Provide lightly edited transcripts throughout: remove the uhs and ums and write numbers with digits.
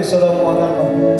Satu Assalamualaikum.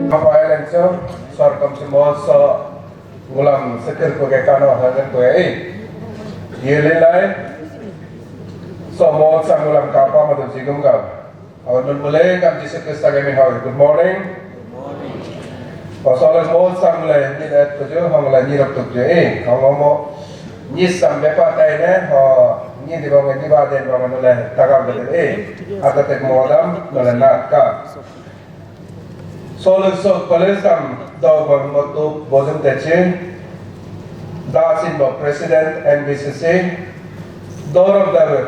Apa yang so, sorghum semua so, ulang seker pakai kano hangat tu ye lelai, semua sang ulang kapal madu jigum kau. Awak mulai kami seker sebagai mihau. Good morning. Pasal semua sang mulai ni dah tu je, hang mulai ni rap tu je. Hang mau ni sang bepa tay ne, ni di bawah ni badan bawah mulai tagam betul. Ada tek modam mulai nak ka. Solar so kolesam daw bang motu bozum teche Dasin bo President NBCC, Dorok Dawe,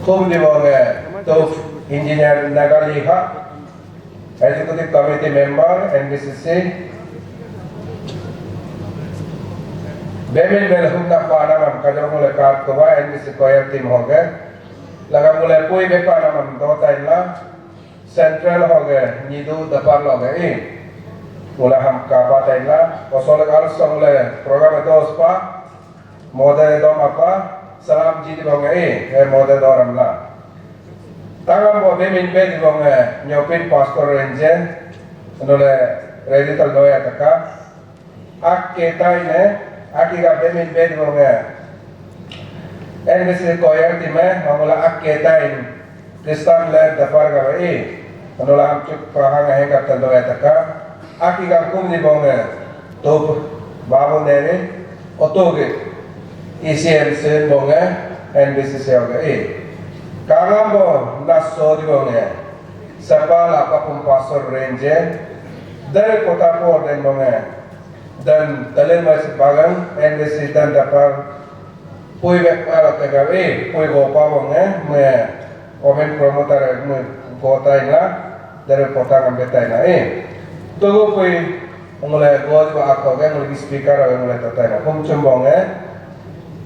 Kum di bonge Tuf Engineer Nagaliha, Executive Committee Member NBCC, Bemin bel humna panamam kajar mulai kaat kawa NBCC koyer tim hoge, laga mulai pui be panamam do tainla Central hoge nidu dapar loge in. Mulai ham kapa tainla, kosol kalau mulai program itu ospa, mode dom apa, salam jadi bonge mode doram la. Tangan bo bemin be di bonge nyopin pastor renjen, nole ready tal doya taka, ak kita ini, akiga bemin be di bonge. NBCC koyer time, mamula ak kita ini, Kristen le dapar gawe nole ham cuk prahang hengat tal doya taka. Aki ka kum di bonge top babon dere otoge ICM sen bonge NBCC oge kagambo naso di bonge sapala kapum pasor range dari kota por den bonge dan talen masih bagang NBCC dan dapat pui bek ala tegawe pui gopa bonge me komen promoter me kota ina dari kota ngambeta ina Tugu pui mulai gol ba ako ga mulai speaker ay mulai tatay na kum Chambang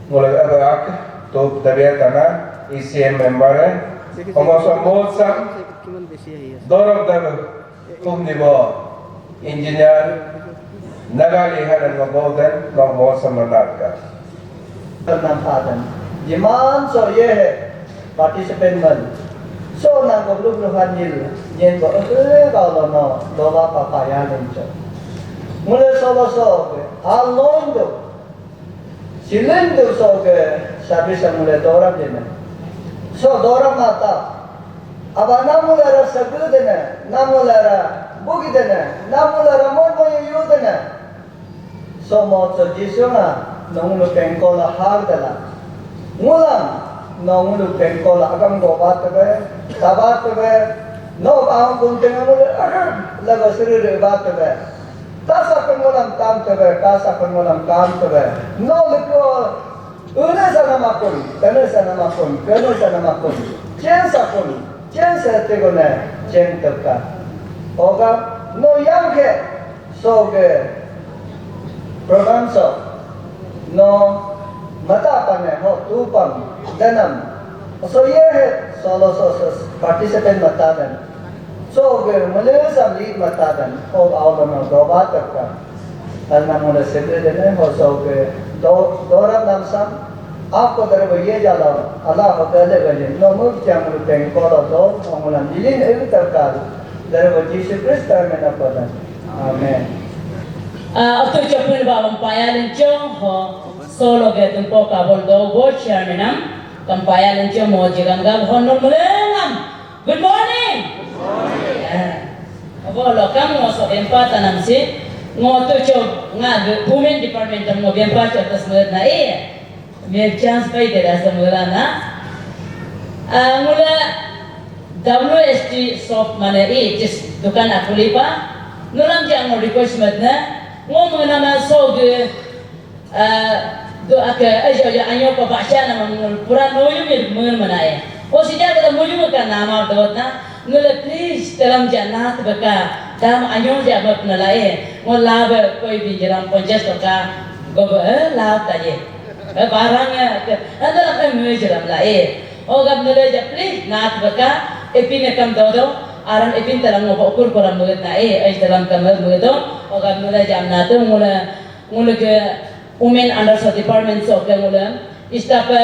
mulai abak to tabiat na ICM member komoso mosa dorog da kum di bo engineer nagali hanan mo bodan no mosa manaka Penantadan jiman so ye participant man so nang goblok-goblokan nyen ko kalau no doa papaya lenco mulai solo alondo silendo so ke sabi sa mulai doram dena so doram mata aba namulara sabu dena namulara bugi dena namulara mo yu dena so mo so jisuna nonglo pengkola hagdala ngulam nonglo pengkola agam gobat be tabat be no paung kunting amul lago sirire bat be tasa pengolam kam be tasa pengolam kam be no liko una sana makun kana sana makun chen sa te gone chen taka oga no yang ke so ke program so no mata pane ho tupam danam so ye solo participant matadan so ge Malaysia lead matadan ho awal do batak ka alna mona secretary ho so ge doram namsam आपको तरफ ये जाला अल्लाह होटले गजे no मुझ चांगु टेंको तो हमला दिलिन एक तरकार तरफ जीसस क्रिस्ट में ना पड़न आमीन Aku cakap bahawa payalan cong ho solo ke tempo kabel do board chairmanam kampayalan cong mo jirangal honor mulengam. Good morning. Abo lokam mo so empat tanam si ngoto cong ngag women department mo empat atas mulut na me chance pai de rasa mula na mula WST shop mana just dukan aku lipa nulam jang request matna ngomong nama so ge do aka aja anyo pa baca nama mul pura noyu mir mul manae o sija kada muju ka nama dot na nula please dalam jannat baka dam anyo jabat nalae ngol lab koi bi jaram 50 ka gob lab taje barangnya adalah kami jaram lae o gab nula ja please nat baka epine kam dodo aran epin talang mo ukur koram mulut na ay dalam kamar mulut o gab nula jam na to mula ke women under department so ke mula istapa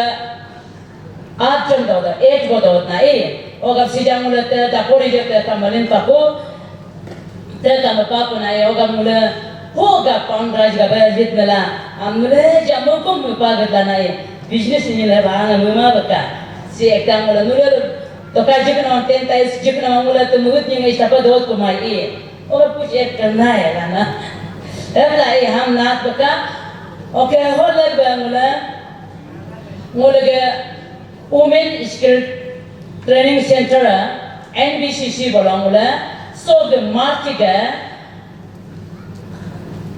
action dodo 8 dodo na o gab sijang mula te tapori je te kamalin pako te kamapa na o gab mula hoga paundraj ga bajit mala amule jamu ko mupagat na business ni le bang muma baka si ekta mula nula तो का जितना 10 टाइस जितना मामला तो मुगत नहीं है सब दोस्त को मारी और कुछ एक करना है ना अब लाई हम नात बका ओके हो लग बांगला मोले के women skill training centre NBCC बोलांगला सो द मार्टिका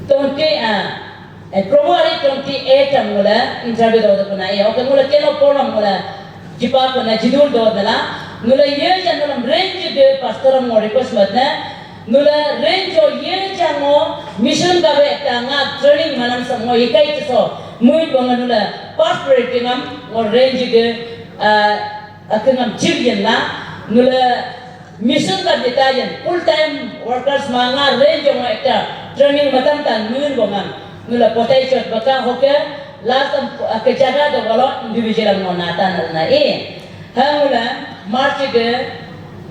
तो के February 28 ang mula interview do ko na okay mula keno program mula jipa ko na jidul do na mula ye jan mula range de pastor mo request madna mula range o ye jan mo mission ka be ta nga training manam sa mo ikai so muy bang mula passport tingam mo range de akengam jibyen na mula mission ka detayan full time workers manga range mo ekta training matam tan muy bang nula potai chot baka hoke last ke jaga do galo individual mo natan na hamula march ge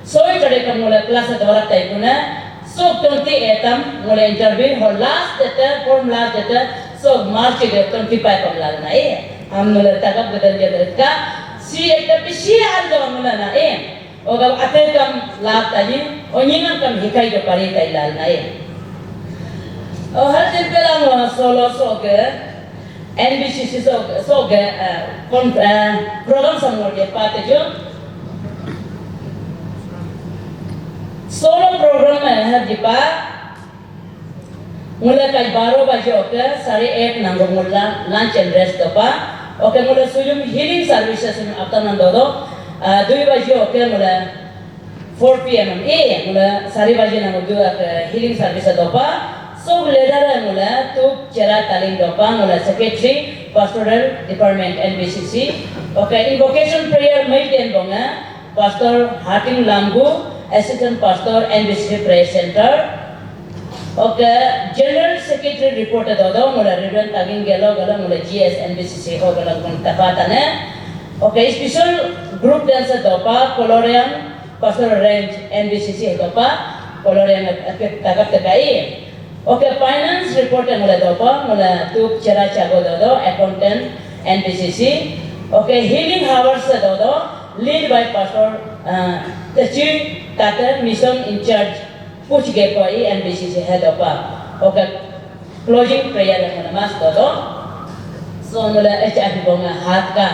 soi tade kam mula class do wala tai kuna so 20 etam mula interview ho last data form last data so march ge 25 kam la na ham mula tagap bedal je ka si ekta bisi al do mula na oga ate kam la taji onyingan kam hikai do pare tai la na Oh, hal din pala mo solo soke NBCC soke program samor ke pate jo solo program में है जिपा मुला कल 12 बजे okay 1:30 number मुला lunch and rest दपा okay मुला सुजुम healing services में अपना नंदो 2 बजे ओके मुला 4 PM मुला 4 बजे नंबर दो हीलिंग सर्विस दपा So later mula tu cara talim dopa mula secretary pastoral department NBCC. Okay, invocation prayer maintain bonga pastor Hatim Lambu assistant pastor NBCC prayer center. Okay, general secretary report dodo mula Reverend Tagin Gelo gala mula GS NBCC ho gala kun tapatane. Okay, special group dancer dopa Colorian pastor range NBCC dopa Colorian tagap takai. Okay, finance report mula dopa mula tu cara cago dodo accountant NBCC. Okay, healing hours dodo lead by pastor the chief kata mission in charge puch gepoi NBCC head dopa. Okay, closing prayer mula mas dodo. So mula HR bonga hat ka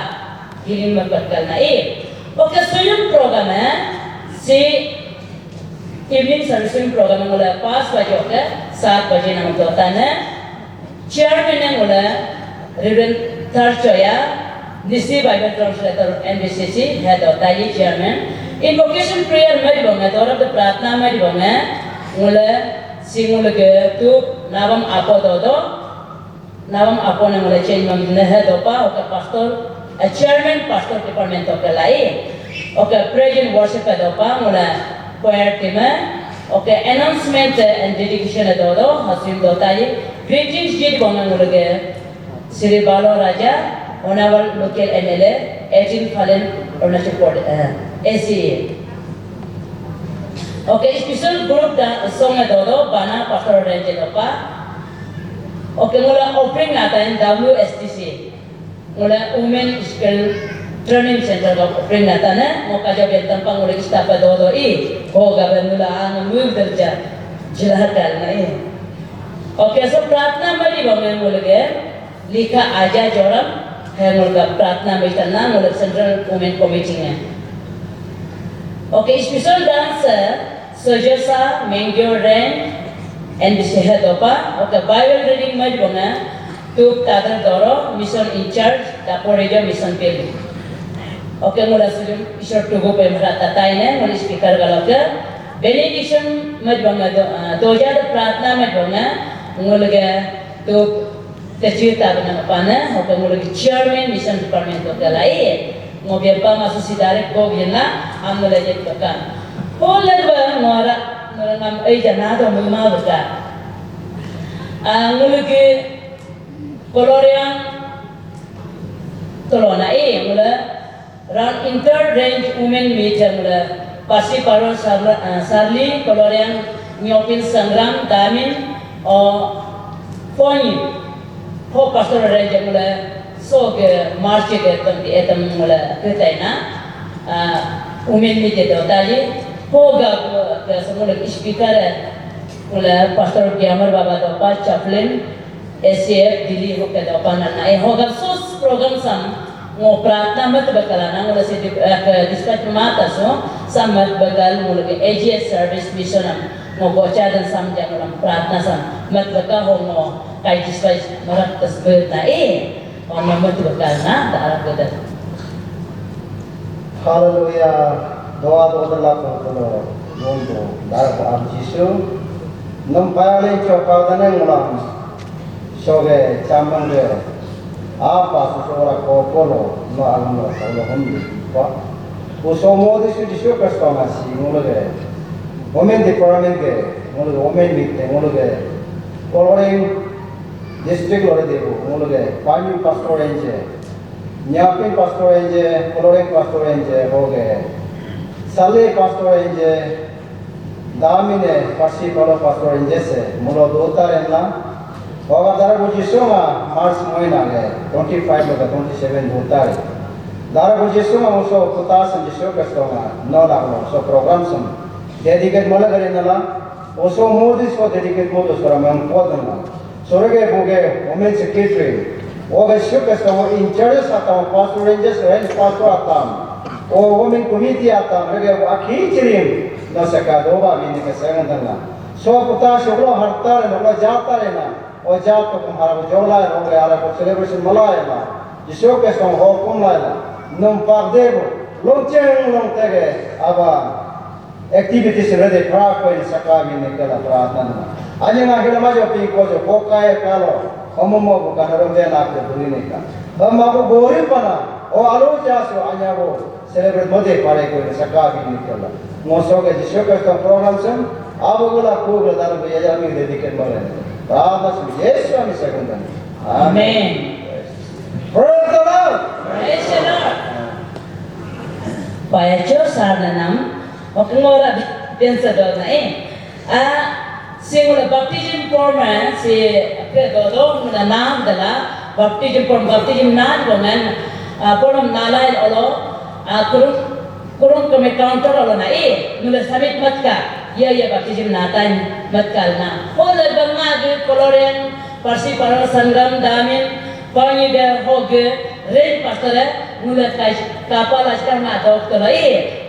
healing mapatkan na Okay, so yung program si evening servicing program mula 5 बजे होकर 7 बजे नमक होता है chairman ने मुला Reverend Third Choya Nyishi Bible Translator NBCC head होता है chairman invocation prayer में बोंगे तो औरत प्रार्थना में बोंगे मुला सिंगुल के तू नावम आपो ने मुला change में ने head होपा okay pastor chairman pastor department होकर लाई ओके praise and worship होपा मुला choir team okay announcement and dedication dodo hasim dotai greetings did bonang mulige Sri Balo Raja honorable local MLA 18 Phalen Arunachal Pradesh ACA okay special group song dodo bana pastor range dopa okay mula offering natain WSTC mula women skill training center का offering आता है मौका जब एक तंपंग उड़े किस्ता पर दो होगा बंदुला आंग मूव दर्जा जिला करना ओके सो प्रार्थना में भी बंगे मुलगे लिखा आजा जोड़म है मुलगा प्रार्थना में चलना मुलग सेंट्रल वुमेन कमेटी है ओके स्पेशल डांसर सजसा मेंग्यो रेंज NBCC है दोपा ओके बाइबल रीडिंग में बंगे तू तादर दोरो मिशन इंचार्ज तापोरेजो मिशन पेली Okay, mula sujum isor tugu pe merata taine mula speaker galaka benediction med banga doja de pratna med banga mula ga to techita bana pana okay mula ga chairman mission department to galai mo biarpa masu sidare ko biena am mula jet bakan hola ba mora ngam ai jana do muma baka mula ga kolorian tolona mula Round inter range women meter mula pasi paro sarli kolorian nyopin sangram damin o poni ho pastor range mula so ke march ke etam mula ketaina women meter do tali ho ga ke semula speaker mula pastor Gyamar baba do pa chaplain ACF Delhi ho ke do pa na ho ga so program sam mo प्रार्थना मत बकलाना मुझे से dispatch माता सो सम मत buckle मुझे AGS service mission मो बोचा दन सम जामुलम प्रार्थना सम मत बका हो मो kai dispai marat tersebut na on member tu bakal na darah kita. Hallelujah. Doa Allah ko mundo dar ko am Jisu num payale choka dane ngulam soge Chambang de apa susora ko kono no alno ko hondi pa uso modi su Jisu kasto masi nguloge women department ge nguloge women meet nguloge coloring district lore debo nguloge pani pastor enje Nyapin pastor enje, coloring pastor enje hoge. Sale pastor enje, damine pasi kolo pastor enje se mulo dota renna. Hoga dara buji suma March moina ge 25 loga 27 dota re. Dara buji suma muso kutas enje show kastonga no lagno so program sum. Dedicate mola gare nala. Oso modis ko dedicate modo sora mang podana. Sorge boge women secretary. Oga shukasta wo in charge atam pastor ranges range pastor atam o women committee atam rege akhi chirim na saka doba mini ke sangandana so puta shuglo harta no jata rena o jat ko tumhara jola ro ge ara ko celebration malaya na jisho ke song ho kum la num par devo longcheng long tege aba activities rede pra ko in saka mini ke la pratana anya ngila ma jo pi ko jo pokai kalo Omomo bukan orang dia nak beri nikah. Bapak bori pana. Oh alu jasu anya bo celebrate mode pare ko saka bi nikah. Moso ke jisu ke program sem. Abu gula ko gula dalam biaya kami dedikan mole. Bapa Yesus kami sekundan. Amen. Praise the Lord. Praise the Lord. Payacho sarnam. Wakngora pensa do na Singula baptism format si dodo na nam dala baptism nan woman porom nalai olo kurung kami counter olo na nula sabit matka ya baptism natain matkal na hola banga de koloren parsi para sangram damin pani de hoge ren pastor nula kai kapal askar na doktor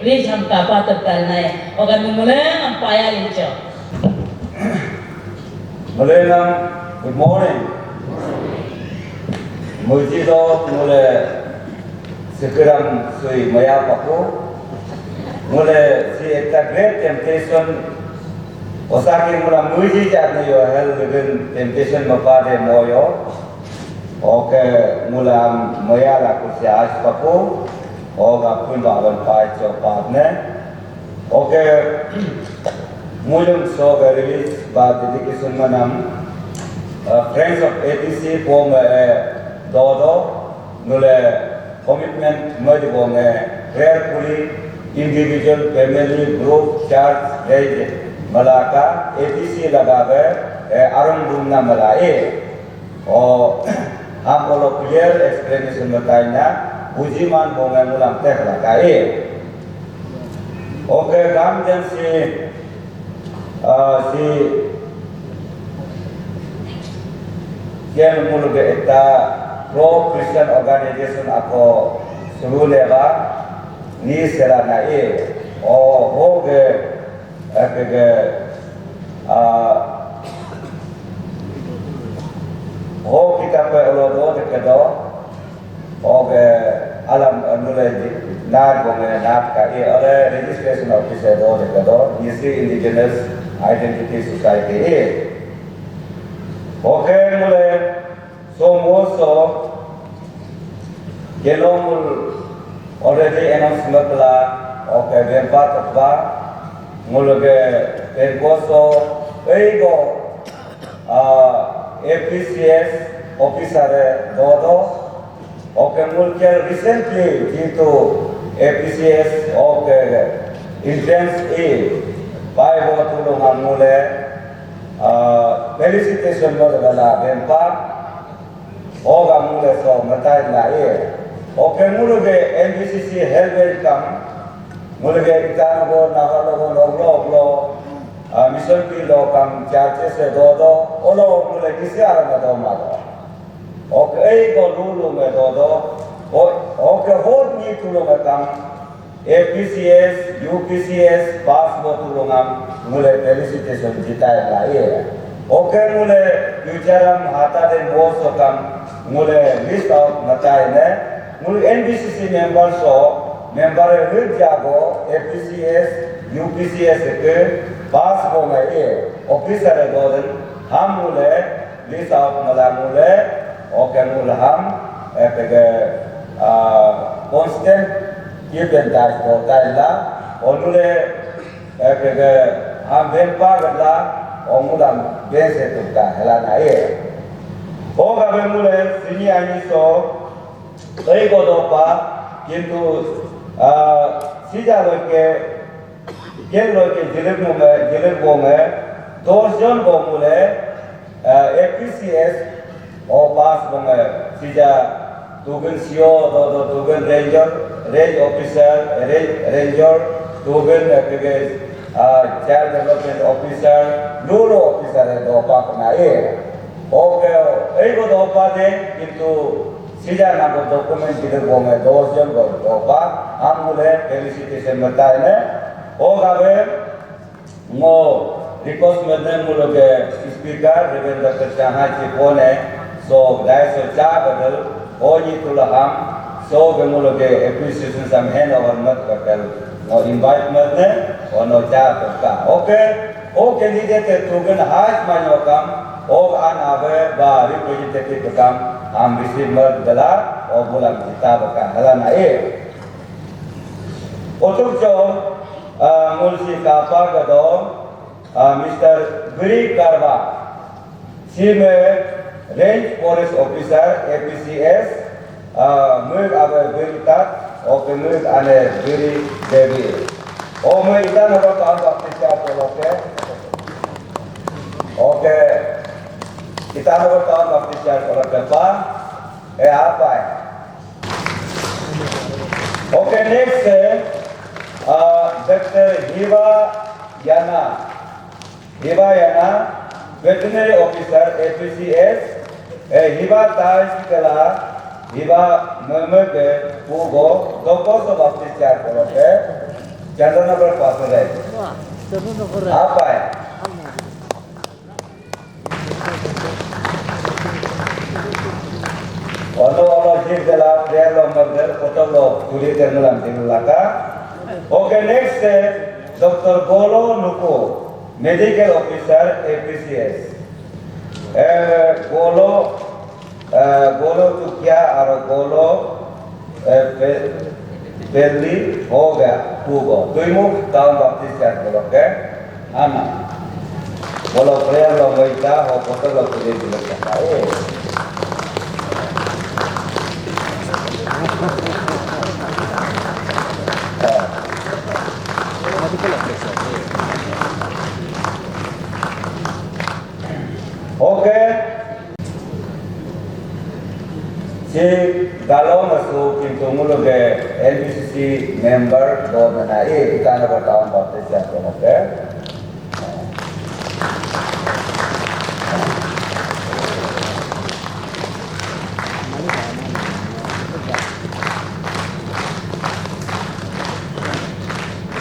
please ham kapal tabkal na ogan nula am paya lincho. Malayam, good morning. Mujido mule sekarang sui maya paku. Mule si ekta great temptation. Osaki mula muji jadne yo hell within temptation mapade moyo. Oke mula maya la kursi aj paku. Oga pun bawan pai copadne. Oke. Mulim so release by dedication manam friends of ATC form dodo nule commitment madi bonge prayerfully individual family group church rage malaka ATC lagawe arung dumna malae o apolo clear explanation batainya bujiman bonge mulam teh lagae oke gamjen si kian mulu ke eta pro Christian organization ako suru leba ni serana o hoge akege ho kita pe olodo dekedo hoge alam nule nar bonge nat ka ole registration officer do dekedo Nyishi indigenous identity society okay mule so moso gelomul already announcement la okay bempat apa muluge benkoso eigo APCS officer dodo okay mulke recently into APCS okay entrance by what tulungan mule felicitation mo dala bempat oga mule so matai la okay mule ge NBCC help welcome mule ge kita go nagalo loglo mission pi lo kam chache se dodo olo mule kisia na do ma do okay go lulu me dodo okay hot ni tulungan kam APCS, UPCS, pass mo tulungan mule felicitation kita la Oke mulai futuram hata den most okam mulai list of natai ne mulai NBCC member so member hir jago APCS UPCS ke pass ho mai officer goden ham mulai list of mala mulai oke mulai ham epege constant keep in touch ho taila onule epege ham benpa gadla Omulam bense tukka helana Oga bemule sini ani so ei godopa kintu sija loke ken loke jilek bome dorjon bomule APCS o pass bome sija tugen sio do tugen range officer ranger tugen pege child development officer, rural officer dopa kena Oke, ego dopa de itu sija nama dokumen tidak boleh dosen dopa, amule felicitation bertanya. Oke, mo request meden mulu ke speaker, Rebenda Kerjahan Cipone, so guys so betul, oni tulaham, so gemulu ke appreciation sam hand over mat betul. No invite merne ono cha ka oke ni de te tugen haj manokam og an ave ba representative kam am receive mer dala o bulam kita ka halana otuk jo mulsi ka pa gado Mr. Giri Karwa Sime Range Forest Officer APCS mul ave beritat Oke, mulut ane diri Dewi. Oh, mulut kita nak tahu apa siapa oke? Oke, kita nak tahu apa siapa apa? Apa? Oke, next Dr. Hiba Yana, Veterinary Officer APCS. Hiba Taj Kala. Hiba member ke Pugo, doktor so baptis jar karo ke Chandanagar pasal apa Ono jib dela prayer lo merder potong lo tuli ternulang tinulaka. Okay, next Dr. Golo Nuko, Medical Officer APCS. Golo तो क्या और गोलो पहली हो गया पूगो तो इमोक ताऊ बाप्तिस क्या बोलो के आना बोलो प्रेयर लो वैसा हो पोतो लो तुझे दिल करता okay Si kalau masuk pintu mulut ke NBCC member do menai kita nak bertahun baptis yang oke.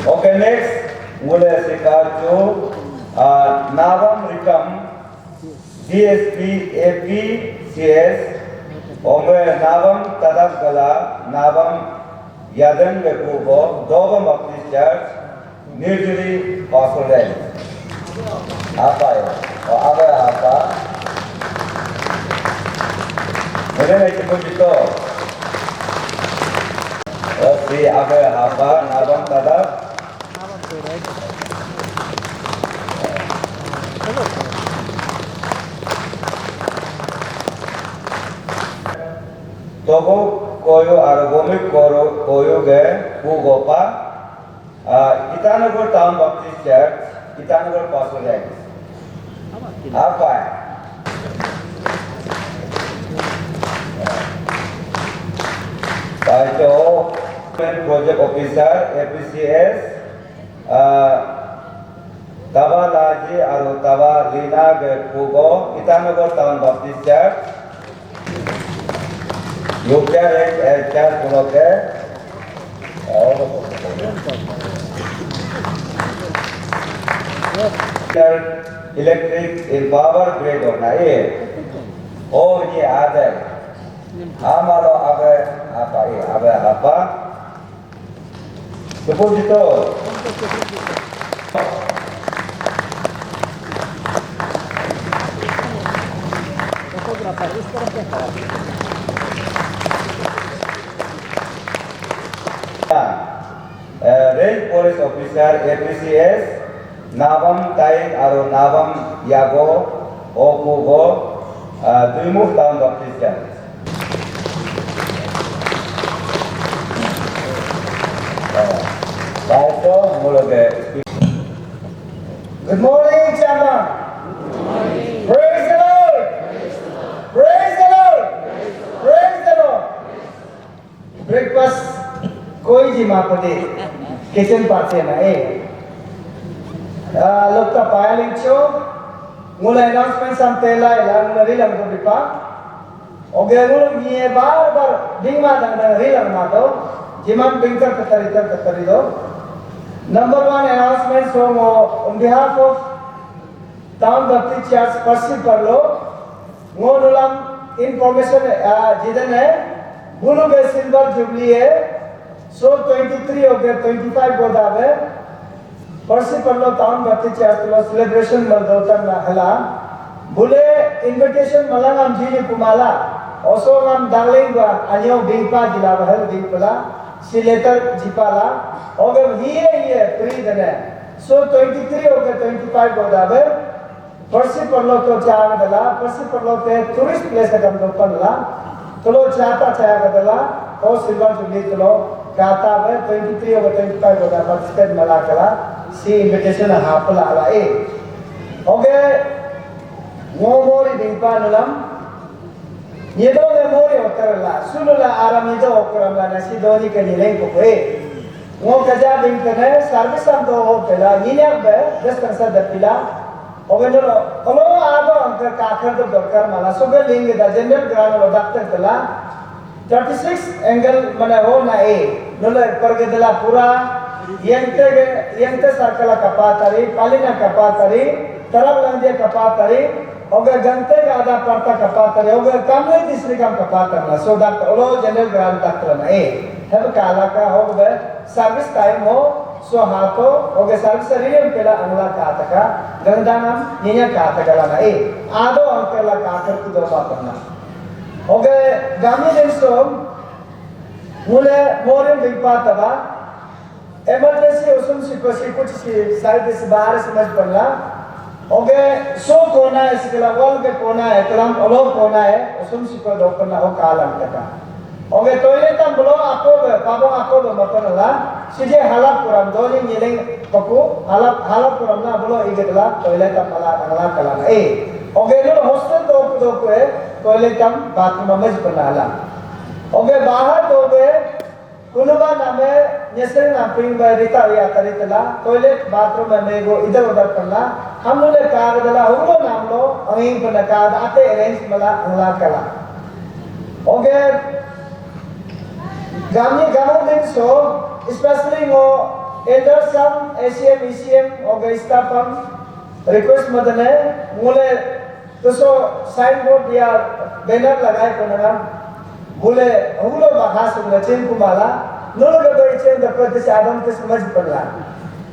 Oke next mulai sekarang Navam Rikam DSP APCS Oke, Navam Tadab Gala, Navam Yadan Bekubo, Dobam Baptist Church, New Jersey, Australia. Apa ya? Oh, apa? Mana itu begitu? Oh, si apa? Navam Tadab. Togo koyo aragomik koyo ge Pugopa Itanagar Town Baptist Church Itanagar Pastor apa? Bajo Project Officer APCS Tawa Laji Aru Tawa Lina ge Pugo Itanagar Town Baptist Church You can chant puno ke electric in power grid or na or ye ada amalo apa deposito rail police officer APCS Navam Tain Aro Navam Yago Okugo Dilmuf Town Baptista. Good morning, Chambang. Praise the Lord. Praise the Lord. Praise the Lord. Breakfast कोई जी माँ पते kitchen पाचे ना लोग का पाया लिंचो मुला announcement sampeला Ilam नरी लंगो बिपा ओके मुल ये बार बिंगा दंग नरी लंग मातो जिमान बिंकर कतरी दो number 1 announcement so on behalf of town Baptist Church Percy Parlo ngonulam information जिधन है बुलु के silver jubilee है so 23 of the 25 को दावे Percy Parlo town Baptist Church लो celebration मर्दोतर ना हला बुले invitation मलांगम जीने कुमाला also ngam darling wa anyo bingpa jila bahal bingpala siletar jipala ogar hiye free dane so 23 ogar 25 godabe Percy Parlo to char dala Percy Parlo te tourist place ka dam panla tolo chata chaya dala o silver jubilee tolo kata be 23 ogar 25 goda participate malakala si invitation hapala ala oge ngomori bingpa nulam Yedo memori okarla, sulula aramido okarla nasi doni kanileng kokoe. Ngo kaja bingkane service am do pela niyak be just kansa dapila. Ogenolo olo ado angka kakhar do dorkar mala sobe linge da general ground lo doctor pela 36 angle mana ho na nolo pargedala pura yente sarkala kapatari palina kapatari tarab landia kapatari Oga gante ka ada parta kapatari oga kamle tisri kam kapatar na so that olo general ground doctor na have kala ka oga service time ho so hato oga service riyam pela anula ka ataka gandanam niya ka ataka na ado ankala ka atar ku do patarna oga gami den so mule morim bigpata ba emergency usum sikosi kuch side se bahar samajh panla okay so कोना है इसके wall के कोना है तलम ओलो कोना है उसम सिको doctor ना हो कालम तका ओके टॉयलेट तम ब्लो आपको पाबो आपको मतनला सिजे हालत पुरम दोनी निलेंग पकु हालत पुरम ना ब्लो इगतला टॉयलेट तम मला अंगला कला ओके लो हॉस्टल दो को है टॉयलेट तम बाथरूम में बनाला ओके बाहर दो बे कुनुबा नामे नेसर ना पिंग बे रिता या तरितला टॉयलेट बाथरूम में गो इधर उधर करना हम लोग कार दला हुलो नाम लो अंगिंग पर कार आते अरेंज मला अंगला कला ओके गामी दिन सो स्पेशली वो एल्डर सम ACM ECM okay स्टाफम request Madane मुले तो सो साइन बोर्ड या बैनर लगाए कोना बोले हुलो बाहर से चेन कुमाला नोलो के चेन द प्रदेश आदम के समझ पड़ला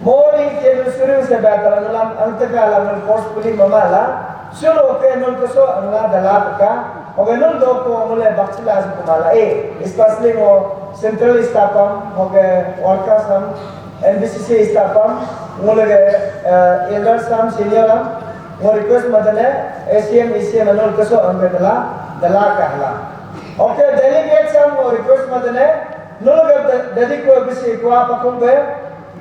मोरी के शुरू से बेहतर नलम अंत का लमन फोर्सफुली ममाला शुरू के नल को सो अंगला दला का ओगे नल दो को मुले बक्सला से कुमाला स्पेशली वो सेंट्रल स्टाफम ओगे वर्कर्स हम NBCC स्टाफम मुले एल्डर्स हम सीनियर हम वो रिक्वेस्ट मदने ACM ECM नल को सो अंगला दला का हला ओके डेलीगेट्स हम वो रिक्वेस्ट मदने नल के डेली को बिसी को आप कुंबे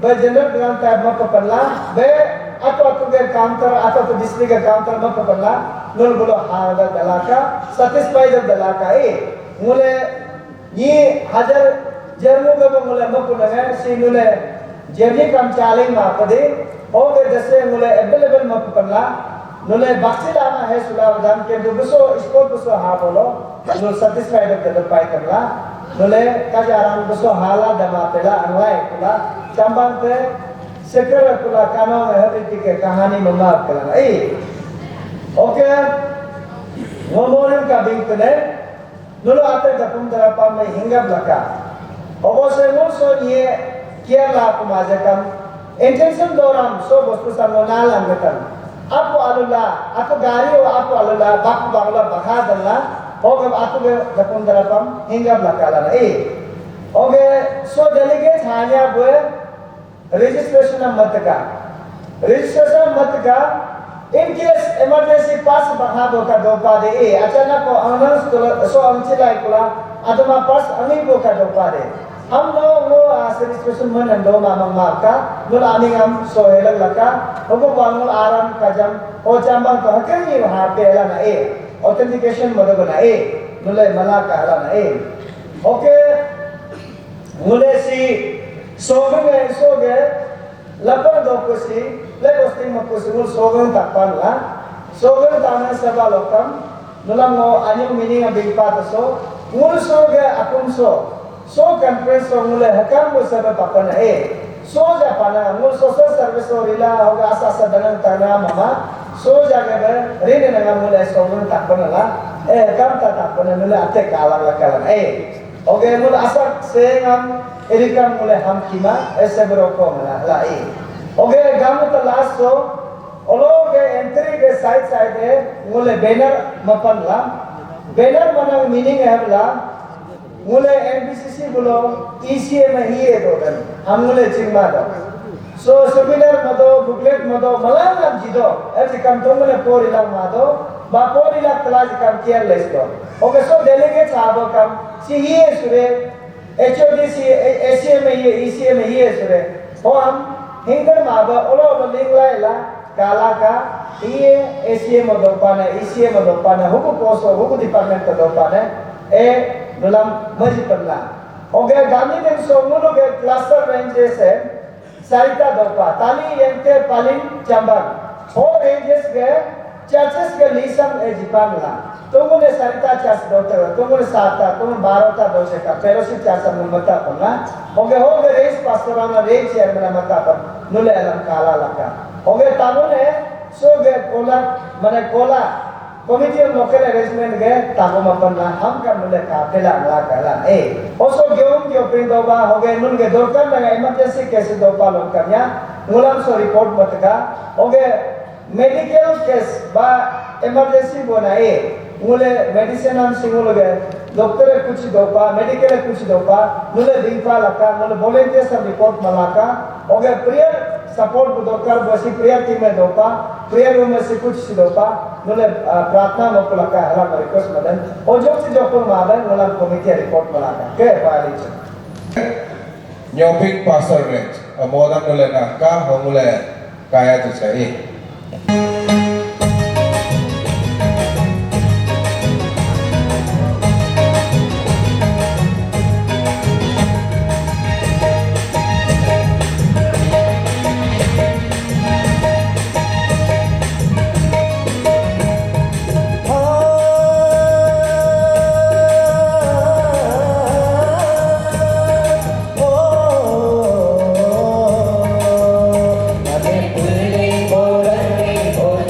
बे जनरल ग्रांट टाइप में पपला बे अतो के काउंटर अतो डिस्ट्रिक्ट के काउंटर में पपला नल बोलो हादा दलाका सैटिस्फाइड दलाका मुले ये हजार जर्मू के मुले मकुनगे सिनुले जेनी काम चालिंग मापदे ओगे दसे मुले अवेलेबल में पपला नुले बक्सिला ना है सुलावदान के दुबसो स्पोर्ट बसो हा बोलो नु सैटिस्फाइड के पाई करला नुले काजाराम बसो हाला दमा पेला अनवाय कुला Chambang te sekarang pula kanong hari ke kehani memaaf kelan. Oke, ngomongin kabing kene, dulu ate dapun terapam me hingga belakang. Obose mulso ye kia lah pemajakan. Intention doram so bostu sangonal angkatan. Aku alula, aku gari o aku alula, baku bangla bahadalla. Oke, aku dapun terapam hingga belakang. Oke, so delegate hanya buat registration मत का registration मत का in case emergency pass बहा दो का दो पा दे अचानक को announce तो सो अंचे लाइक कोला अतमा pass अनी को का दो पा दे हम लोग वो registration में नंदो मामंग मार का लोग आने हम सो हेलग लगा वो बांगुल आराम काजम ओ चांबांग तो हकन ये वहाँ पे ला ना authentication मत को ना लोले मला का ला ना ओके मुले सी soge lapan dokusi legosting makusimul soge takpan la soge taman seba lokam nulang mo anyo meaning abing pataso mul soge akum so conference so mule hakam mo seba pakana so japana mul social service orila hoga asa danang tana mama so jaga be rene naga mule soge takpan la hakam ta takpan mule ate kala la kala oke mul asa sengam Erikam mulai hamkima, berokok malah. Oke, kamu telah so, olo ke entry ke side mulai banner mapan lah. Banner mana meaning lah, mulai NBCC bulo ECM hiye do kan, ham mulai cingma do. So seminar mado, booklet mado, malah nam jido. Erikam tu mulai porilang mado, ba porilang kelas kam careless do. Oke, so delegate sahabat kam, si hiye sure. HODC, ACM ये ECM ये सुरे हो हम हिंगर माबा ओलो link Laila काला का ये ACM दोपाने ECM दोपाने हुकु पोस्ट हुकु डिपार्टमेंट दोपाने नुलाम मजी पन्ना ओके गामी ने सोमुलो के क्लस्टर रेंजेस है साइटा दोपा ताली यंके पालिन चंबंग हो रेंजेस के चर्चेस के लीसम जिपांगला तुमने सरिता चास दोते तुमने साता तुम 12 ता दोसे का फेलोशिप चास मता पन्ना होगे रेस पास्टराना रेस चेयरमैन मता पन नुले अलम काला लका होगे तामुने सोगे कोला कमिटी ऑफ लोकल अरेंजमेंट के तामो मपन्ना हम का नुले का पेला ला काला ओसो गेउम के ओपन दोबा होगे नुन के दोरकन लगा इमरजेंसी केस दोपा लोकन्या मुलाम सो रिपोर्ट मतका होगे मेडिकल केस बा इमरजेंसी बनाए मुले मेडिसिन हम सिंगुल गए डॉक्टर कुछ दोपा मेडिकल कुछ दोपा मुले दिनपा लका मुले वॉलंटियर सब रिपोर्ट मलाका ओके प्रेयर सपोर्ट दोकर बसी प्रेयर टीम में दोपा प्रेयर रूम में से कुछ दोपा मुले प्रार्थना में लका हला रिक्वेस्ट मदन ओ जो से जो को माबन मुला कमिटी रिपोर्ट मलाका के पाली Nyopik pasar range, modal mulai nangka, mulai kaya tu saya. Bola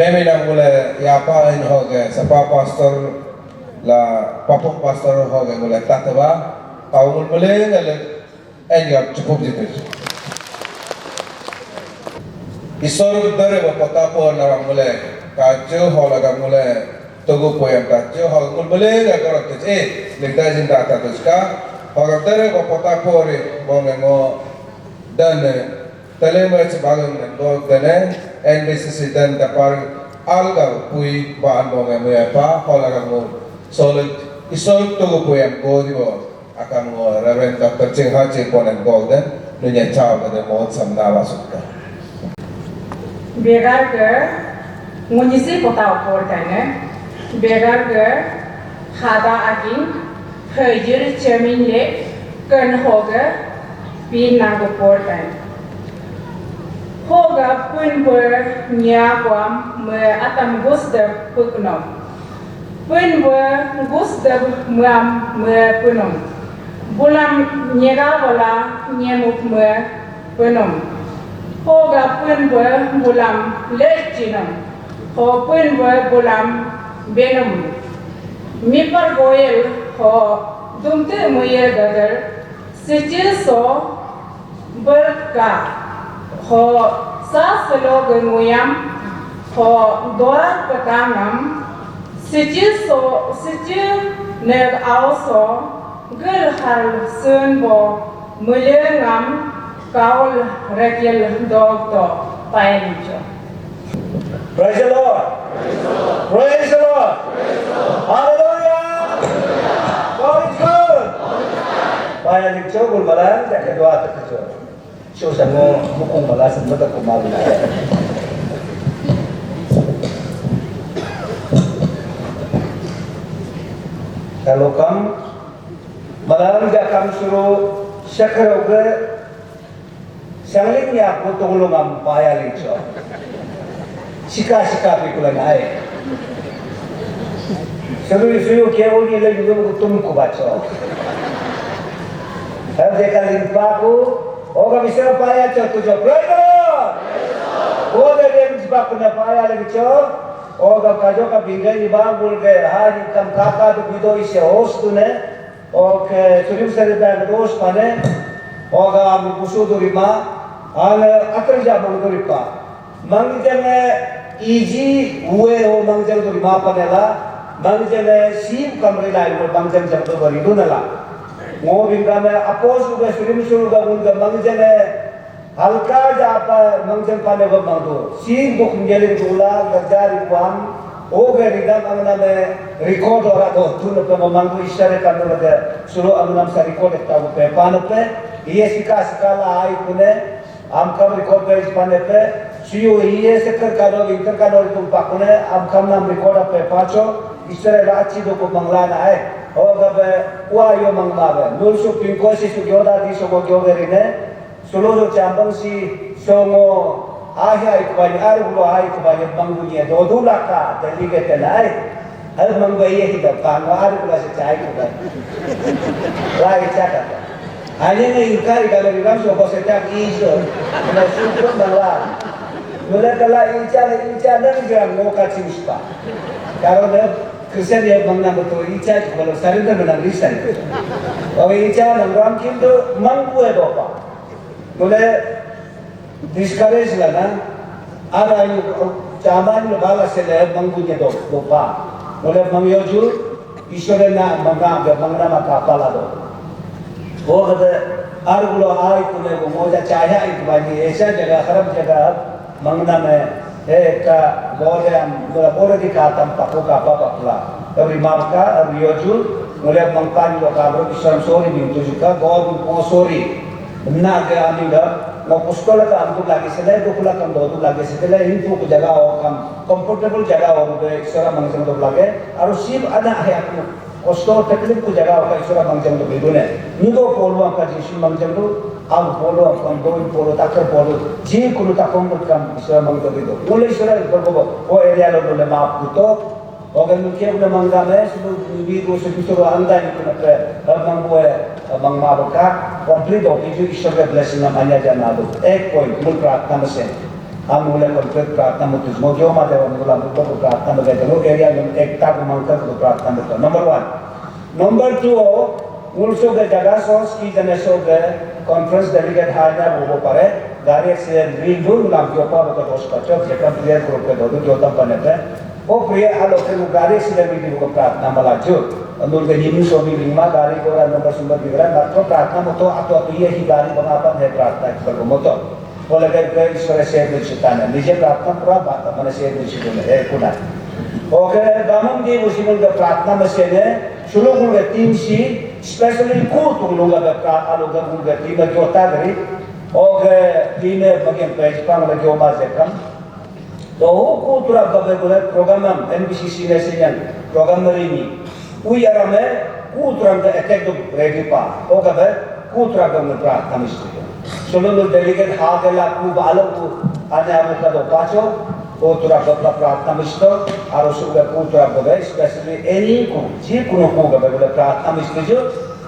Bemi nang mule yapa in hoge sapa pastor la papuk pastor hoge mule tatwa kaumul mule ngale enjak cukup jitu. Isor dare bapota po na mule kajo holaga mule tugu poyam kajo hol mule ngakor tje linda jinda tatuska hoga dare bapota po re bongengo dan telema sebagai nendok dane NBCC dan dapar alga pui baan bonga meapa holaga mo solid isol tugu poyam ko dibo akan mo Reverend Dr. Ching Haji ponen golden nunya chao pada mo samna wasukka begar ke Nyishi kota opor tane begar ke hada aging hajir cemin le kan hoga pin nago opor tane hoga pun ber nya kwam me atam gusda puknom pun ber gusda muam me punom bulam nyega wala nyemuk me punom hoga pun ber bulam lechinom ho pun ber bulam benum mi par goyel ho dumte muye gadar sicil so berka ho sa selo gemuyam ho dora petanam sicil neg auso gel hal sun bo mulengam kaul rekel dog paencho. Praise the Lord. Praise the Lord. Hallelujah. God is good. Paya dikcho gulbalan jaga doa terkejut. Show sama mukung balas sempat kembali. Kalau kamu malam kamu suruh syakar oke, sanglingnya aku tolong am paya dikcho. Sika pikulan ay. Suruh kewo ni lagi juga tumku baca. Saya dekal limpaku. Oga bisa paya cho tujo prayer. Oga dem jibak na paya lagi cho. Oga kajo ka bingai bangul ke hari kam kaka tu bido ise host tu ne. Oke surim sare bag dos pane. Oga am busu durima. Ana atrja bang duripa. Mangjane easy uwe ho mangjane durima panela. Mangjane sim kamre lai mo mangjane jam to bari dunala. Mo bingkame apos uga surim suruga bunga mangjane halka japa mangjan pane go mangdo si buk ngelin tula gajari kwam oga ridam amna me record ora to tun pe mangdo ishare kan lage suru amna sa record ta pe panape ye sikala ai pune am kam record pe pane pe siyo ye sekar karo inter karo tu pakune am kam nam record pe pacho ishare rachi do ko manglana ai oga be uayo mangmabe nulsu pinkosi su gyoda di so go gyogerine solo Chambang si songo ahya ikbani arulo ahya ikbani bangunya dodulaka delegate nai hal mangbai hi da pangwar kula se chai kula lai chaka hanya ngai kai kalau di dalam sobat setiap isu kena syukur bangla mula kala ica dan gram mau kacim spa kalau dia Kristen dia bangna betul ica kalau sarinder benang lisan kalau ica dan gram kintu manggu bapa mula discourage lah na ada yang Chambang bala sele manggunya dopa mula mangyoju isore na mangna makapala do वो कहते हर गुलो आई तुम्हें वो मौजा चाहे आई तुम्हारी ऐसा जगह खराब जगह मंगना में का गौरे हम बोला बोले दिखाता हम पको का पकला कभी मार्का अब योजू बोले मंगपानी लोग आबरो किशोर सोरी भी तो जुका गौर को सोरी ना के आमी गा ना पुष्कोला का हमको लागे से ले तो कुला कम दो लागे से ले इनको को जगह हो कम कंफर्टेबल जगह हो तो किशोर मंगजम तो लागे और शिव आना है आपको Kosto teknik ku jaga apa isura mangjam tu bidune. Nigo polo angka jisu mangjam tu, am polo angka doin polo takar polo. Ji kunu takom berkam isura mangjam bidu. Mulai isura berbobo. O area lo boleh maaf kuto. Oke mungkin udah mangjam sebelum bidu sebisuru anda ini kena pre mangbuwe mangmabuka. Complete oke isura blessing namanya jangan ek point mulai mesin. हम बोले complete प्रार्थना में तुझ में जो माते वो बोला मुझको तो प्रार्थना में कहते लोग एरिया में एकता को मांगकर तो प्रार्थना में तो नंबर 1 नंबर 2 उनको के जगह सोच की जने सो के कॉन्फ्रेंस डेलीगेट हारना वो परे गाड़ी से रील दूर नाम के ऊपर वो दोस्त का चौक से कम प्लेयर ग्रुप के दो जो तब बने थे वो प्रिय आलो के गाड़ी से भी वो प्रार्थना वाला जो अंदर के जिम्मी सो भी लिंगा गाड़ी को नंबर सुंदर दिख रहा है मात्र प्रार्थना में तो आप ये ही गाड़ी बनाता है प्रार्थना कर वो तो Boleh kita isore share diciptakan. Nije प्रार्थना पूरा बात अपने share diciptakan है कुना. ओके दामन की मुसीबत का प्रार्थना में से ने शुरू होंगे 3 सी स्पेशली को तुम लोग का प्रार्थना लोग का टीम में जो होता है ओके टीम में बगैर पेज पर में जो बात है कम तो वो को तुरा कब बोले प्रोग्राम NBCC ने से जन प्रोग्राम में नहीं वो यार में को तुरा का अटैक तो रेडी पा वो कब को तुरा का में प्रार्थना में Sebelum delegate hagela ku balok ku ada apa tu paco, oh turah bapa प्रार्थना मिश्र आरो सुबह ku turah बगे especially any ku जी कुनो ku बगे बोले प्रार्थना मिश्र जो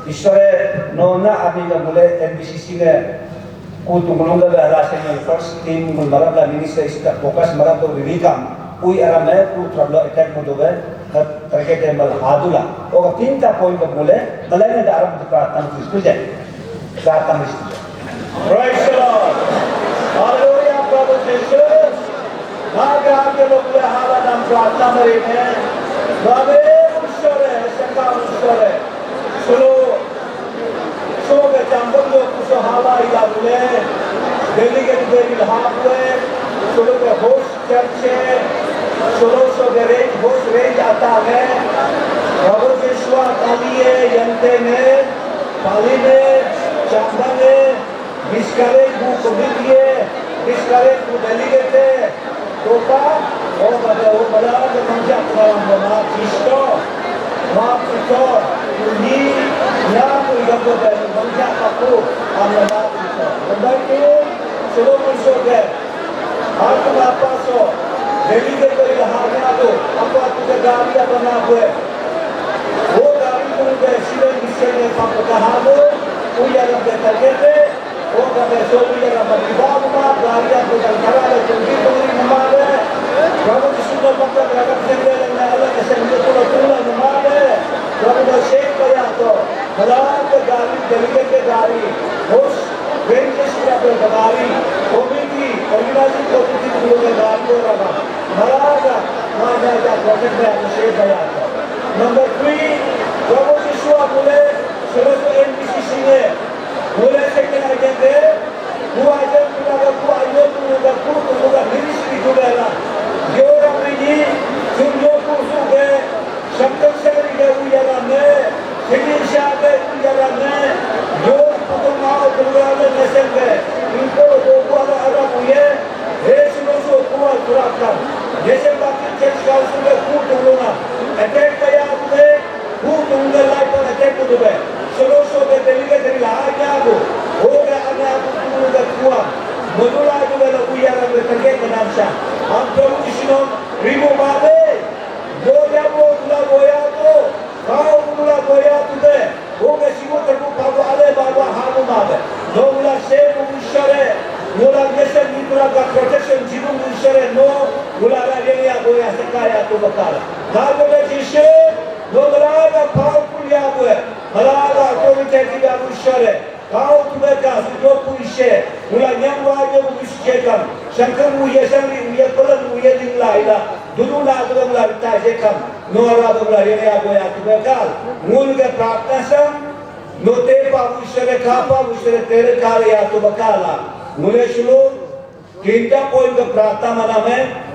ईश्वरे नौना अभी का बोले NBCC ने ku तुमलोंगा बे आलासे में first team को मरब ला मिनिस्टर इसका फोकस मरब तो विविकम कोई आराम है ku turah लो attack में तो बे तरके टेबल हादुला ओका 3 टा पॉइंट को बोले मलय में आराम तो प्रार्थना मिश्र जाए प्रार्थना मिश्र Praise the Lord. Hallelujah, brothers and sisters. Naga ke log le hala nam प्रार्थना में है. बाबे उस्सरे, शंका उस्सरे. सो के चंबल लोग कुछ हाला इला बोले. दिल्ली के दिल्ली हाफवे. सुनो के होस्ट चर्च है. सो के रेंज आता है. प्रभु यीशु ताली है यंते में, पाली में, चंबल में. Discourage who committee, discourage who delegate, toka, oh bala the manja kurang maaf isto, maaf isto, ini ya kurigapo dari manja aku, amla maaf isto. Number 2, solo musuh ke, aku apa so, delegate dari harga tu, aku ke gari apa nak buat, वो गाड़ी को के सिले किसे ने पाप कहा दो, वो यार के तरके वो कभी सोचो ये ना परिवार में गाड़ियाँ को चलता है चुनकी पूरी नमाज़ प्रभु यीशु ने पक्का रखा है कि ना अल्लाह के संग तो पूरा नमाज़ प्रभु ने शेख किया तो भगवान के गाड़ी जलिए के गाड़ी होश वेंचर्स का गाड़ी कमिटी ऑर्गेनाइजिंग कमिटी के गाड़ी को रखा भगवान वहाँ जा प्रोजेक्ट में आपको शेख किया नंबर 3 प्रभु यीशु बोले चलो तो NBCC ने बोले से क्या कहते हैं वो आज पूरा आयो पूरा मिनिस्ट्री जुड़ेगा जो रमणी जो लोग उसके शब्द से के उजाला में शिक्षा के उजाला में जो पुतमाओ दुर्गा नस्ल के इनको लोगों का आराम हुए हे सुनो सो पूरा कर जैसे बाकी चर्च काउंसिल में खूब लोग अटैक किया आपने खूब उनके लाइफ पर अटैक हो गए सो के delegate dari lahirnya aku, hoga ane aku tunggu ketua, menula juga lagu yang terkait dengan sah. Am Prabu Yisno ribu babe, doa dia mau bakal. Lalu dah Nyishi, lo melaga kau kuliah gue, melaga otoriti dia ushare. Kau tu mereka sudah puisi, mulai yang wajib ushkekan. Sangkan muya sangri muya pelan muya dinglai lah. Dulu nak tu mulai tajekam. Nora tu mulai ini aku ya tu mereka. Mulga praktek sang, note pa ushare kapa ushare tere kali ya tu bakal lah. Mulai shulu, kita poin ke praktek mana में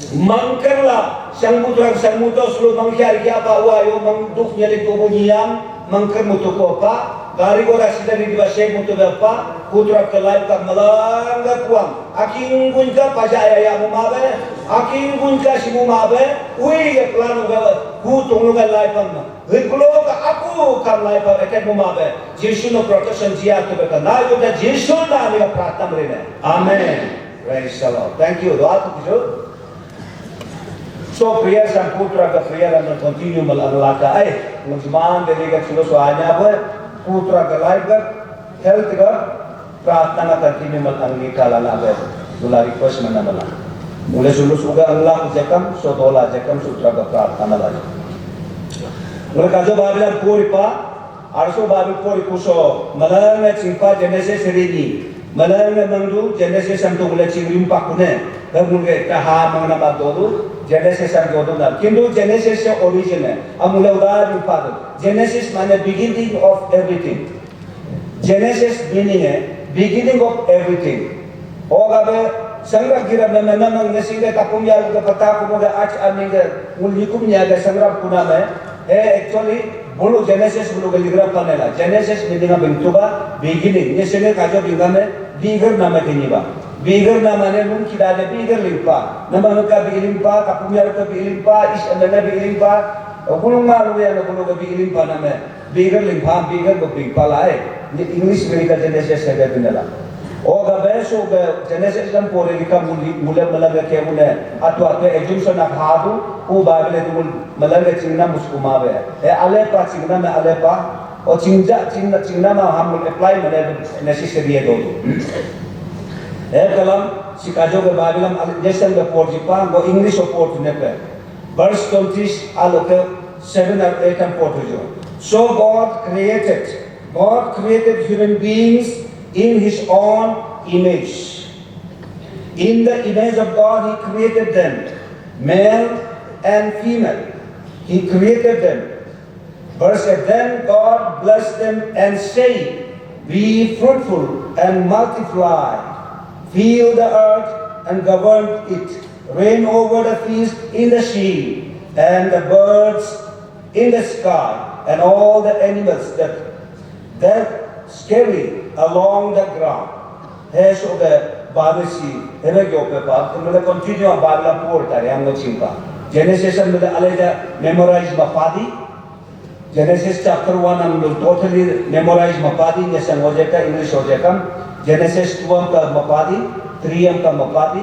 mangkerlah sangmudrang sangmudo sulu manghyar kia pa wayo mangduk nyali tubuh nyam mangker mutu kopa gari gora sidari di bashe mutu bapa putra kelai ka malanga kuam aking gunka pajaya ya mumabe aking gunka si mumabe ui ya planu ga hu tunglu ga lai pam hiklo ka aku kam lai pa eket mumabe Yesu no protection jia tu beka na yo da Yesu na ni pratam rene amen praise the Lord thank you doa tu kijo. So prayer sang putra ka prayer ang continue malalaka ay musman deliga chulo so anya ba putra ka life ka health ka pratana continue malangi kala na ba dula request man na mala mula chulo suga Allah jakam so dola jakam sutra ka pratana la mula kajo babilan puri pa arso babil puri kuso malang na chimpa Genesis rini malang na mangdu Genesis ang tungula chingrim pa kune Kemudian kaham mengenai dulu Genesis yang jodohnya. Kintu Genesis yang original. Amula udah lupa. Genesis mana beginning of everything. Genesis meaning beginning of everything. Oh kabe sangrap kira memang nasinya tapum ya udah peta kemudian aja aminga mulikum nyaga sangrap kuna me. Actually bulu Genesis bulu kaligraf panela. Genesis meaning bentuba beginning. Nasinya kajo bingame bigger nama kenyiba. Bigger namanya mungkin ada bigger limpa. Nama mereka bigger limpa, kapumya mereka bigger limpa, isandana bigger limpa. Gulung malu ya nak gulung bigger limpa nama. Bigger limpa, bigger limpa lah. English mereka Genesis ada tu nela. Oh gabe so Genesis kan pore lika mula malaga ke mula. Atau assumption nak hadu, Bible itu malaga cingna muskuma be. Alepa cingna me alepa. Oh cingna mah hamul apply mana necessary itu. Kalam si kajo ke Bible Jason ke porjipa go English port nepe verse 20 aloke 7 or 8 and 4 so God created human beings in his own image in the image of God he created them male and female he created them verse 8 then God blessed them and said be fruitful and multiply fill the earth and govern it. Reign over the fish in the sea and the birds in the sky and all the animals that scurry along the ground. Here's the Bible see. Here we go, Papa. We will continue our Bible pour. Tari, I'm not chimpa. Genesis we will already memorize mapadi. Genesis chapter 1 we will totally memorize mapadi. Yes, and English ojekam. Genesis 2 का मपादी 3 का मपादी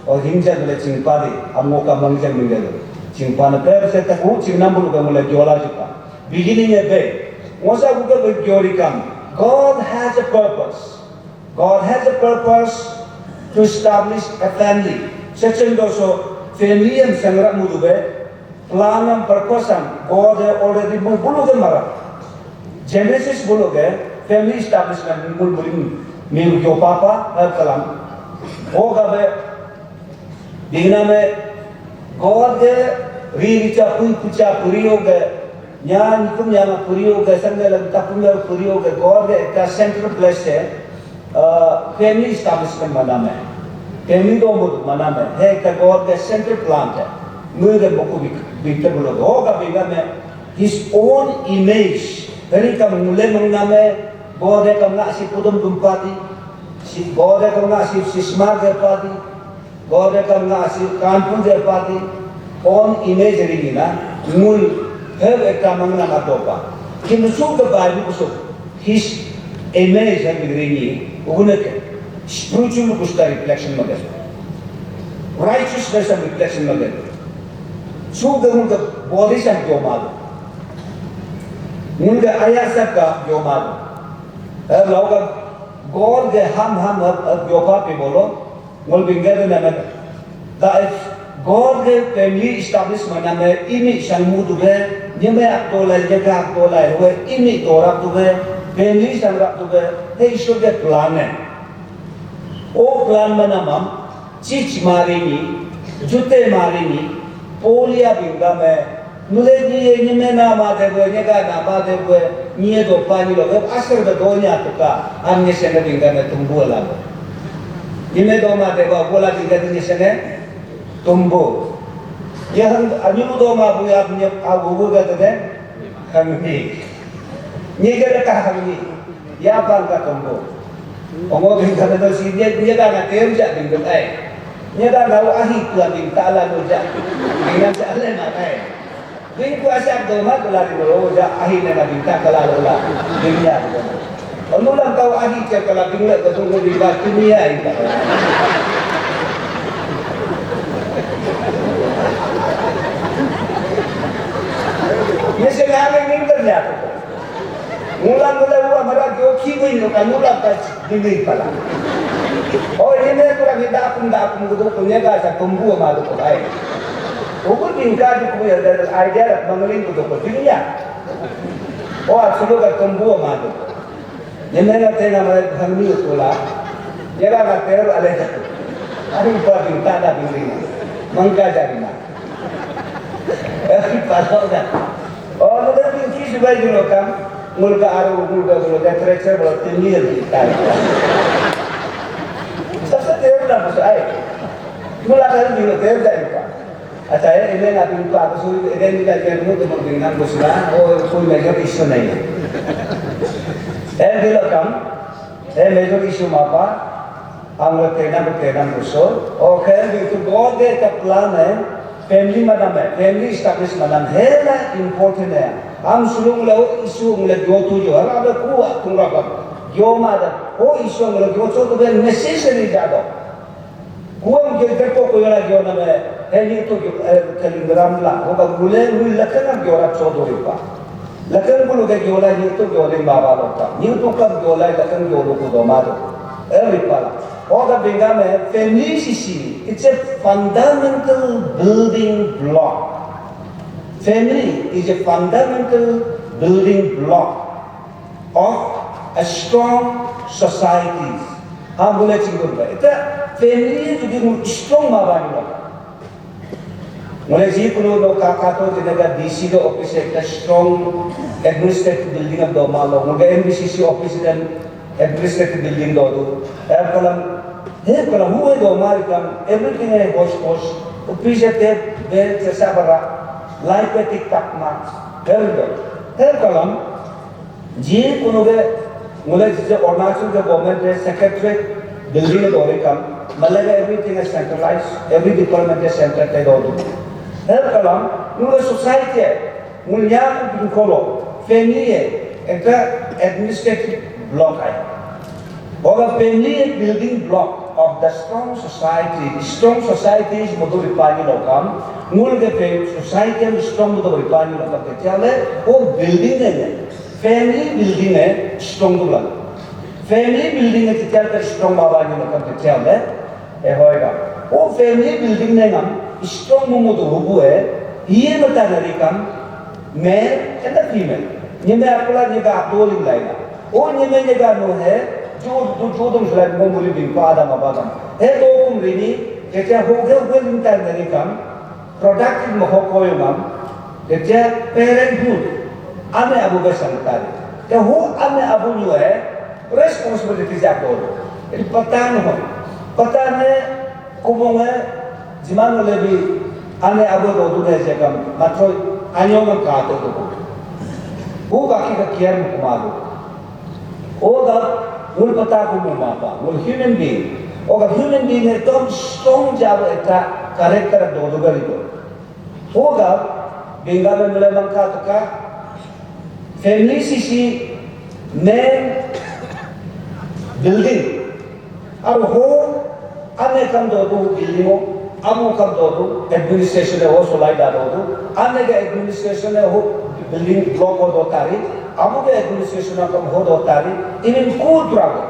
और हिंसा वाले चिंपादी हमको का मंगजन मिले दो चिंपाना पैर से तक वो चिंना बुल का मुले जोला चुका beginning है बे वैसा बुका बे जोरी काम God has a purpose to establish a family section doso family yang sangat mudu be plan and purpose God already bulu ke mara Genesis bulu ke family establishment bulu मेरे जो पापा हर कलम होगा बे दिना में गॉड के रीचा पुचा पूरी हो गए यहाँ निकुम यहाँ पूरी हो गए संगे लगता पुण्य पूरी हो गए गॉड का सेंट्रल प्लेस है फैमिली एस्टैब्लिशमेंट मना में फैमिली दो मना में है का गॉड का सेंट्रल प्लान है मुझे बुकु बिकते बोलो होगा बिगा में his own image dari kamule mengna में God है कमला सी पुदम दुम्पाती, God है कमला सी सिस्मा जरपाती, God है कमला सी कानपुर जरपाती, on image रिगी ना, मूल है एक कामंगना मातोपा, कि नुसुक के बारे में कुछ his image है बिगड़ेगी, उन्हें के spiritual कुछ का reflection मगे, righteousness का reflection मगे, सुक के उनका body से क्यों मालूम, उनका आया सब का क्यों मालूम लोग God के हम योपा पे बोलो मोल बिंगे ने में that if God ke family establishment name ini sangmu tu be nyeme aktola jaga aktola we ini tora tu be family sangat tu be he issue ke plan hai o plan manamam chich marini jute marini polia binga me mule ni nyeme na ma de we nyega na ma de we nye do pani lo ke asar be donya tu ka amne sene binga me tumbu la nyeme do ma de ko bola binga ni sene tumbuh, yang anjumu do ma bu ya punya abu ga de hamni, ni ga ka hamni, ya bang ka tumbuh, omo bin ka do si dia ga na tem ja bin ga ai, ni ga na ahi tu bin ta la do ja, bin ja le na ai, bin ku asap do ma la do ja ahi na bin ta kala la bin ya, omo lang kau ahi cha kala bin la ka tumbuh bin ba dunia ai. Ini sekarang ini terjadi. Mula-mula mereka joki ini kan mula pas dini pala. Oh ini mereka kita akun itu punya kasa tumbuh malu kulai. Ukur tingkat itu punya dari idea mengeling itu dunia. Oh absolut tumbuh malu. Ini mereka tengah mereka hamil itu lah. Jangan kata ada satu. Hari pagi tak ada bingkai. Mangga jadi mana? Pasal dah. Oh, nanti kisi bayi dulu kan, mulka aru mulka dulu, temperature baru tinggi lagi. Sebab dia udah masuk air. Mulai dari dulu dia udah lupa. Asalnya ini nak lupa, tu ini kita jangan mungkin menggunakan busla. Oh, pun major isu ni. Dulu kan, major isu apa? Angkat tenang busol. Oh, kan itu God dia keplan family madam family establishment madam hela important hai hum sulung lo isu mule do tu jo ara be ku tunga ba jo mada ho isu mule jo to be necessary jado kuam ke to ko yala jo na me heli to kalingram la ho ba mule lakana jo ra chodori pa lakan bulu ke jo la ni to jo le baba lo ta ni to ka jo la lakan jo lo ko do ma do every pala all the Bengame NBCC, it's a fundamental building block. Family is a fundamental building block of a strong society. Ham boleh cinggur ba. Itu family jadi strong mabani lo. Mulai sih perlu lo kakak tu tenaga DC do office একটা strong administrative building of do malo. Mulai NBCC office dan administrative building do. Kalau huwe do marikam everything is hosh. Upisa te bel tersabara life tik tak mas. Kalau je kono be mulai je Arunachal ke government secretary building do rekam. Malaga everything is centralized. Every department is centralized do. Kalau mulai society mulia binkolo family itu administrative block ay. Oga family building block of the strong society. Strong society is modu ripani lokam. Mul ke society am strong modu ripani lokam. Kecale o building ne family building ne strong tu lang. Family building ne kecale strong babani lokam kecale. Hoega. O family building ne nam strong modu hubu Ye mata narikam male and the female. Nyeme apula nyega abdoling laina. O nyeme nyega no hai. जो तुम सुलाइट में मुली बिंपा आधा मबादम है तो कुम रिनी जैसे हो गए लिंटर नहीं कम प्रोडक्टिव महो कोई मम जैसे पेरेंटहुड आने अबू के संतान तो हो आने अबू जो है रेस्पॉन्सिबिलिटी जातो है पता नहीं कुमोंगे जिमान वाले भी आने अबू को दूसरे से कम मतलब आनियों में काटो तो वो बाकी का केयर में कुमारो वो दा mul pata ko mo mapa mul human being oga human being है तो strong job eta character do gari do hoga benga में मिले मंका तो का family cc main building अब हो अन्य कम दो building हो अब कम दो administration है वो सोलाई डालो दो अन्य के administration है वो building block हो दो तारी Abu ke administration akam hodo tari ini ku trago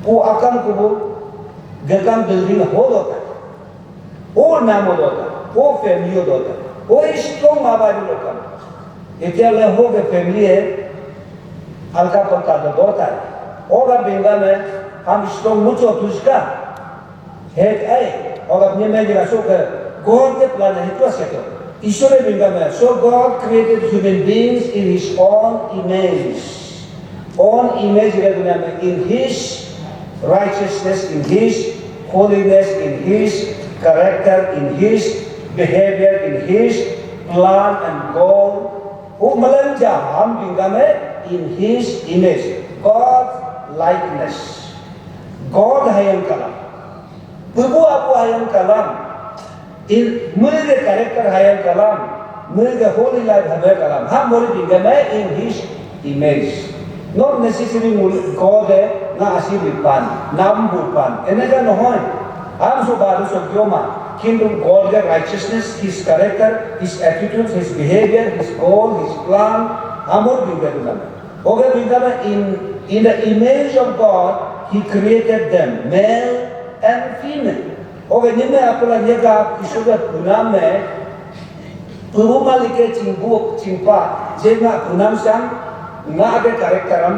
ku akam ku gakam building hodo tari o namo dota, o family dota, o strong mabadi lokam. Itiar le ho ke family alka panta dota. Oga bingame ham strong mucho tuska. Head ai, oga nyeme jira so ke God ke plan hitu aseto. Ishore bingame, so God created human beings in His own image. Own image in His righteousness, in His holiness, in His character, in His behavior, in His plan and goal. Umalanja ham bingame in His image, God's likeness. God hayang kalam. Bubu apu hayang kalam. In mulge character hayang kalam, mulge holy life habe kalam. Ham mori bingame in His image. Not necessarily God na asibipan, nambupan. Enaga nohoy. Am so baru so gyoma. Kingdom God righteousness, His character, His attitudes, His behavior, His goal, His plan. Amor bingame. Okay, bingame in the image of God, He created them, male and female. Okay, nime apula yega isuga puname puruma like cimpa jenga punam sang nga ade karakteram,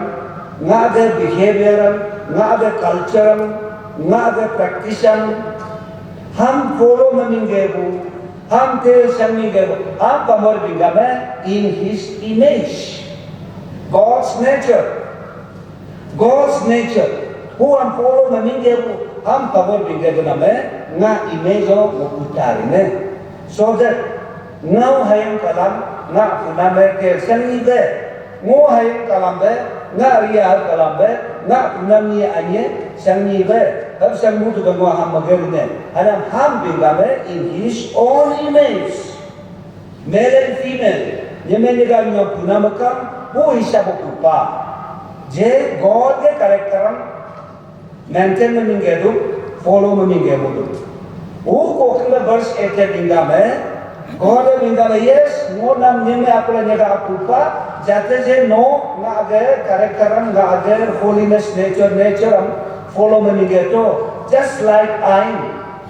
nga ade behavioram, nga ade cultuream, nga ade practiceam. Ham follow mamingebu, ham te sanmingebu, ham pamor bingame in His image. God's nature. God's nature. Who am follow mamingebu, ham pamor bingebu name nga image o utarine. So that ngau hayang kalam nga puname ke sangibe, ngo hayang kalambe nga riya kalambe nga punami anye sangibe. Tab sangu tu gangwa ham magerune. Hanam ham bingame in His own image, male and female. Yemene ganya punamakam wo hisabu kupa. Je God ke karakteram maintain mamingedu, follow mamingedu. O kokila verse 8 bingame. God bingame yes, no nam nime apula nega akupa. Jate je no nga age karakteram, nga age holiness nature follow mamingedu. Just like I am,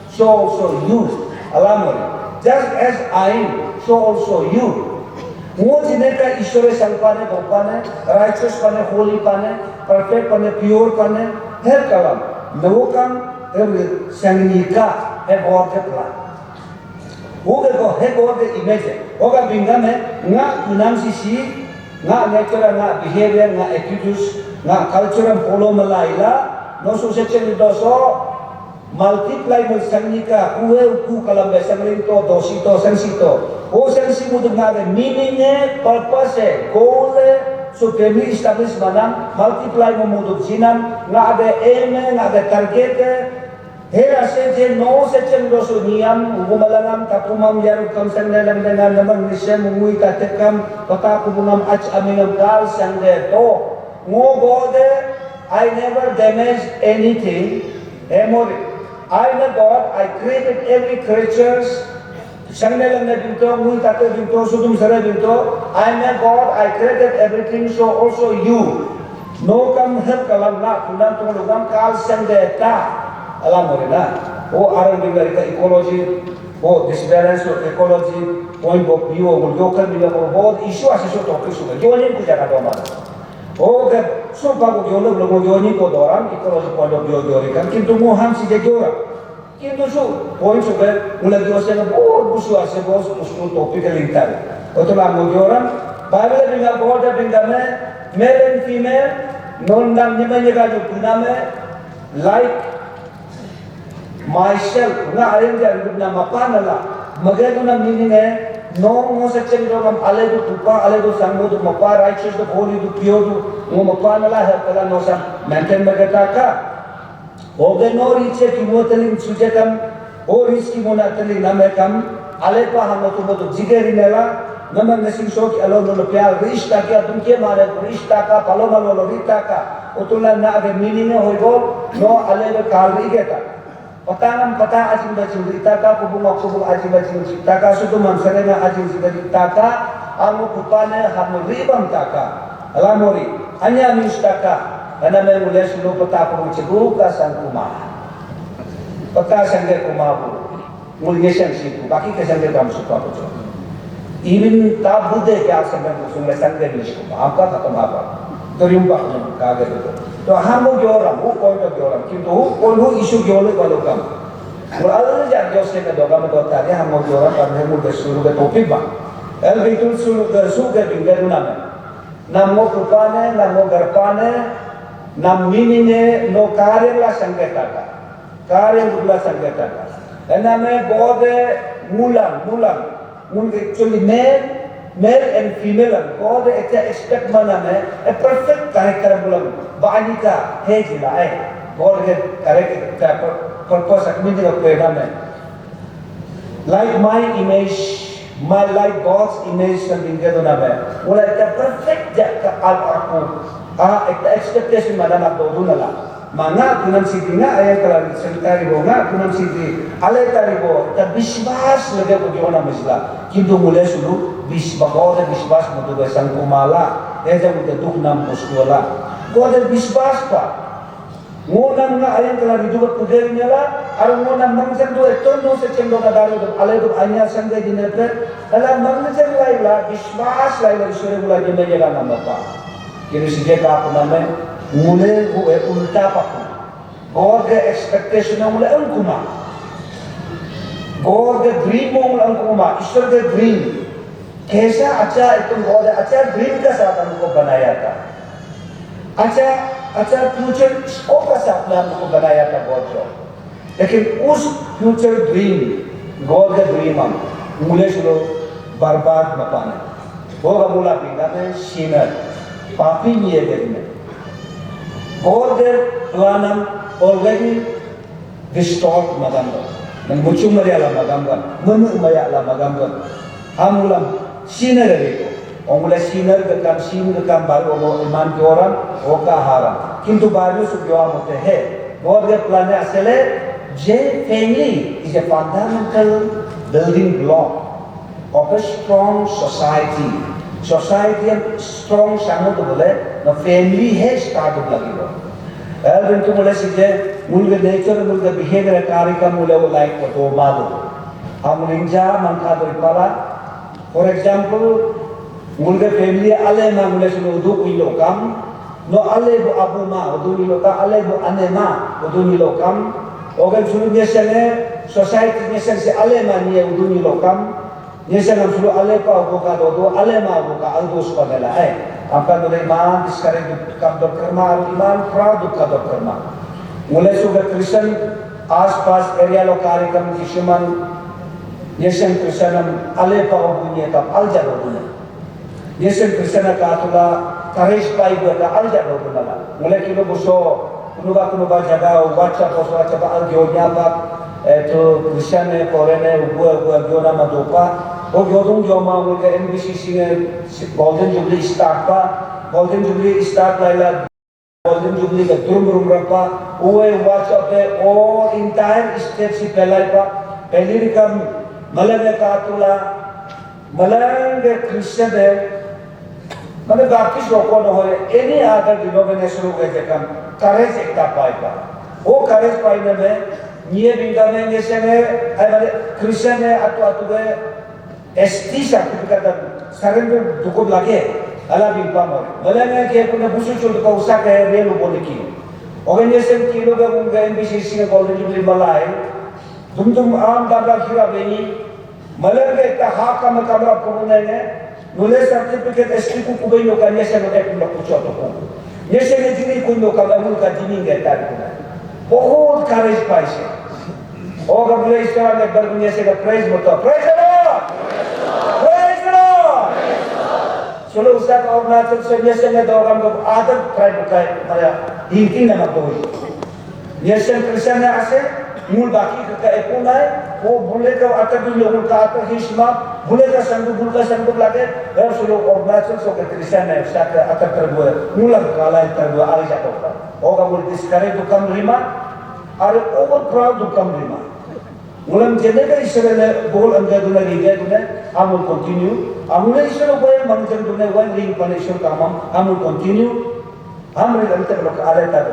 so also you. Alamori. Just as I am, so also you. Mo jineka Ishore salpane, gopane, righteous pane, holy pane, perfect pane, pure pane, her kalam. Nawakam sangnika he God ke plan. Oge go he God ke image. Oga bingame nga tunam sisi, nga nature, nga behavior, nga attitudes, nga culture follow malaila. No so section doso multiply mo sangnika uwe ku kalam besanglinto dosito sansito. O sensi mo nga meaning purpose goal so family establish manam multiply mo mudug sinam nga ade aim nga ade target he ase je no section doso niyam ubumalangam tapumam yaru kam sandalam dengan naman nisya mungui katekam pata kubungam ach amingam dal sangde to ngo gode I never damaged anything. I am God. I created every creatures. Sangnelang na binto, mui tate binto, sudum sara binto. I am God. I created everything. So also you. No kam help kalam na kunam tungulugam kal sangde ta. Alam mo rin na. O aral bingar ika ecology. O disbalance of ecology. Point of view. O local bilang o both issue aseso topic suga. Yonin ko jaka doman. O ke so bago yolo lo yoni ko doram ecology point of view dorikan kintu mo ham si jora kintu so point so be mula diose na bo busu ase bos usul topik lintar oto la mo doram bible binga boda bingame male and female non dam nyemanya ga puname like myself na ayam jan na mapanala magano na meaning no mo section do kam ale do tupa ale do sango do mapa righteous do holy do pure do mo mapa nala ha kala no sam maintain magata ka oge no riche ki mo telin sujetam o riski mo na telin namekam ale pa hamo to mo to jigeri nela naman nasin so ki alo no pyar rishta ki adum ke mare rishta ka paloma lo rita ka otulan na age meaning hoibo no ale do kal rigeta Patangan pata ajing bajing ditaka kubung ajing bajing ditaka sudu mamsarena ajing ditaka amu kupane hamu ribam taka alamori hanya mistaka karena memulai sulu peta kubung cebu kasan kumah peta sangge kumabu mulai sih baki kesan kita masuk apa tu. Even tak bude kya sampai sungai sangat ni sih. Apa kata apa? Teriumpak kaget itu. तो हम वो जोरम वो कोई तो जोरम किंतु वो issue जोले वालों का वो अलग जात जोसे का दोगा में दोता है हम वो जोरम पर हम वो शुरू के टॉपिक बा एल बिल्कुल शुरू के बिंगे दुना में नाम वो पुपाने नाम वो गरपाने नाम मीनी ने नो कार्य ला संकेता का कार्य बुला संकेता का एना में बहुत मुलांग मुल actually male and female God expect mana me a perfect character bulam banika hejila God get correct purpose meaning of pena me like my image my like God's image something ke na me wala ita perfect al aku ita expectation mana na do na mana kunam sidi nga ayat kala sentari bo nga kunam sidi alay tari bo ta biswas lage ko jona misla kintu mule sulu bisbagode biswas mutu ga sangkumala eja mutu duk nam poskuala gode biswas pa ngonam nga ayat kala ridu puder nyala ar ngonam mangsan do eto no se chendo na daru alay do anya sangge dinepe ala mangsan laila biswas laila isore bula jeme jaga namapa kini sije ka apna mule वो उल्टा पकड़ God के expectation मule अंकुमा God के dream मule अंकुमा ईश्वर के dream कैसा अच्छा तुम God अच्छा dream का साथ हमको बनाया था अच्छा future scope का साथ में हमको बनाया था God जो लेकिन उस future dream God के dream हम mule शुरू बर्बाद मपाने वो का मुला पिंगा में sinner पापी नहीं है देखने God planam already distort magamba. Nang mucung Maria la magamba, munu Maya la magamba. Hamulam sinner reko. Omula sinner ke kam baru omo iman ke orang oka haram. Kintu baru subjua mote he. God ke plan asale je family is a fundamental building block of a strong society. Society yang strong sangat tu boleh, na family है start lagi lo. Elben tu boleh sih mulga nature mulga behavior कार्य का mulai वो like foto malu. हम लिंजा मंगा तो इपाला. For example, mulga family ale ma mulai sudah udu kuilo kam. No ale bu abu ma udu kuilo kam, ale bu ane ma udu kuilo kam. Ogan sudah biasa ne society biasa se ale ma ni udu kuilo kam. जैसे हम शुरू अले का होगा दो अले माँ होगा अल्दोस पगला है आपका तो ईमान इसकरे कब दो कर्मा ईमान प्राउड का दो कर्मा मुले सुबह क्रिश्चियन आसपास एरिया लो कार्यक्रम किशमन जैसे क्रिश्चियन हम अले का होगी तब अलजा होगी जैसे क्रिश्चियन का तुला करेश पाई हुआ अलजा होगी ना मुले किलो बुसो कुनुबा जगह वाचा पोसो वाचा अलजोनिया बात तो क्रिश्चियन है फॉरेन है वो जोना मदोपा वो जोदुं जोमा मुझे NBCC ने गोल्डन जुबली स्टार्ट पा golden jubilee start Laila golden jubilee का तुरम रपा वो व्हाट्सएप पे और इंटायर स्टेट से पहली रिकम मलंगे का तुला मलंगे क्रिश्चियन है मैंने बाकी लोगों ने हो एनी अदर डिनोमिनेशन हो गए जब करेज एक पाइपा वो करेज पाइने में ये बिंगा में जैसे में अरे क्रिश्चियन है अतो के ST सर्टिफिकेट सरेंद्र दुको लगे अला बिंगा में भले में के पुने बुसु चोल का उसा के रेल बोले की ऑर्गेनाइजेशन की लोग उनका NBCC ने गोल्डन जुबली मलाई तुम आम दादा खिरा बेनी मलर के तहा का मकबरा पुने ने नुले सर्टिफिकेट ST को कुबई लोग का जैसे में एक लोग कुछ तो को जैसे में जिनी कोई लोग का उनका जिनी के तारीख बहुत करेज पाइसे और कब इस तरह के बर्गुनिया से का प्राइज होता प्राइज चलो उसका और ना तो सजेशन में तो हम लोग आदत ट्राई करते हैं हमारा हिंदी ना मत हो ये क्रिश्चियन है ऐसे मूल बाकी का एक कौन है वो भूले का अतर भी लोगों का अतर हिस्सा भूले का संग लगे और चलो और ना चल सो के क्रिश्चियन है उसका अतर कर वो मूल काला कर वो आगे जाता होगा और वो डिस्करेज तो कम रिमा और ओवर प्राउड तो कम रिमा मुलम जेने का इश्वर ने गोल अंदर दुने रीगे दुने हम will continue हमने इश्वर को ये मंजर दुने वन रिंग पनेश्वर काम हम will continue हम रे अंत लोग आले तक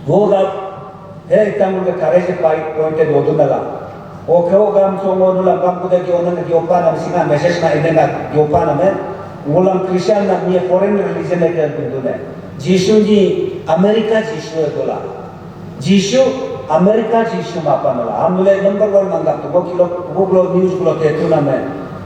वो गा है इतना मुझे करेज पाई पॉइंट दो दुने ला Okay, gam songo nulam gam kuda ki onan ki opa na singa message na idena ki opa na me ngulam Christian na ni foreign religion na ke bindune Jishu ji America Jishu dola Jishu America Jishu mapa nala hamule number 1 mangap to kilo news kilo te tu na me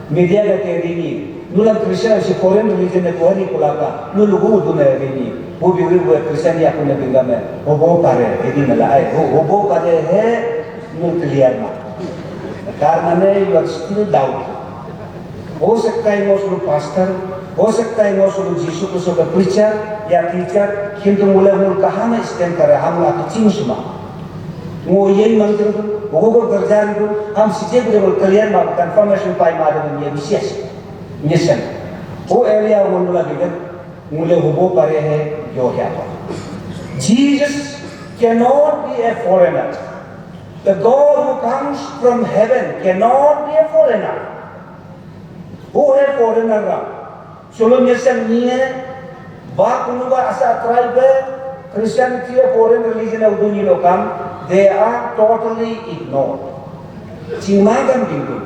media ka te rini nulam Christian si foreign religion na ko ni kulaka nulugu du na rini wo biuri wo Christian ya ko na bingame hobo pare edi mala ai hobo pare he nul clear ma karena you are still doubt हो सकता है वो सुनो pastor हो सकता है वो सुनो जीसु को सुनो प्रीचर या टीचर किंतु मुले मुल कहाँ में स्टैंड करे हम लोग चिंग सुमा वो ये मंत्र को वो करजान को हम सीधे बुरे मुल क्लियर मार कंफर्मेशन पाई मारे में ये विशेष मिशन वो एरिया वो मुला बिगड़ मुले हो पारे है जो क्या Jesus cannot be a foreigner. The God who comes from heaven cannot be a foreigner. Who है foreigner रा? Solo nyesem niye, ba kunuba asa tribe, Christianity foreign religion है उधर ये लोग they are totally ignored. चिंगमागम बिंदु,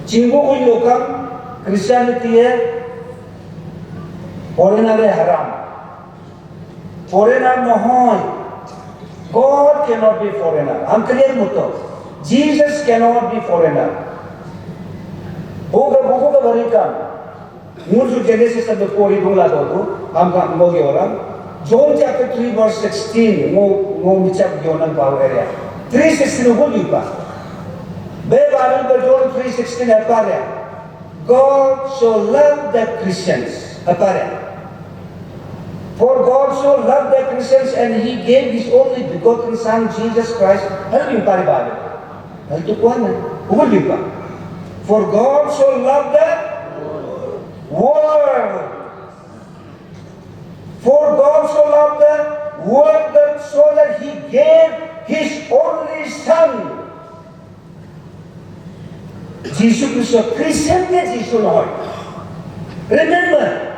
चिंगो कोई लोग Christianity है foreigner है haram. Foreigner nohoy. God cannot be foreigner. हम clear मुतो. Jesus cannot be foreigner. होगा होगा बड़ी काम. मुझे Genesis से कोई दूँगा तो हम काम होगी orang. John chapter 3 verse 16 वो मिचक जोनन पाव एरिया. 3:16 वो लिखा. बे बाइबल पर John 3:16 है पारे. God so loved the Christians. है पारे. For God so loved the Christians and He gave His only begotten Son Jesus Christ. Hal yung pare Bible. Hal to kuan na. Huwag yung pa. For God so loved the world. For God so loved the world that so that He gave His only Son. Jesus Christ, Christian ke Jesus noy. Remember.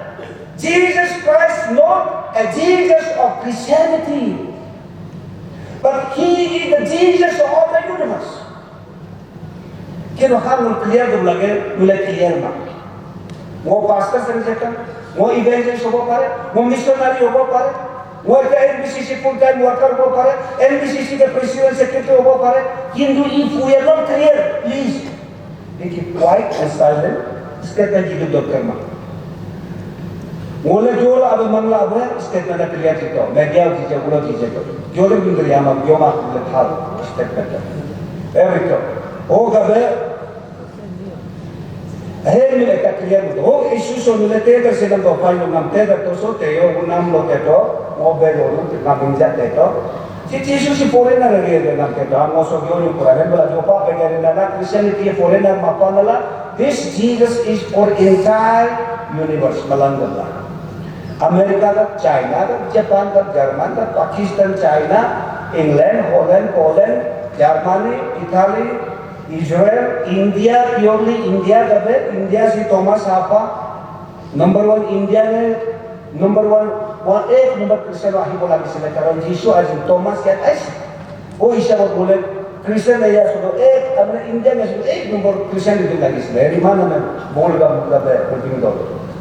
Jesus Christ not a Jesus of Christianity, but He is the Jesus of the universe. Kino ham clear do lage, mula clear ma. Mo pastor संजयता, mo evangelist होगा पारे, mo missionary होगा पारे, mo NBCC full time worker होगा पारे, NBCC के president secretary होगा पारे. Hindu if we are not clear, please, be quiet and silent. इसके बाद जिधर डॉक्टर मा. Mulai jual abu mangla abu statement dah clear itu. Media uji ulo uji itu. Jual bingkari ama bioma boleh thal statement. Everything. Oh kabe. Hei mulai tak clear itu. Oh isu so mulai teder sedang bapai nungam teder tu so teo unam lo keto mobile lo tu ngambil jat keto. Si isu si foreigner lagi ada nang keto. Amo so bioni kurang. Bela jopa pengen nana Christianity foreigner mapa nala. This Jesus is for entire universe Malangala. Amerika का, China का, Japan का, German का, Pakistan, China, England, Holland, Poland, Germany, Italy, Israel, India, purely India का बे, India से Thomas हापा, number 1 India में, number 1 एक number Christian वाही बोला किसी ने कारण जीसु आज थॉमस क्या ऐसे, वो ईशा वो बोले क्रिश्चियन है या सुनो एक, अपने इंडिया में सुनो एक नंबर क्रिश्चियन दिखने लगी किसी ने, रिमाना में बोल का मुद्दा बे, बोलती दो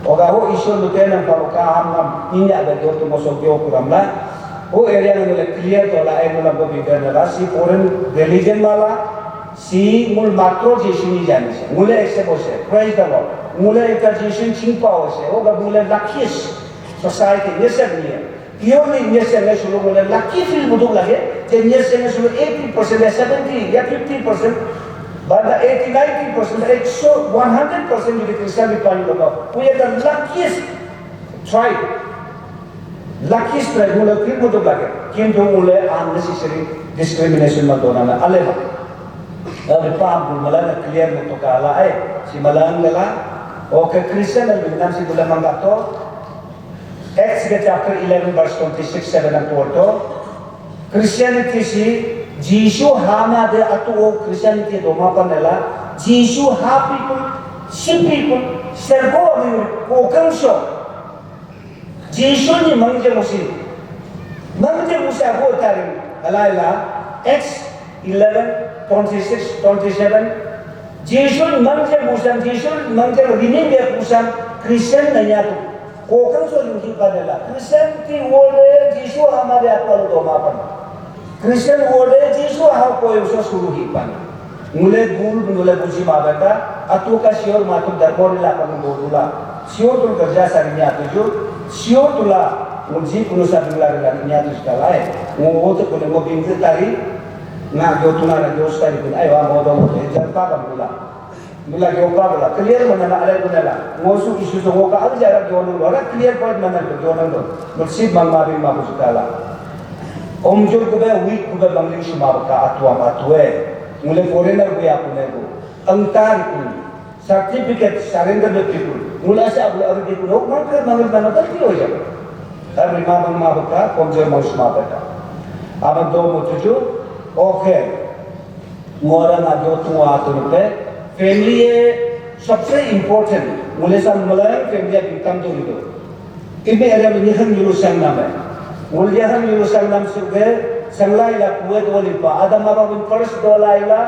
Oga ho isu lutena kalau kaham nam ini ada jauh tu masuk jauh kurang lah. Ho area yang mulai clear tu lah, yang mulai berbicara lah. Si foreign religion malah si mul makro jesu ni janis. Mulai accept ose, praise the Lord. Mulai ikut jesu cingpa ose. Oga mulai lakis society nyesek ni. Purely nyesek ni sulu mulai laki feel butuh lagi. Jadi nyesek ni sulu 80% ya 70 ya 50%. But 80-90%, it's so 100% of the Christian people we are the luckiest tribe. Luckiest tribe, mula kiri mutu lagi. Kintu mula unnecessary discrimination madona na alema. Tapi paham mula na clear mutu kala si malang nila. Okay, Christian na binam si mula manggato. Acts chapter 11 verse 26-7 ang tuwato. Christianity si Jisu hama de atu Christianity do mapanela Jisu ha people si people servo ami ko kanso Jisu ni mangje musi ako tarin alaila Acts 11, 26, 27. Jisul mangje busan, Jisul mangje rini dia busan Kristen nanya tu. Kokang so yuhi padela. Kristen ti wole Jisul hamade apal do mapan. Kristen wole Jisul ha koyo so suruhi pan. Mule buji mabata atu ka sior matum darbor la pan bodula. Sior tu kerja sarinya tuju. Sior tu la munji kuno sabila la nya tu sekalae. Ngo tu kuno ngo bingti tari na yo tu na yo sekali pun ai wa modo modo jarpa ka mula. Mula yo ka mula clear mana na ale kunala. Ngosu isu so ngo ka al jara yo no ora clear point mana yo no no. Mursib mang ma bi ma bu sekala. Omjur ko ba week ko ba bangling suma ka atwa matwe. Mule foreigner ko ya punego. Angtar ko certificate surrender de people. Mula sa abu abu de ko mangker mangal mana ta ki ho jaba. Tar lima mang ma ka komjor mo suma beta. Abang do mo tuju okay. Ngora na jo tu atun pe family ye सबसे important मुले सा Malay family become तो लिदो इबे अरे में निहं euro संगम है मुले निहं euro संगम सुगे संगला इला कुए दो लिपा आदम बाबा बिन फर्स्ट दो लाइला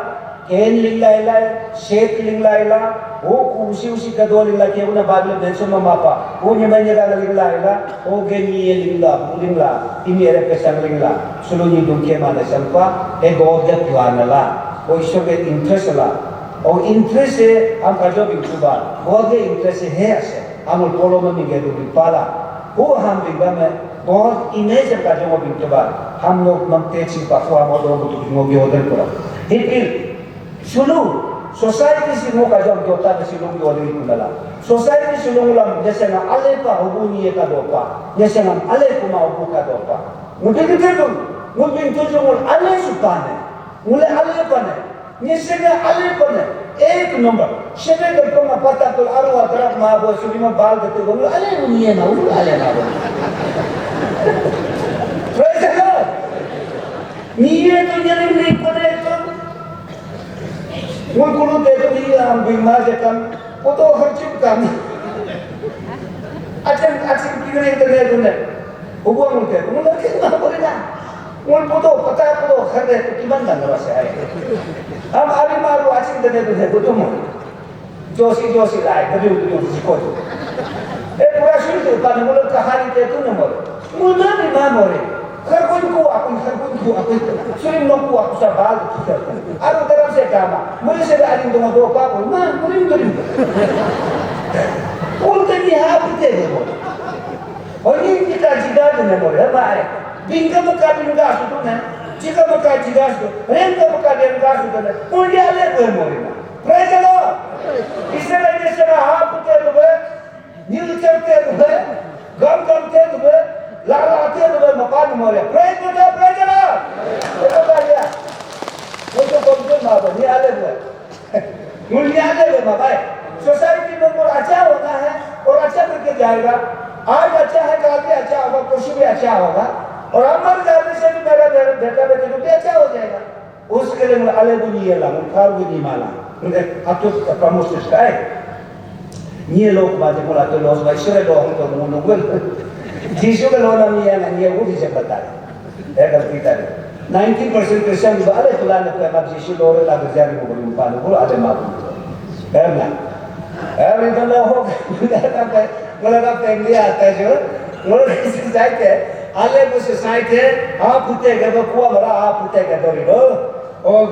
केन लिंगला इला शेत लिंगला इला वो उसी का दो लिंगला के उन्हें बाद में बेंचो में मापा वो निमन निरा लिंगला इला वो गेनी ये लिंगला इमी अरे पे संग लिंगला सुलोनी दुंके माने संपा एक गॉड के प्लान ला वो ईश्वर के इंटरेस्ट ला और इंटरेस्ट है हम काजो बिंकुबा गॉड के इंटरेस्ट है ऐसे हम पोलो में मिगे दो बिपाला वो हम बिगा में गॉड इमेज का जो बिंकुबा हम लोग ममते चिपा को हम लोग तो मोगे होदर पड़ा हिपिल सुलू सोसाइटी से मो का जो होता है सिलों की ओर निकला सोसाइटी सिलों उलम जैसे ना अले का हुबुनी का दोपा जैसे ना अले कुमा हुबु का दोपा मुझे कितने मुझे तो जो अले सुपाने मुझे अले पने निश्चय में अले पने एक नंबर शेबे कर को ना पता तो आरु अतरफ माँ वो सुनी में बाल देते हो अले उन्हीं ना वो अले ना वो Praise the Lord. Niye तो ये नहीं पने तो वो कुल देखो नहीं हम बीमार जैसा वो तो हर चीज काम अच्छा कितने इतने दुने वो मुझे कितना बोलेगा वो तो पता है वो हर दे तो किमान धन्यवाद से आए हम आगे मारो अच्छा इतने दुने वो तो मुझे जोशी लाए कभी उतनी सीखो तो एक पूरा शुरू तो पानी बोलो कहानी ते तू न मुझे भी मां बोले हर कोई को अपन सुरी नो को आप सब बाल आरो तरफ से कामा मुझे से आलिंग तो दो का बोल मां मुझे उनके लिए आप दे दो और ये कितना जिदा ने बोले भाई बिंगा मका बिंगा सुतो ने जिका मका जिदा सुतो रेंगा मका रेंगा सुतो ने मुझे आले को मोरे ना प्रेज द लॉर्ड इससे लगे से आप दे दो नील चलते दो गम दो लाते तो मकान मोरे प्रेज द लॉर्ड ये बता दिया वो तो कौन मां ये आले हुए मुझे आले हुए मां भाई सोसाइटी में और अच्छा होना है और अच्छा करके जाएगा आज अच्छा है कल भी अच्छा होगा कुछ भी अच्छा होगा और हमारे जाने से भी मेरा बेटा बेटी भी अच्छा हो जाएगा उसके लिए आले बुनी ला मुखार बुनी माला मुझे आप तो प्रमोशन का है ये लोग बातें बोला तो लोग वैश्य लोग हम तो मुंह नोबल जीसु के लोग हम ये नहीं है वो भी से बता है गलती कर 90% क्रिश्चियन वाले तुला ने तो हम जीसु लोग ला गुजार को बोल पाने बोल आधे मालूम है ना अरे तो लोग मतलब आप फैमिली आता है जो मतलब सोसाइटी है आले को सोसाइटी है आप पुते के तो कुआ बड़ा आप पुते के तो रिडो और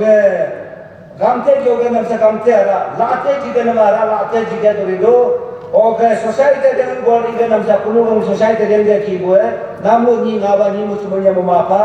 गामते जो के नमसे गामते आरा लाते जी के नमारा लाते जी के तो रिडो और सोसाइटी के बोल के नमसे कुनु सोसाइटी के की वो है नामो नी गावा नी मुसुमनिया मुमापा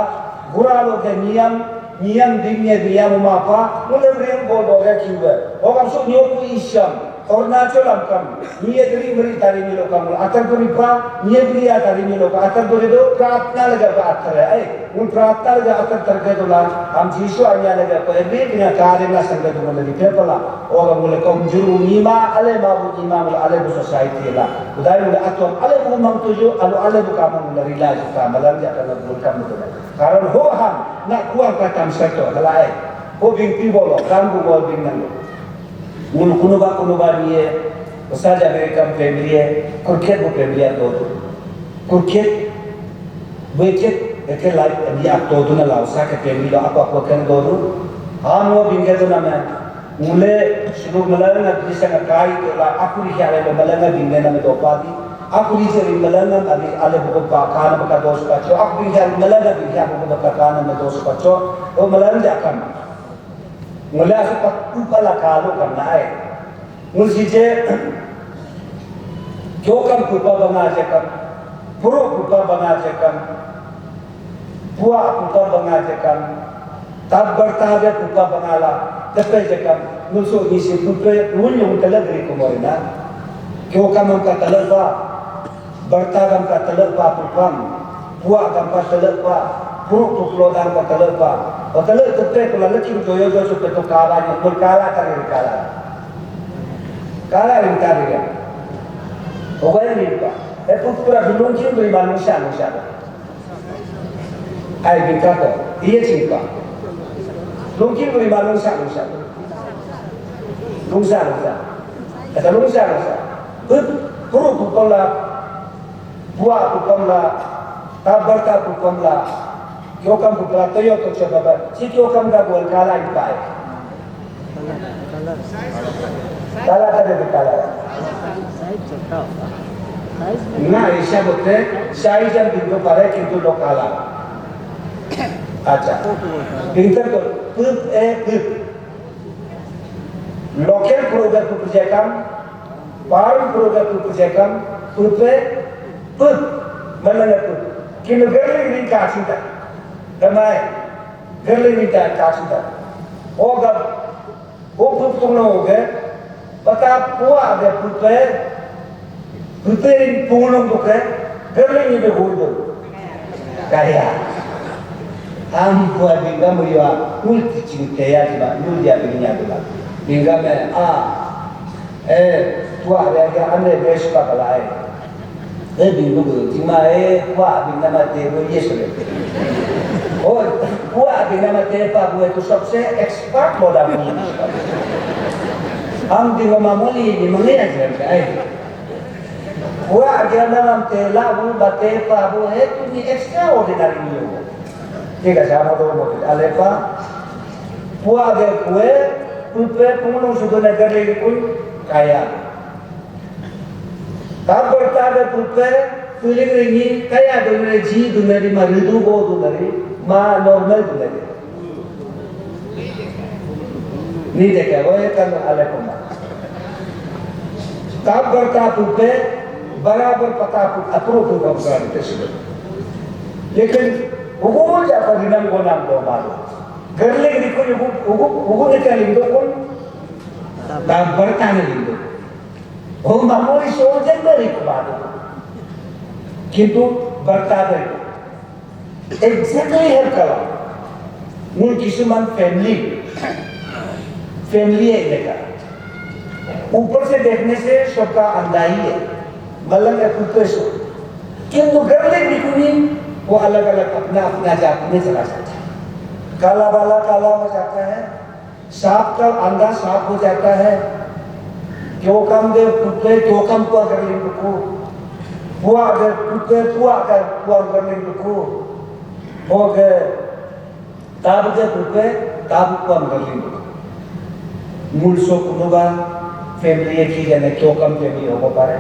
बुरा लोग के नियम दिन्य दिया मुमापा मुले रेम बोल बोले की वो और हम सो न्यो को इश्यम और नाचो लमकम निये दरी मरी तारी मिलो कम आतर तो रिपा निये दरी आ तारी मिलो का आतर तो रिदो प्रार्थना लगा का आतर है उन प्रार्थना लगा आतर तरके तो ला हम जीसु आया लगा तो एबे बिना कार्य ना संगत तो मतलब लिखे पला और मुले कम जुरु नीमा अले माबू नीमा मुले अले बु सोसाइटी ला उदाई मुले आतो अले बु मंग तो जो अले बु काम मुले रिलाज का मलर जा का मुले काम तो कारण हो हम ना कुआ का काम सतो हलाए हो बिंग पी बोलो काम को बोल बिंग नंगो उन कुनुबा निये उसाज अमेरिकन फैमिली है कुर्केट वो फैमिली है तो कुर्केट वेकेट एक लाइफ अभी आप तो ना लाओ सा के फैमिली लो आप करने दो हम वो बिंगे तो ना मैं मुले शुरू मलंगा जिसे ना काई तो ला aku di kaya le मलंगा बिंगे ना मैं तो पादी aku di seri मलंगा अभी आले बुक पाकान बका दोष पाचो aku di kaya मलंगा बिंगे बुक पाकान में दोष पाचो तो मलंगा जाकर मुले ऐसे पत्तू पला कालो करना है मुझे जे जो कम कुपा बना जेकम पुरो कुपा बना जेकम पुआ कुपा बना जेकम तब bertabe kupa bangala tepe jekam nuso isi kupe ulung telagri kumorina kyo kamam ka talaba bertagam ka talaba pupam puak kam ka talaba puruk tuklodam ka talaba o talab tepe kula leki joyo joyo supe to kala ni kala kari ya o gaya ni pa e pura bilung kin beri manusia ai bingkato iya cingka Mungkin beri lungsa. Kata lungsa. Puru pukamlah, buah pukamlah, tabarta pukamlah, kyokam pukla toyo to coba. Si kyokam dah buat kalah ipai. Kalah ada di kalah. Nah, isya betul. Saya jangan bintu pada kintu lo kalah. अच्छा बिंतर को पुप local programme को प्रोजेक्टम palm programme को प्रोजेक्टम पुप मतलब पुप किन girly नहीं काटता कमाए girly नहीं काटता होगा वो पुप तुम लोग हो गए पता पुआ अगर पुप पूर्ण तो क्या गर्ली नहीं भी बोल दो क्या हम को बिंगा मुझे उल्टी चिंते या जिबा नुलिया बिंगा बिला बिंगा में तुआ क्या अन्य देश का कलाए बिंगु को जिमा तुआ बिंगा में वो ये सुने और तुआ बिंगा में पा वो तो सबसे एक्सपर्ट मोड़ा मुझे हम दिनो मामूली ni mengira je तुआ क्या नाम तेला वो बाते पा वो tu ni extraordinary ni ठीक है साहब तो बोलते अलेपा पुआ दे कुए पुपे पुंगलों सुधर नगर ले कुल काया तब बढ़ता दे पुपे पुलिंग रिंगी काया दुनिया जी दुनिया री माँ ऋतु को दुनिया माँ नॉर्मल दुनिया नहीं देखे वो एक कल अलेपा माँ तब बढ़ता पुपे बराबर पता पुप अप्रूव पुप करते हैं लेकिन Ugu japa dinam ko nam do malu. Gerle diko ugu nekal indo kon tam bertanya indo. Oh mamori sojen dari ko malu. Kintu bertanya. Exactly help kala. Mul kisuman family है इनका. ऊपर से देखने से सबका अंदाही है. मलंग है कुत्ते सो. किंतु gerle diko ni वो अलग-अलग अपना जात में चला जाता है काला वाला काला हो जाता है सांप का अंधा सांप हो जाता है क्यों कम दे पुत्रे क्यों कम पुआ कर लेंगे को पुआ अगर पुत्रे पुआ कर लेंगे को हो गए ताब दे पुत्रे ताब पुआ कर लेंगे मूलसो कुनुबा फैमिली की जने क्यों कम फैमिली हो पारे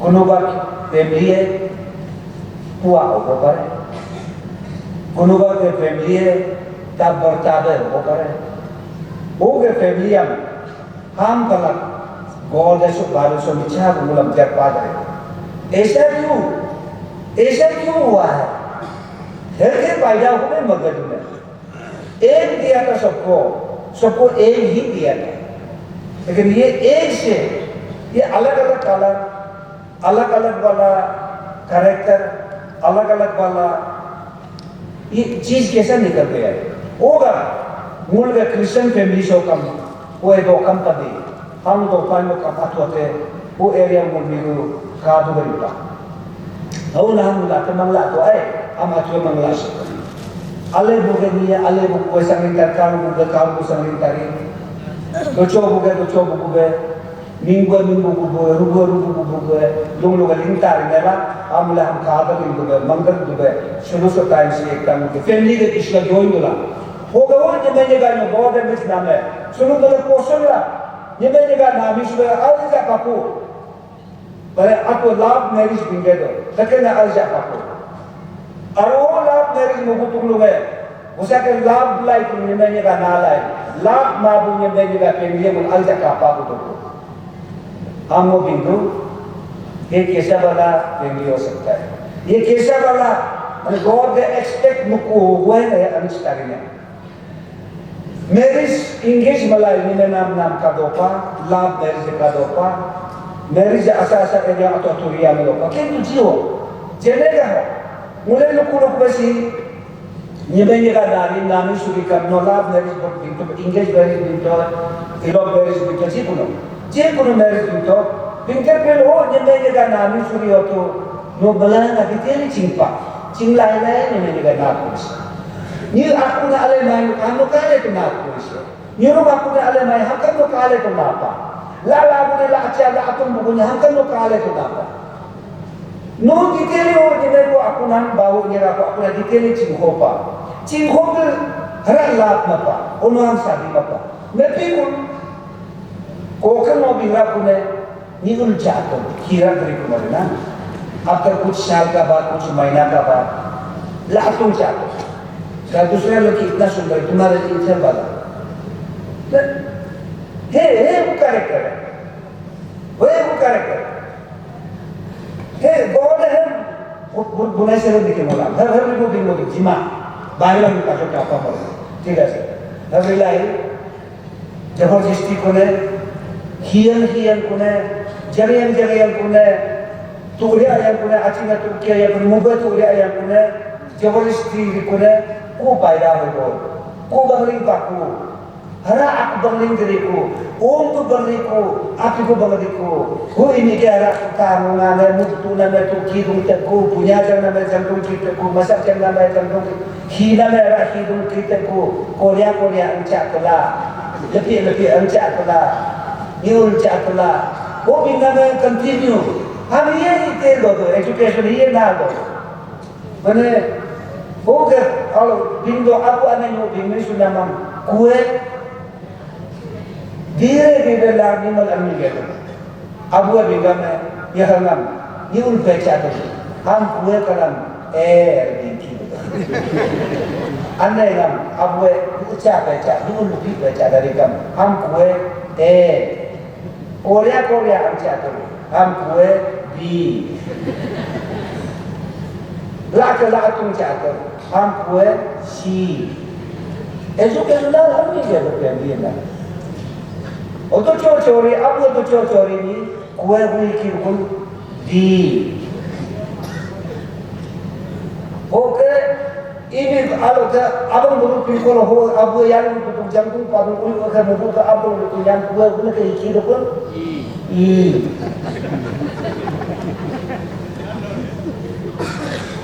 कुनुबा फैमिली है पुआ हो पारे कुनुबा के फैमिली है तब बर्ताबे हो पारे वो के फैमिली हम कलक गॉड ऐसो बारिशों में चाह मुलम जब पा गए ऐसा क्यों हुआ है हेल्थ पैदा हुए मगज में एक दिया था सबको एक ही दिया था लेकिन ये एक से ये अलग-अलग कलर अलग-अलग वाला कैरेक्टर अलग-अलग वाला ये चीज कैसा निकल गया होगा मूल का क्रिश्चियन फैमिली शो कम वो एक दो कम कर दी हम तो पान में कम आते वो एरिया में भी वो कादू बनिका अब ना हम लाते मंगला तो आए हम आते मंगला से अले बुगे नहीं अले बुगे संगीत कार बुगे संगीत docho buge minggu buge rugo buge dong lo galing tari nela amula ham khada buge mangal buge शुरू से टाइम से एक टाइम के फैमिली के इसका जोइन बोला होगा ho nyemenya no bode mis name sunu bele poson la nyemenya nami sudah alja papu bare aku love marriage bingedo takena alja papu aro love marriage mo butung luwe usake love life nyemenya nalai love mabu nyemenya pengie mo alja papu to amo bindu ये कैसा वाला पेंगी हो सकता है ये कैसा वाला God expect मुको हुआ है अनुष्ठान में मैरिज इंगेज मलाई में नाम का दोपा लाभ मैरिज का दोपा मैरिज असा एरिया अतो टूरिया में दोपा क्या तुझी हो जेने का हो मुले लोग बसी ये का नारी नामी सुरी का नो लाभ मैरिज बोल बिंटो engage marriage बिंटो इलोग marriage बिंटो ji Kuno marriage बिंटो Pinter pelo nyembe ga nami suri oto no balang na kiteli cingpa cinglai lai nyembe ga napus ni aku na ale mai kamu kale to napus ni ro aku na ale mai hakam no kale to napa la bu la acha la atum bukunya hakam no kale to napa no kiteli o nyembe ko aku nan bau ni aku na kiteli cinghopa hara lap napa ono am sadi napa mepi ko kan no binga kune निगुल चाहते हीरा करी को मरना after कुछ साल का बाद कुछ महीना का बाद लातों चाहते क्या दूसरे लोग इतना सुंदर तुम्हारे इंसान वाला हे वो कैरेक्टर है वो कैरेक्टर हे गॉड है वो बुनाई से लोग दिखे मोला हर लोग दिन मोदी जिमा बाहर लोग का जो टापा पर ठीक है सर हर लाई जबरदस्ती को ने हियन को ने jarian kuna turia yang kuna achinga turkiya yang kuna muba turia yang kuna jabaristi kuna ko paida ho ko bangling paku hara aku bangling diriku om tu bangling ko aku ko bangling ko ho ini ke ara kamu ngane mutu na me tu kidung te ko punya jana me jantung kita ko masak jana me jantung hina me ara hidung kita ko korea anca kala lebih anca kala yul cakla वो बिना में continue हम ये ही तेल दो education ये ना दो मैंने वो के और बिंदु aku aneh no bingmi sudah mam kue धीरे लानी मल अम्मी के abu बिंगा में यह हम ये उन बेचा तो हम kue करम बिंकी aneh हम abu uca beca ये उन भी beca dari kami हम kue Korea anca tu, ham kue di, lak tung cakap, ham kue si, education dah kami dia berpendirian dah. Untuk curi, apa tu curi ni, kue kiri di. Okey, ini kalau ke abang dulu pilih ho, abu yang untuk jantung pada ulu akan membuka abang itu yang kue ke kiri pun.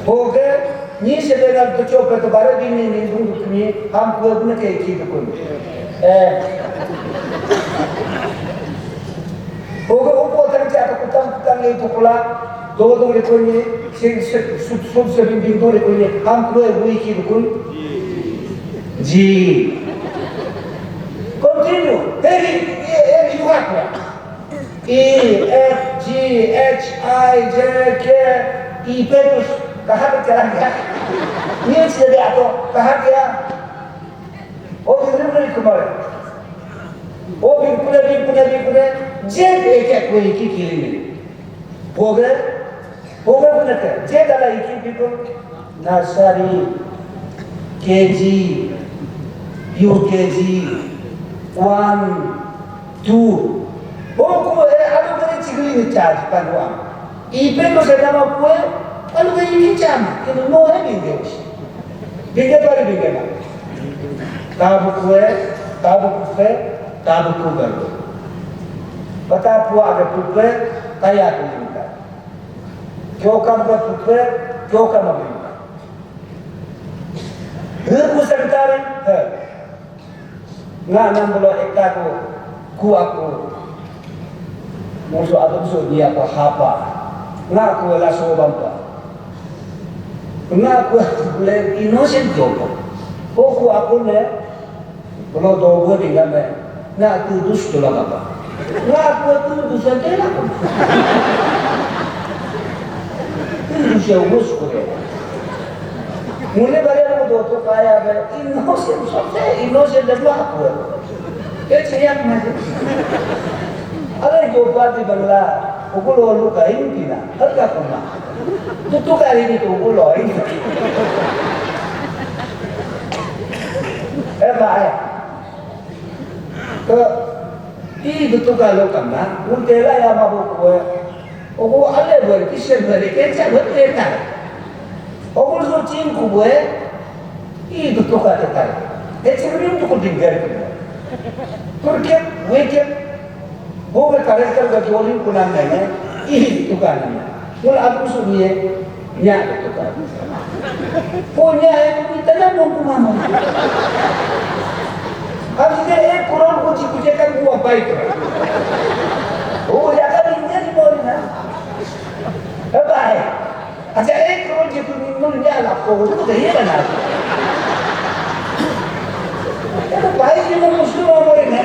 Oke, ni sebenarnya tu coba tu baru ini untuk ni, ham kue pun ke kiri pun. Oke, upo terjadi aku kutang itu pula. Dua lekor ni, sub sebing dua lekor ni, ham kue kiri pun. Ji. Continue. Hey, you have E, F, G, H, I, J, K, E, P, कहाँ पे चला गया? ये चले गया तो कहाँ गया? वो बिल्कुल कुमार, वो बिल्कुल जेब एक कोई की किली में, हो गए बना कर जेब डाला एक बिल्कुल नर्सरी, केजी, यूकेजी, 1, 2 वो को आलू करे चिगली में चार्ज करवा ईपे को सेटा में को आलू करे ये चाम कि नो है बिगे पर बिगे ना ताब को कर बता पुआ के पुपे तैयार कर देता क्यों काम का पुपे क्यों काम नहीं को सरकार है ना नाम बोलो एकता को कुआ को musuh atau musuh dia apa hapa ngaku lah sobam pa ngaku boleh innocent jopo aku ne Kalau dogo tinggal me, nak tudus tu lah apa? Nak buat tudus saja lah. Tudus yang urus kore. Mulai bayar mu tu kaya bayar innocent saja, innocent dah apa? Kecil macam. Ada jobat di Bangla, ukul olu kain pina, harga kuma. Tu kali ni tu ukul lain. Baik. Ke itu tu kalau kena, untela yang mabuk kue, aku ada buat kisah mereka cakap mereka. Aku tu cingku kue, itu tu kata kata. Sebelum tu kau tinggal kue. Kerja, weekend, boleh karakter berjualan pulang nanya, itu kan nanya. Mula aku suruh nyak itu kan. Punya kita nak mampu mama. Habis itu kurang kucing kan gua baik. Oh ya kan ini di bawah na. Baik. Aja kurang gitu minum nyala kau itu kaya mana? Itu baik ni muslim orang ni.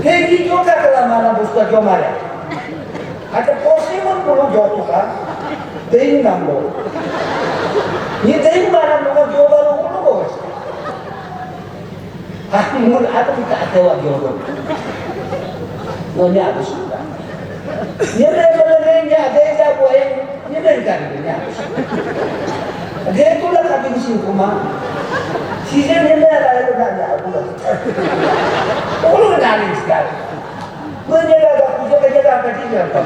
Hei juga kalau mana buska jomara. Ada posimun perlu jauh kan? Deng namlo. Ni deng mana mau jomara perlu bos. Mul ada kita ada wajib. Nonya ada sudah. Ni levelnya ada yang buat ni kan ni. Dia tu lah kami di sini kuma. Season ni ada tu nak aku. Orang nak ni sekali. Menjaga aku jaga apa dia apa.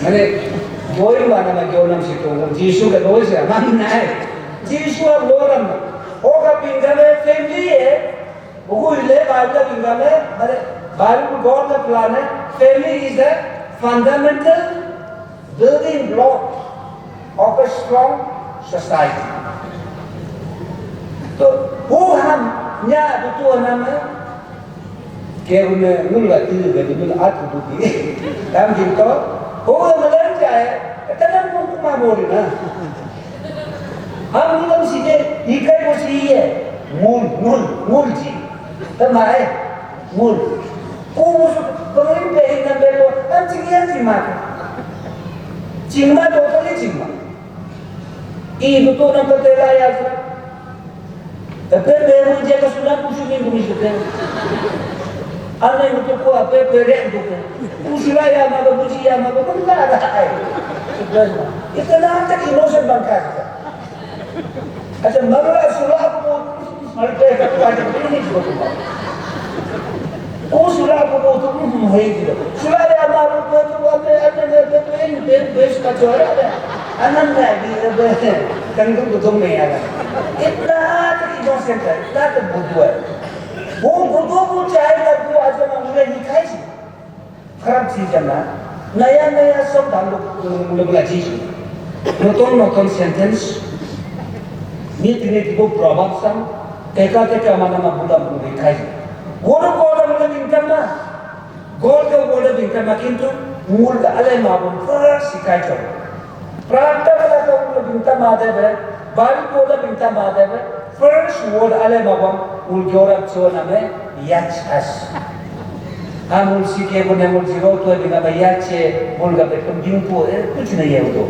Mana join mana mana join nam situ. Jisu ke doa sih. Mana Jisu orang. Oga pinggan family buku ile Bible pinggan mare Bible God the plan family is a fundamental building block of a strong society. So who ham nya betul nama kerana mula tu jadi mula atu tu di dalam kita who malam jaya kadang pun kumabori na. हम लोग सीधे इकाई को CA मूल जी तमारे मूल वो मुझे बगैर पेड़ न बेलो हम चिड़िया चिंगमा तो नहीं चिंगमा ये तो ना पतेला यार tapi muncul ke sudah kusumin kumisuknya, ane untuk ku apa perek untuk kusulah ya maga kusi ya maga benda ada air, itu nanti innocent bangkai. Aja maga sulah aku mereka kata ada ini juga. Sulah aku tu muhai juga. Sulah ya maga tu ada ini bes kacau ada. Anak lagi tanggung betul ni ada. Itlah innocent, itlah terbuat. Budu cahaya lagu aja mulai nikah sih. Kerap sih jangan. Naya सब हम लोग बलाची नोटन sentence नीति को प्रभाव सम कहता mana budak mulai nikah sih. Guru mulai bintang mah. Guru bintang makin tu mulai alai mabun first sikai coba. Praktek kalau mulai bintang ada ber, baru mulai bintang ada ber. First word alai mabun uljorak cuma nama yachas. Amul सीखे बोलने मुल zero तो बिना भैया चे बोल का baton जिंपो कुछ नहीं है वो तो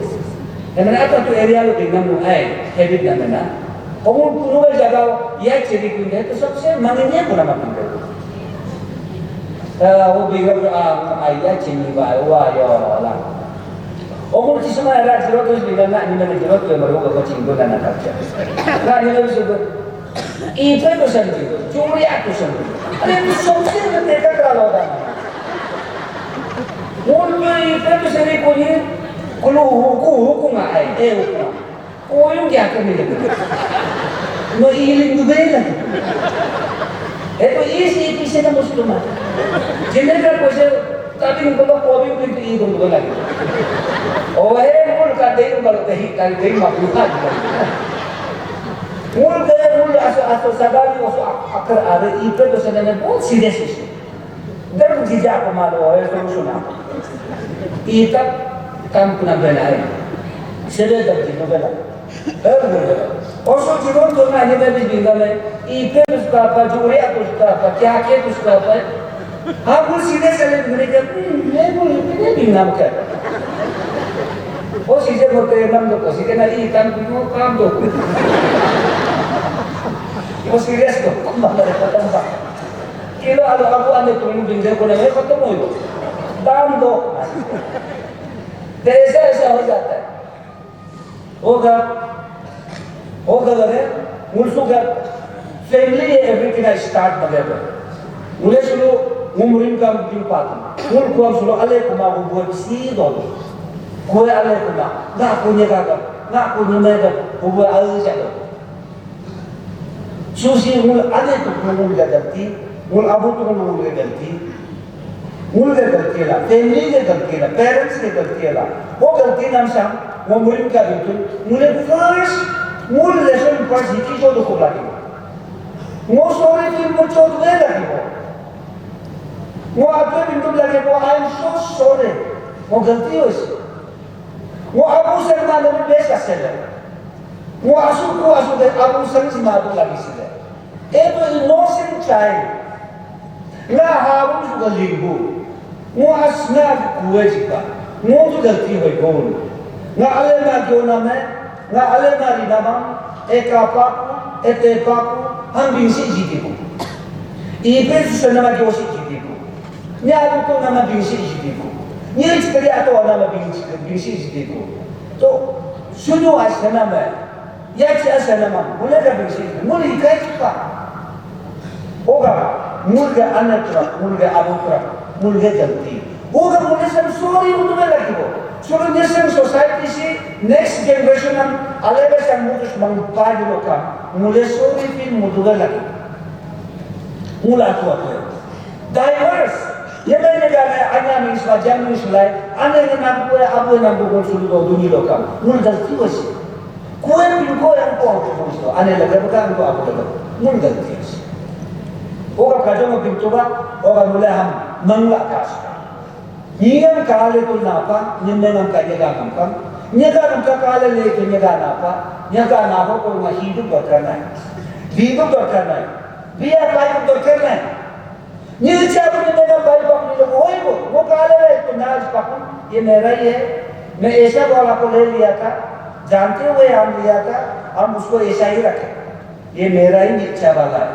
लेकिन आता तो एरिया लो बिना मुल है हैबिट ना ना अमूल पूर्व जगह यह चेरी कुंडे तो सबसे मांगने पुना मांगने वो बिगड़ आया चीनी बाय वो आया वाला अमूल किसी में एरा जीरो तो बिना ना इन्हें में जीरो तो मरो का चिंगो ना करते ना इन्हें भी सुबह itu sentuh, curi aku sentuh. Ada tu somsi mereka kalau dah. Mula itu sendiri kalau hukum ay, hukum. Oh yang dia akan ni. No iling tu bela. Itu isi sana muslim. Jangan kalau tapi kalau kau itu itu tu lagi. Oh mula kadang kalau kadang maklumat. Mul asal sadari akar ada itu tu sebenarnya बहुत serius isu. Dan jejak pemalu orang solusi apa? Kita kam puna belai, sedar tak jitu belai. Also, जीवन तो ना ये भी बिंदा में इधर उसका पर जोड़े आप उसका पर क्या के उसका पर आप वो सीधे चले मेरे के मैं वो इतने बिंदा में कर वो सीधे बोलते हैं नाम दो सीधे ना ये काम दो वो सीरियस दो मालूम खत्म बा किलो आलू aku ane तुम बिंदे को नहीं खत्म हो गया दाम दो जैसे ऐसा हो जाता है होगा करे मुल्सु का family everything I start बगैर मुले सुलो umrim kam dipatin mul kuam sulo ale kuma buat si do kue ale kuma nggak punya kakak nggak punya mereka buat ale saja susi mul ale tu mul ganti mul abu tu mul ganti mul ganti lah family ganti lah parents ganti lah वो ganti nam sam वो murim ka bitu mule first mul lesson first hiki jo do ko lagi mo sorry ki mo chod ve lagi वो आपके बिंदु लगे वो I am so sorry वो गलती हो इसे वो अबू सलमान ने बेच कर ले वो आंसू को आंसू दे अबू सलमान मार दो लगी से ए तो इनोसेंट चाइल्ड ना हारू जो गलीबू वो असना कुए जिका वो जो गलती हो गोल ना अले ना क्यों ना मैं ना अले ना रीना बम एक आपा एते पापू हम बिंसी जीती को ये पे सुनना जो सी जीती को ni ada tu nama bingsi jidiku ni sekali atau nama bingsi jidiku to suno asana me ya ci asana ma mula da bingsi mula ikai kita oga mulga anatra mulga abutra mulga jalti oga mula sam sorry untuk lagi bo solo nation society si next generation am alebe sam mutus mangpadi lokam mula sorry fil mutuga lagi mula tu diverse ये मैंने कहा अन्य miss वाजम miss लाइ अन्य के नाम को अबू नाम को सुन दो दुनिया लोग का मुल गलती हो सी कोई भी को हम को तो अन्य लगे बता को अबू लगे मुल गलती है ओका काजो में पिंटोबा ओका मुले हम मंगला कास नियम काले तो नापा निम्न नाम का ये काम काम नियका नाम का काले ले के नियका नापा को महीदु तो करना है वीदु तो करना है बिया पाई तो करना है ये चाबू ने मेरा भाई पकड़ लिया वो काले रहे तो नाज पकड़ ये मेरा ही है मैं ऐसा वाला को ले लिया था जानते हुए हम लिया था हम उसको ऐसा ही रखे ये मेरा ही इच्छा वाला है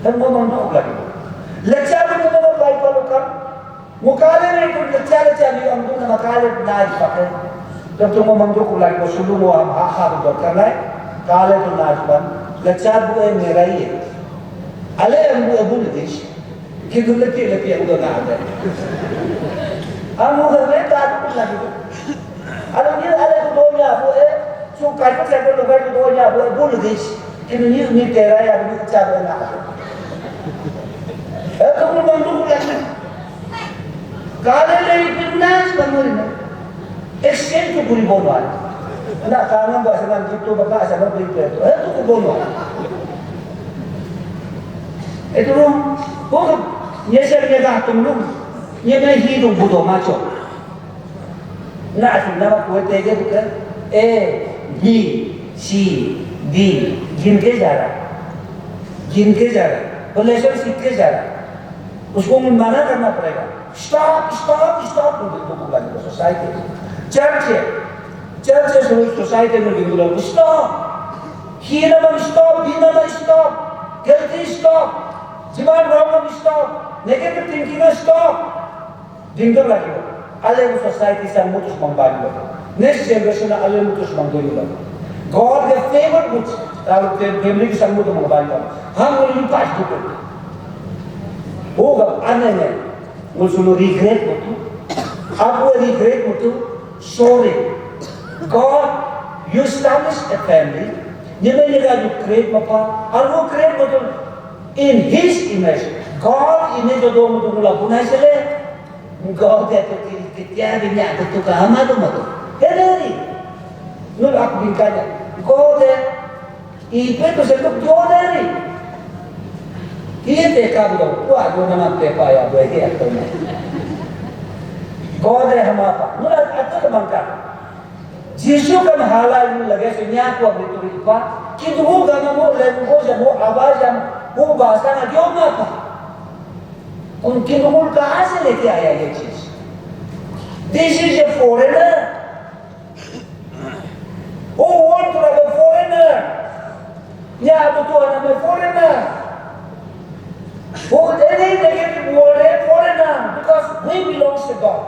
हम वो मंडो लगे लच्छा भी ने मेरा भाई को कर वो काले रहे तो लच्छा भी हम दोनों मकाले नाज पकड़ जब तुम मंडो को लगे वो शुरू वो हम हा तो करना है काले तो नाज बन लच्छा भी मेरा ही है ale abu nedish kidu lati udah nggak ada amu gak tak pun lagi ada ni ada doanya abu so kaita saya doa doanya abu nedish kidu ni tera ya ni cara nak kamu bantu lagi kale lagi pindas bangun exchange tu beri bonus nak kangen bahasa nanti tu bapak sama beri itu tu bonus itu loh, kok nyesel nyegah tunggu, nyegah hidup butuh macam. Nah, nama kue tege bukan A, B, C, D, gin ke jara, relationship ke jara. उसको मना करना पड़ेगा. Stop untuk lagi society. Church society में बिल्कुल stop. He nama stop, B nama stop, guilty stop. Jimat wrong stop, negative thinking stop. Dingdar lagi. Alam society sang mutus membantu. Next generation alam mutus membantu. God the favor mutus. Kalau family sang mutus membantu. Ham boleh pas bukan. Hoga aneh. Musuh regret mutu. Aku regret mutu. Sorry. God, you establish a family. Nyemanya you create apa? Aku create mutu. In His image, God ini jodoh mutu mula punai sele. God itu kita dinya itu kahama tu mutu. Henry, nul aku bingkanya. God itu sesuatu God Henry. Ia teka budak, wah guna nama pepa ya, buat dia tu. God hama apa? Nul atau kebangka. Jisu kan halal lagi senyap wa betul ipa. Kita hu gana mo lengko jamu आवाज हम hu bahasa ना क्यों ना था? उनके लोगों कहाँ से लेके आया ये चीज? This is a foreigner. Who want to have a foreigner? Ya betul nama foreigner. Who any negative word a foreigner because we belongs to God.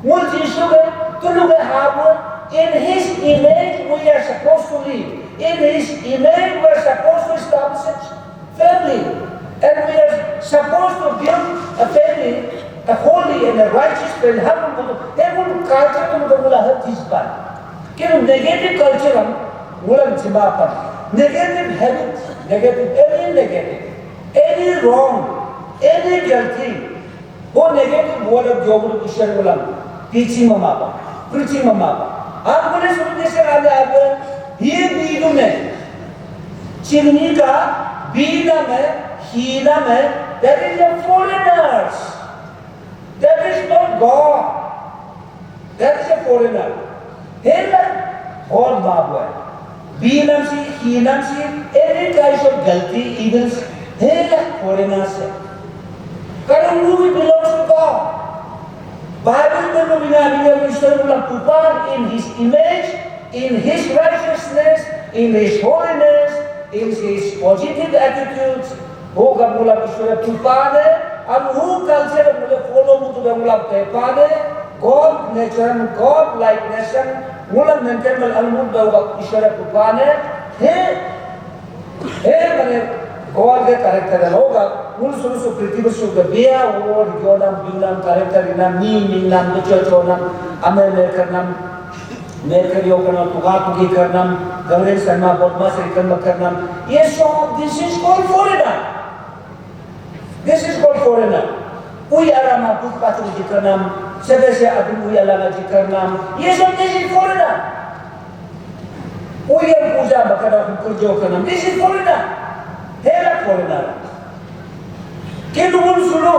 Mul Jisu kan tu look have in His image we are supposed to live. In His image we are supposed to establish a family. And we are supposed to build a family, a holy and a righteous family. Every culture to mula har chीज पर. क्यों negative culture हम मुला जिमा पर. Negative habits, any wrong, any guilty. वो negative word of जोगुरु किशोर मुला teaching mama पर, preaching mama पर. आप बोले सुनने से आगे आप ये बीनू में चिमनी का बीना में हीना में that is a foreigners, that is not God, that is a foreigner. हेला और बाबू है बीना से हीना से any kind of गलती evils हेला foreigners है. कारण we belongs to God. Bible में लोग बिना ईश्वर को पुकार in His image, in His righteousness, in His holiness, in His positive attitudes. होगा मुला ईश्वर पुकार है, अब वो culture मुले follow मुझे मुला पेपाने, God nature, God likeness, मुला maintain मल अलमुद होगा ईश्वर पुकार है मने God के character है होगा मुल सुरु पृथ्वी पर सुबह बिया और जोड़ना बिल्लाम character इना मीनाम बच्चों नाम अमेर मेकर योगना तुगातुगी करना गवरेज करना बदमाश करना ये सब this is called foreigner. This is called foreigner. Uy arama putpatu jikarnam sebese adu uy alana jikarnam ये सब this is foreigner. Uy yang puja bakada kurjo karnam this is foreigner. Hella foreigner. केलुगुल सुलो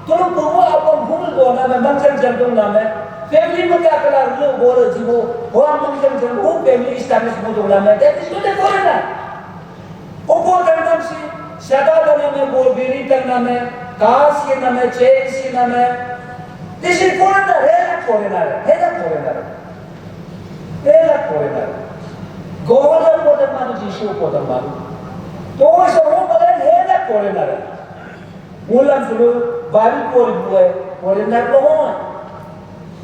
तुम बहु आपन भूल दोना में मंजर जंतु नामे family में क्या करा लो बोलो जीवो हुआ मंजर जंतु family establish मोदोला में that is not a foreigner. Oppo करना सी सदा दोना में बोल बीरी करना में कास के नामे चेस के नामे this is foreigner. Hella foreigner. गोला पोदर मारू जीशु पोदर मारू तो ऐसा वो बगैर हेला foreigner. मुलाम सुनो बारी कोरी बुए foreigner तो हो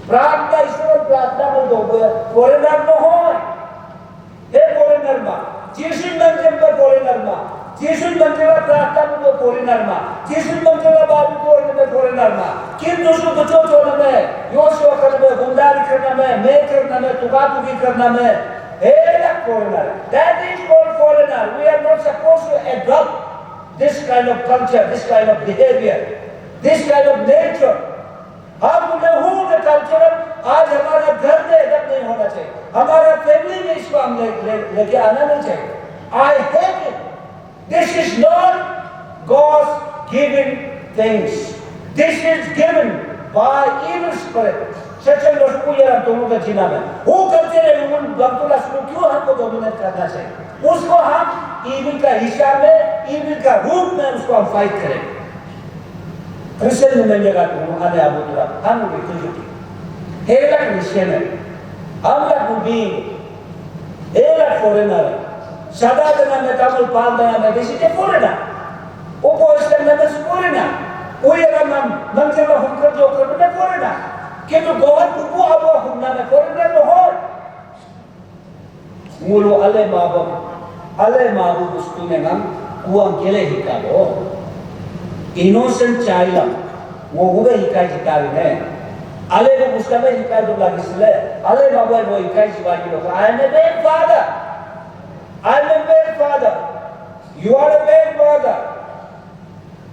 प्रार्थना ईश्वर प्रार्थना में दो बुए foreigner तो हो हे foreigner मा जीशु मंदिर में foreigner मा जीशु मंदिर में प्रार्थना में दो foreigner मा जीशु मंदिर में बारी कोरी में foreigner मा किन दोस्तों बच्चों चोरने में योशो करने में गुंडारी करने में मैं करने में तुगातुगी करने में हेला foreigner. That is called foreigner. We are not supposed to adopt this kind of culture, this kind of behavior, this kind of nature. हम लहू के culture आज हमारा घर में अडॉप्ट नहीं होना चाहिए, हमारा फैमिली में इसको हम लेके आना नहीं चाहिए. I hate it. This is not God's given things. This is given by evil spirit. सच्चे लोग को ये दोनों का जीना में वो करते रहे उन बंतुला सुनो क्यों हमको डोमिनेट करना चाहिए उसको हम ईविल का हिस्सा में ईविल का रूप में उसको हम फाइट करें क्रिश्चियन में जगह तो आने आबू तो हम लोग क्रिश्चियन हेला क्रिश्चियन है हम लोग भी हेला फॉरेनर सदा करना में कामल पाल देना में किसी के फॉरेनर वो पोस्टर में बस फॉरेनर कोई अगर मंत्र में हम कर जो करने में foreigner Kendo God buku apa hunna me foreigner no hot. Mulu ale mabu gustu mengang kuang kele hikalo. Innocent child वो हुए हिकाई जितावी ने ale वो गुस्सा में हिकाई तो लगी सिले ale माबू वो हिकाई जिवाजी लोग I am a bad father. You are a bad father.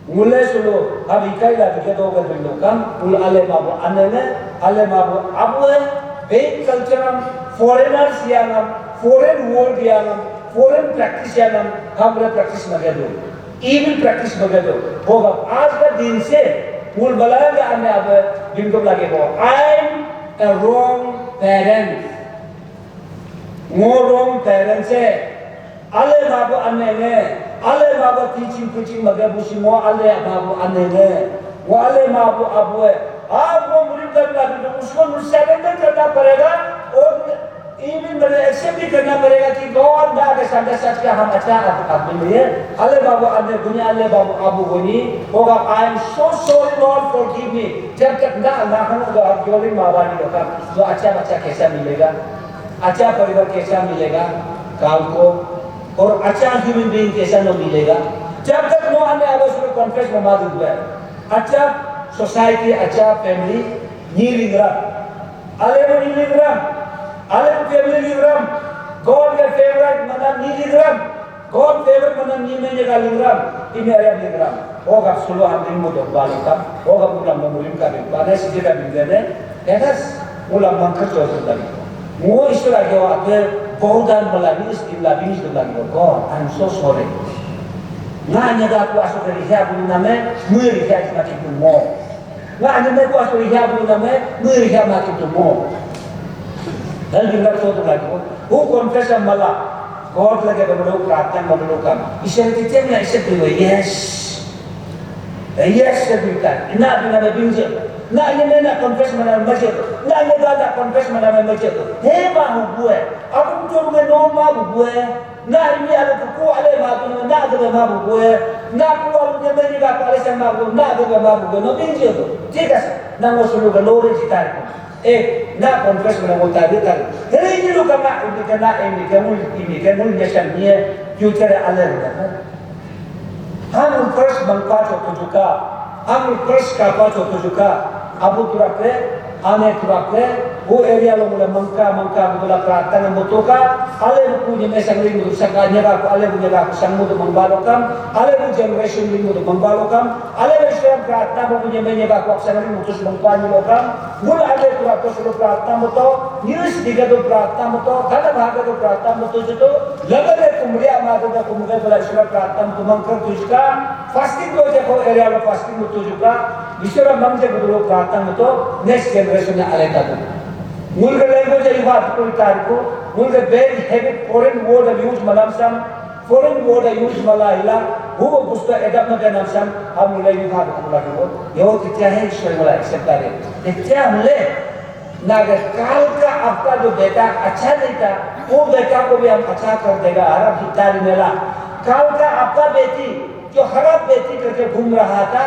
मुले सुनो अब इकाई लाते क्या तो कर बिल्डो कम उल आले माबू अब वो बेक कल्चर हम foreigners यान हम foreign world यान हम foreign practice यान हम रे practice मगे दो evil practice मगे दो होगा आज का दिन से उल बलाया आने अब बिल्डो लगे वो I am a wrong parent ngorong parents ale babu anene ale babu teaching preaching magabu simo ale babu anene wa ale babu abue आपको मुरीद करना है उसको सरेंडर करना पड़ेगा और इवन मैंने एक्सेप्ट भी करना पड़ेगा कि गॉड ना के साथ सच का हम अच्छा आदमी है अल्लाह बाबू अल्लाह दुनिया अल्लाह बाबू अबू गोनी होगा I am so sorry Lord forgive me जब तक ना अल्लाह हम तो आप जोली मावानी होगा तो अच्छा बच्चा कैसा मिलेगा अच्छा परिवार कैसा मिलेगा काल को और अच्छा ह्यूमन बीइंग कैसा न मिलेगा जब तक नो हमें आवाज में कॉन्फ्रेंस में मार दूंगा अच्छा सोसाइटी अच्छा फैमिली नीलिंग्राम अलेबो नीलिंग्राम अलेबो फैमिली नीलिंग्राम गॉड के फेवरेट मना नीलिंग्राम गॉड फेवरेट मना नीमेने का लिंग्राम इमे आया लिंग्राम होगा सुलो हम दिन में तो बालिका होगा मुलाम मुलिम का भी बाने सीधे का बिंदने एनस मुलाम मंखर चौधरी लगी वो इस्तेला के वाक़े बहुदान बलानी इस्तिला बीज लगी God I am so sorry ना nyata aku asal dari siapa pun nama, mui siapa makin tu mo. Na nyata aku asal dari siapa pun nama, mui siapa makin tu mo. Dan juga tu lagi, who confess malah, God lagi berdoa perhatian berdoa. Isyarat kita ni isyarat tu yes, yes sebutkan. Na bina binjil, na nyata confess mana macam, na nyata confess mana macam. Hei mahu buat, aku tu dengan normal buat. Na ini ada kuku ada mahu, na ada mahu buat. Na kuku ada ni juga ada sama mahu, na ada mahu buat. No binjil tu, tiga sah. Na musuh lu galore kita. Na confess mana mau tadi kan. Hari ini lu kena ini kamu nyesal ni future aler kan. Hamul first bangpa tu juga, hamul first kapa tu juga. Abu turakle, ane turakle, वो area लोग मुले मंका बुला प्रार्थना मुतोका आले बुku जमे संगली मुतु सकान्यगा को आले बुनेगा को संगमुतु मंगबालोकम आले बु जनरेशन मुतु मंगबालोकम आले विश्राम प्रार्थना बुku जमे नेगा को संगली मुतु मंगबालोकम मुल आले तुराको सुलो प्रार्थना मुतो न्यूज़ दिगा तो प्रार्थना मुतो धन भागा तो प्रार्थना मुतो जो लगले कुमरिया मादो का कुमरे बला विश्राम प्रार्थना मुतु मंकर तुझका फास्टिंग को देखो एरिया लो फास्टिंग मुतु जुका विश्राम मंगे बुलो प्रार्थना मुतो नेक्स्ट जनरेशन ने आले का मुल्क लैंग्वेज है बात कोई तारीखो मुल्क very heavy foreign word use मनाम सम फॉरेन वर्ड यूज मलाइला वो पुस्तक एडप में नाम सम हम मुल्क ये बात को लगे वो ये वो क्या है ईश्वर वाला एक्सेप्ट करे क्या हमले नागर काल का आपका जो बेटा अच्छा नहीं था वो बेटा को भी हम अच्छा कर देगा अरब हितारी मेला काल का आपका बेटी जो खराब बेटी करके घूम रहा था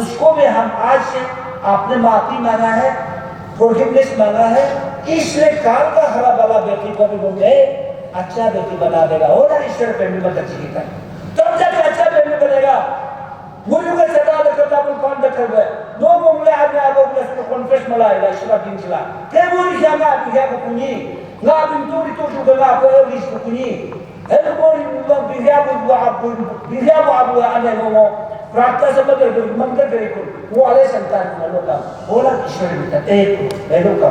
उसको भी हम आज से आपने माफी मांगा है फॉरगिवनेस मांगा है इसलिए काल का हरा वाला बेटी को भी बोले अच्छा बेटी बना देगा और ईश्वर फैमिली में अच्छी की कर तब जाके अच्छा फैमिली बनेगा मुझे को सदा लेकर ताबुल कौन देखकर गए दो मुंगले आदमी आगो प्लस को कॉन्फ्रेंस मलाएगा ईश्वर दिन चला के वो निशाना बिया को कुनी ना बिन तो जो ना को लिस्ट को कुनी है को बिया को आबू आने वो प्रार्थना समझ मंत्र करे को वो आले संतान लोका बोला ईश्वर बिता एक लोका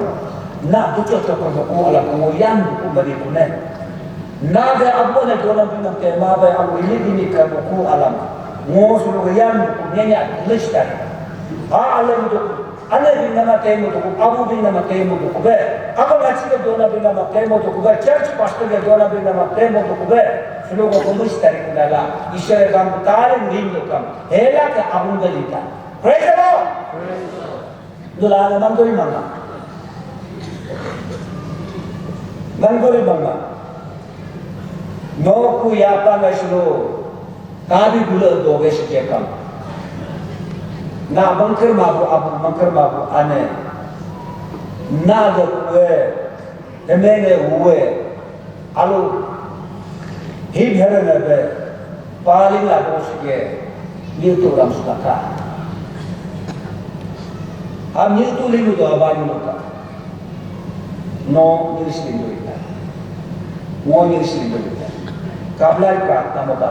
ना बुचो तो को ala ko yan ko bari ko ne na ga abo na dona bin ke ma ba abu ini dini ka ko alam mo sulu yan ko nyanya lista ha ala do ana bin na ke mo ko abu bin na ke mo ko be abo na chi dona bin na ke mo ko be church pastor ke dona bin na ke mo ko be sulu ko lista ko dala ishare gam tare nin do kam hela ka abu galita praise the lord dula na man do imanga Mangkori bangga, no ku yapa ngaslo, kadi gula doge sejekam. Na mangker mabu ane, na do kue, emene kue, alu hib herane be, paling lagu sege, itu ram sudaka. Ham itu limu do abani loka. No Nyishi itu, mau Nyishi itu, kablai प्रार्थना होता,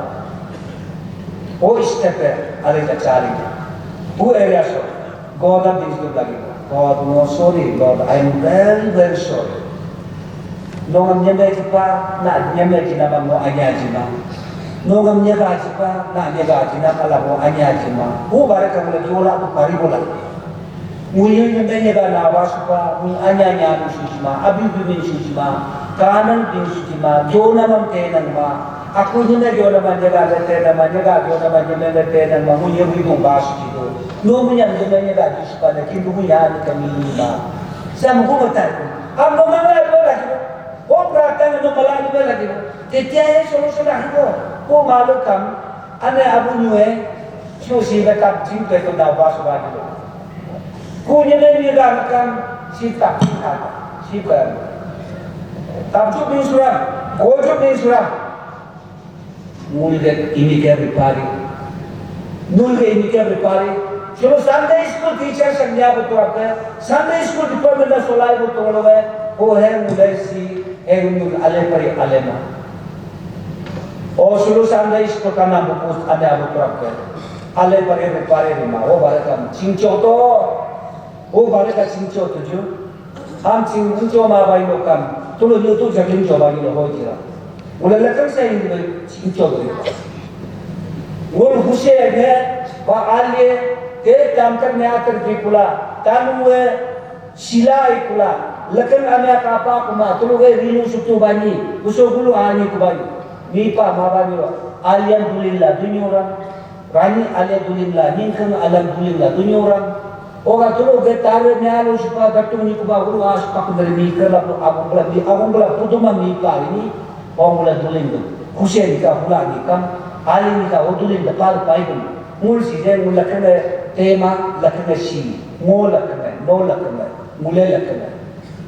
वो step है अलग चाली, वो area so, God अब this को लगी, God no sorry, God I am very sorry. Nongam nyampe kita, na nyampe kita bangun anya jima, nongam nyampe kita, na nyampe kita kalau bangun anya jima, वो बारे kamu lagi olah tu pari bola, Nguyen yang banyak nawa suka, anya susima, abi susima, kanan susima, jona mantenan ma. Aku hina jona manjaga tenan ma, jona manjaga tenan ma, nguyen bui basu gitu. No munyan jona ga suka na kindu munyan kami ma. Sam ko betul. Am no mangala ko lagi. Ko pratan no malani ba lagi. Tetia hai solution lagi ko. Ko malu kam ane abu nyue si bekat cinta itu nawa suka gitu. Kunya ni kan si tak ada, si ber. Tabjuk ni surah, gojuk ni surah. Mulai ini ke berpari, mulai ini ke berpari. Cuma Sunday school teacher संज्ञा betul apa? Sunday school department dah solai betul apa? Oh mulai si mulai alih pari alema. Oh sulu Sunday school kana buku ada betul apa? Alih pari berpari lima. Oh balakan cincau to. Oh balik ke cincau tuju, ham cincau mabai lokam, tulu nyu tu jamin coba gilo hoi kira. Mulai lekang saya ini cincau tu. Mul husyai ne, pak alie, ke tamkan ne ater pula, tanu silai pula, lekang ane apa kuma, tulu rinu sutu bani, usul bulu ani kubani, nipa mabai lo, alian dulillah dunia orang, rani alian dulillah, ninkang alam dulillah dunia orang. Orang tu loh tahu ni alu supaya datuk ni kubah guru aspak dari mikir lah aku belah putu mamika ini orang belah duling tu khusyuk ni kau belah ni kan alim ni kau duling dapat payung mul si je mul kena tema kena si mul kena no kena mulai kena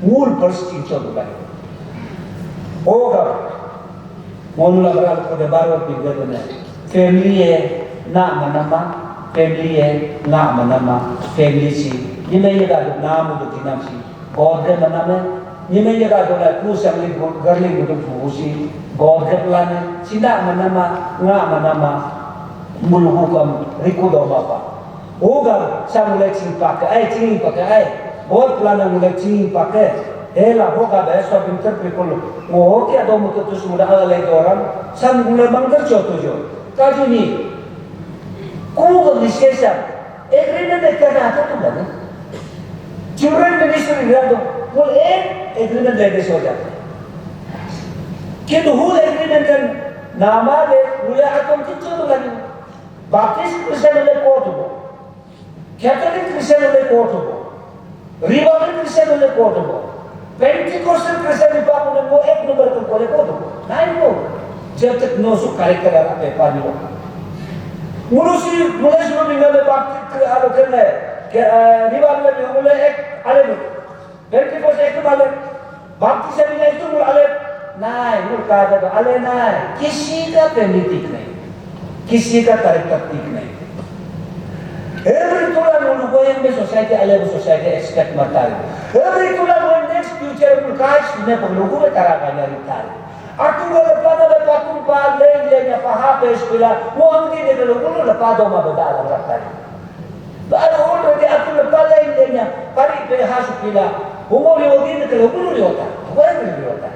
mul persis cincau belah orang mul belah kau debar pinggir tu ni family nak mana family nak mana family si ni mai ga naam do tinam si god ke mana me ni mai ga do la ku samli garli do pu si god ke plan sinda mana ma nga mana ma mul hukam riku do bapa oga samule cing pak cing pak god plan mule cing pak ela hoga ba so pinter pikul mo ke do mo tu suda ala le orang sam mule manggar jo kaju ni को विशेषण agreement करना आता तो बने children ministry रिया तो वो agreement लेने से हो जाता कि तो वो एग्रीमेंट कर नामा ले मुझे आतम किच्चो तो लगी बाप्टिस्ट क्रिश्चियन वाले कोर्ट हो कैथोलिक क्रिश्चियन वाले कोर्ट हो रिवाइवल क्रिश्चियन वाले कोर्ट हो पेंटिकोस्टल क्रिश्चियन विभाग में वो एक नंबर पर कोले कोर्ट हो नहीं वो जब तक नो सु कार्यक्रम आता है पानी हो mulai suruh tinggal di baptis ada kena rival lagi mulai alim berarti kau saya kembali baptis saya itu mulai alim naik mulai kata alim naik किसी का politik नहीं किसी का तरीकाtik नहीं every tulang mulai goyang be society alim society expect matari every tulang mulai next future mulai kais ne pengeluh tarakannya ritari Aku lepas ada patung paling dia nya pahapes bila mau ni dia kalau lepas doma beda alam rakyat. Baru orang dia aku lepas lain dia nya pari behas bila umur yogi ni kalau bulu yota, bukan bulu yota.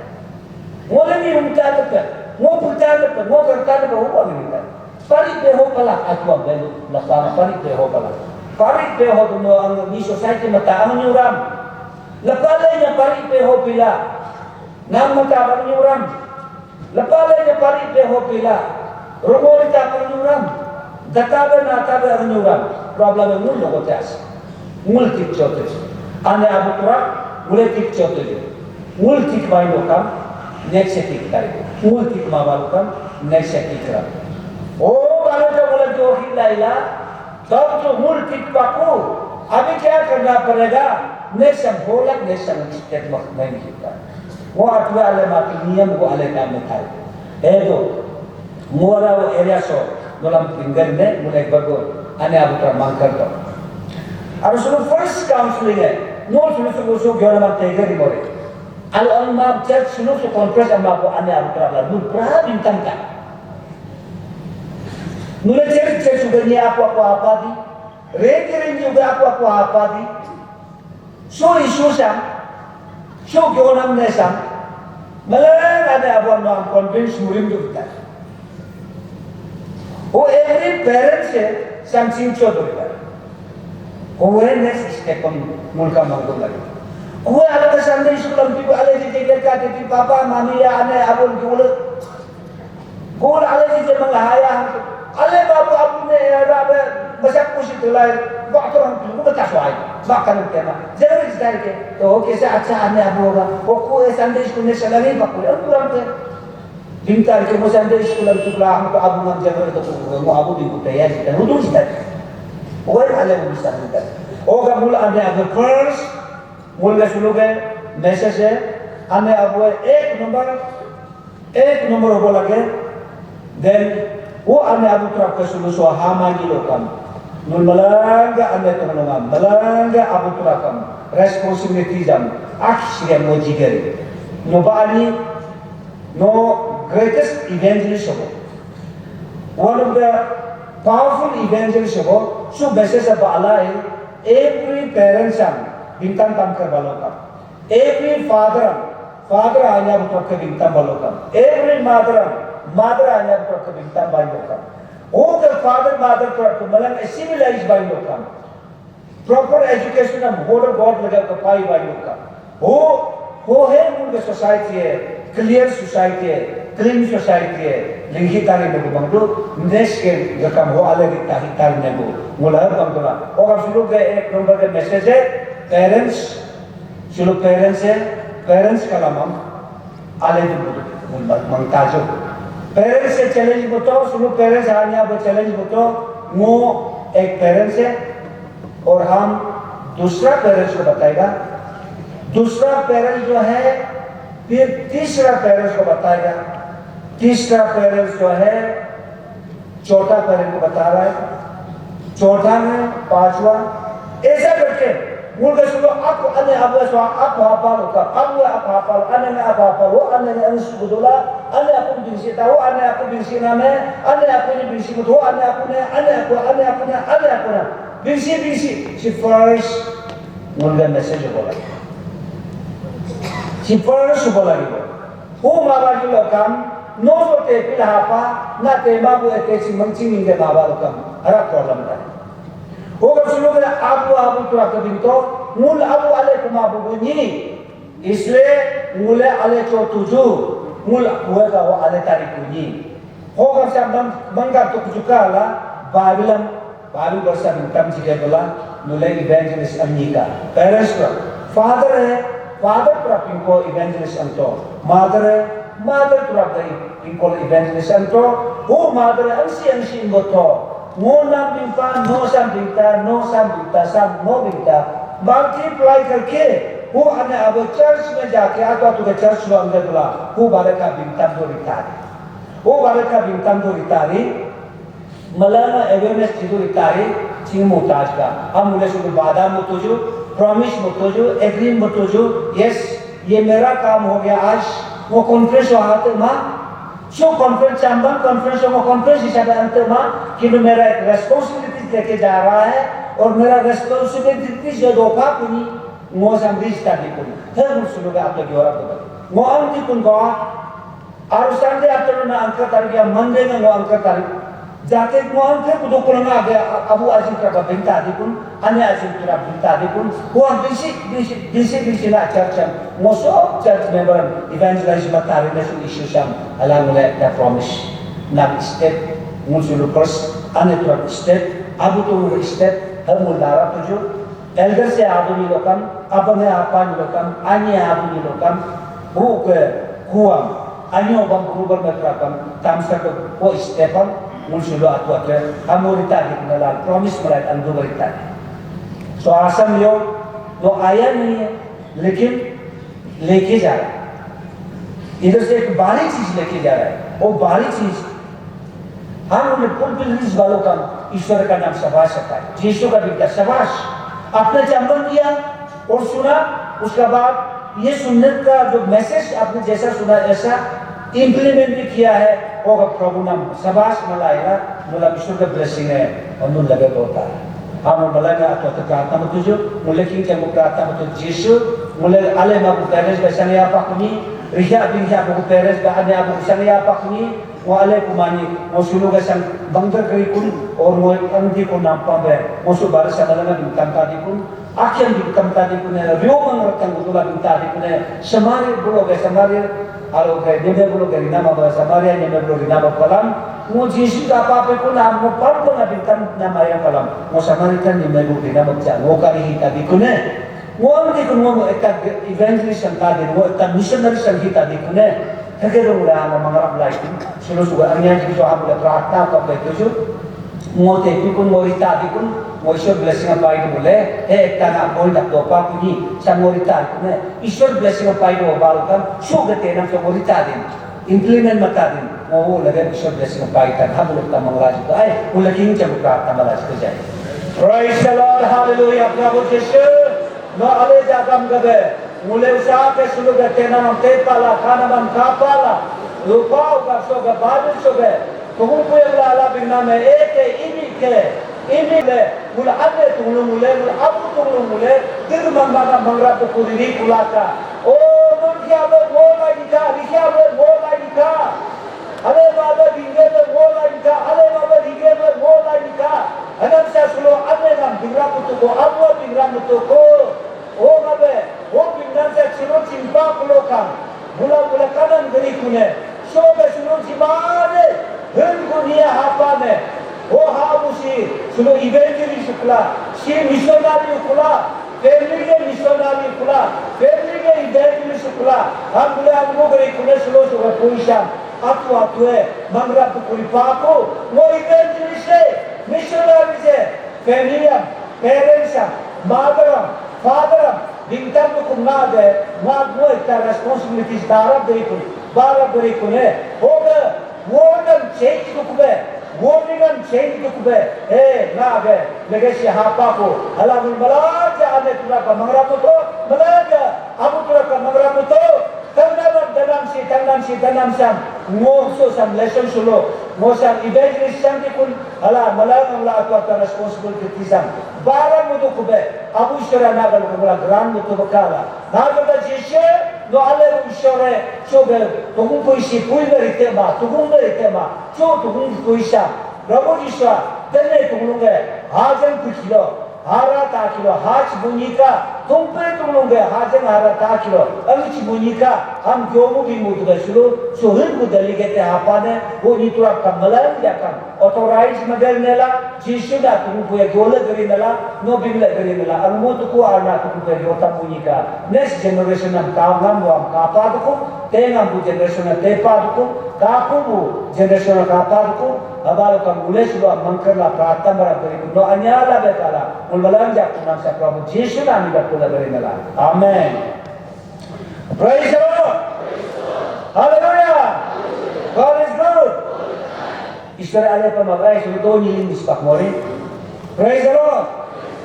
Mau ni rumta lepas, mau putar lepas, mau kerja lepas umur ni kan. Pari beho pala aku ambil lepas pari beho pala. Pari beho tu no ni society mata amnyuram. Lepas lain nya pari beho bila nam mata amnyuram. Lepas lagi pari beho pila, rumor kita penyuram, databe natabe penyuram, problem mul logo teas, mul tik cotes, ane abu kurang, mul tik cotes, mul tik main lokam, next tik tarik, mul tik mabalukam, next tik ram. Oh kalau tu mul johi laila, तब तो मूल ठीक पाको अभी क्या करना पड़ेगा next हम बोलक नेक्स्ट हम स्टेट वक्त नहीं निकलता वो अथवा आले मापी नियम को आले काम में था तो मोरा वो area so dalam tinggal ne mulai bagus ane abu termang kerto harus lu first counseling no sulu sulu gimana mak tega di more al alma chat sulu su conference amma ko ane abu terala lu pra bintang ka mulai cari juga ni apa di rekening juga apa di so isu sam so gimana nesam malah ada abu no convince murim juga Oh, every parent say something chodori. Kowe next step mulka mangkul lagi. Kowe ala ke Sunday school piku ala je je ka ti papa mami ya ane abun ki ule. Kowe ala je menghaya ala babu abu ne rabe masak kusi tulai waktu orang tu bukan taswai bahkan tema jangan sedar ke to कैसे अच्छा ane abu hoga kowe Sunday school ne salari bakul kurang ke bintar ke mo Sunday school tu lah ko abu man jangan to mo abu di kutaya dan udah sedar. Kowe ala bisa sedar. Oga mula ane abu first mula suluge message है ane abu एक number हो लगे then वो ane abu terap ke sulu so hamagi lokam nul malanga ane to nongam malanga abu terapam responsibility jam aksya mo jigeri no bani no greatest evangelist ho one of the powerful evangelist ho so message abala every parents am bintang tam ke balokam every father anya abu terap ke bintang balokam every mother anya abu terap ke bintang balokam. All the father, mother, malang civilized by lokam. Proper education am word of God laga kapai by lokam. Ho hai mul society hai, clear society hai, clean society hai. Linghi tari nabu bangdu nesh ke rakam ho alagi tari nabu mulai bangdula. और शुरू के एक number के message है parents शुरू parents का नाम alagi मंगताजो parents से चैलेंज बताओ सुनो पेरेंट्स आने अब चैलेंज बताओ वो एक पेरेंट्स है और हम दूसरा पेरेंट्स को बताएगा दूसरा पेरेंट्स जो है फिर तीसरा पेरेंट्स को बताएगा तीसरा पेरेंट्स जो है चौथा पेरेंट्स को बता रहा है चौथा में पांचवा ऐसा करके मुर्गे सुनो आप अन्य अब स्वा आप हापल का अब हापल अन्य आप हापल वो अन्य सुबुदुला अन्य आपको बिंसी था वो अन्य आपको बिंसी नाम है अन्य आपको नहीं बिंसी मत हो अन्य आपको ना बिंसी सी फर्स्ट मुर्गे मैसेज बोला सी फर्स्ट बोला वो मावा जो लोकम नो जो ते पिला हापा ना ते माबू एक सी मंची मिंगे मावा लोकम हरा प्रॉब्लम था होगा सुनो मेरा abu tura kebinto mul abu ale kuma abu bunyi इसलिए मुले ale cho tuju mul kuega wa ale tari bunyi होगा सब बंगा तो juga la baru bersa bintam jika bola mulai evangelist amnika parents father है father tura pinko evangelist anto mother tura pinko evangelist anto ho mother ansi imboto मोना बिंता नो sam binta multiply करके वो अन्य अब चर्च में जाके आता तो चर्च में अंदर बोला वो बारे का बिंतम दो रितारी मलाना अवेयरनेस चीजों रितारी चिंग मोटाज का हम मुझे सुबह बादाम मुतोजो प्रॉमिस मुतोजो एग्री मुतोजो यस ये मेरा काम हो गया आज वो कॉन्फ्रेंस हुआ था माँ So conference Chambang conference को conference हिसाब अंतर माँ कि मेरा एक responsibility लेके जा रहा है और मेरा responsibility जो दोपा पुनी मौसम बीच ताकि पुनी हर मुझसे लोग आप लोग योरा तो मौसम की पुन का और संडे आप लोग ना अंकर तारीख या मंडे में वो अंकर तारीख जाके मौसम के कुछ लोग आ गया अबू आजिम का बिंता दिपुन अन्य आजिम का बिंता दिपुन वो बीसी ना church most of church member evangelize matari na sung issue sam alam mo na promise na step musul first ane to step abu to step har mulara to jo elder se abu ni lokam abane apa ni lokam anya abu ni lokam hu ke kuam anyo bang kubar matrakam tamsa ko stepan musul atu atu amorita hiknala promise malat andu berita so asam yo no aya ni लेकिन लेके जा रहा है इधर से एक बारी चीज लेके जा रहा है वो बारी चीज हम उन्हें पुलपिलिस वालों का ईश्वर का नाम सबाश सकता है यीशु का बेटा सबाश आपने चंबन किया और सुना उसके बाद ये सुनने का जो मैसेज आपने जैसा सुना ऐसा इम्प्लीमेंट भी किया है वो प्रभु नाम सबाश मलाएगा मुला ईश्वर का ब्लेसिंग है और मुल लगे होता है हम मलाएगा atau प्रार्थना में तुझे मुले की क्या प्रार्थना में तुझे यीशु मुले आले माबू Perez बेसने apa kuni riya biya mabu peres ba ane abu sane apa kuni wale kumani mosulu ga sang bangda kari kun or mo angdi kun nampa be mosu bar samalanga bintang tadi kun akhir bintang tadi kun rio mangratan gutula bintang tadi kun samari bulo ga samari alo ga nebe bulo ga nama ba samari nebe bulo ga nama kalam mo Yesus ka apa kun mo pampo na bintang nama yang kalam mo samari kan nebe bulo ga nama ja mo kari hita di kun mo angdi kun mo eta evangelist tadi mo eta missionary kita di kun Kekero mula ang mga rablay kun, sinusuga ang yan dito ang mula pratna kapag ito mo tepi kun mo ritadi kun mo isor blessing ang payo mule ekta na mo takto pa kuni sa mo ritadi kun isor blessing ang payo balkan sugate nang sa mo ritadi implement matadin mo lagay isor blessing ang payo tan hamulot ta mga rajo ay ulaging jamu ka tamalas ko jay. Praise the Lord, hallelujah, Prabhu Jesus. No ale jagam gabe mulai usaha ke suluh tena nam tepala kana nam kapala lupa uga soga babil soga kumpul yang lala bina me eke ini le mula ade tulung mule mula abu tulung mule tiru mangga mangra tu kuriri kulaka oh nun kiabe bola ita kiabe bola ita ale baba bingebe bola ita ale baba bingebe bola ita anam sa suluh ade nam bingra putu ko abu bingra putu ko oh ngabe oh pinggan saya suruh cimpa pulokan mula kanan geri kune so be suruh cimane hendunia apa ne oh habusi suruh evangelist kula si missionary kula family missionary kula family evangelist kula hamule amu geri kune suruh puisha atu mangra pukuli papo mo evangelist missionary family parents mother father bintang tu kumade mag mo ita responsibilities darab berikut barab berikut hoga warden change tu kube warden change tu kube nage legasi hapa ko halagul malaja ane tura ka mangramu to malaja abu tura ka mangramu to tanam si sam mo so sam lesson sulo mo sam evangelist sam kun hala malang la atwa responsibility tisam bara mo to kube abu shara nagal ko gran mo to bakala nagal da jishe no ale ushore sobe tugung ko isi puiber itema so tugung ko isa rabo jiswa tene tugunge hajan kuchilo hara takilo hach bunika tumpe tulunge hajan hara takilo amichi bunika ham gyomu bimu tuga sulu sohil ku delegate hapane wo nitura kamalan yakan authorized model nela jisu da tugu ku gola gari nela no bimla gari nela almo tu ku arna tu ku yota bunika next generation am kaangam wa kapa tu tengam bu generation tepa tu kapu bu generation kapa tu abal kan mulai sudah mangkerla pratambara beri no anyala betala mulbalanja kunam sa Prabhu Yesu nami bakula beri nala amen. Praise the Lord, hallelujah, God is good. Istri ale pamagai sudah nyiling bispak mori. Praise the Lord.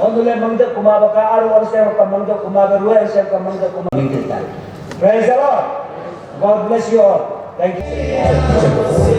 Ondule mangda kumabaka aru saya kamangda kumagaruwa saya kamangda kumangda. Praise the Lord. God bless you all. Thank you.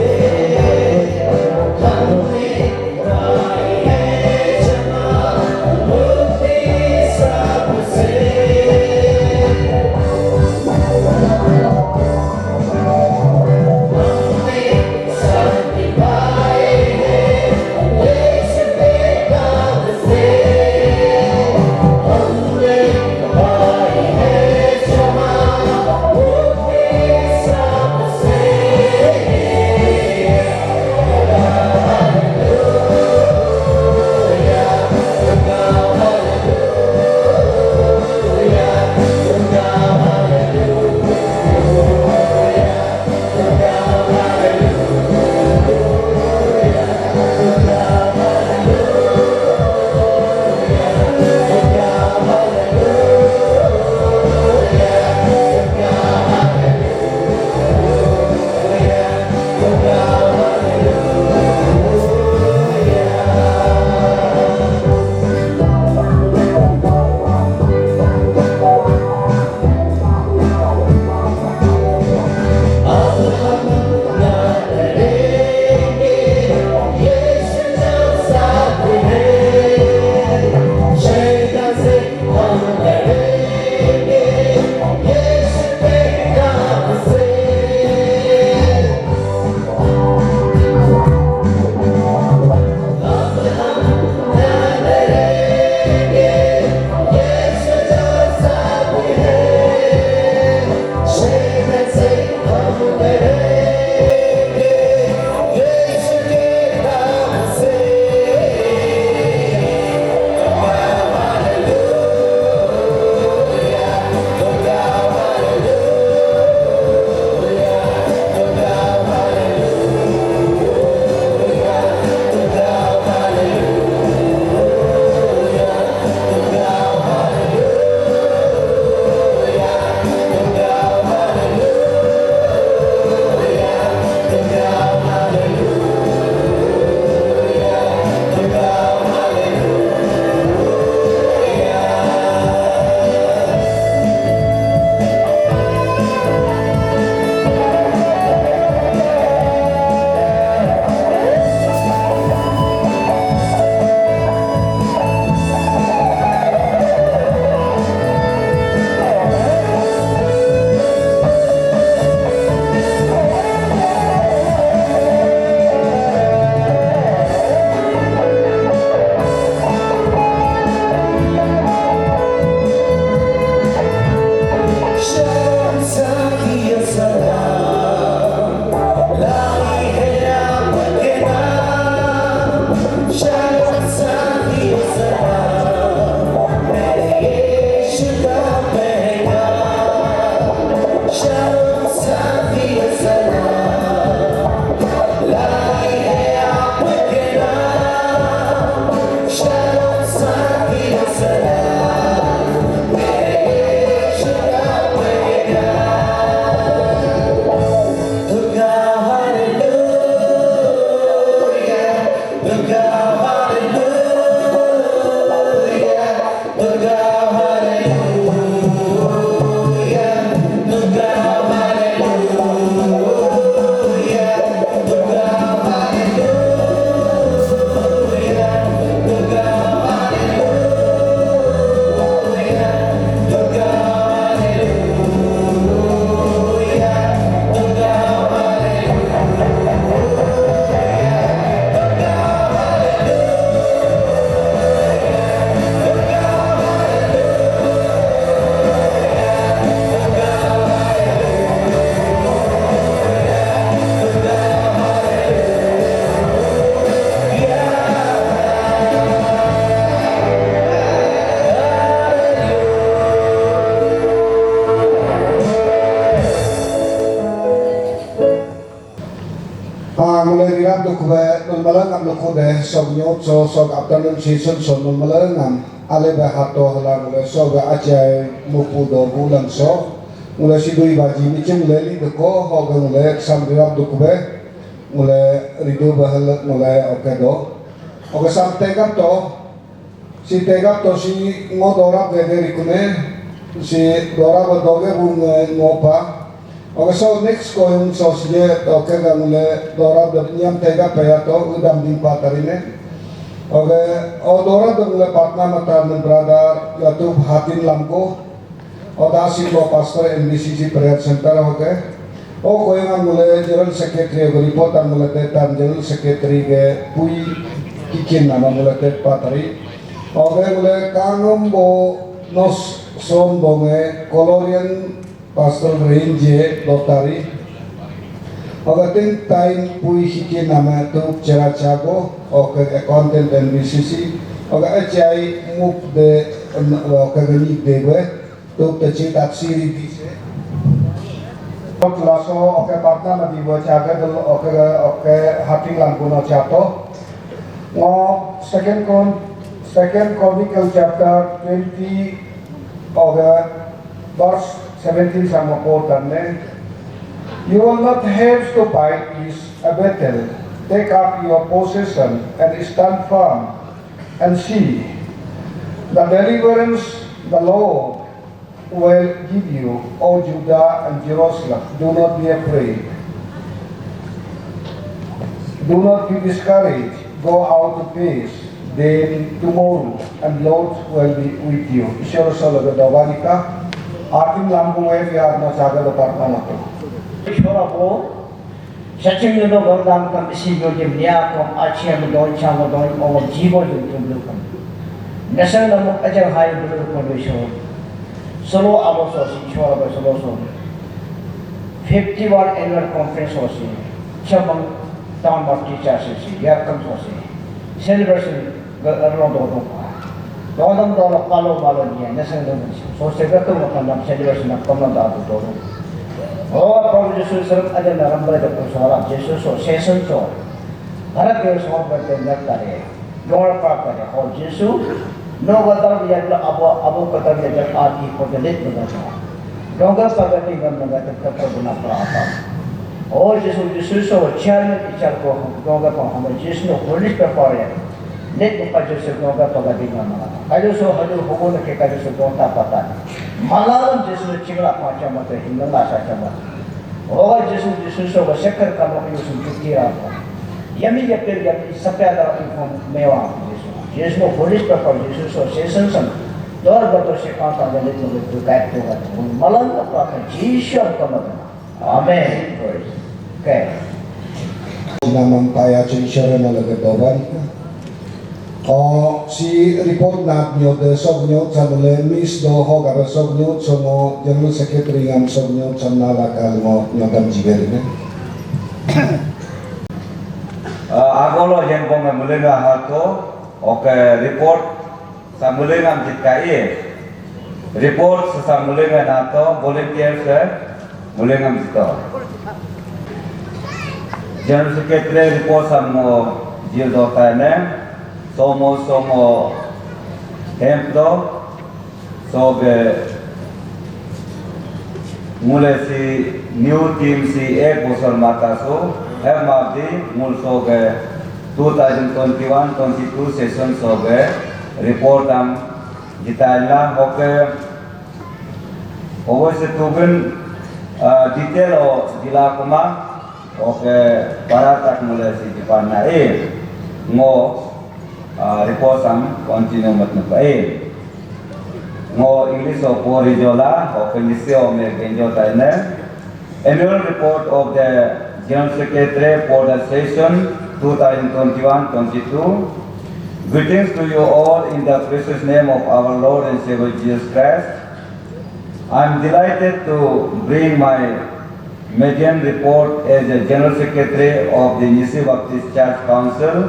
mulai dirap dukwe nulmalang am lukude sok nyot sok afternoon season so nulmalang am ale bahato hala mulai sok acai mupu do bulan so mulai sidui baji micem mulai li deko hoga mulai sam dirap dukwe mulai ridu bahal mulai oke do oke sam tegap to si tegap to si ngodorap gede rikune si dorap doge bung ngopa. Oke, so next koin sosye oke gamule dora bernyam tega peyato udam dimpa tarine. Oke, dora gamule partner mata berada yaitu hatin lamko. Oda simbo pastor NBCC prayer center oke. Koin gamule general secretary report gamule tetan general secretary ge pui kikin nama mule tet patari. Oke, mule kanombo nos sombonge kolorian Pastor Ranger Lotari. Agatin time pui hiki nama tu cara cago oke content NBCC. Oke acai muk de oke genik dewe tu tecik aksiri dise. Laso oke partner nabi buat caga del oke hati lampu no cato. Ngo second Chronicle chapter 20 oke verse 17 sama 4 you will not have to fight is a battle. Take up your possession and stand firm and see the deliverance the Lord will give you, O Judah and Jerusalem. Do not be afraid. Do not be discouraged. Go out to peace. Then tomorrow and Lord will be with you. Ishwara salaga dawanika. Ating lambung biar no jaga department itu. Ishwara ko sachin no gordam kam isi go jemnya ko achya mo chamo don o jibo jum kam. Nasan namu ajar hai bulu ko ishwara. Solo abo so ishwara ko solo so. 51 annual conference ho si. Chambang town of teachers si ya kam so si. Celebration around the world. Dodam dolo palo malo niya nasan namu. So segala makan celebration nak kamu dah tu. Oh, Prabhu Yesus serap aja naram berada persoalan Yesus so season so. Harap dia semua bertindak tadi. Luar apa tadi? Oh Yesus, no kata dia abu kata dia arti pergelit begitu. Doga pagati gambar tetap berguna apa. Oh Yesus so chairman icar ko doga pa hama Yesus no police preparer. Net buka Yesus doga pagati gambar. Kayu so hadu hukun ke kayu so donta pata. Malam Yesus cingla macam apa hingga nggak saja. Oh Yesus so sekar kamu Yesus kira apa. Yami yapir yami sampai ada info mewah Yesus no police preparer Yesus so season san. Dor betul sekarang tak jadi tu kait tu kan. Malam apa Yesus kamu. Amen. Okay. Namang kaya cincere na laga doban. Si report na nyo de sok nyo chanule miss do ho ga sok nyo chomo general secretary ngam sok nyo channa la kal mo nyodam jigeri ne. Agolo jen ko mulenga hato oke report sa mulenga jitkai report sa mulenga nato volunteers mulai ngam kita. General Secretary report samo jil dota ne, somo hempdo, sobe mulai si new team si bosor mata so, mabdi mul sobe 2021-22 session sobe report am jitala hoke obviously tugen detail o jila kuma oke para tak mulai si Jepang na ngo report am continue mat na ngo English o pori jola o English o me genjo taine annual report of the General Secretary for the session 2021-22. Greetings to you all in the precious name of our Lord and Savior Jesus Christ. I am delighted to bring my maiden report as the General Secretary of the Nyishi Baptist Church Council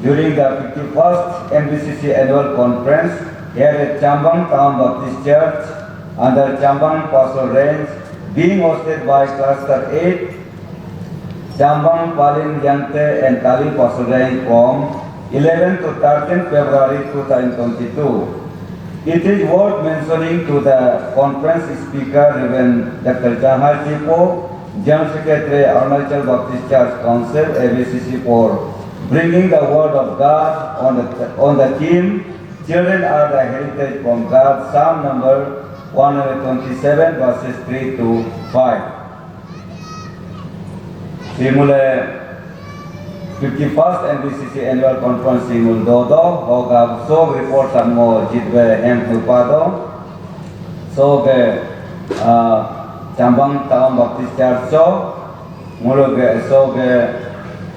during the 51st NBCC Annual Conference here at Chambang Town Baptist Church under Chambang Pastoral Range, being hosted by Cluster 8, Chambang, Palin, Yante and Tali Pastoral Range from 11 to 13 February 2022. It is worth mentioning to the conference speaker, Reverend Dr. Chahar Chipo, General Secretary, Arunachal Baptist Church Council, NBCC, for bringing the word of God on the theme, Children are the heritage from God, Psalm number 127, verses 3 to 5. Simule 51st NBCC Annual Conference Simul Dodo, Hoga Sog report samo jitbe hem upado, Sog Chambang Town Baptist Church so, Muluge Sog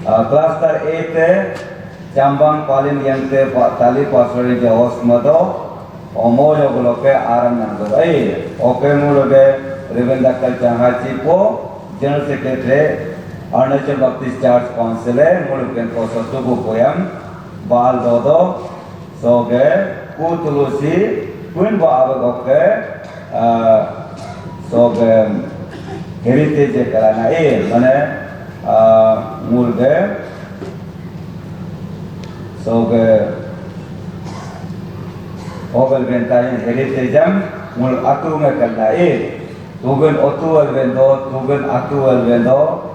Cluster 8 Chambang Palin Yante Tali Pastoral Host Mado, Omoyo Guloke Aram Nando. Oke Muluge Reverend Dr. Chahar Chipo, General Secretary, Arunachal Baptist Church Council, Muluken Koso Subu Poyam, Bal Dodo, Soge, Kutulusi, Queen Babagoke, Soge, Heritage Karana, Mane, Mulge, Soge, Oval Ventayan Heritage, Mul Atu Mekalna, Tugun Otu Alvendo, Tugun Atu Alvendo,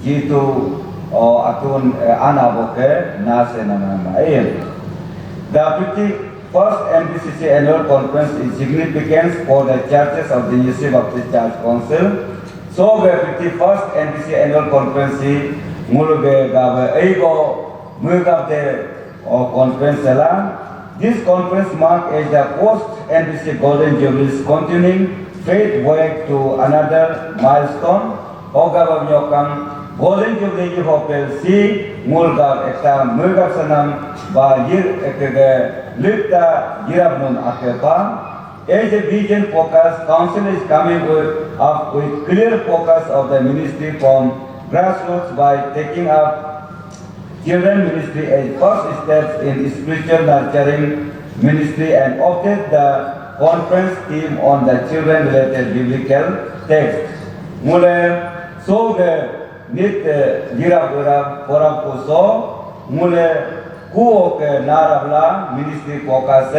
Jitu atun anaboke nase nama. The 51st NBCC Annual Conference is significant for the churches of the Nyishi Baptist Church Council. So the 51st NBCC Annual Conference muluge gabe ego mugabde conference la. This conference marks as the post NBCC Golden Jubilees continuing faith work to another milestone. Ogaba nyokang Golden Jubilee Hopel si mulgab ekta mulgab sanam ba yir ekege lipta girabnun akepa. As a vision focus, council is coming up with clear focus of the ministry from grassroots by taking up children ministry as first steps in spiritual nurturing ministry and opted the conference theme on the children related biblical text. Mule so the nit gira koram kuso mule kuo ke narabla ministry focus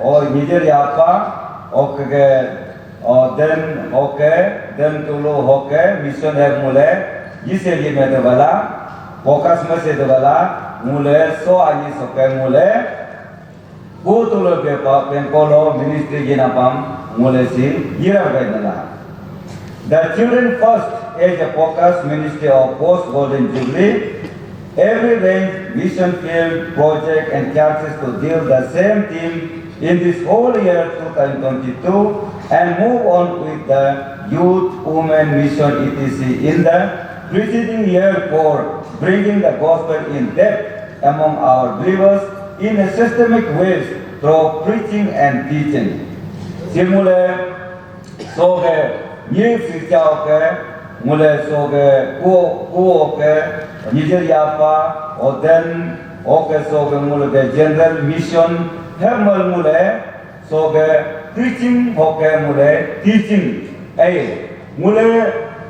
or nijer yapa okay then tulo hoke mission hai mule jise ye me debala focus me se debala mule so ani soke mule ku tulo be pa penkolo ministry jinapam mule si gira gaidala. The children first as a focus ministry of post Golden Jubilee, every range, mission field, project and churches to deal the same theme in this whole year 2022 and move on with the youth, women, mission etc. in the preceding year for bringing the gospel in depth among our believers in a systemic ways through preaching and teaching. Simule soge ye fichao ke mule soge ku ke nijer yapa oden oke soge mule ke general mission hermal mule soge preaching hoke mule teaching mule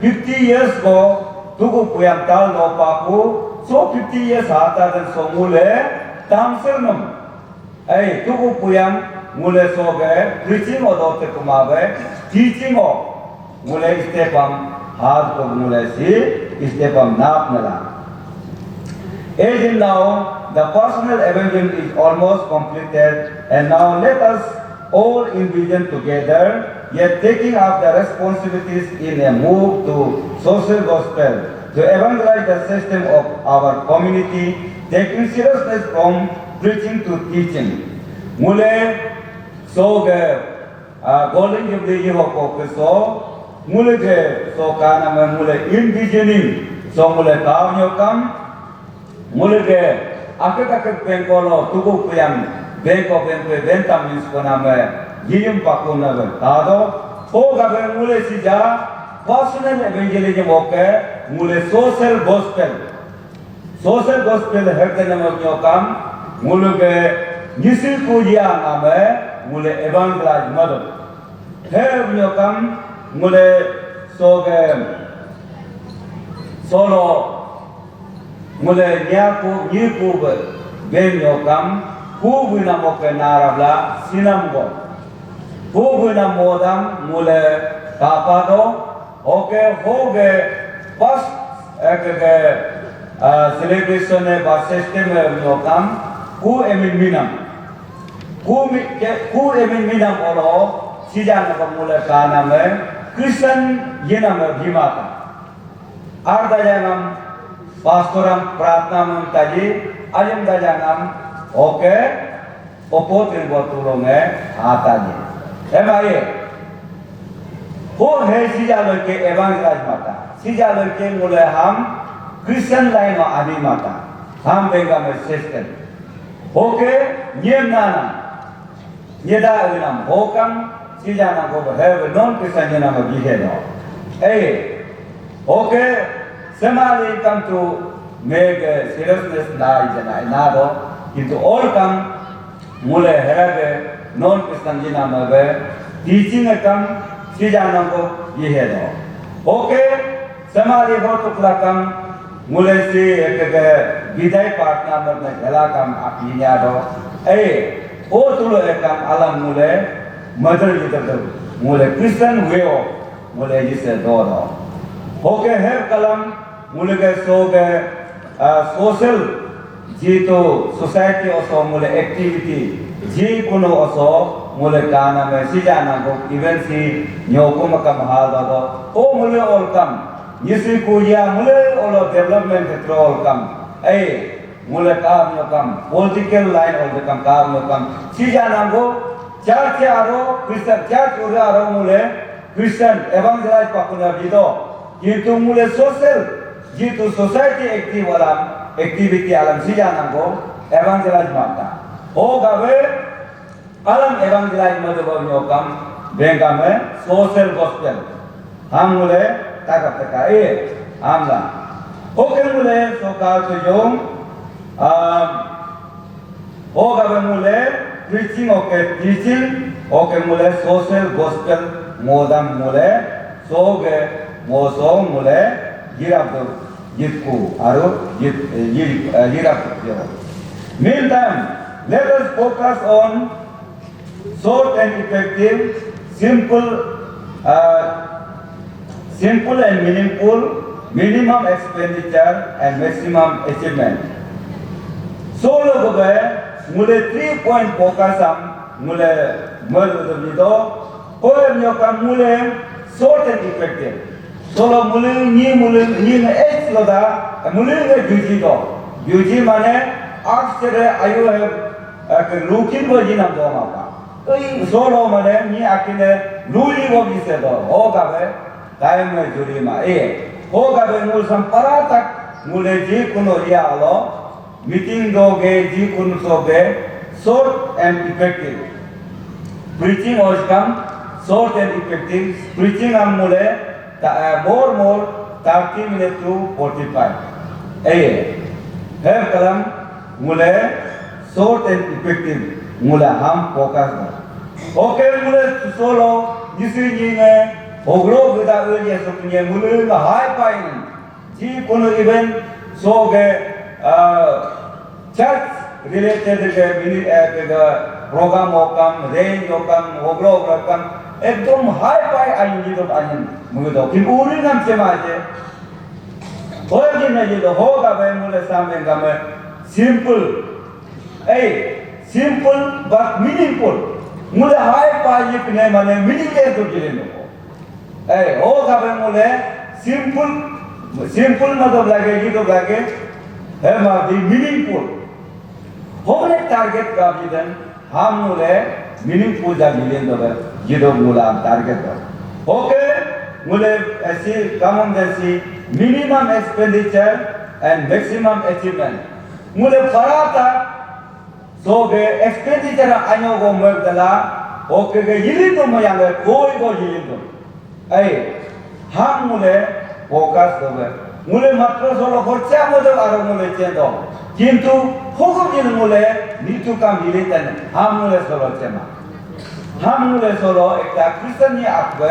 50 years go tugu puyam tal no paku so 50 years hata dan so mule tamsernum ai tugu puyam mule so ge preaching odote kumabe teaching o mule stepam hard ko mule si stepam nap nala. As in now, the personal evangelism is almost completed, and now let us all envision together, yet taking up the responsibilities in a move to social gospel, to evangelize the system of our community, taking seriousness from preaching to teaching. Mule so golden jubilee ho so mule so kana mule envisioning so mule kaam mulai akak pengkolo tubuh puyam bengko bentam means koname yiyum pakuna ben tado ho gabe mulai sija personal evangelism oke mulai social gospel herde nama nyokam mulai Nyishi pujian ame mulai evangelize madu her nyokam mulai solo mulai nyiku ben nyokam bina moke narabla sinamgo bina modam mulai kapado oke hoge pas celebration ba system nyokam emin minam olo sijan mulai kaname Christian yenam bhimata arda janam pastoram pratnam tadi ayam dajanam oke opotin botulonge hatanya emai ho he sijalo ke evangelize mata sijalo ke mulai ham Christian lain ma adi mata ham benga me system oke nyemnana nyeda unam hokam sijana go have non Christian nama bihedo oke Somebody come to make a seriousness nado into all come mule herave non Christian jina mabe teaching come sijana ko yehedo okay somebody ho to kam mule si ekage bidai partner mar na gala kam apinya do o tulo ekam alam mule mother jitar mule Christian way of mule jise do okay have kalam mulai social jito society also mulai activity ji kuno also mulai kana me sijana go even si nyoko makam hal do o mulai all come Nyishi puja mulai all development through all come mulai kam nyokam political line all the kam nyokam sijana go church aro Christian church aro mulai Christian evangelize pakuna bido itu mulai social jitu society activity alam sijana go evangelize mata ho gabe alam evangelize madu nyokam bengame social gospel ham mule takap taka amla oke mule sokal tujung ho gabe mule preaching teaching oke mule social gospel modam mule soge moso mule Yitku aru yirap. Meantime, let us focus on short and effective, simple and meaningful, minimum expenditure and maximum achievement. So logo be mule 3-point focus mule merdo ko nyokam mule short and effective. Solo mule ni na loda mule beauty do beauty mane after ayu have looking boji nam do mapa solo mane ni akine luli bo bise do ho gabe time me juri ma ho gabe mul sam paratak mule ji kuno ya alo meeting do ge ji kun so ge short and effective preaching always come short and effective preaching am mule more 30 minutes to 45. Have kalam mule short and effective mule ham focus. Okay mule solo Nyishi Ogro kita uji sepunya mulu high point. Ji kono event so ke church related ke mini ke program okam, range okam, ogro okam. Ekdom high point ayin jido ayin mulu do. Kiburi nam cema je. Hoy jina jido hoga bayi mulu sampai kami simple. Simple but meaningful. Mulu high point je kene mana meaningless do jilen do. हो कब मुले simple मतलब लगे ये तो लगे है मादी meaningful हो गए target का भी दन हम मुले meaningful जा मिलें तो ये तो मुला target का हो गए मुले ऐसी कम जैसी minimum expenditure and maximum achievement मुले पढ़ा था सो गए expenditure आयों को मर्दला हो गए ये तो मयांगे कोई को ये तो हम मुले फोकस दोगे मुले मात्र सोलो खर्चा मुले आरो मुले चेंदो किंतु हुकुम जिन मुले नीतु का मिले तन हम मुले सोलो चेमा हम मुले सोलो एक क्रिश्चियन ये आपको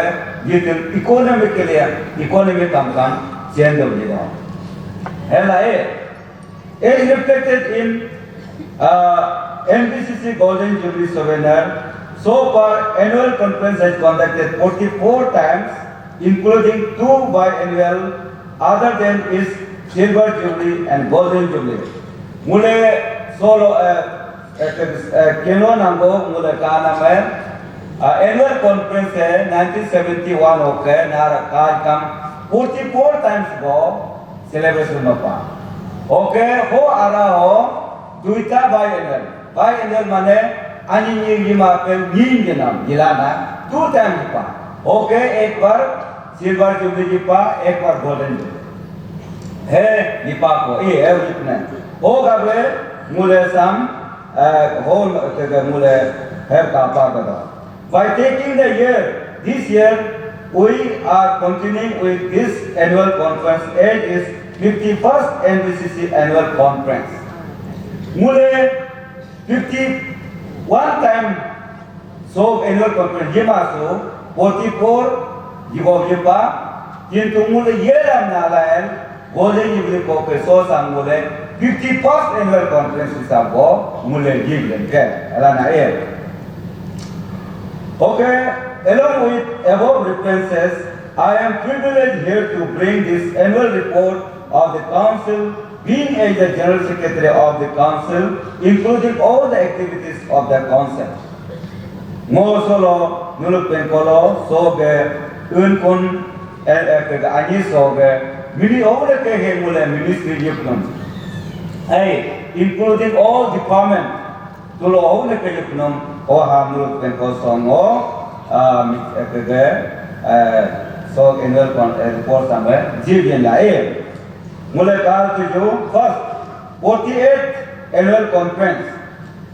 ये तो इकोनॉमी के लिए इकोनॉमी काम चेंदो जिनो है लाए is reflected in NBCC Golden Jubilee Souvenir. So far, annual conference has conducted 44 times, including 2 biannual, other than is Silver Jubilee and Golden Jubilee. Mule solo keno nango mule kana mein annual conference है 1971 होके नारा कार्यक्रम 44 times go celebration में पा. Okay हो आ रहा हो दुईटा biannual माने ani ni मापे yin के नाम जिलाना 2 times पा. ओके एक बार सिल्वर जुबली की पा एक बार गोल्डन जुबली है निपा को ये है जितना हो गए मुले सम हो मुले है कापा करो. By taking the year, this year we are continuing with this annual conference and is 51st NBCC annual conference. Mule 51 time so annual conference ye maso 44 jibo jipa kintu mule ye ram nalayan golden jubilee ko ke so sang mule 51st annual conference isabo mule jiben ke ala na e. Okay, along with above references, I am privileged here to bring this annual report of the Council, being as the General Secretary of the Council, including all the activities of the Council. Mo solo, nuluk penkolo, soge, unkun, ani soge, mini all the kehemule ministry yipnum. Including all departments, tulo all the kehemule. O hamul penko songo so annual report sampai jigen lain. Mulai kal tujuh first 48th annual conference.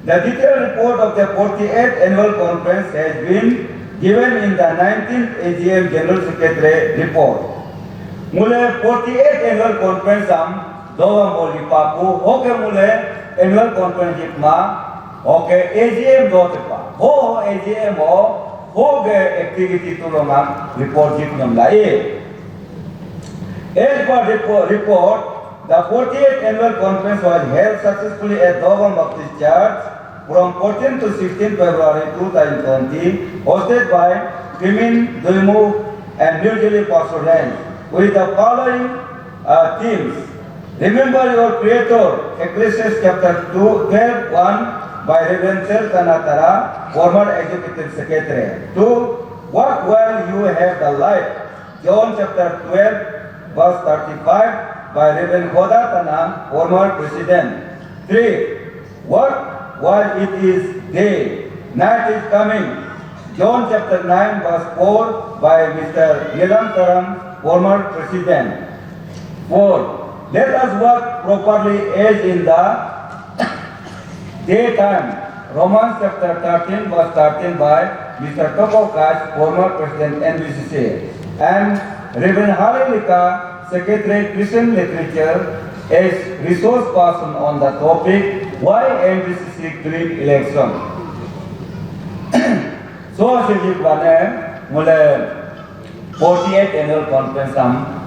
The detailed report of the 48th annual conference has been given in the 19th AGM General Secretary report. Mulai 48th annual conference doang boli paku. Oke mulai annual conference jipma. Okay, AGM dot ho AGM ho ge activity tulungan report jipnam lain. As per report, the 48th annual conference was held successfully at Dovam Baptist Church from 14 to 16 February 2020, hosted by Kimin Duimu and New Delhi Pastor Range, with the following themes: Remember your Creator, Ecclesiastes chapter 12:1. By Reverend Sir Tanatara, former Executive Secretary. 2. Work while you have the light. John chapter 12, verse 35, by Reverend Hoda Tana, former President. 3. Work while it is day. Night is coming. John chapter 9, verse 4, by Mr. Nilam Taram, former President. 4. Let us work properly as in the daytime. Romans chapter 13 verse 13 by Mr. Toko Kaj, former President NBCC, and Reverend Harilika, Secretary Christian Literature, as resource person on the topic Why NBCC Green Election. So sejak mana mulai 48 annual conference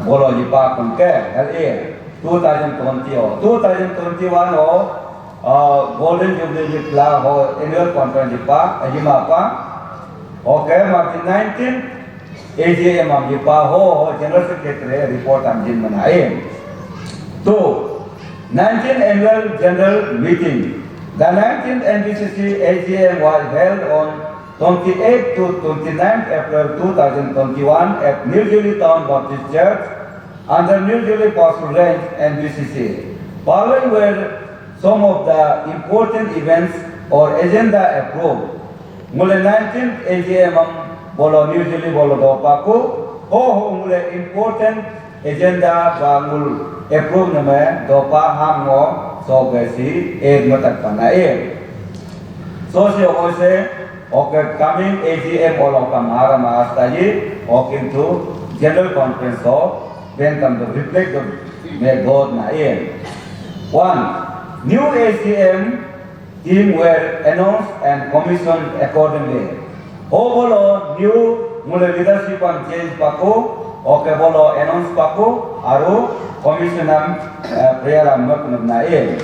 bolo jipa kunke LA 2020 2021 golden jubilee jipla annual conference jipa ajima pa okay martin 19 AGM jipa general secretary report jin manain 19th annual general meeting. The 19th NBCC AGM was held on 28 to 29 April 2021 at New Delhi Town Baptist Church under New Delhi Pastoral Range NBCC. Following were some of the important events or agenda approved. Mule 19th AGM bolo New Delhi bolo dopaku mule important agenda bangul approve nama dopa hammo so besi matak panae. So si ose coming AGM all of Kamara Mahastaji to General Conference of then come to reflect the may God nae. 1. New AGM team were announced and commissioned accordingly. Bolo new mule leadership and change paku bolo announce paku aru commissioner prayer amat nae.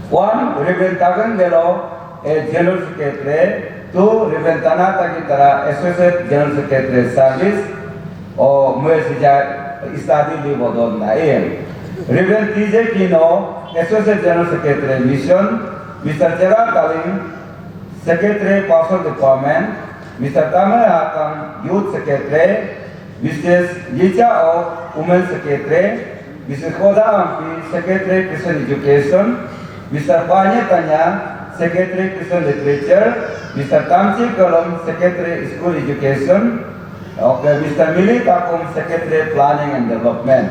1. Reverend Tagan Velo a General Secretary, 2. Reverend Tanata Kitara Associate General Secretary Service or Muesija Study Libodon nae. Reverend TJ Kino Associate General Secretary Mission, Mr. Gerard Taling Secretary Pastoral Department, Mr. Tamer Hakam Youth Secretary, Mrs. Yicha of Women Secretary, Mrs. Koda Ampi, Secretary Christian Education, Mr. Panya Tanya, Secretary Christian Literature, Mr. Tamchi Kalam, Secretary School Education, Mr. Mili Takum, Secretary Planning and Development.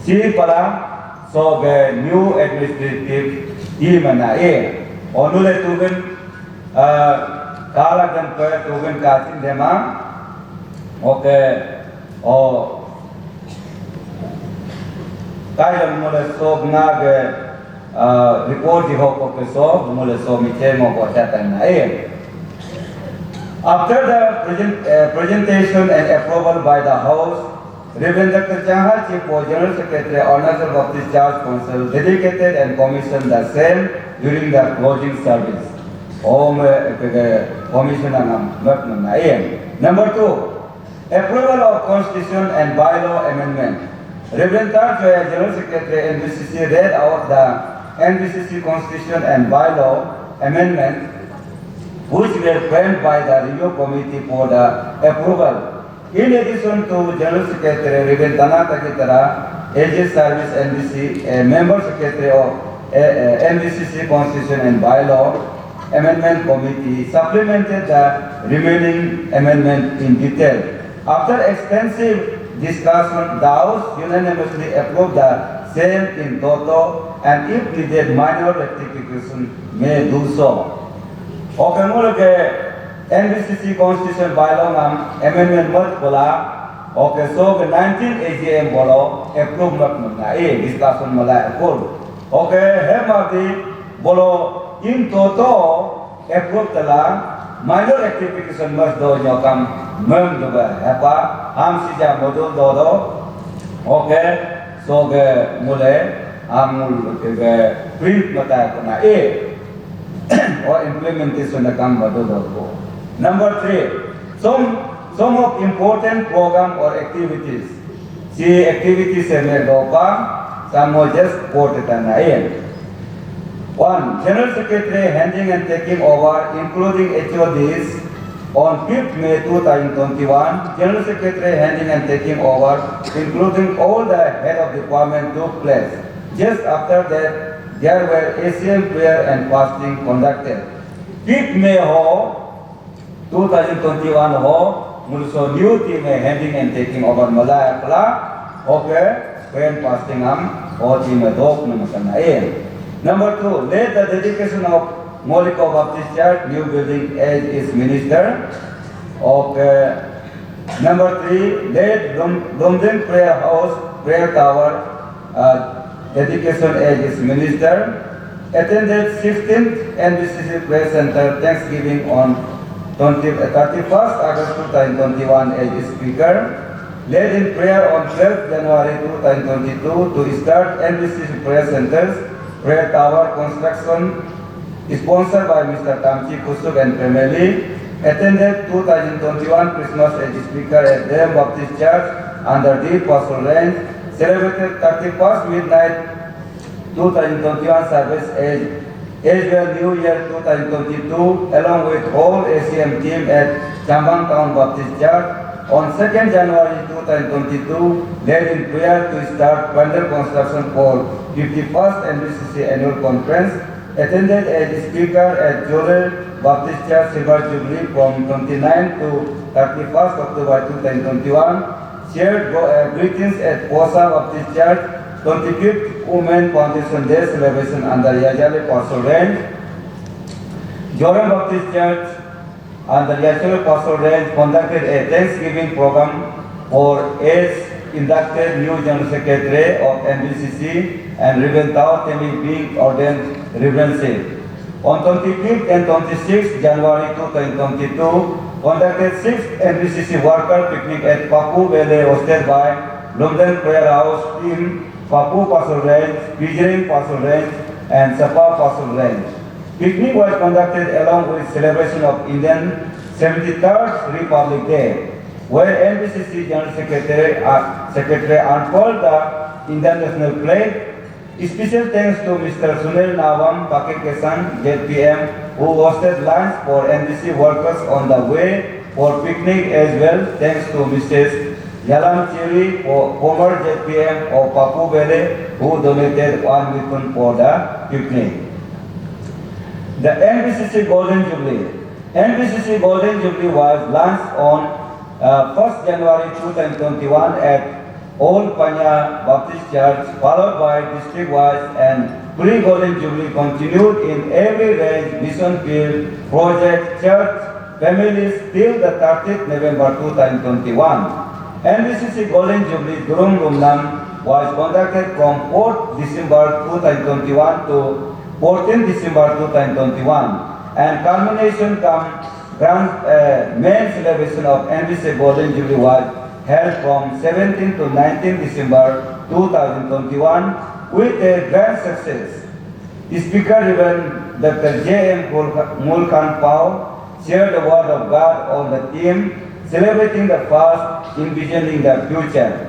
Si para so the new administrative team na onule tugen kala kan per tugen katin dema kaya mule so nage report di hoko keso mule so mitemo ko chatan na After the presentation and approval by the House, Reverend Dr. Chahar, Chief General Secretary, Honorable Baptist Church Council, dedicated and commissioned the same during the closing service. Number 2, approval of Constitution and Bylaw Amendment. Reverend Tarjoya, General Secretary, NBCC, read out the NBCC Constitution and Bylaw Amendment, which were framed by the Review Committee for the approval. In addition to General Secretary Reverend Tanata Kitara, AG Service NBC, a Member Secretary of NBCC Constitution and Bylaw Amendment Committee, supplemented the remaining amendment in detail. After extensive discussion, the House unanimously approved the same in toto, and if needed, minor rectification may do so. NBCC Constitution Bylaw Amendment Mat Bola, so the 19 AGM Bolo approve Mat Muna, discussion Mala approve. Hemati Bolo in toto approve Tala, minor rectification must do Yokam Mem Duba, Hapa, Ham Sija Modu Dodo, so the Mule, Amul print Mata or implementation of Kambado. Number 3, some of important program or activities. See activities may dopa, some more just quoted an 1. General Secretary handing and taking over, including HODs, on 5th May 2021. General Secretary handing and taking over, including all the head of department, took place. Just after that, there were ACM prayer and fasting conducted. 5th May 2021 mulso new team handing and taking over Malaya Pla, when fasting team dog Number 2, led the dedication of Moliko Baptist Church, new building as its minister. Number 3, led Lomden Prayer House, Prayer Tower, dedication as its minister. Attended 16th NBCC Prayer Center Thanksgiving on 31st August 2021 as Speaker, led in prayer on 12th January 2022 to start NBCC prayer centers, prayer tower construction, sponsored by Mr. Tamchi Kusuk and family, attended 2021 Christmas as Speaker at Dem Baptist Church under the Pastoral Range, celebrated 31st midnight 2021 service as well New Year 2022 along with whole ACM team at Chambang Town Baptist Church. On 2nd January 2022, led in prayer to start bundle construction for 51st NBCC Annual Conference, attended as Speaker at Joel Baptist Church Silver Jubilee from 29 to 31st October 2021, shared greetings at Posa Baptist Church, 25th Women Foundation Day celebration under Yajali Pastoral Range, Joel Baptist Church under Yajali Pastoral Range conducted a Thanksgiving program for AIDS inducted new General Secretary of NBCC and Reverend Tao Temi being ordained Reverend. On 25th and 26th January 2022, conducted 6th NBCC worker picnic at Papu Valley hosted by London Prayer House team, Papu Pastoral Range, Pijiring Pastoral Range, and Sapa Pastoral Range. Picnic was conducted along with celebration of Indian 73rd Republic Day, where NBCC General Secretary unfolded the Indian national flag. Special thanks to Mr. Sunil Nawam Pakikesan, JPM, who hosted lunch for NBC workers on the way for picnic as well. Thanks to Mrs. Yalam Chiri, former JPM of Papu Valley, who donated 1 million for the picnic. The NBCC Golden Jubilee. NBCC Golden Jubilee was launched on 1st January 2021 at Old Panya Baptist Church, followed by district-wise and pre-Golden Jubilee continued in every range, mission field, project, church, families till the 30th November 2021. NBCC Golden Jubilee Durum Rumnam was conducted from 4th December 2021 to 14th December 2021, and culmination main celebration of NBC Golden Jubilee was held from 17th to 19th December 2021 with a grand success. Speaker Reverend Dr. J.M. Mulkan Pao shared the word of God on the theme celebrating the past, envisioning the future.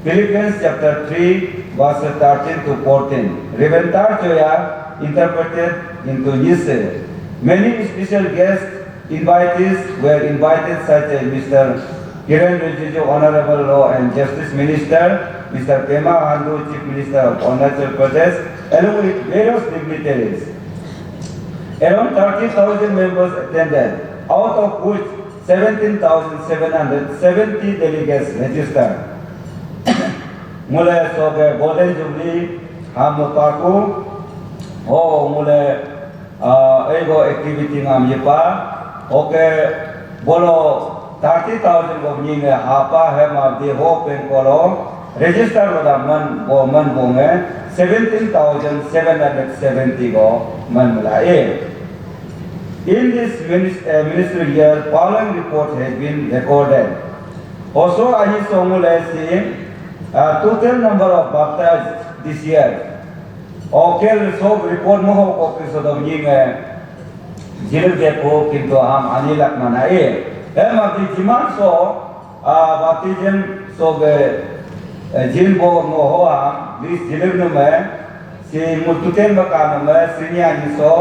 Philippians chapter 3 verses 13 to 14. Reverend Tarjoya interpreted into Nyishi. Many special guests invitees were invited such as Mr. Kiran Rijiju, Honorable Law and Justice Minister, Mr. Pema Handu, Chief Minister of Arunachal Pradesh, along with various dignitaries. Around 30,000 members attended, out of which 17,770 delegates registered. Mulai soge Golden Jubilee Hamupaku, mulai ego activity ngam yipa, bolo 30,000 go nyinge hapa hema di ho pen kolo register wala man bonge 17,770 go man mulai. In this ministry year, following report has been recorded. Also, I saw mulai total number of baptized this year. Okay, so report mo ho ko so dom nyinge jil de ko kinto ham anilak manai. Ma di jiman so baptism so ge jil bo no ho ham this jilib no me si mututen baka no me sinya ni so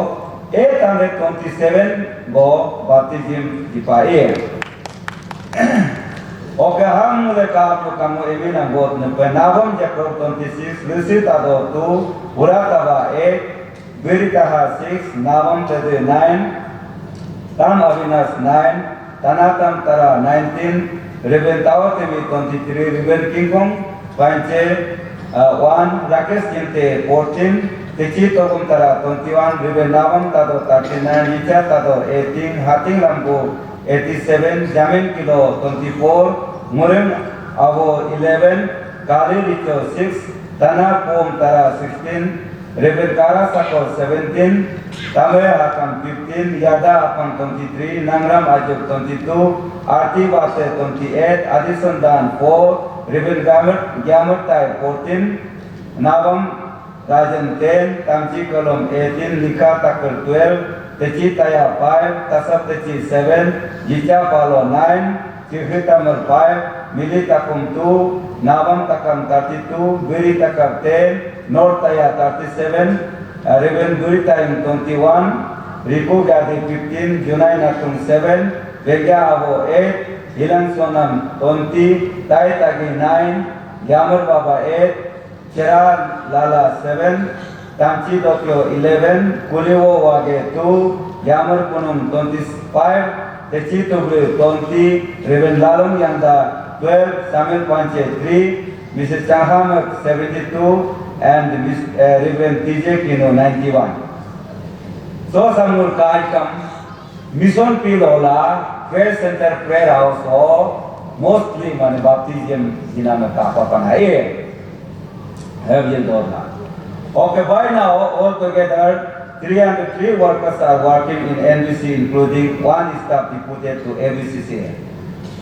827 go baptism dipae. Okay, ham mule kamu emina got ne Navam Jacob 26 Lucy Tado 2 Uratava 8 Viritaha 6 Navam Tade 9 Tam Avinas 9 Tanatam Tara 19 Reven Tawatemi 23 Reven Kingkong Panche 1 Rakesh Jinte 14 Techi Tokum Tara 21 Reven Navam Tado 39 Icha Tado 18 Hating Lambu 87 Jamin Kilo 24 Murim Abo 11 Kali Richo 6 Tana Pom Tara 16 Rebel Karasako 17, Tame Hakam 15, Yada Apang 23, Nangram Ajuk 22, Arti Bate 28, Addison Dan 4, Rebel Gamertai 14, Navam Rajan 10, Tamchi Kolom 18, Lika Takar 12, Techi Taya 5, Tasap Techi 7, Jicha Palo 9, Chihitamer 5, Mili Takum 2, Navam Takam 32, Giri Takam 10, North Taya 37, Reven Guri Time 21, Riku Gadi 15, Junai Natung 7, Vegya Abo 8, Hilan Sonam 20, Tai Tagi 9, Yamur Baba 8, Chera Lala 7, Tamchi Dokyo 11, Kuliwo Wage 2, Yamur Punum 25, Techi Tuglu 20, Reven Lalung Yanda 12, Samuel Panche 3, Mrs. Changhamak 72, and Miss Reverend TJ Kino 91. So Samul Kaikam, Mission Pilola, Prayer Center Prayer House, or mostly Mani Baptism Dinamaka Papanae. Have you done that? Okay, by now, altogether, 303 workers are working in NBC, including one staff deputed to NBCC.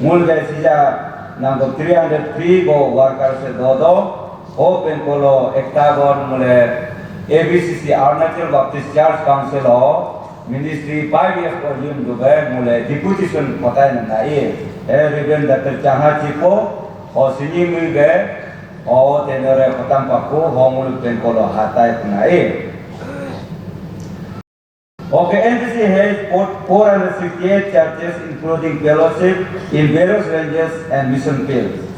Mulga Sija number 303 go workers dodo. Open Polo, Ectagon, Mule, ABCC, Arunachal Baptist Church Council, or Ministry, 5 years for him to bear, Mule, Deputation Potan and Ae, Reverend Dr. Chaha Chipo, or Sini Muge, or Tenore Potampaku, Homul Pencolo Hatai Nae. Okay, NBC has 468 churches, including fellowship in various ranges and mission fields.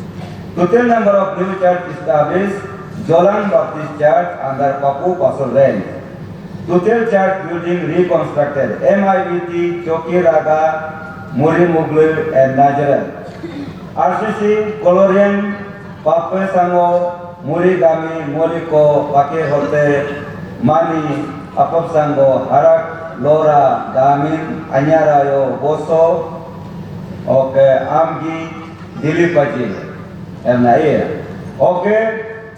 Total number of new churches established, Jolan Baptist Church under Papu Pasol Range. Total church building reconstructed, MIBT, Choki Raga, Muri Muglu and Nazaret. RCC, Colorian, Pape Sango, Muri Gami, Moliko, Pake Hote, Mani, Apop Sango, Harak, Lora, Gamin, Anyarayo, Boso, okay, Amgi, Dilipaji. Okay,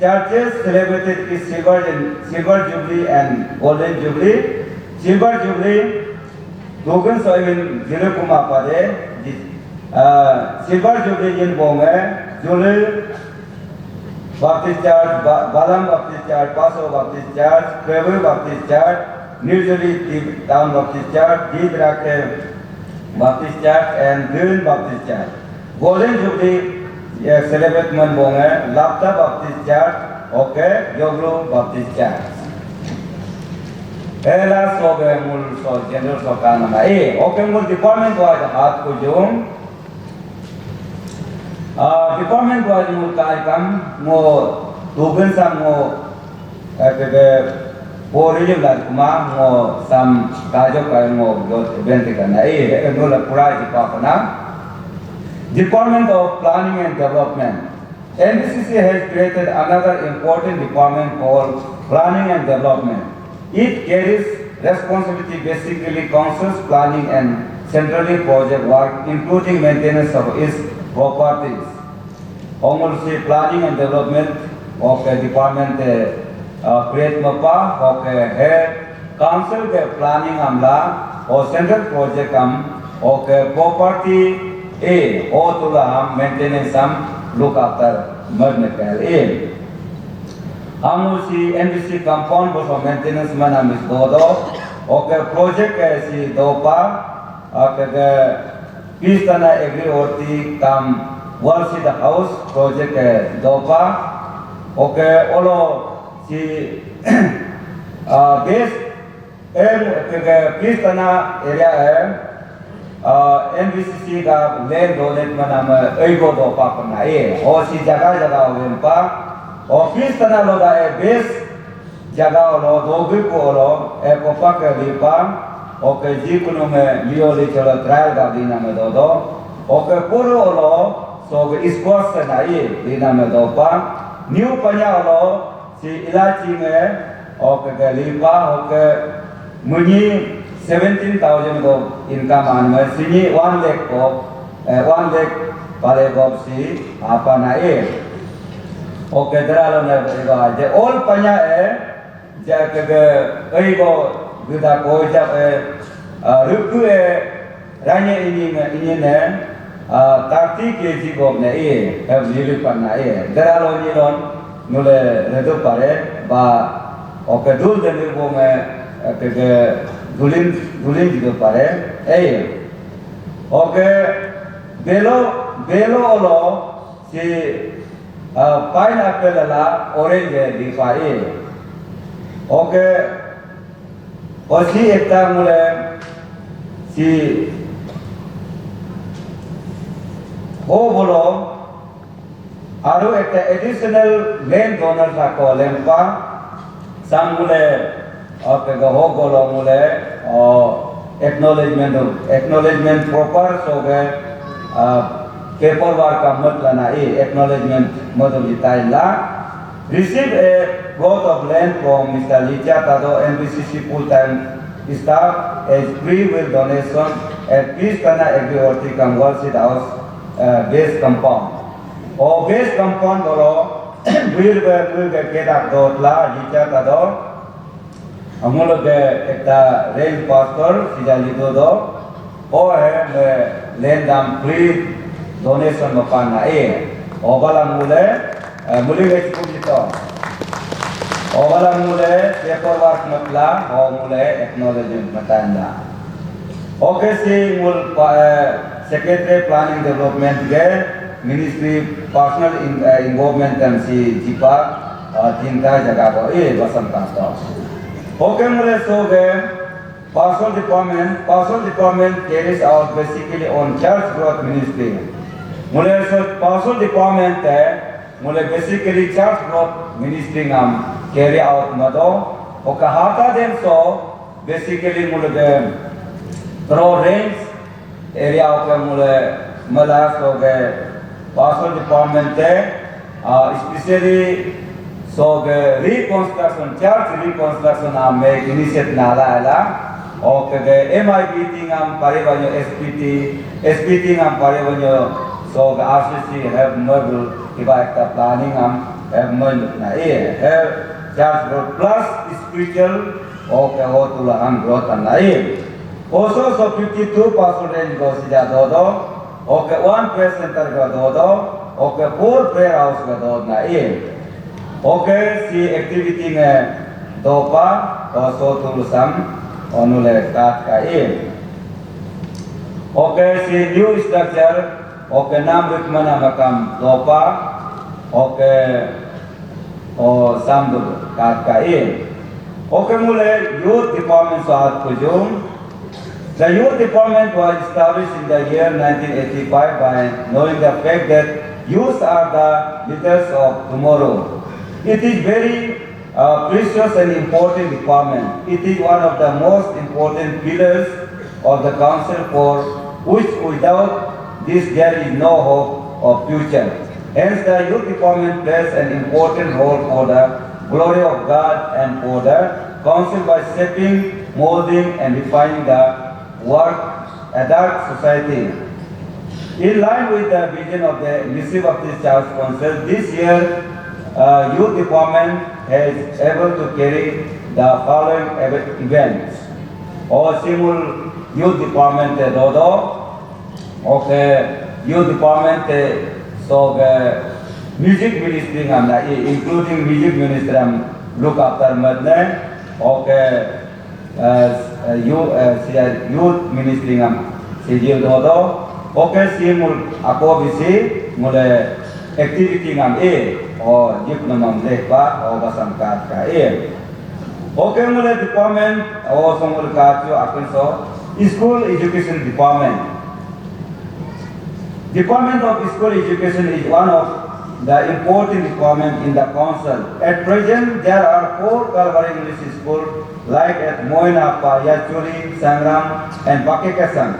churches celebrated is Silver Jubilee and Golden Jubilee. Silver Jubilee, Dogan Soyvin Zilukuma Pade, Silver Jubilee in Bome, Jubilee Baptist Church, Balam Baptist Church, Paso Baptist Church, Prevu Baptist Church, New Delhi Town Baptist Church, Didrake Baptist Church, and Green Baptist Church. Golden Jubilee. Yes, celebrate Manbonga, Lapta Baptist Church, okay, Yoglu Baptist Church. Ela sobe mul so general so kana okay mul department wise hat ko jom. Department wise mul kaikam mo tugan sam mo ke pori la kuma mo sam kajo kai mo event kana mul pura di papana. Department of Planning and Development. NBCC has created another important department called Planning and Development. It carries responsibility basically councils planning and centrally project work, including maintenance of its properties. Almost planning and development of the department create mapa of head council के planning amla और central project of property A, or to the maintenance look after Mernakal A. Amusi NBC compound for maintenance manam is dodo. Okay, project si dopa. Okay, Pistana agree orti kam wall si the house project dopa. Okay, olo si base Pistana area NBCC का land donate mana ego do pa pernah और si jaga wempa office tanah lo dah base jaga lo dogi ko lo kopa ke lipa oke jikuno me lio li chalo trial ga dina me do oke puro lo so squash na dina me do pa new panya lo si ilachi me oke ke lipa oke muni 17,000 go income an me sini 1 lakh ko 1 lakh pare go si apa na okay, terlalu ne all panya ja ke ai go guda ko ja rupu ranya ini ne tarti kg go ne have live panna daralo ni lon nule redo pare ba oke dul de go me ke dulin digo pare oke belo lo si pineapple la orange di pa oke osi ekta mule si ho bolo aru ekta additional land donor tha ko lempa sam mule oke ho bolo mule acknowledgement proper so ge paperwork ka mat lana acknowledgement model itaila receive a plot of land from Mr. Licha Tado NBCC full-time staff as free will donation at Peace Kana Agri Horticam World House base compound. O base compound bolo will be kedak dotla Licha Tado amul be ekta rail pastor sida lido do o hai land dam free donation mapana o bala mule mule ke Ovala mule paperwork matla o mule acknowledgement matanda. Okay si mul secretary planning development ge ministry personal involvement and si jipa tinta jaga ko basam kasta. Okay mule so ge pastoral department carries out basically on church growth ministry. Mule so pastoral department mule basically church growth ministry ngam carry out mado okahata them so basically mule pro range area of mule malas so ge pastoral department especially so ge reconstruction church reconstruction make initiate nala ala okay MIB thing am paribanyo SPT am paribanyo so ge RCC have model iba ekta planning am have model na have church growth plus spiritual okay hotula am growth na also so 52% go sida dodo okay 1 prayer center go dodo okay 4 prayer house go dodo na okay si activity ne dopa so tulusam onule kat ka okay si new structure okay nam rikmana makam dopa okay o samdu kat ka okay mule youth department saat kujum. The youth department was established in the year 1985 by knowing the fact that youth are the leaders of tomorrow. It is very precious and important department. It is one of the most important pillars of the council for which without this there is no hope of future. Hence the youth department plays an important role for the glory of God and for the council by shaping, molding and refining the work adult society. In line with the vision of the Nyishi Baptist Church Council, this year youth department has able to carry the following events. Or simul youth department dodo, okay, youth department so music ministry including music ministry look after madne, okay. Youth ministry ngam sejil dodo okay simul ako bisi mule activity ngam o jip namam lekpa o basam kat ka okay mule department o somul kat yo akin so school education department of school education is one of the important department in the council. At present there are 4 Calvary English schools like at Moinapa, Yachuri, Sangram and Pakekasan.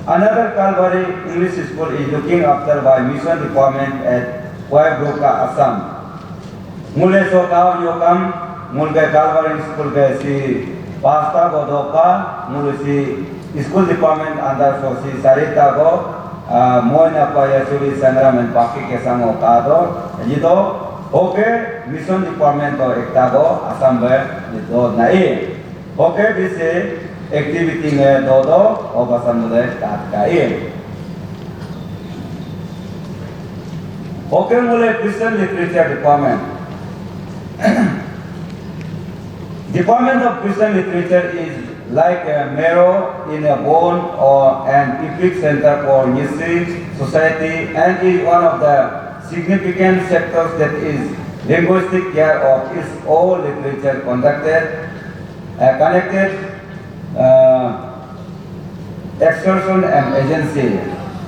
Another Calvary English school is looking after by mission department at Waibroka, Assam. Mule so kao yokam mulge Calvary school ke si pasta godoka mule si school department under so si Sarita go Moinapa, Yachuri, Sangram and Pakekasan okado jido Okay, mission department to ekta go Assam be do nai. Okay, this activity nge do of Assam de start kai. Okay, mule Christian literature department. Department of Christian literature is like a marrow in a bone or an epic center for Nyishi society and is one of the significant sectors that is linguistic care of its own literature connected, excursion and agency.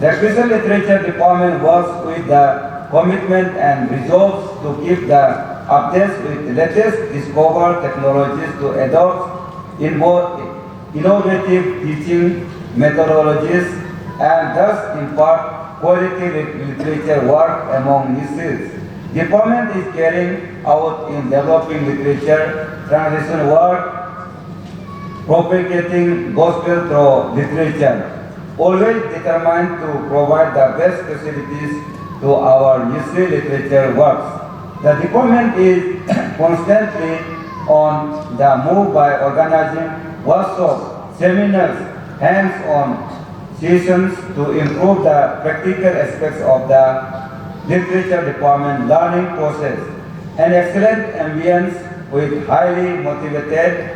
The Christian literature department works with the commitment and resolves to keep the updates with latest discovered technologies to adopt innovative teaching methodologies and thus impart quality literature work among Nishis. Department is carrying out in developing literature, translation work, propagating gospel through literature, always determined to provide the best facilities to our Nyishi literature works. The department is constantly on the move by organizing workshops, seminars, hands-on sessions to improve the practical aspects of the literature department learning process. An excellent ambience with highly motivated.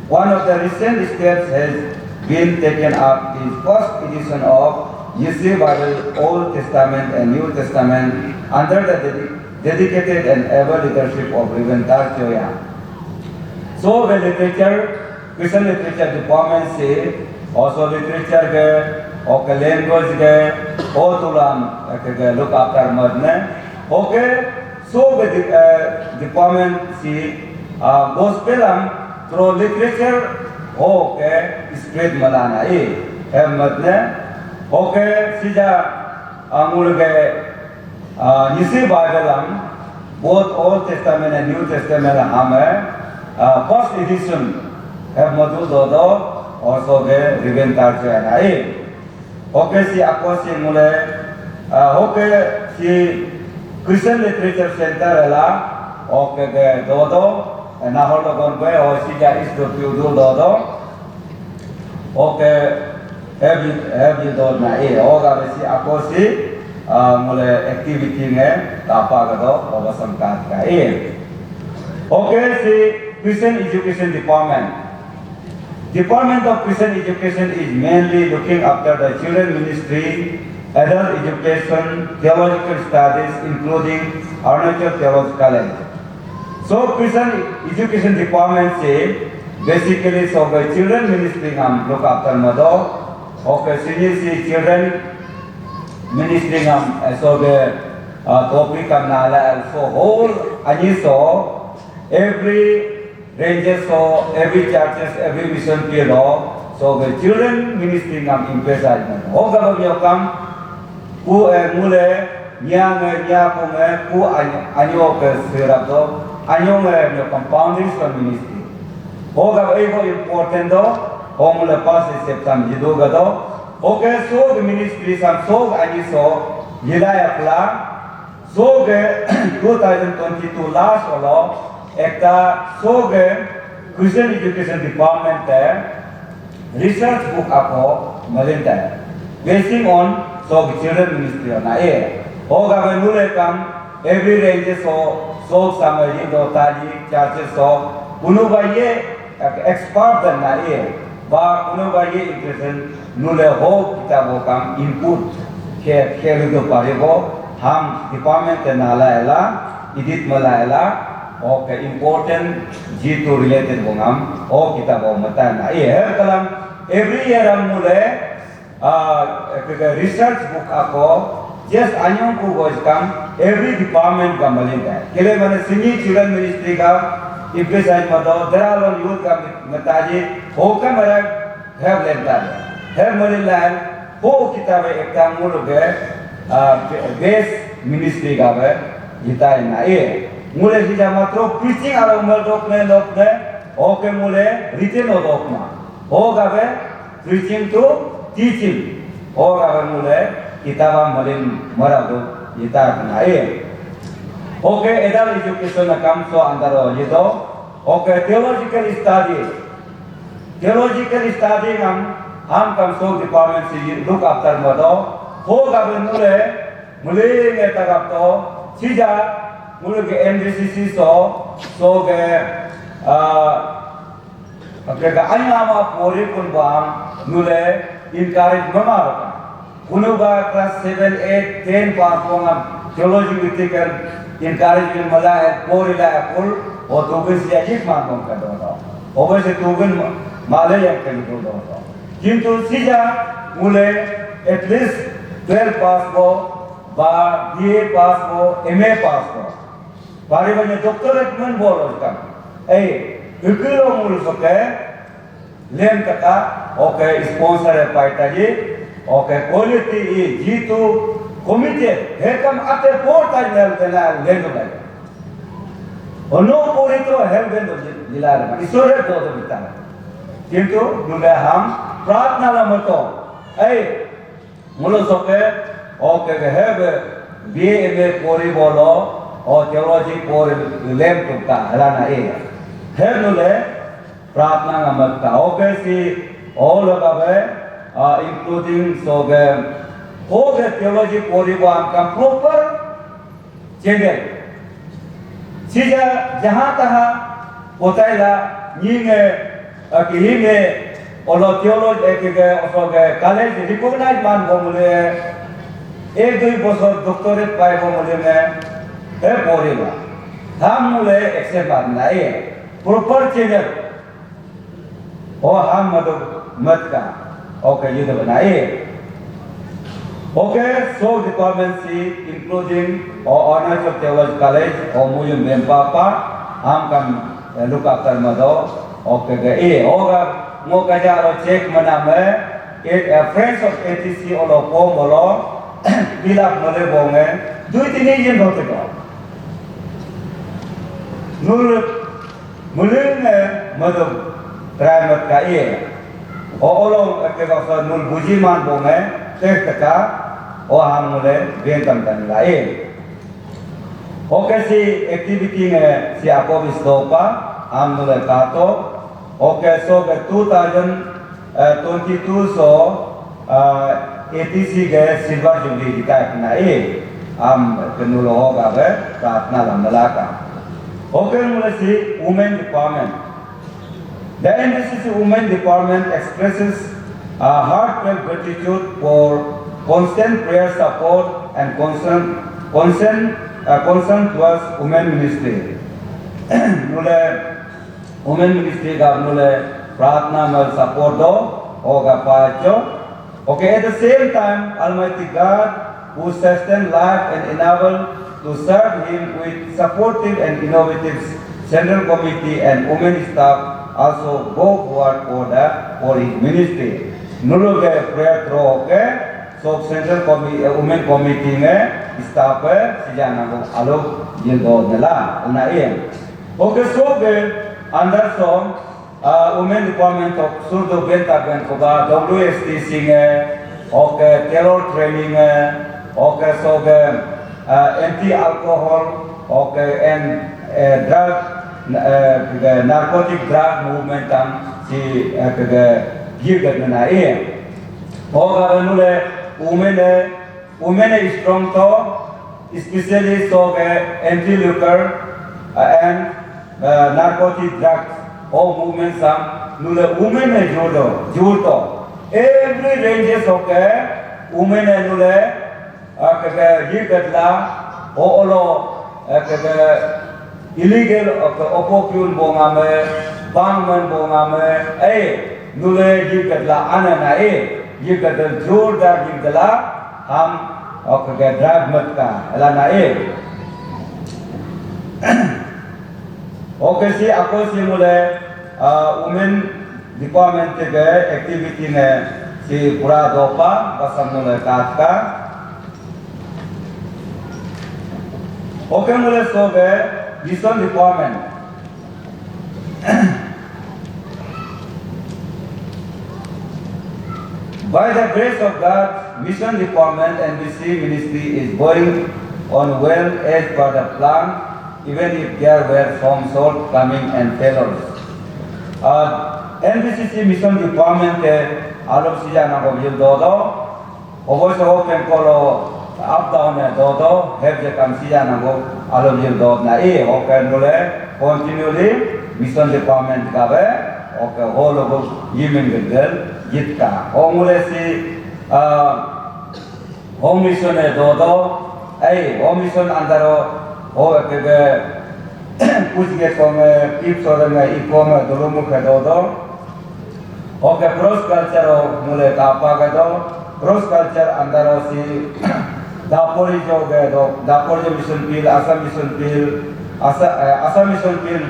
One of the recent steps has been taken up is first edition of Nyishi Bible Old Testament and New Testament under the dedicated and able leadership of Reverend Tarchoya. So the literature, Christian literature department say also literature ke, okay language ke, tulam look after madne. Okay, so the department see gospel through literature okay spread malana madne. Okay, sija amulge Nyishi Bible both Old Testament and New Testament first edition have Madhu Dodo also the Reverend Tarchoya. Okay, si ako si mule okay si Christian Literature Center la okay the Dodo nahol dogon be o si ja is do Dodo okay have you done na oga si ako si mule activity nge tapa gado obasam kat ka okay si Christian Education Department. Department of Christian Education is mainly looking after the children ministry, adult education, theological studies, including Arnature Theological College. So Christian Education Department say basically so the children ministry look after mado. Okay, senior children ministry so the topic nala so whole ani so every ranges so every churches every mission piano so the children ministry emphasize hoga bagyo kam ku mule nya ku anyo ke serado anyo me compounding ministry hoga ego important do homule pass septam jido gado. Okay, so the ministry so ani so hidayat la so 2022 last olo ekta so Christian Education Department research book ako malinta basing on so children ministry na hoga benule kam every range so samari do tali churches so kuno ba ye expert na ba kuno ba ye impression nule ho kitabo kam input ke do parego ham department nala ela edit mala ela okay important G2 related bongam kitabo mata na kalam every year mule research book ako just anyong ko boys kam every department ka malinda kele mane senior children ministry ka emphasize mado there are youth ka mataji ho ka mara have lenta have malilan ho kitabe ekta muluge base ministry ka be hitai na mule hija matro preaching aro mal dokne okay mule written odokna ho gabe preaching to teaching ho gabe mule kitaba malin marado ita na Okay, adult education comes so under you. Okay, theological study. Theological study हम कम सो department से look after मदो हो गाबे मुले के तक तो सीधा मुले के NBCC सो के अपने का अन्यामा पूरी कुंबाम मुले encourage ममा रखा कुनुबा class 7, 8, 10 पास होगा theology के encourage मला है पूरी ला अपुल और तुगन से एक मान कम कर दो ओवर से तुगन माले एक कर दो किंतु सीधा मुले at least 12 पास हो बा BA पास हो MA पास हो बारी बने डॉक्टरेट मन बोलो इसका इकलो मुल सके लेन कटा ओके स्पॉन्सर है पाइटा जी ओके क्वालिटी ये जीतू कमिटी है कम आते पोर्ट आई देना लेन दो और नो पूरी तो हेल्प देन जिला रे ईश्वर को तो बिता किंतु दुले हम प्रार्थना ला मतो मुलो सके ओके है बीए पूरी बोलो और theology पूरी लेम तो का हलाना है दुले प्रार्थना ला मत ओके सी all of including so हो गए theology पूरी वो हमका proper चेंगे सीधा जहाँ तहाँ होताइला यिंगे किहिंगे ओलो theology एक ओसो कॉलेज रिकॉग्नाइज मान बोले एक दो बसर डॉक्टरेट पाए बोले में है बोलेगा हम मुले एक्सेप्ट करना है प्रॉपर चेंजर और हम मत का ओके ये तो बनाए ओके सो डिपार्टमेंट सी including honours of theology college और मुझे मेंपापा हम कम लुक आफ्टर मदो ओके होगा मो कजारो चेक मना में एक फ्रेंड्स ऑफ ATC ओलो को बोलो बिलाप मले बोंगे दुई तीन दिन होते को नूर मुले में मदो ट्राई मत का ओलो के का नूर बुजी मान बोंगे टेक का ओ हम मुले बेंतम तन लाए ओके सी एक्टिविटी में सी आपो विस्तोपा हम मुले कातो ओके सो के 2022 सो ATC के सिल्वर जुबली दिखाई अपना हम कनुलो होगा वे प्रार्थना लंबला का ओके मुले सी women department The NBCC Women Department expresses heartfelt gratitude for constant prayer support and concern towards women ministry. Nule women ministry का nule प्रार्थना में support दो होगा पाँचों. Okay, at the same time, Almighty God, who sustains life and enable to serve Him with supportive and innovative Central Committee and women staff, also go forward for his ministry. Nuluge prayer through okay, so Central Committee, Women Committee में staff है सिजाना को आलोक जिंदो नला उन्हें okay so under so Women Department of Surdo Benta Benkoba WSTC okay terror training okay so anti-alcohol okay and drug narcotic drug movement si give na hoga nule women is strong to especially so anti liquor and narcotic drugs all movements nule women is judo every ranges okay women nule give la olo illegal opportune bonga में bangman bonga में nule jikatla anana jikatla जोरदार jikatla हम okay drug मत का Alana okay सी ako si mule women department के activity में si पूरा दोपा कसम mule काट का okay mule so Mission Department. By the grace of God, Mission Department NBC Ministry is going on well as per the plan, even if there were some short coming and failures. NBCC mission department alop sija na ko bil do obos open kolo up down do have the kam sija na ko alop bil do na open mule continually mission department ka be okay whole of yimin gel jitka mule si home mission do home mission andaro ke कुछ के को में tips और में eco में दोनों मुख्य दो ओके क्रॉस कल्चर मुले कापा के दो क्रॉस कल्चर अंदर सी दापोरी जो गए दो दापोर जो mission field Assam mission field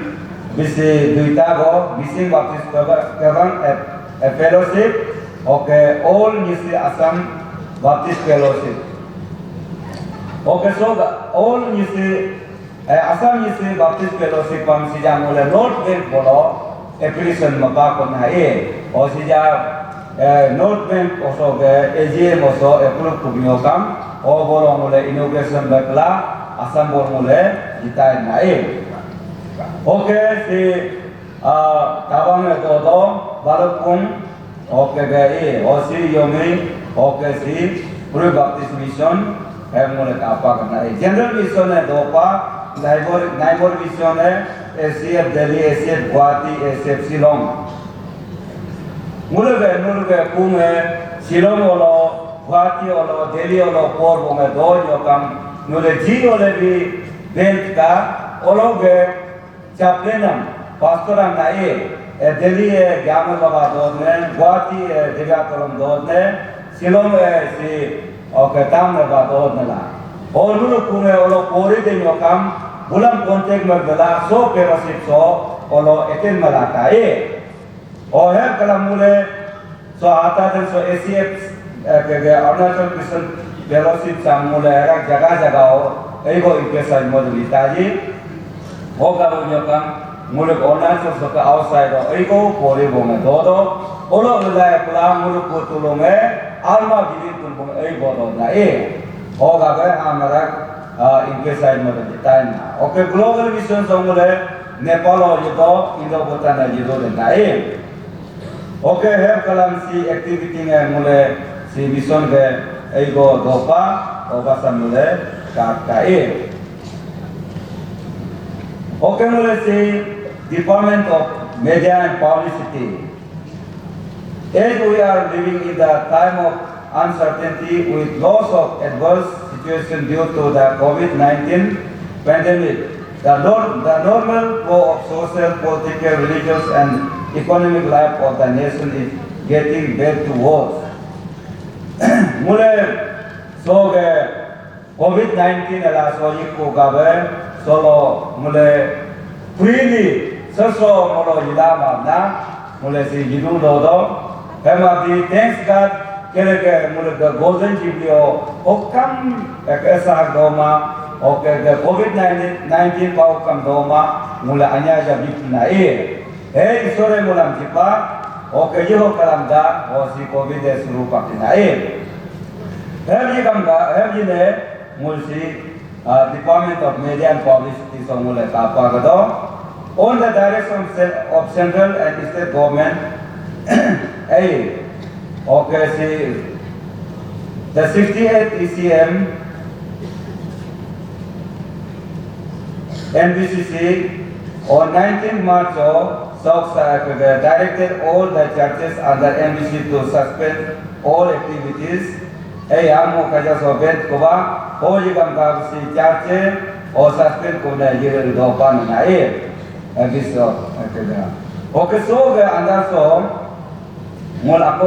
बिसे दुईटा गो मिसिंग बाप्टिस्ट कवन ए fellowship okay all Nyishi Assam Baptist fellowship okay so all Nyishi Asam isi Baptist Fellowship pam sija mula North Bank bolo application mapa kon hai o sija North Bank also ge AGM also approve kubio kam o bolo mula inauguration bakla Asam bol mula jitai nai okay si tabang do balapun okay ge o si yomi okay si Pure Baptist Mission mula apa kana general mission do pa neighbour विषय में ACF Delhi ACF Guwahati ACF Shillong मुलुगे पुमे शिलोंग वालो गुवाहाटी वालो दिल्ली वालो पोर बोंगे दो जो कम मुले जी वाले भी बेंच का वालोगे चाप्लेनम पास्टरम नाये दिल्ली ग्यामर बाबा दो ने गुवाहाटी दिव्या कलम दो ने शिलोंग सी ओके ताम ने बात दो ने ला और मुलुग पुमे वालो पोरी दे जो कम bulan kontek magdala so fellowship so olo etin malata o he kala mule so ata den so ACF ke Arunachal Christian Fellowship sam mule era jaga jaga o ei go impesa moduli taji o ka bo nyokam mule Arunachal so ka outside o ei go pori bo me do olo la kala mule ko tulo me alma gili kun bo ei bo do na o ga ga amara इनके side में देता है ना okay global mission संगले नेपाल और ये तो Indo बोता ना ये दो देता है ओके है कलम सी एक्टिविटी में मुले सी मिशन के एगो दोपा और बसा मुले काटा है ओके मुले सी department of media and publicity as we are living in the time of uncertainty with lots of adverse situation due to the COVID-19 pandemic. The normal flow of social, political, religious and economic life of the nation is getting back to worse. Mule so COVID-19 ala so yiku gabe solo mule freely so molo yilama na mule si yidu do Hemati thanks God keleke mule the golden jubilee okam ekasa doma okay the COVID-19 pau kam doma mule anya ja bikna isore mulam jipa okay yo kalam da o si COVID suru pakina Heavy kamga heavy ne mulsi Department of Media and Publicity so mule kapa gado on the direction of central and state government okay, see, the 68th ECM, NBCC, on 19th March, directed all the churches under NBC to suspend all activities. Amo kaja so bent koba, ho yikam ka si church or suspend ko na yiri do pan na okay, so under so. In order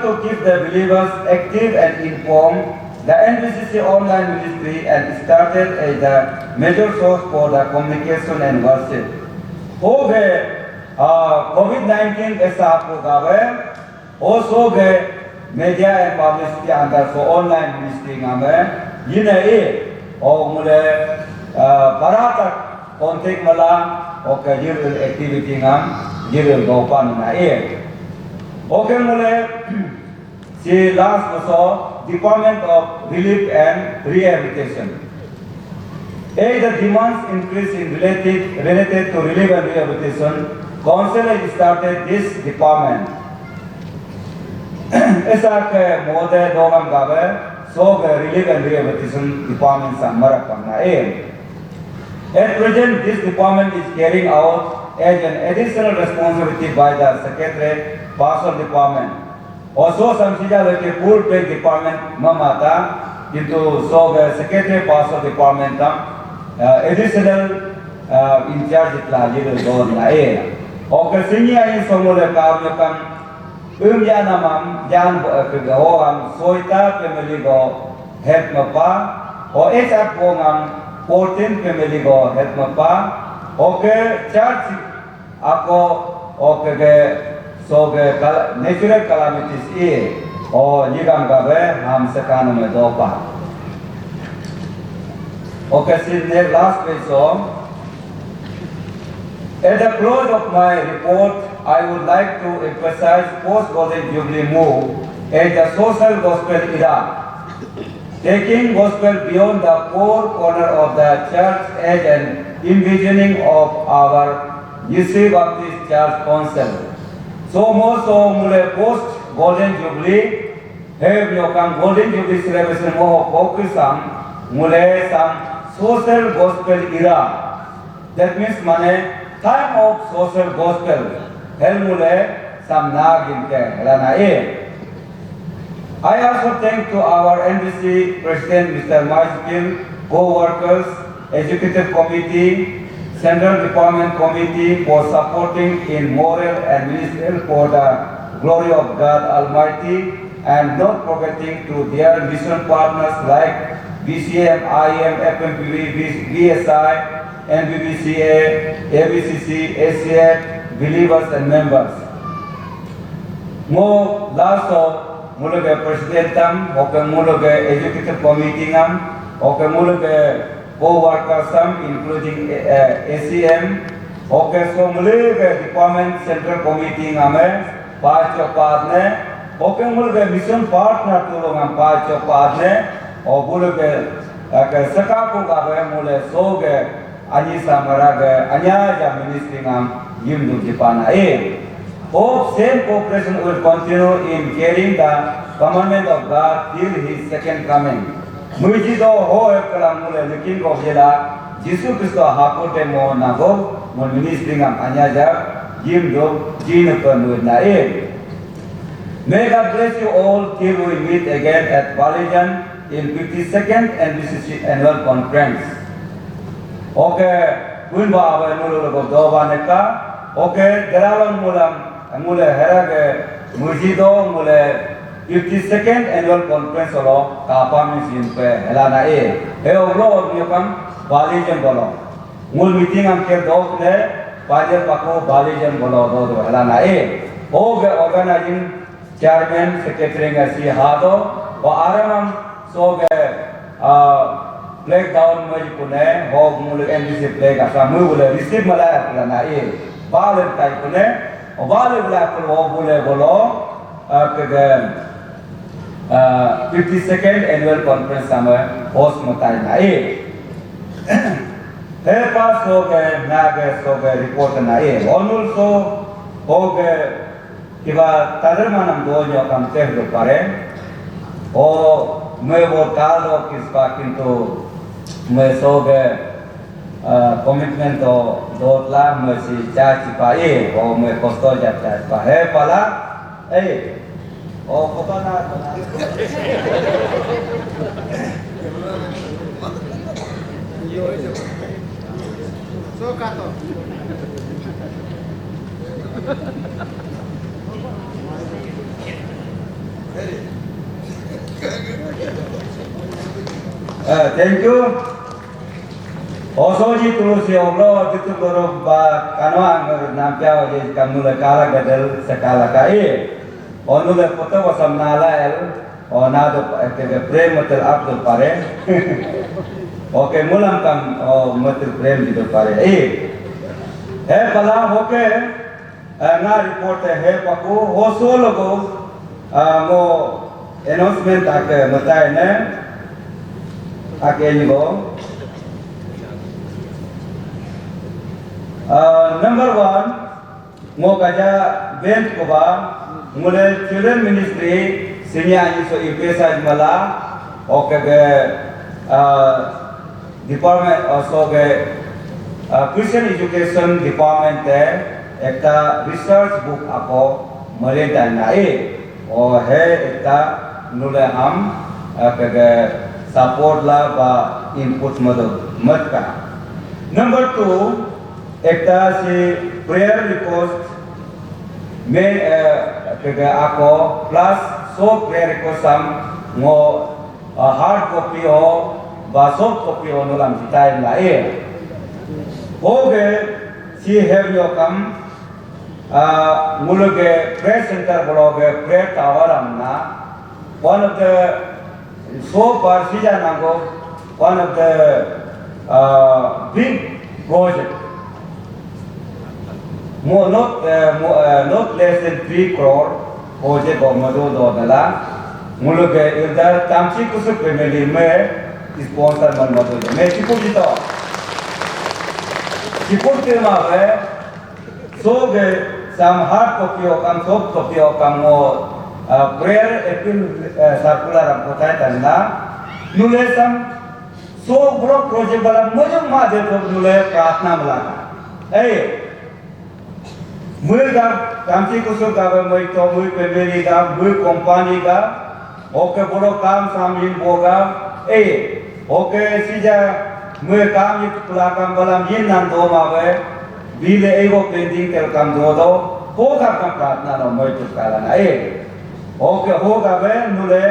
to keep the believers active and informed, the NBCC online ministry and started as the major source for the communication and worship. COVID-19 ऐसा आपको गावे, also media and publicity under so online ministry गावे, ये नहीं और मुझे बड़ा तक contact मला और ये activity गाम Jiril dopan na okay mule si last so Department of Relief and Rehabilitation. As the demands increase in related to relief and rehabilitation, Council has started this department. ऐसा के मोदे दोगम गावे so relief and rehabilitation department samara kamna At present, this department is carrying out as an additional responsibility by the Secretary Parcel Department. Also, samsija leke full-fledged department mamata into so Secretary Parcel Department additional in charge itla jil don na Okay, senior in somole kamyo kam ya namam jan ho am soita family go help mapa o esa ko ngam 14 family go help mapa okay church ako okay so natural calamities o jigam gabe ham sakano me do pa okay since the last page so at the close of my report, I would like to emphasize post-Golden Jubilee move as the social gospel era, taking gospel beyond the four corners of the church as an envisioning of our Nyishi Baptist Church Council. So more so mule post-Golden Jubilee, have your Golden Jubilee celebration more focus on mule some social gospel era. That means money. Time of social gospel, helmule some nagin ke lana I also thank to our NBC President Mr. Maiskin, co-workers, Executive Committee, Central Department Committee for supporting in moral and ministerial for the glory of God Almighty and not forgetting to their mission partners like BCM, IM, FMPV, BSI, NBCC, ABCC, ACF, believers and members. Mo laso muluge presidentam, oke muluge executive committee ngam, oke muluge co-workers including ACM, oke so muluge department central committee ngame, pacho padne, oke muluge mission partner tulo ngam pacho padne, o muluge sakapu gabe mule soge Ani samaraga anya ja ministry ngam yimdu jipana Hope same cooperation will continue in carrying the commandment of God till His second coming. Muji do ho kalam mule lekin ko jela Jisu Kristo hakote mo nago mo ministry ngam anya ja yimdu jin panu na May God bless you all till we meet again at Balijan in 52nd NBCC annual conference. Okay, Punba abe mulu go doba neka. Okay, derawan mule herage mujido mule 52nd annual conference lo kapa mesin pe helana He oglo nyokam Balijan bolo. Mul meeting am ke dog ne paje pako Balijan bolo do helana Oge organizing chairman secretary ngasi hado o aramam soge flag down mai pune ho mulu NBC flag asa mu bole receive mala lana balen tai pune o bale bla ko bole bolo ke 52nd annual conference sama host matai na he pas ho ke na ke so ke report na onul so ho ke kiba tadarmanam do jo kam teh do pare o me wo kalo kispa kintu मैं सो गए commitment तो दो लाख मैं सी चार चिपाए और मैं costo जाता है पाहे पाला ओ पता ना सो काटो thank you. Also ji tulis ya Allah itu baru kano anggar nampia wajib kamu lekala gadel sekala kai. Onu le foto wasam nala el onado ke prem matel abdul pare. Oke mulam kam matel prem di pare. He pala hoke na report he paku ho so logo mo announcement ake matai ne ake ni go. Number 1 mo kaja bench ko ba mule children ministry senior ni so ipesa mala okay ge department also ge Christian education department te ekta research book ako male dan nae o he ekta nule ham ke support la ba input mad ka. Number 2 ekta si prayer request main ke ako plus so prayer request sam ngo hard copy ho ba soft copy ho nulam time la hoge si have yo kam muluge prayer center bologe prayer tower amna one of the so far sija nango one of the big project not less than 3 crore project of Mado Dodala Muluke Ilda Tamsi Kusu family me sponsor man Mado me Chipujito Chipurtima so some hard copy or come soft copy or come more prayer appeal circular of Potana Nule some so broad project bala mujum ma de nule pratna malaka hey mui ga kamchi kusu ga mui to mui family ga mui company ga oke boro kam samlin boga oke sija mui kam yit kulakam balam yin nan do ma ve bile ego pending tel kam do ho ga kam pratna no mui tu kala na oke ho ga ve nule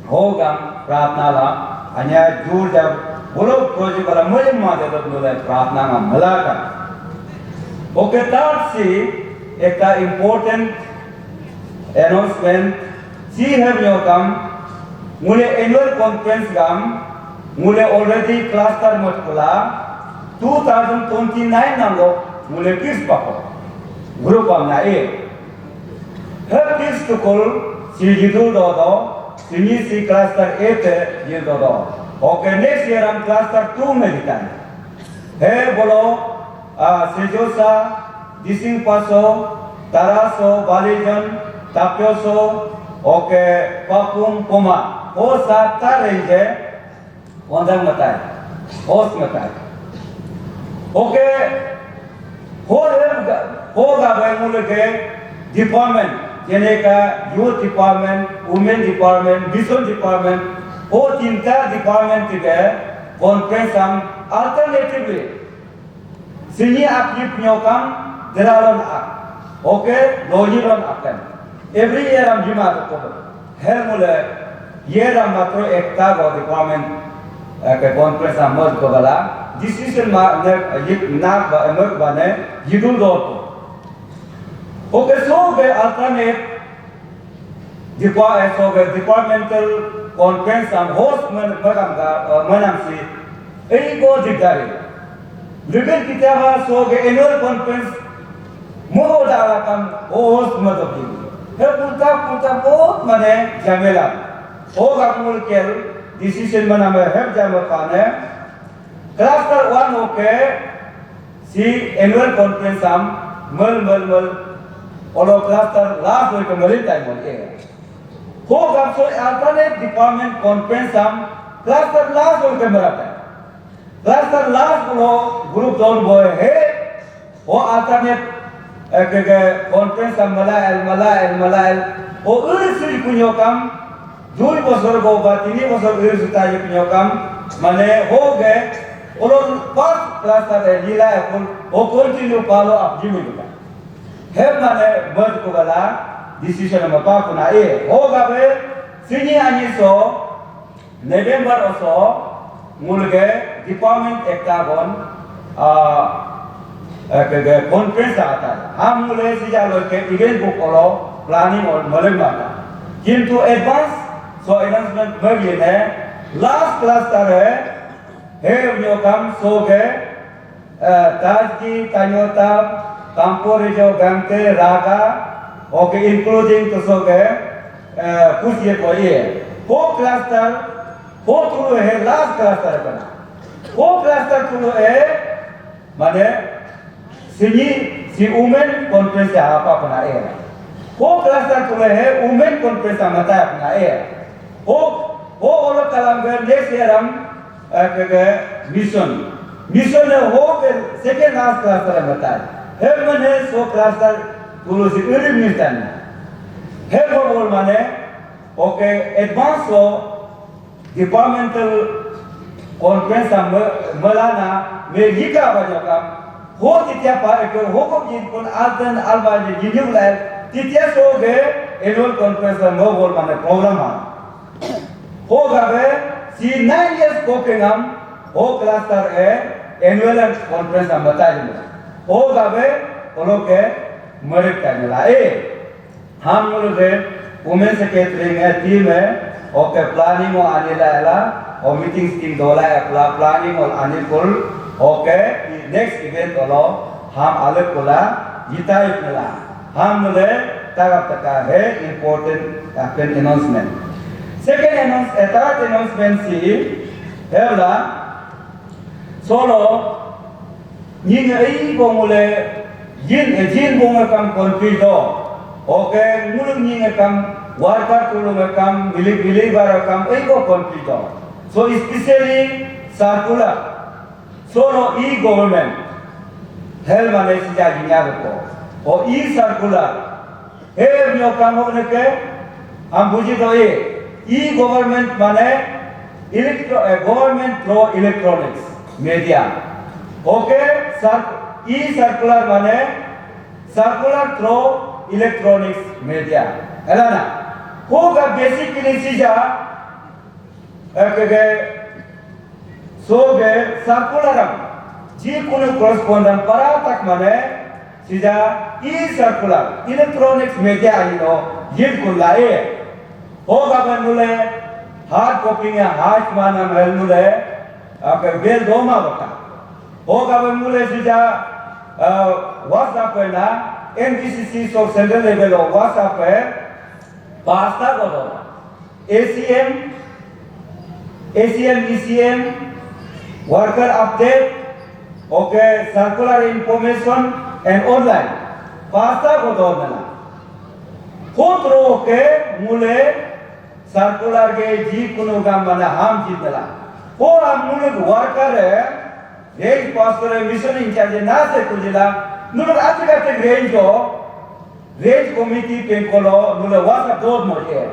ho ga pratna la anya jur jab bolo project bala mui ma de nule pratna ma malaka. Okay, third see एक important announcement see have you come Mule annual conference gam Mule already cluster मत खुला 2029 नंगो मुले किस पाको group amna her kids to call si jidu do sini si cluster 8 ye do okay next year am cluster 2 में लिखा है बोलो Sejosa, Dising Paso, Taraso, Balijan, Tapioso, okay, Papum, Poma. Ho sata range, ondang matai, host matai. Okay, ho ga department, jeneka youth department, women department, mission department, ho tinta department tige conference am alternatively. Sini aktif nyokam deralan ak, okay, lojiran akan. Every year am jima ko. Her mule year am matro ekta go department ke conference am mod ko bala. Decision ma na ba emer bane yidul do. Okay, so be alternate departmental conference am host manam si go digari. Legal kitaba so annual conference mo dala kam host madabi he punta bo mane jamela ho gapul kel decision maname he jamapane cluster 1 okay si annual conference am mal olo cluster last week malin time ho gap so alternate department conference am cluster last week marata cluster last group down boy hey o alternate conference am malal o ursi kunyokam dui bosor go ba tini bosor ursi ta kunyokam mane ho ge olo first cluster lila ekon o continue follow up jimi ka he mane bad ko bala decision ma pa ko na ho ga be sini ani so November also mulge department ektagon conference आता है हम मुले सीधा लोग के event book करो planning और मलंग माता किंतु advance so announcement में ये है last class तर है जो काम सो के ताजगी तान्योता कांपोरे जो गंते रागा ओके including तो सो के कुछ ये कोई है वो क्लस्टर वो तुलो है लास्ट क्लस्टर बना वो क्लस्टर तुलो है माने सिनी सी women conference apa pernah era वो क्लस्टर तुलो है वुमेन कॉन्फ्रेंस मता अपना era वो orang kalam कर next year हम के मिशन है वो के सेकंड लास्ट क्लस्टर मता है माने सो क्लस्टर तुलो सी उरी मिलता है Helpful माने ओके एडवांस लो डिपार्टमेंटल कॉन्फ्रेंस मलाना में लिखा बजो का हो तितिया पार के हो को जिन कोन आल्टन अल्बा जिन्यू लाइल तितिया सो गे एनुअल कॉन्फ्रेंस में बोल माने प्रोग्राम हो गावे सी 9 इयर्स कोकेंगम हो क्लस्टर है एनुअल कॉन्फ्रेंस में बताइए हो गावे ओलो के मरिक करनेला हम लोग वुमेन सेक्रेटरी है टीम है ओके प्लानिंग और आने लायला और मीटिंग्स टीम दोला है प्लानिंग और आने कुल ओके नेक्स्ट इवेंट वाला हम अलग कोला जिता इतना हम लोग तक है इम्पोर्टेंट अपन अनाउंसमेंट सेकंड थर्ड अनाउंसमेंट सी है वाला सोलो निंग आई बोंगले जिन बोंगे कम कॉन्फ्लिक्टो ओके मुलुग निंग कम वारकार तुलुग कम मिली बार कम आई को कॉन्फ्लिक्टो सो स्पेशली सर्कुलर सोलो ई गवर्नमेंट हेल माने सिजा जिन्या को और ई सर्कुलर हे न्यो काम होने के हम बुझी तो ये ई गवर्नमेंट माने government through electronics media okay sir ई सर्कुलर माने सर्कुलर थ्रू इलेक्ट्रॉनिक्स मीडिया है ना होगा बेसिकली सीजा के सो गे सर्कुलर जी कोनो कॉरेस्पोंडेंट परा तक माने सीजा ई सर्कुलर इलेक्ट्रॉनिक्स मीडिया आइनो ये कुलाए होगा बनुले हार्ड कॉपी या हार्ड माना मेलनुले अगर बेल दोमा बता होगा बनुले सीजा व्हाट्सएप पे ना NBCC so central level of WhatsApp पे पास्ता को दो ACM ECM worker update okay circular information and online pasta को दो ना खुद रो के मूले सर्कुलर के जी कुनो काम बना हम जीतला वो हम मूले वर्कर है रेंज पास्टर मिशन इंचार्ज ना से कुजिला नुलो आते करते रेंज कमिटी पेंकोलो नुलो वासा दोद मोटे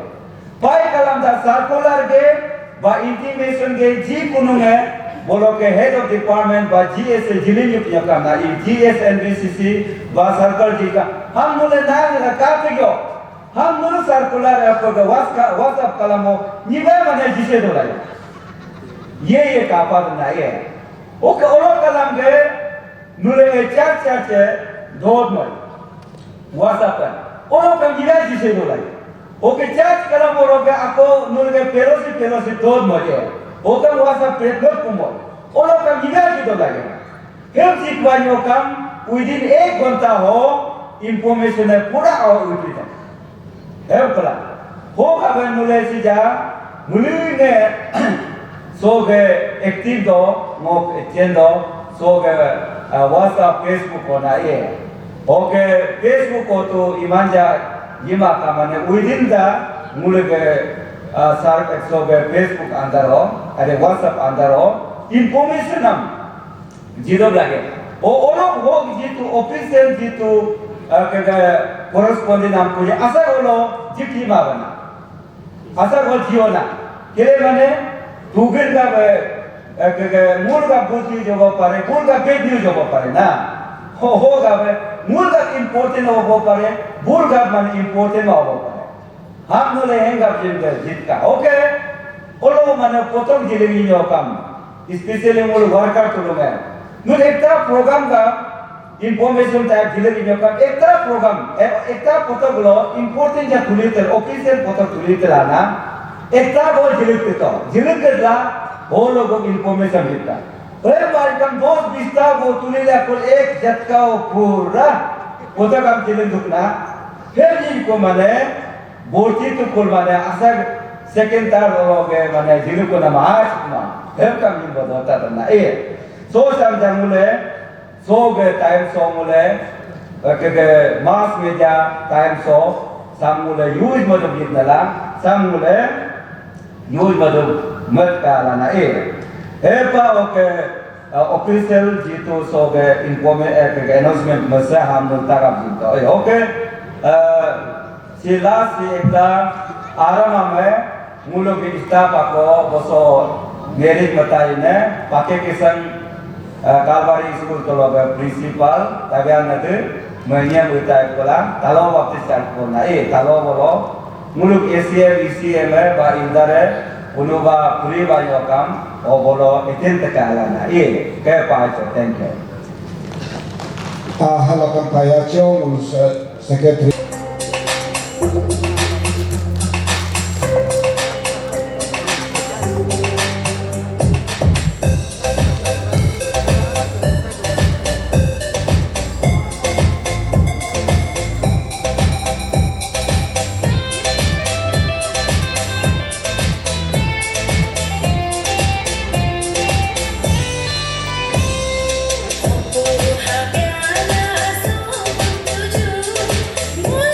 पाई कलम दा सर्कुलर के बा इंटीमेशन के जी कुनो में बोलो के हेड ऑफ डिपार्टमेंट बा जीएस जिलिंग युक्त करना ये जीएस NBCC बा सर्कल जी का हम नुले ना काटे गयो हम नुलो सर्कुलर आपको के व्हाट्सएप कलमो निवे मने जिसे दोलाई ये कापा ना ये ओके ओलो कलम के नुले चार दोद में WhatsApp पर ओलो कम जिला जिसे दोलाई ओके चार कलम ओलो के आपको नुले पेलोसी दोद में है ओके WhatsApp प्लेटफॉर्म कुमो ओलो कम जिला की दोलाई हेल्प सिक्वानियो कम विदिन 1 घंटा हो इंफॉर्मेशन है पूरा और उठीता हेल्प करा होगा बे नुले सीजा नुले ने सोगे एक्टिव दो मो चेंदो सोगे WhatsApp Facebook होना ये ओके Facebook को तो इमानजा जिमा का माने within द मूल के सार्क सोगे Facebook अंदर हो अरे WhatsApp अंदर हो इंफॉर्मेशन हम जीरो लगे ओ लोग हो जितु ऑफिशियल जितु के कोरेस्पोंडेंट हम को ऐसा बोलो जितनी मावना ऐसा बोल जियो ना केले माने गूगल का मूल का गुड न्यूज हो पारे मूल का बेड न्यूज हो पारे ना होगा वे मूल का इम्पोर्टेंट हो पारे मूल का मन इम्पोर्टेंट हो पारे हम लोग हैंगा जित का ओके ओ लोग माने पोतों जिलेगी जो काम स्पेशली मूल वर्कर तो लोग हैं मूल एक तरह प्रोग्राम का इंफॉर्मेशन टाइप जिलेगी जो काम एक तरह प्रोग्राम एक तरह पोतों को इम्पोर्टेंट या तुलित ऑफिशियल पोतों तुलित लाना एक तरह वो जिलित के ला वो लोगों की इंफॉर्मेशन मिलता हर बार कम दोस्त बिस्ता वो तुलीला कुल एक झटका वो पूरा वो तो कम जिलित दुखना फिर जिनको मने borti tu kul mana asa second third orang ke mana jiru ko nama as ma hem kami bodoh tak na so samjang mulai so ke time so mulai ke mass media time so sam mulai use bodoh bit dalam sam mulai use bodoh mat kala na pa oke official jitu so ke information ke announcement masa ham dun takap jitu oke sila si ekta arama me mulo ke staff ako boso merit mataine pakai kisan Kalvari School tolo ke principal tabian nade menya berita kola talo waktu start kona talo bolo muluk ACM ECM ba indare unuba puri ba yokam o bolo eten tekalana ke pacho thank you halakan payacho ngurus secretary Aku happy ala so tuju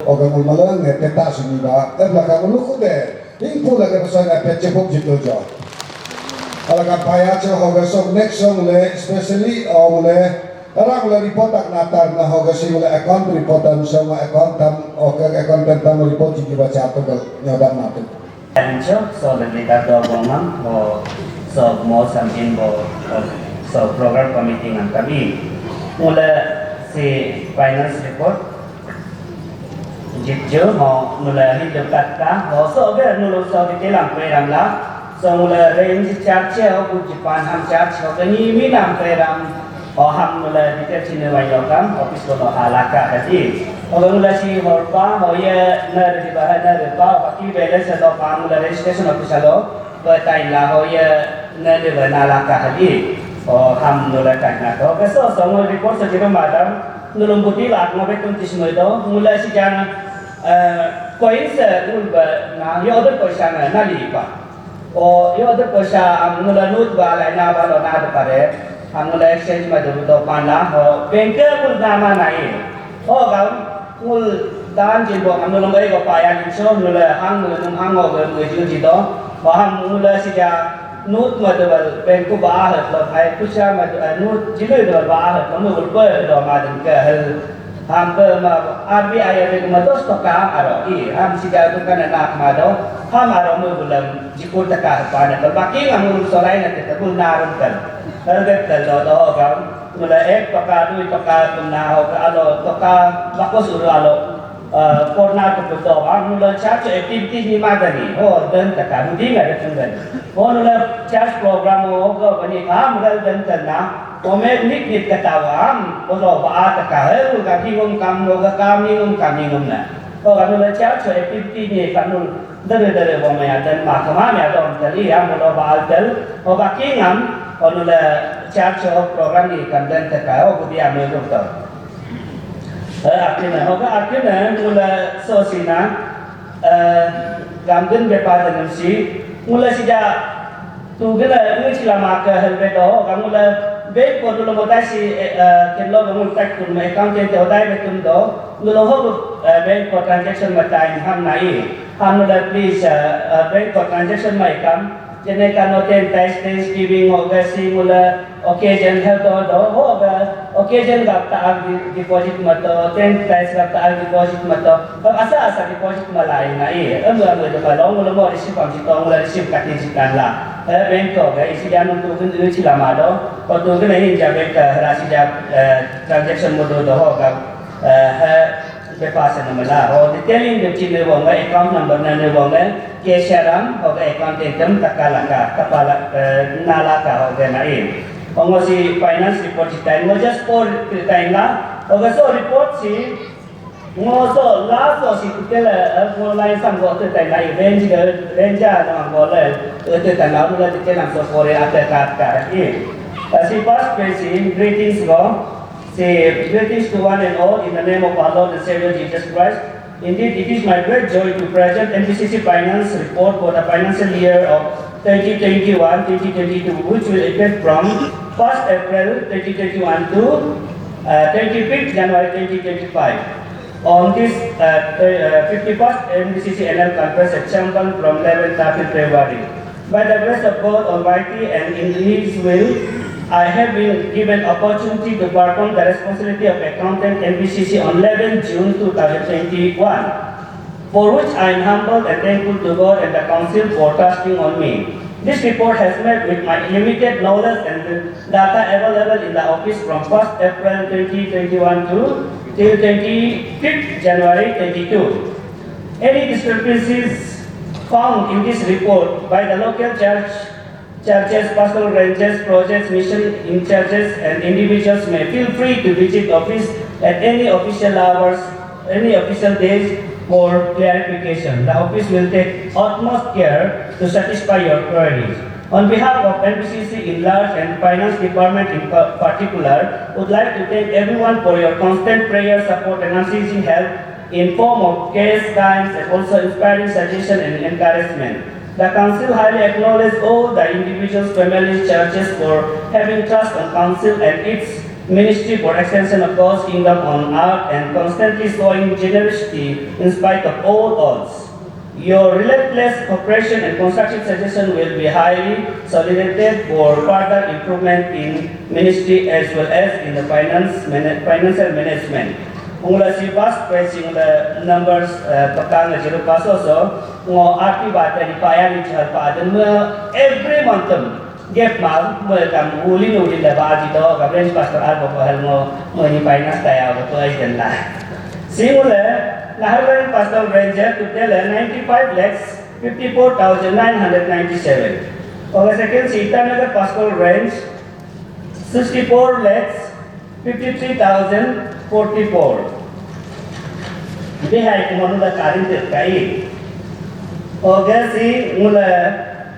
orang ulmalang ne teta sini ba belakang lu kude ingpu lagi pasal apa cepuk jitu jo kalau kapaya cho hoga sok next song le especially oleh orang le report tak natar na hoga si le account reportan sama account tam account tam report ji baca tu nyodak matu Ancho so the leader do gomam o so mo samjin bo so program committee ngam kami mula si finance report jitjo mo mula hidup kata ho so ge nulu so ditelang peram la so mula range charge ho Japan ham charge ho ni minam peram o ham mula dite chine wayokam office ko halaka tadi orang mula si horpa hoya ner di bahan ner pa pati balance atau pa mula registration office lo bertain lah hoya ner di banala ka hadi o ham mula kana to keso so report sejero madam nulung buti lat ngobe tuntis modo mula si jang coins ulba na yo other paisa na nali pa o yo other paisa am mula nut ba la na ba lo na de pare am mula exchange ma do pan la ho banker mul nama nai ho ga mul dan jin bo am nulung ai ko pa ya ni so mula hang mula num hang o ge ji ji do ba ham mula si ja nut ma do bank ko ba ha lo hai kusha ma nut ji le do ba ha lo mu ko do ma den ke hel ham pe ma RBI ya de ma do stok ka aro i ham si ja tu kan na ma do ham aro mu bulam ji ko ta ka pa na ba ki ngam mu so lai na te ta bul na ron kan hel ge ta do do ga mula ek paka dui paka tumna ho ka alo paka bakos uru alo korna ko to am mula charge activity ni ma gani ho dan ta ka di ga de tunggan ho mula charge program ho ko bani am gal dan ta na o me nik nik ka tawam ko ro ba ta ka he ga ki ngom kam ro ga kam ni ngom na ho ga mula charge activity ni kanun dare dare bo ma ya dan ma kama ya don tali am ro ba al tel ho ba ki ngam ho mula charge program ni kan dan ta ka ho ko dia me ro to akhirnya, akhirnya mula sosina gamden bepa dengan si mula sejak tu gila ini selama ke helbedo mula bek ko dulu mutasi kello mul tak kun me account te odai betum do mula ho bank ko transaction matain ham nai ham mula please bank ko transaction mai kam jene kanoten test giving ho si mula occasion help do ho occasion gap ta deposit mato ten price gap ta deposit mato pag asa deposit malai na amla mo de balong mo receive am si tong la receive katin si kan la bank ko ga isi janu tu kun chi la ma do ko tu ke nahi ja bank rasi ja transaction mo do ho ga be pass na mala ho detailing de chi ne bo ga account number na ne bo ga ke sharam ho ga account income takala ka kapala nala ka ho ga na Ongo si finance report si time mo just for time la oga so report si ngo so la so si kutela ngo line sam go te time la range no ngo le te time la no te lang so for ate ka si first page si greetings go si greetings to one and all in the name of our Lord and Savior Jesus Christ. Indeed, it is my great joy to present NBCC finance report for the financial year of 2021-2022, which will effect from 1st April 2021 to 25th January 2025. On this 51st NBCC annual conference at Chambang from 11th April February. By the grace of God Almighty and in His will, I have been given opportunity to perform the responsibility of accountant NBCC on 11 June 2021. For which I am humbled and thankful to God and the Council for trusting on me. This report has met with my limited knowledge and the data available in the office from 1st April 2021 till 25th January 2022. Any discrepancies found in this report by the local churches, pastoral ranges, projects, mission in churches and individuals may feel free to visit office at any official hours, any official days for clarification. The office will take utmost care to satisfy your queries. On behalf of NBCC in large and finance department in particular, would like to thank everyone for your constant prayer, support and unceasing help in form of case times and also inspiring suggestion and encouragement. The Council highly acknowledges all the individuals, families, churches for having trust on Council and its Ministry for Extension of God's Kingdom on Earth and constantly showing generosity in spite of all odds. Your relentless cooperation and constructive suggestion will be highly solicited for further improvement in ministry as well as in the financial management. Mula si past pressing the numbers pakang jero paso so ngo arti bata di paya ni char pa dan every month gap ma kam ulin la ba ji do ka branch pastor al ko hal mo ni finance ta ya ko ai dan la singula Naharban Pastor Ranger to tell 95 lakhs 54,997. Okay, second Sitanagar Pastor Range 64 lakhs 53,044. Ini hari kemana dah karin terkait. Okay, si mula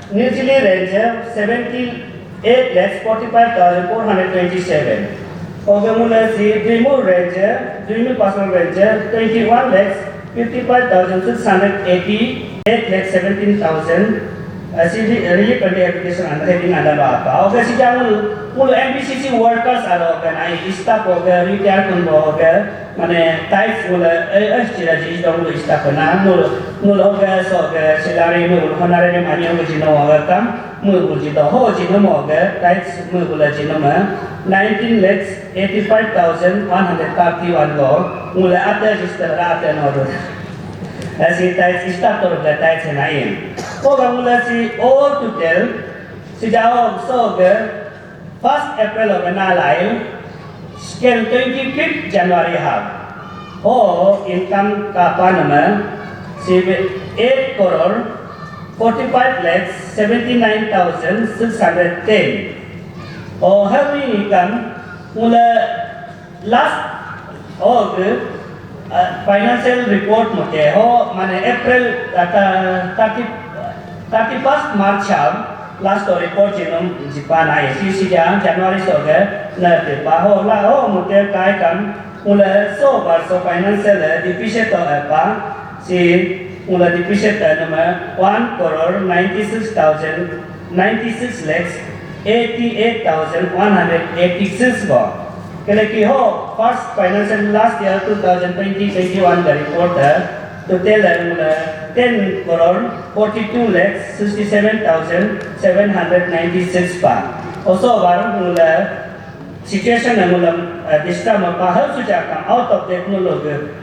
New Zealand Ranger 78 lakhs 45,427. Okay, mula si Dreamer Ranger, Dreamer Personal Ranger, 21 lakhs 55,680, 8 lakhs 17,000. CD relief and application under heading under apa. Okay, si jangan mula NBCC workers ada kan, staff okay, retired pun okay, mana types mula cira jadi dong mula staff na mula okay, so okay, salary mula honorary money mula jino okay kam mula jino ho jino okay, types mula jino 19 lakhs 85,131 go mula ada register ada nodo asi types staff tu ada types naik ko mula si all to tell si jauh so okay, 1st April of nalai scale 25th January have oh income kapan nama si 8 crore 45 lakhs 79,610. Oh, heavy income mula last financial report mote ho mane April 31st March last report jinom Japan ICC January so na te pa ho la ho mote kai kam mula so financial deficit pa si mula deficit nama 1 crore 96 lakhs 88,186 go. Keleki ho first financial last year 2020-21 the report to tell mula 10 crore 42 lakhs 67,796 pa. Also barang mula situation mula this time apa sudah come out of technology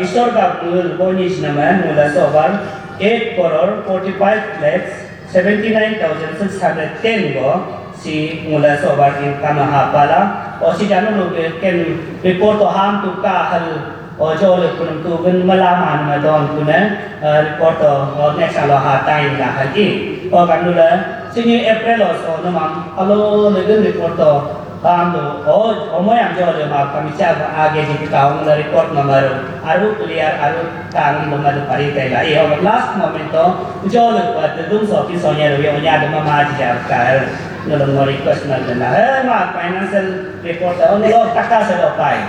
istorga mula bonus nama mula so barang 8 crore 45 lakhs 79,610 go si mula sobat income hapala o si jano lo ken report to ham tu ka hal o jo le kun tu ben malaman ma don kun report to next alo ha time la hal i o kan lu la si ni April so no mam alo le gen report to ham tu o mo yang jo le ma kami cha age ji ka ong la report nomor aru clear aru tang mo ma pari kai la i o last moment to jo le pa te dum so ki so nya ro yo nya de ma ma ji ja ka nolong no request na na ma financial report on lo taka sa do pai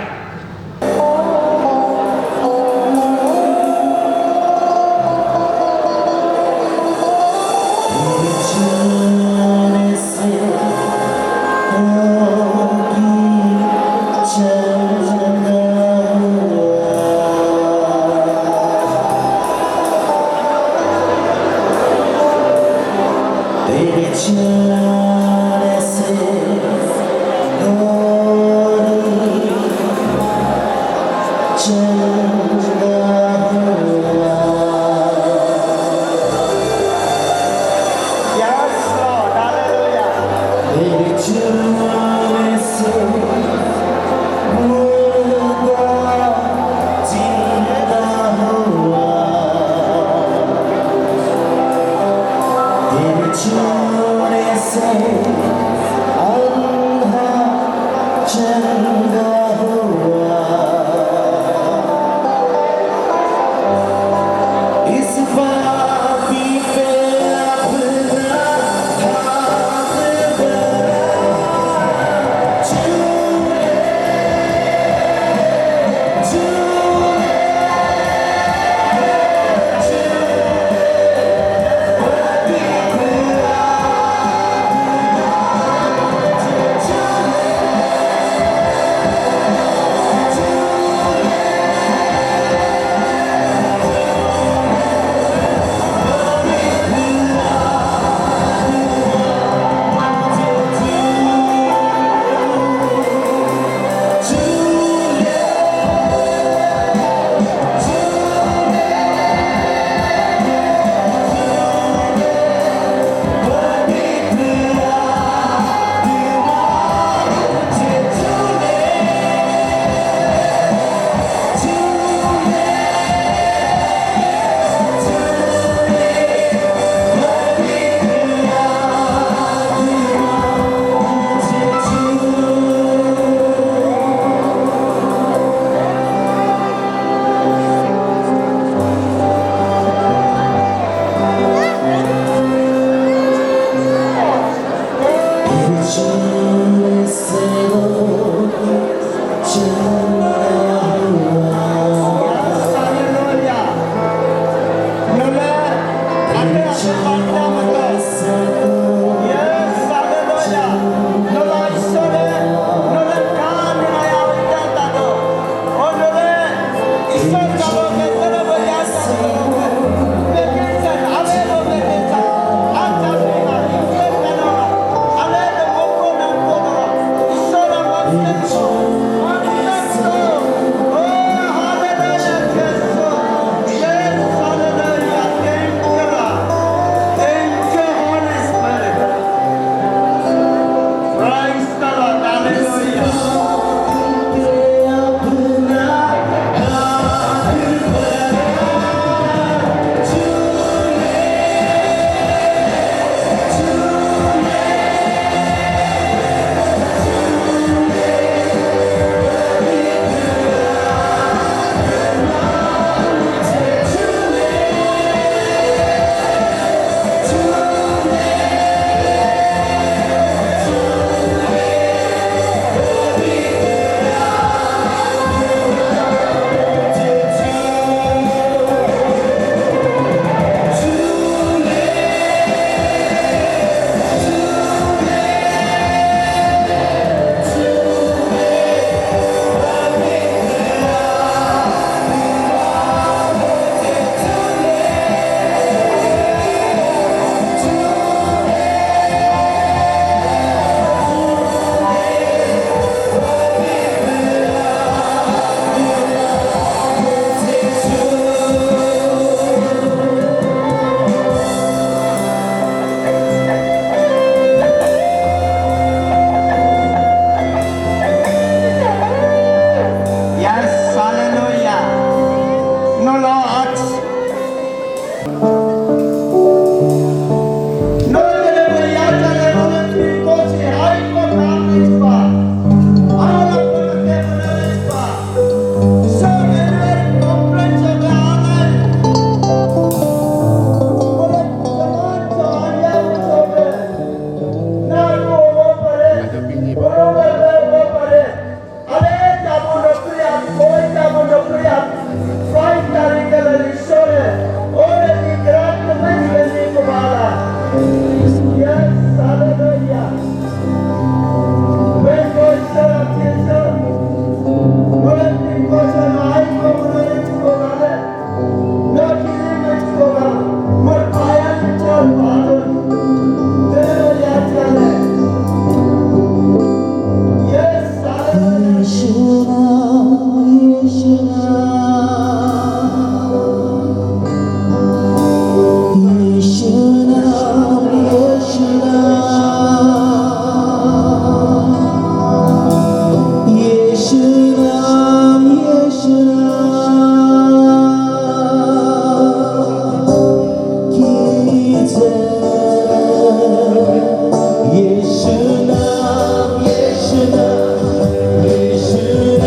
예수나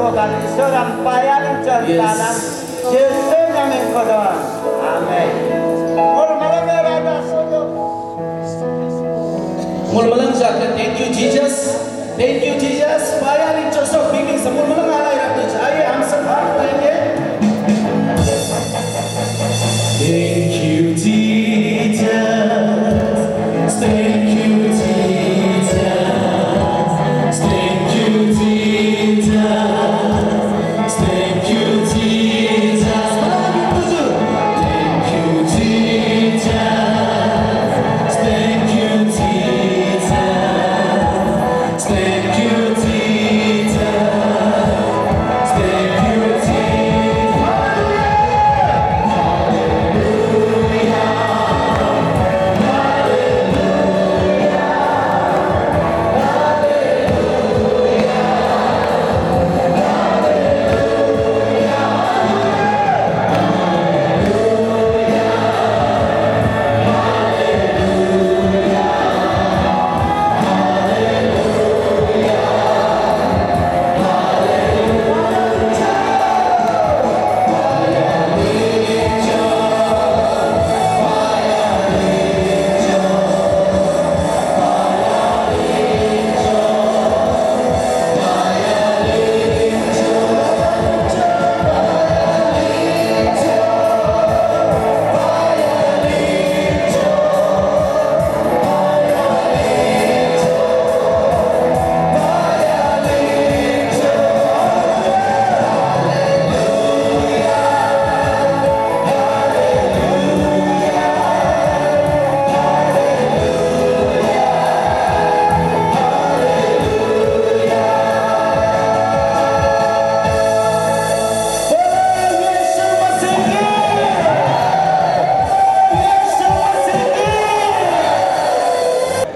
bukan seorang payah tanam Yesusnya mengkodokan. Amin. Mula-mula merada sojo. Mula-mula jaga. Thank you Jesus. Thank you Jesus. Payah ni cosok bikin semula-mula alai ratu cahaya amsal har lagi. Thank you Jesus. Thank you Jesus. Thank you Jesus. Thank you Jesus. Thank you Jesus. Thank you Jesus. Thank you Jesus. Thank you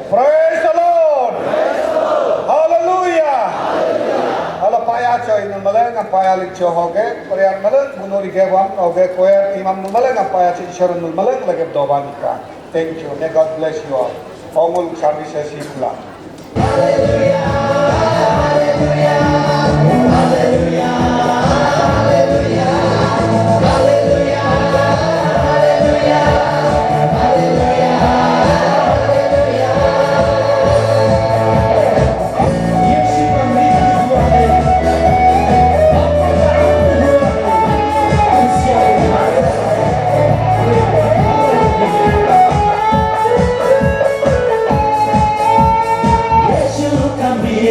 Praise the Lord. Hallelujah. Halo payah coy numala ngam payah lik coy hoge. Parian malang munuri gewam hoge koyar imam numala ngam payah coy sharon numala lagi dobanika. Thank you. May God bless you all. Omul services hipla. Yesu kami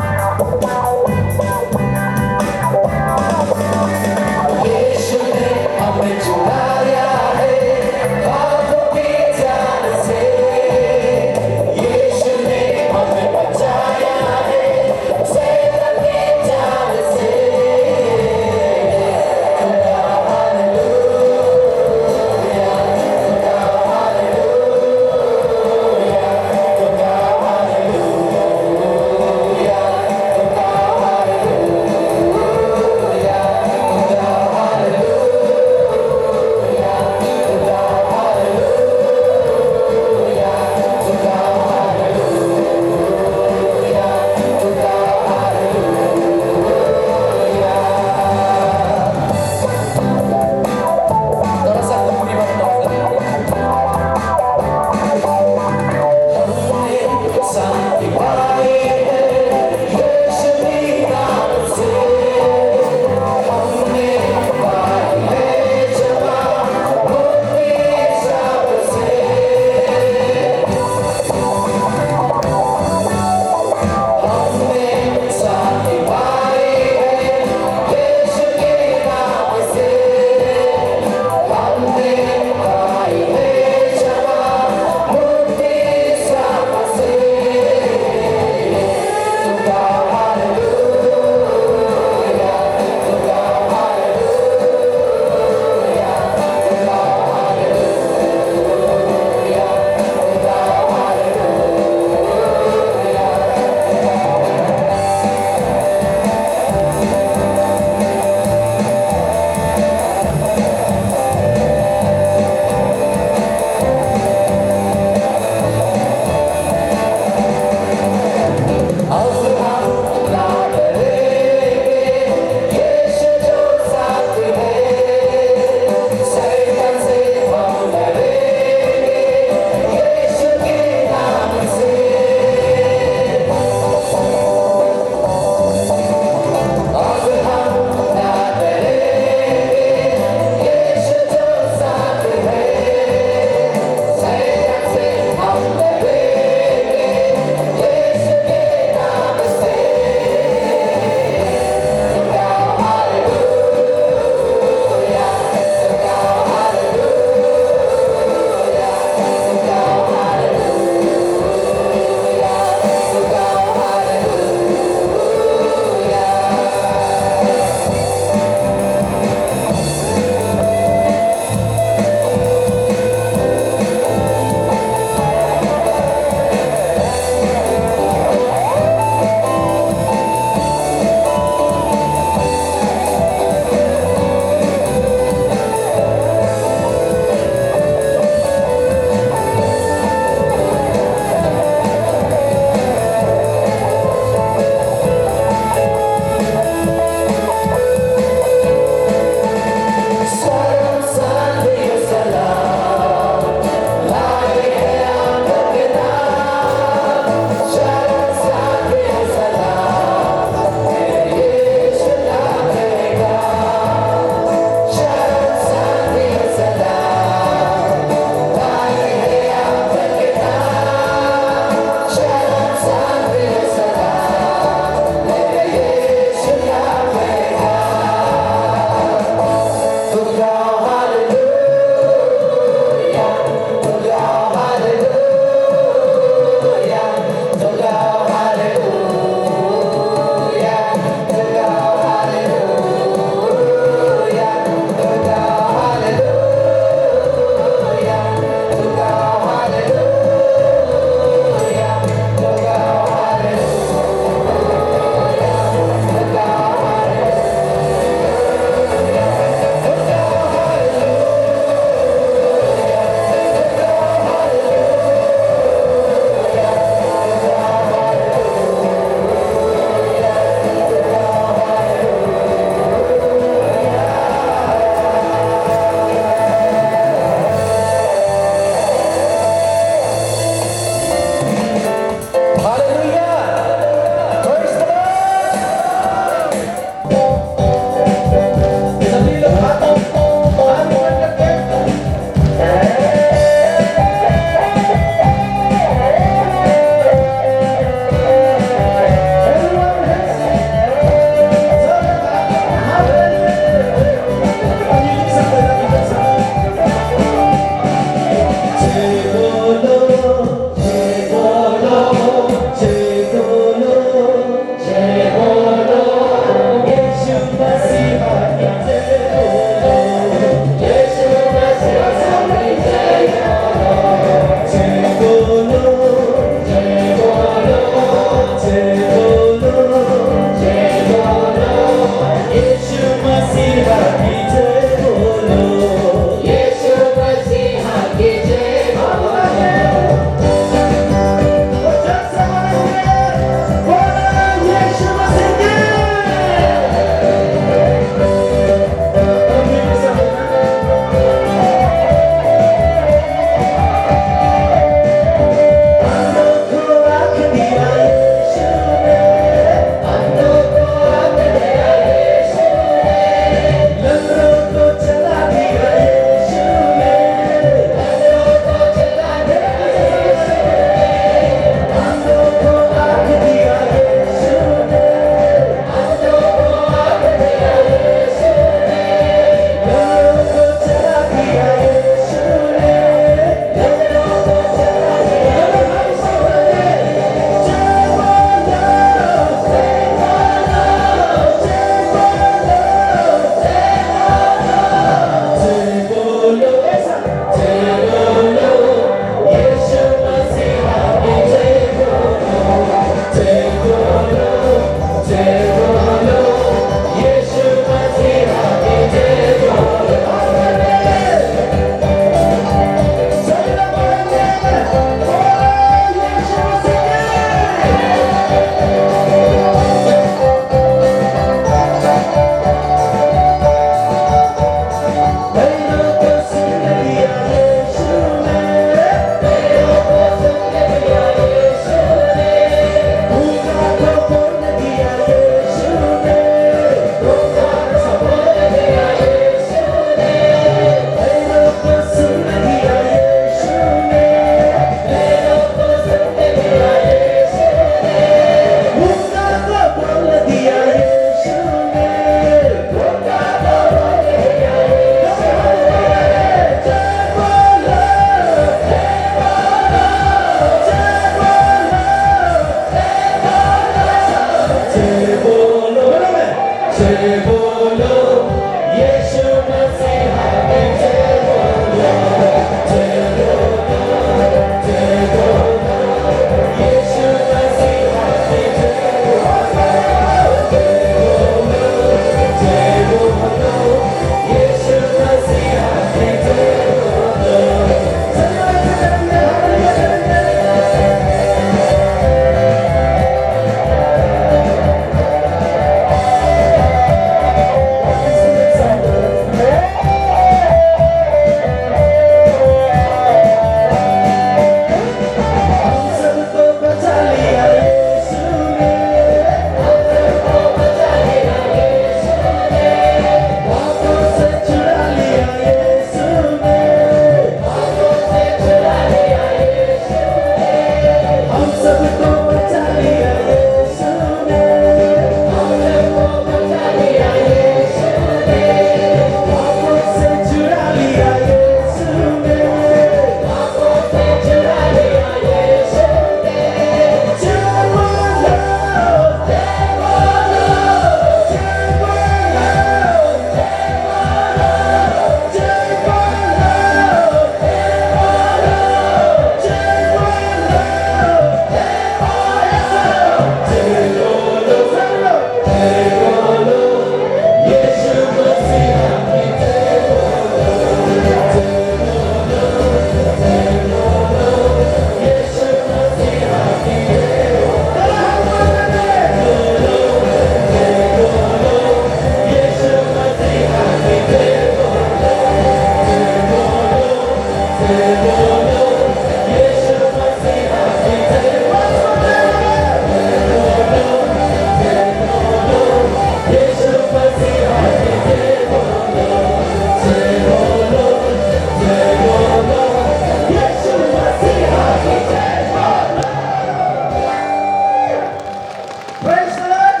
Praise the Lord.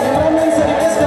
Maraming salamat sa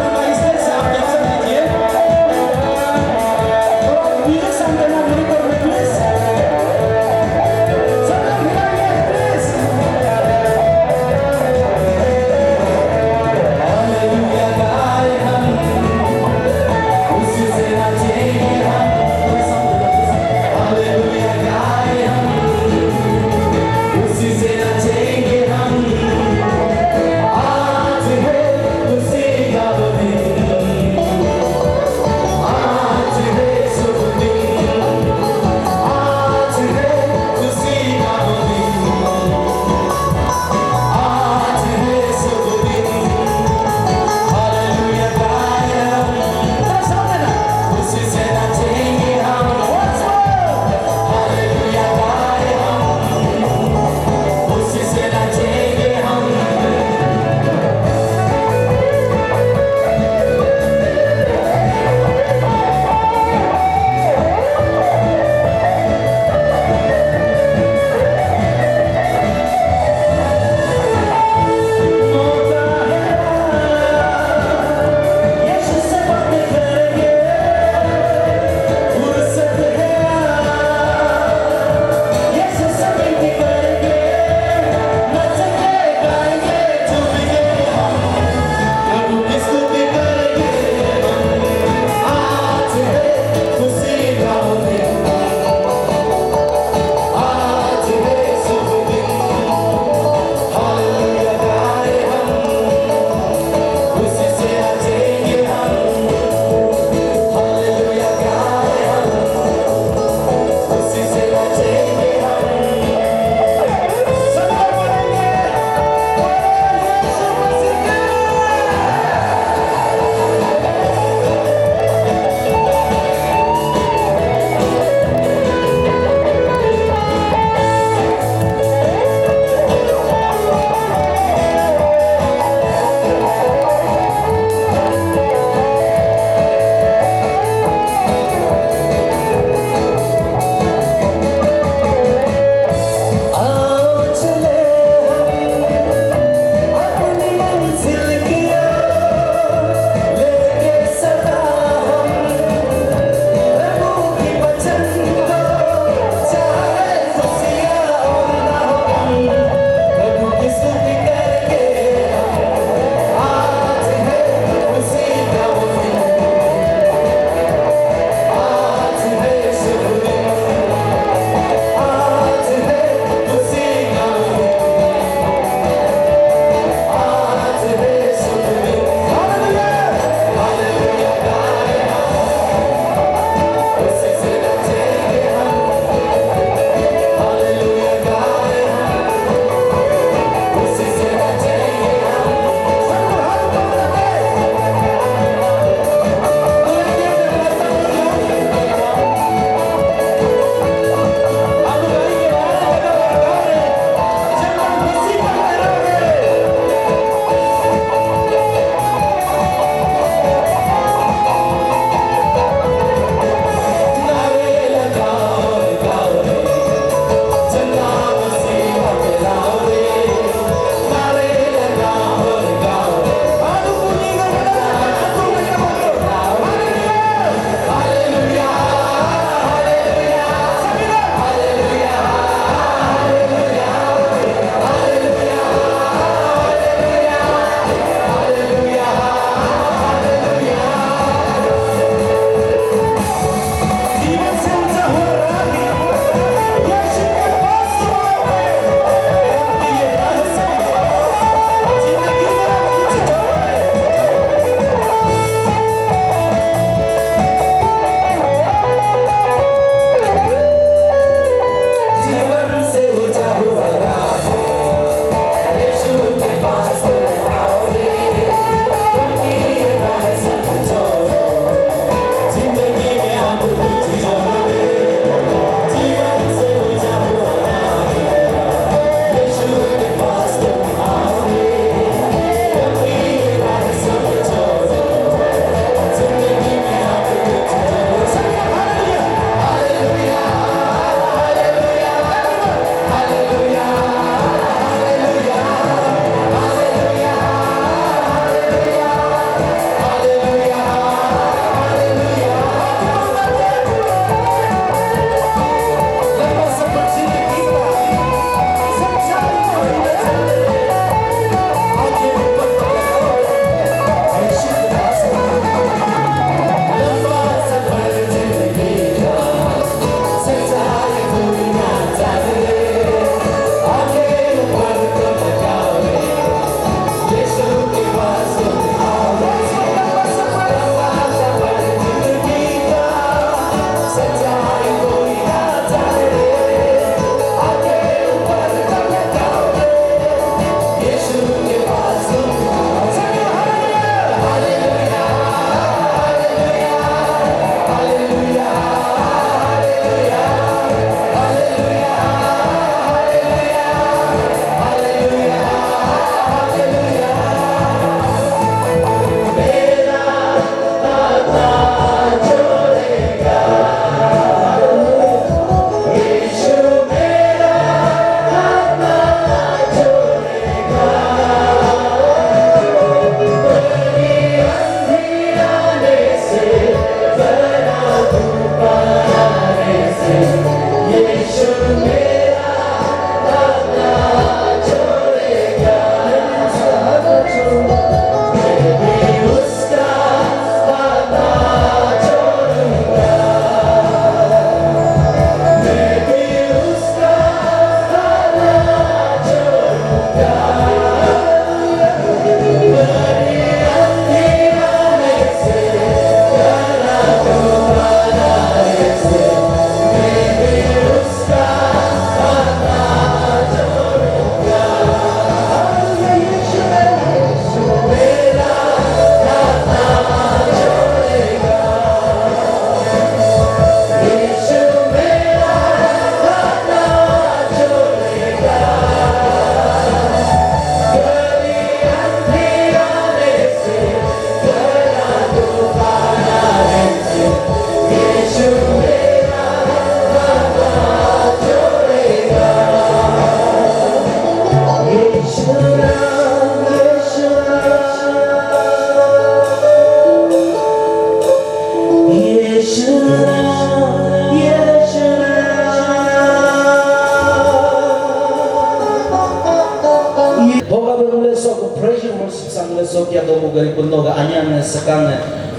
gari puno ga anyang sakang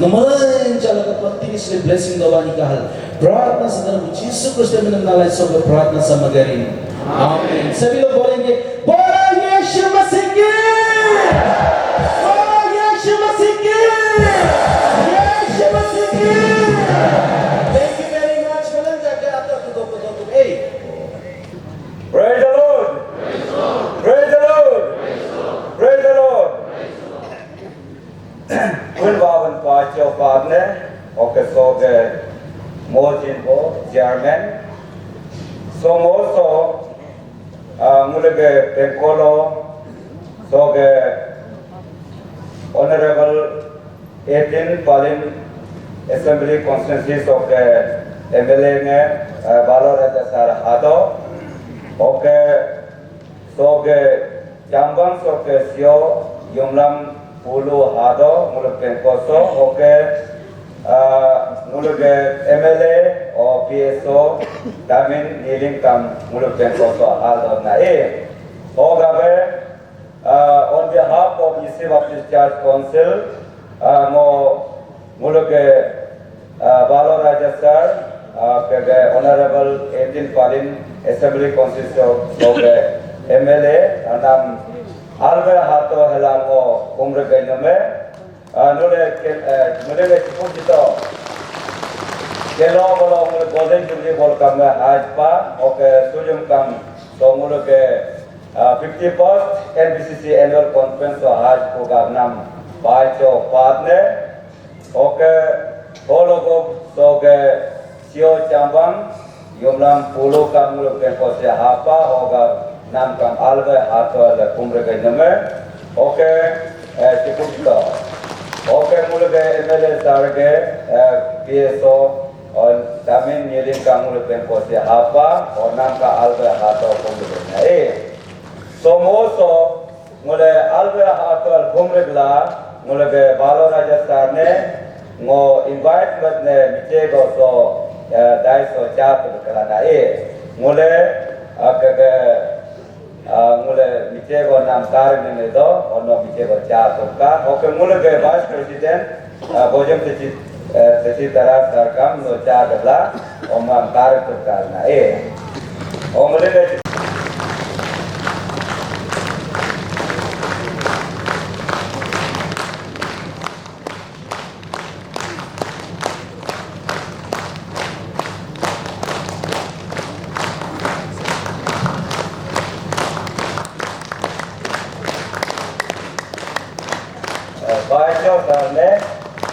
naman jala ka continuously blessing daw ni kahal pratna sa dalam Jesus Kristus menalai so pratna sa magari amen sabi lo boleh bola Yesus Masih oh Yesus Masih Yesus Masih thank you very much malam jaga atau tutup Praise the Lord. Praise the Lord. Praise the Lord. Kun bawan pacho padne oke soge mojin bo chairman so also mulage pekolo soge honorable 18 Palin Assembly constituency soge MLA ne Balaraja sar hado oke soge Chambang soge sio yumlam pulu hado muluk pengkoso oke muluk MLA o PSO tamin niling kam muluk pengkoso hado na ogabe on behalf of Nyishi Baptist Church Council mo muluk Balaraja sir honorable 18 Palin Assembly constituency of MLA nam alve hato helango umre gainame nule chipujito kelo bolo mule golden jubilee bol kam ajpa oke sujum kam so mule ke 51st NBCC annual conference so aj ko nam baicho padne oke bologo so ke sio Chambang yumlam pulu kam mule ke kose hapa hoga nam kam alve hato le kumre gainame oke chipujito oke mule ke MLA sarge PSO और तमिल नीलिम का मूल पेंको से हापा और नाम का Elbe हाथो कुम्रे गला सोमोसो मूले अल्बे हाथो कुम्रे गला मूले के बालोराजा सार ने मो इनवाइट मत ने मिचे को सो दाइसो चाप कला ना मूले के मूले मिचे को नाम कार ने दो और नो मिचे को चाप का ओके मूले के वाइस प्रेसिडेंट भोजन से sesi taraf sarkam no chagla omam tarik karna omle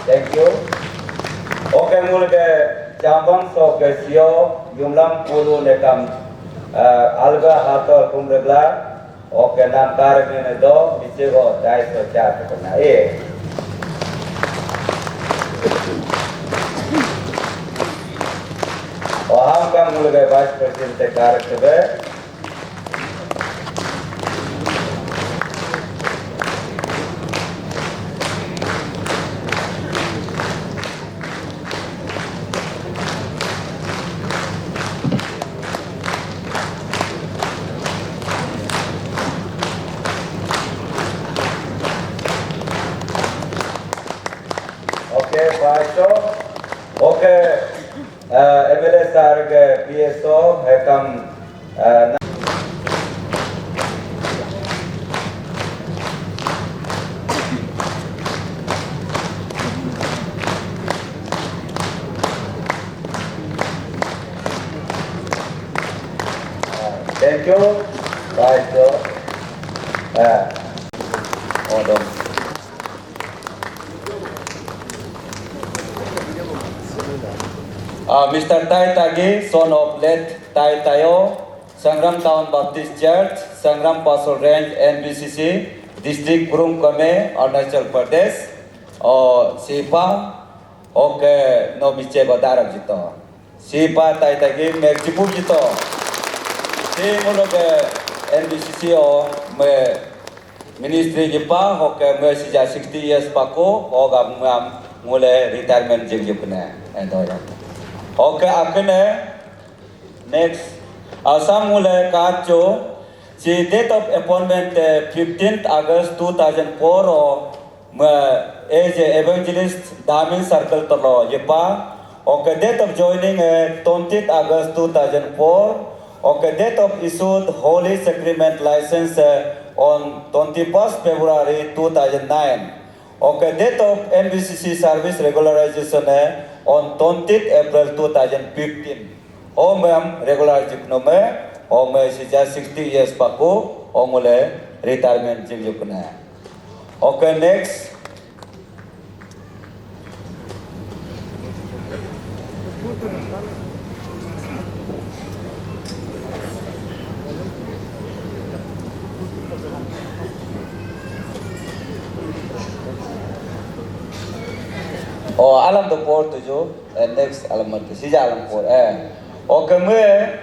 thank you. Oke mulke Chambang so ke sio yumlam pulu lekam alga hato kumregla oke nam tarik ne do bichego dai so chat karna oham kam mulke vice president tarik kebe oke MLA sarge PSO hekam thank you bye so odom Mr. Tai Tagi, son of late Tai Tayo, Sangram Town Baptist Church, Sangram Pasul Range, NBCC, District Brum Kame, Arunachal Pradesh, और cepa okay no बिचे बतारक जितो cepa ताई तकी मैक्सिपू जितो सी मुलोगे NBCC ओ मैं ministry जिपा okay मैं सिजा 60 years पाको होगा मैं मुले retirement जिंग जिपने ऐसा ओके आपने next असम मुले काचो सी date of appointment 15th August 2004 और as evangelist Damin Circle Tolo Yepa. Okay, date of joining 20th August 2004. Okay, date of issued Holy Sacrament license on 21st February 2009. Okay, date of NBCC service regularization on 20th April 2015. Ma'am regularization she just 60 years paku mule retirement jikna. Okay, next. Alam the port tuju next alamat sija alam port okay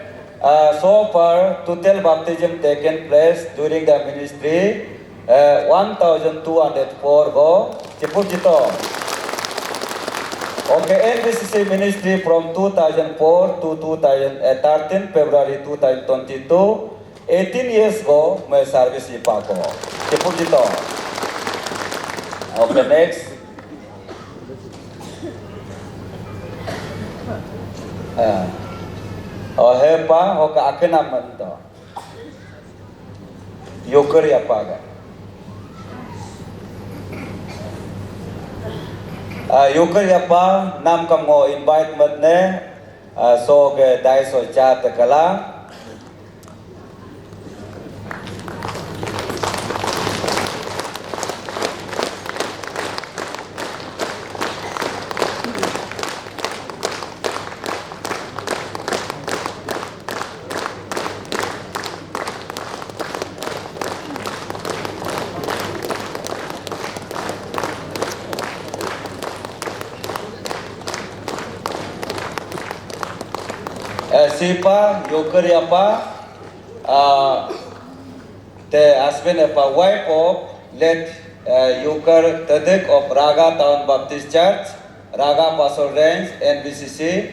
so far total baptism taken place during the ministry 1204 go Chipujito. Okay, NBCC ministry from 2004 to 2013 February 2022 18 years ago my service ipako Chipujito. Okay, next. Hepa hoka akena manto yokeri apaga yokeri apa nam kamu invite matne so ke dai so chat kala sipa yokeri apa the husband apa wife of late yoker Tadik of Raga Town Baptist Church, Raga Pastor Range, NBCC,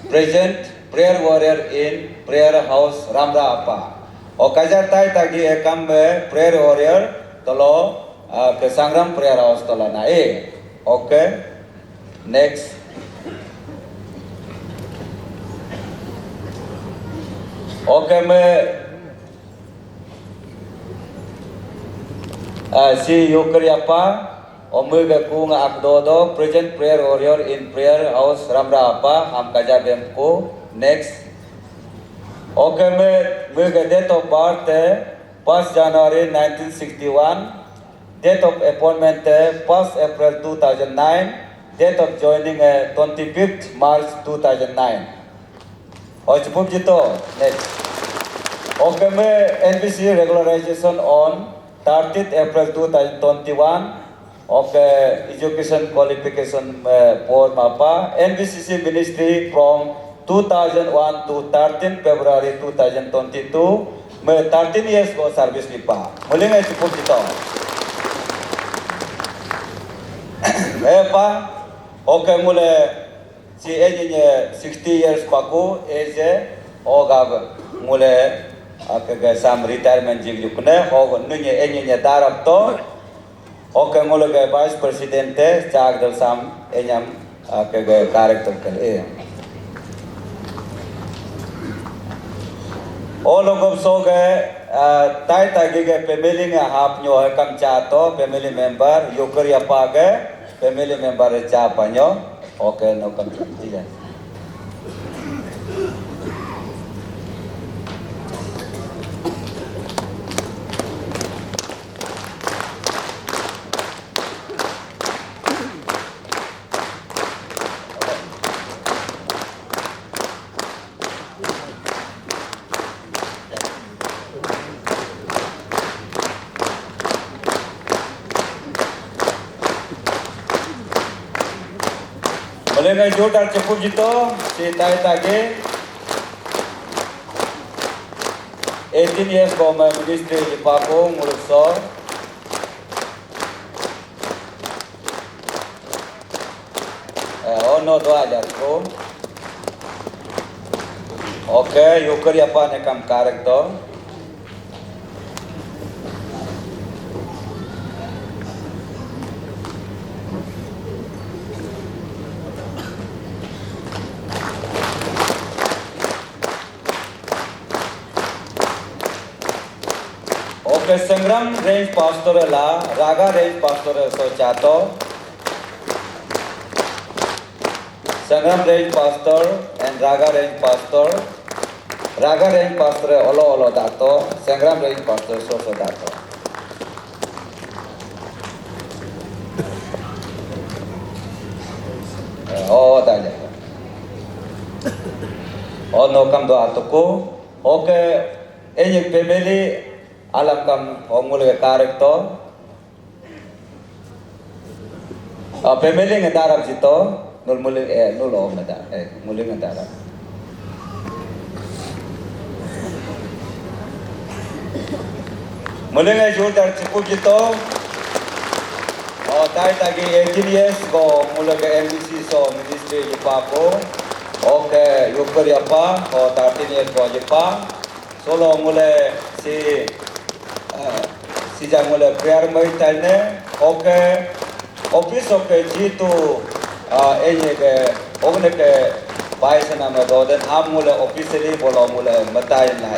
present prayer warrior in prayer house Ramra apa. Okajar tai tagi ekam prayer warrior tolo ke sangram prayer house tolo na okay, next. Okay, si yokeri apa omega kunga akdodo present prayer warrior in prayer house Ramra apa ham kaja bemko. Next. Okay, mega date of birth 1st January 1961, date of appointment 1st April 2009, date of joining 25th March 2009. Next. Okay, NBC regularization on 30th April 2021. Okay, education qualification for MAPA. NBCC ministry from 2001 to 13 February 2022. 13 years go service lipa. Muling ay support ito. Okay, mule si age 60 years paku age ogab mule akaga sam retirement jigyukne hogo nunye enye darab to okay mule ga vice president chagdal sam enyam akaga character kale all of so ga tai tagi ga family nga hap nyo kam cha to family member yokari apa ga family member cha panyo. Okay, no confusion. Mulai jodoh cepuk jito, si tai tage. 18 years ko my ministry di Papo, Mulugsor. No 2000 ko. Okay, yukari apa ne kam karek to. Okay, Sangram range pastor la, Raga range pastor so chato. Sangram range pastor and Raga range pastor. Raga range pastor olo dato. Sangram range pastor so dato. Oh, dah. Oh, no kam do atuku. Okay, any family alam kam omule karekto. Family ngedarab sito. Nul muli nul om nada muli ngedarab. Muli ngejur dar cukup sito. Oh, tai tagi 18 years go muli ke NBCC so ministry Jepako. Okay, yukuri apa? Oh, 13 years go Jepang. Solo muli si jang muli prayer mai tane. Okay, office okay jitu ini ke ogne ke baik nama doden am muli officially bolo muli matai lah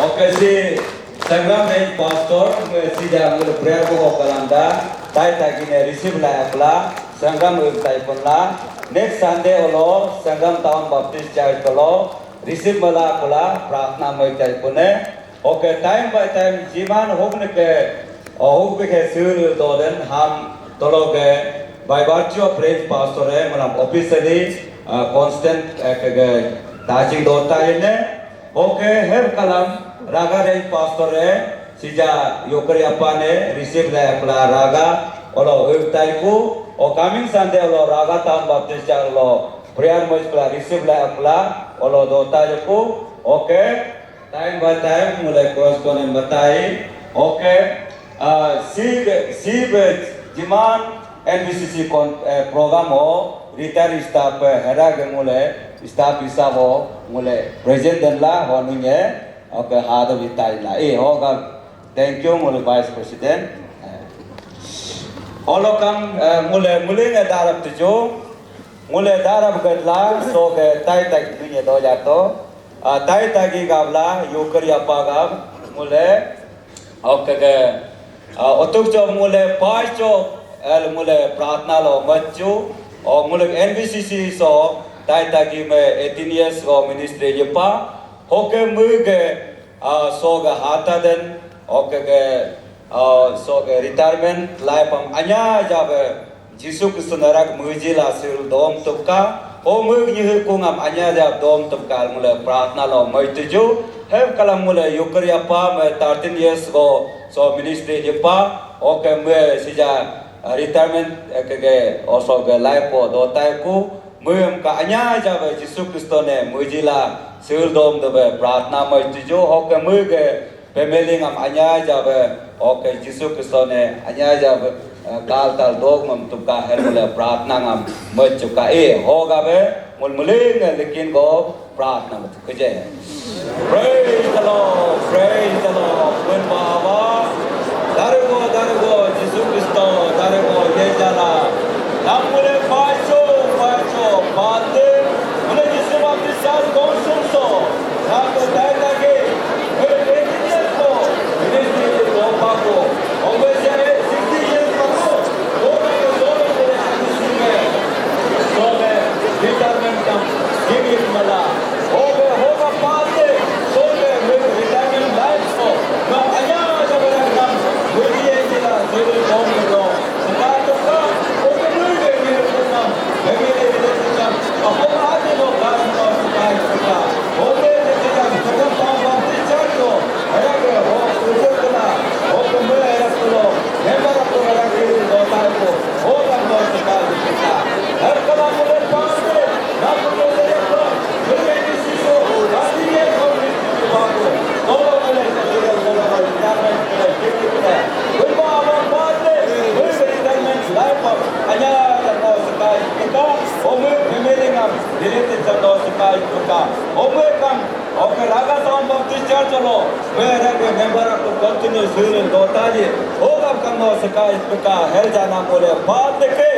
Okay, si Sangram range pastor, si jang muli prayer ko kalanda, tai tagi ne receive lah apla, Sangram tai pun lah. Next Sunday olo Sangram Town Baptist Church olo receive mala apla, प्रार्थना में tai pune. Okay, time by time jiman hogne ke sur doden ham tolo ke by virtue of praise pastor है मतलब officially constant ke touching dota ini. Okay, have kalam Raga range pastor है sija yokari apa ne receive la apla Raga olo uktai ku. O coming Sunday olo Raga Town Baptist Church olo prayer mois pula receive la apla olo dota joku. Okay, time by time mulai correspondent batai. Okay, si jiman NBCC program ho retired staff hera ke mulai staff bisa ho mulai president la ho nunya. Okay, hada bitai la hoga. Thank you mulai vice president. All kam mulai ngedarab tuju, mulai darab kedla so ke tai tak dunia do jato, tai tagi gabla yukari apa gab mulai, okay ke, otuk jo mulai pas jo mulai pratna lo macju, mulai NBCC so tai tagi me 18 years go ministry jepa, okay muge so ke hata den, okay ke so retirement life am anya jabe Jisu Kristo narak muji la sil dom tupka o mug ni ku ngam anya jab dom tupka mule pratna lo mai tuju have kalam mule yukri apa me 13 years go so ministry jepa okay me sija retirement ke also ke life po do tai ku mum ka anya jabe Jisu Kristo ne muji la sil dom de pratna mai tuju okay muge family ngam anya jabe okay Jisu Kristo ne anya jabe kal tal dog mam tupka hermule pratna ngam machuka hoga be mulmuling lekin go pratna kuje. Praise the Lord when baba dargo Jisu Kristo dargo ye jala namule pacho bate mule Jisu baptizar gonsulso nato dai lage Raga Town Baptist Church cholo where ke member to continue siril dotaji ogam kamno sky pika heljana pole baat dekhe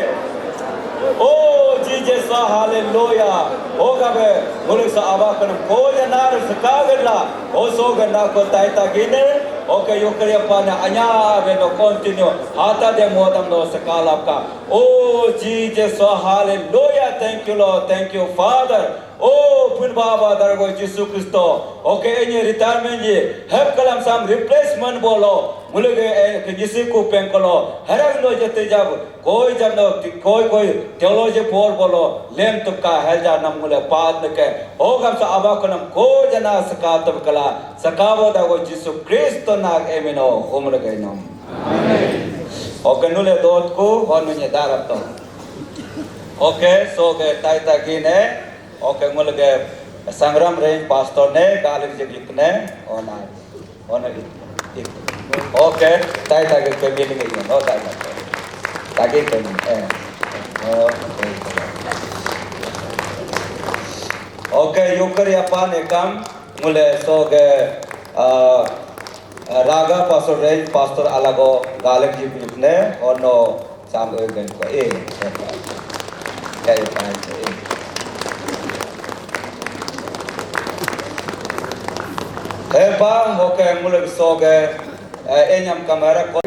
oh Jesus hallelujah ogabe muluk sa abakan ko janar sakagella oso ganda ko taita gine okay yukriya pana anya be no continue hata de modam no sakala ka oh Jesus hallelujah thank you Lord thank you Father oh pun baba dargo Jesus Christo okay any retirement je help kalam sam replacement bolo मुलगे किसी को पेंकलो हरग लो जते जब कोई जब no कोई theology बोल बोलो लेम तुका है जा नम मुले पाद के होगम सा आबा कनम को जना सका तब कला सकावो दा को यीशु क्रिस्त नाग एमिनो होमर गय नम ओके नुले दोत को होनुने दारब तो ओके सो के ताइता गिने ओके मुलगे संग्राम रेंज पास्टर ने गालिक जगिक ने ओना ओना okay tai ta ke meeting ini no tai ta ke okay yukar ya pan ekam mule so ge raga pastor range pastor alago galak ji ne ono sam gen ko kai bang okay mule so ge enyam kamera ko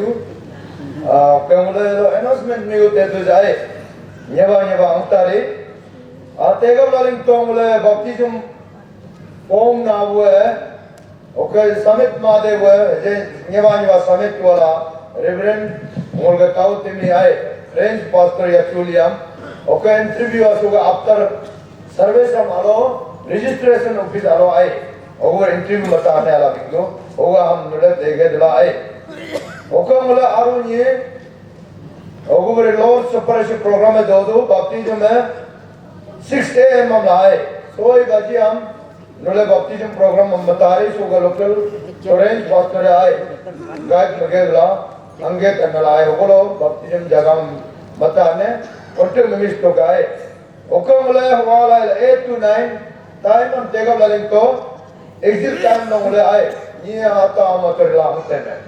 pemule announcement new te tu jae nyaba antari atega laling to mule baptism om na hue okay summit ma de hue je nyaba summit wala reverend mulga kau timi ai range pastor yakuliam okay interview asuga after service alo registration office alo ai over interview mata ane ala biglo oga ham nule dege dila ai oka mula arun ye over Lord's Supper program में दो baptism में 6 AM हम लाए सोई बजी हम नूले baptism program हम बता रहे सो का local orange pastor आए गायक लगे ला अंगे करने लाए ओको baptism जगह हम बताने उल्टे मिस्ट तो गाए ओका मुले हवाला 8 to 9 टाइम हम तेगा वाले तो exit time ना मुले आए ये आता हम तो ला होते हैं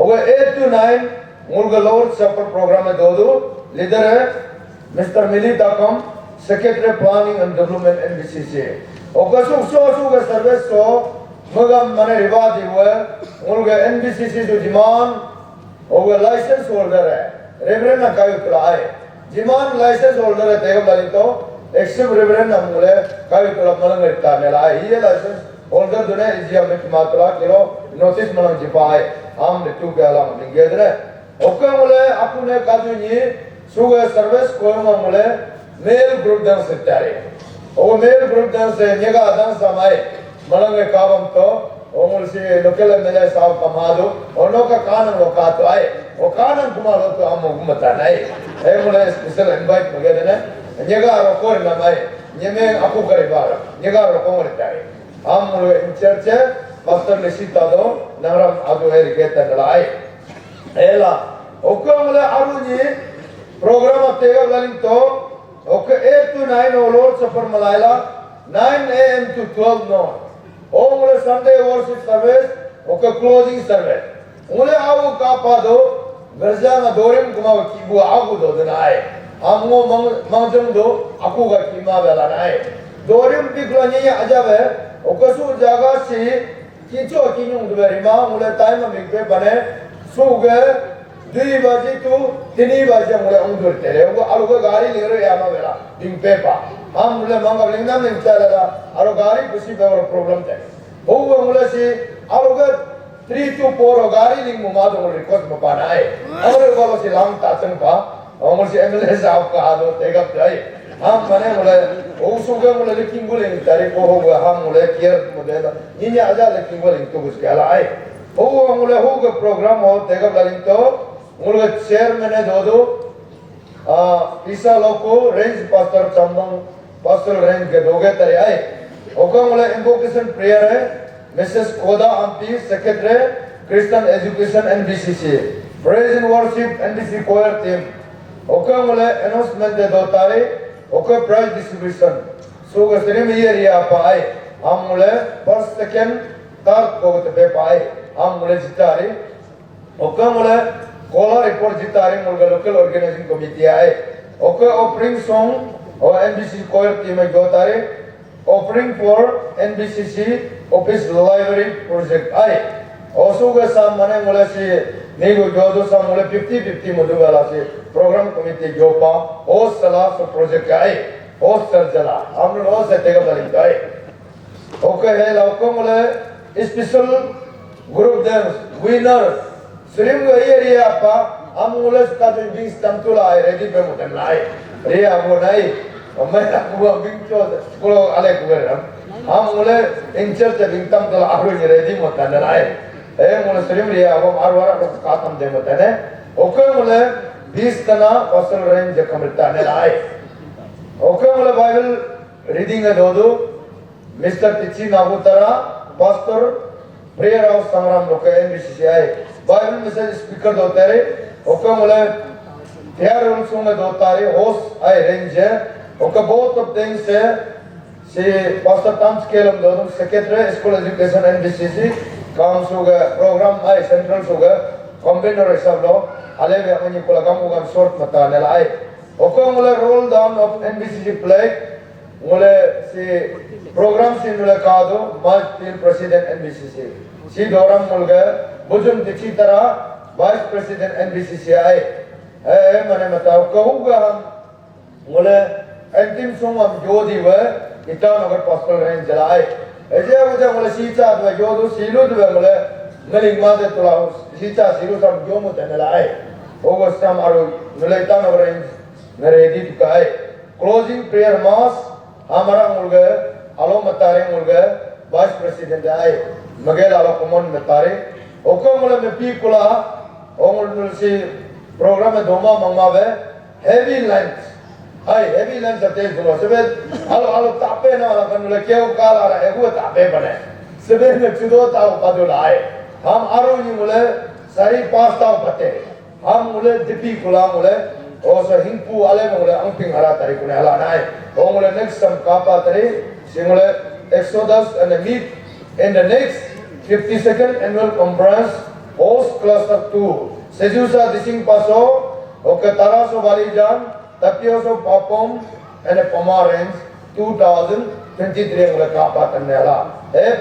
ओके 8 to 9 मुर्गा Lord's Supper program में दो लीडर है mister Milita cum secretary planning and development NBCC okay so का सर्विस सो मुर्गा मने रिवाज हुआ मुर्गा NBCC जो जिमान ओके लाइसेंस होल्डर है रेवरेंड ना कायु तुलाए जिमान लाइसेंस होल्डर है तेरे वाली तो एक्सेप्ट रेवरेंड हम मुले कायु तुला मलंग रिता ने लाए ये लाइसेंस होल्डर दुने इजिया में मात्रा किलो नोटिस मलंग जिपाए हम रितु के अलावा निगेदरे ओके मुले अपने काजुनी सुगे सर्विस कोयमा मुले मेल ग्रुप डांस इत्यादि ओ मेल ग्रुप डांस है निगा डांस समाए मलंगे कावम तो ओ मुलसी लोकल मेले साहब कमादो ओनो का कानन वो कातो आए वो कानन कुमार तो हम घुमता नहीं ए मुले स्पेशल इनवाइट मगे देने निगा रोको नमाए निमे आपको करे बार निगा रोको मरताए हम मुले in church pastor Nishita do naram adu है रिकेता नलाए एला ओके मुले आरुनी program तेगा लालिंग तो ओके 8 to 9 ओ Lord's Supper मलाइला 9 AM to 12 noon ओ मुले Sunday worship service okay closing service मुले आओ कापा दो गर्जा ना दोरिम कुमा कीबु आगु दो दनाए हमो मंगजम दो आकु का कीमा बेला नाए दोरिम पिकलानी अजब है ओके सु जगह से किचो किन्युं दुबेरिमा मुले टाइम में पे बने सुगे 2 बजे तो 3 बजे मुले उंदुर तेरे वो अलग गाड़ी ले रहे यामा बेला दिन पे पा हम मुले मंगा लिंगना में चला अरो गाड़ी कुछ भी प्रॉब्लम थे वो मुले से अलग 3 to 4 गाड़ी लिंग मुमा तो रिक्वेस्ट में पाना है और वो से लॉन्ग ताचन पा और मुझे एमएलए साहब का आदो तेगा जाए हम मने मुले ओ सुगे मुले लिखिंग बोलिंग तारे को होगा हम मुले केयर मॉडल इन्हें आजा लिखिंग बोलिंग तो कुछ क्या लाए ओ मुले होगा प्रोग्राम हो तेगा बोलिंग तो मुले चेयरमैन है दो ईसा लोको रेंज पास्टर चंबंग पास्टर रेंज के दोगे तरे आए ओका मुले इन्वोकेशन प्रेयर है मिसेस कोदा MP secretary Christian education NBCC praise and worship NBC choir team okay मुले अनाउंसमेंट दे दो तारे ओके प्राइज डिस्ट्रीब्यूशन सो गसरे में ये रिया पाए हम मुले first second tar ko te be pai am mule jitari oka mule kola report jitari mulga local organizing committee ai oka offering song or NBCC choir team gotare offering for NBCC office library project ai also ga sam mane mule si nego jodo sam mule 50-50 modu wala si program committee jopa host sala so project ai host sarjala amno host tega bali ai okay hai lauko mule special group dance winner Sering area apa amulas kaju bing stamtula ai ready pe mutan lai ria amu nai amai aku buang bing cho kalau alek kueram amule incer te bing tamtula aru ni ready mutan lai mule sering ria amu arwara ko katam de mutan okay mule 20 kana pasal range kamrta ne lai okay mule bible reading adodu Mr. Tichi Nagutara pastor prayer house Sangram loke NBCC Bible message speaker होता है okay Mule their rules में होता है host आई range है okay both of things से pastor Tom scale हम दोनों secretary school education NBCC काम सुगा program आई central सुगा combiner सब लो अलग अपनी कोला काम उगम short मता ने लाए okay Mule roll down of NBCC flag मुले से program से मुले कादो march till president NBCC सी दौरान मुल्गा बुजुर्ग दिखी तरह वाइस प्रेसिडेंट NBCC आए मैंने बताओ कहूँगा हम मुले अंतिम सोम हम जो दिवे इतना नगर पास्टल रेंज जलाए ऐसे मुझे मुले सीचा दो जो दो सीलो दो मुले मेरी माते तुला सीचा सीलो सब जो मुझे नलाए वो शाम आरो मुले इतना नगर रेंज मेरे एडिट का है क्लोजिंग प्रेयर मास हमारा मुल्गा आलो मतारे मुल्गा वाइस प्रेसिडेंट आए मगेल आलो कमोन मतारे ओके मुले में पी कुला ओमुल से प्रोग्राम में दोमा मंगा वे heavy lines आई heavy lines आते हैं सुनो सबे आलो आलो तापे ना आलो कन मुले क्यों काल आ रहा है वो तापे बने सबे में चुदो ताऊ पादो लाए हम आरो ये मुले सारी पास ताऊ पते हम मुले दिपी कुला मुले और सो हिंपू आले मुले अंपिंग हरा तारी कुने हला नाए ओ मुले next सम कापा तारी सिमुले Exodus and the meet in the next 52nd annual conference host cluster 2 sejusa dising paso oke taraso balijan tapioso papom and pomarens 2023 ngula kapatan nela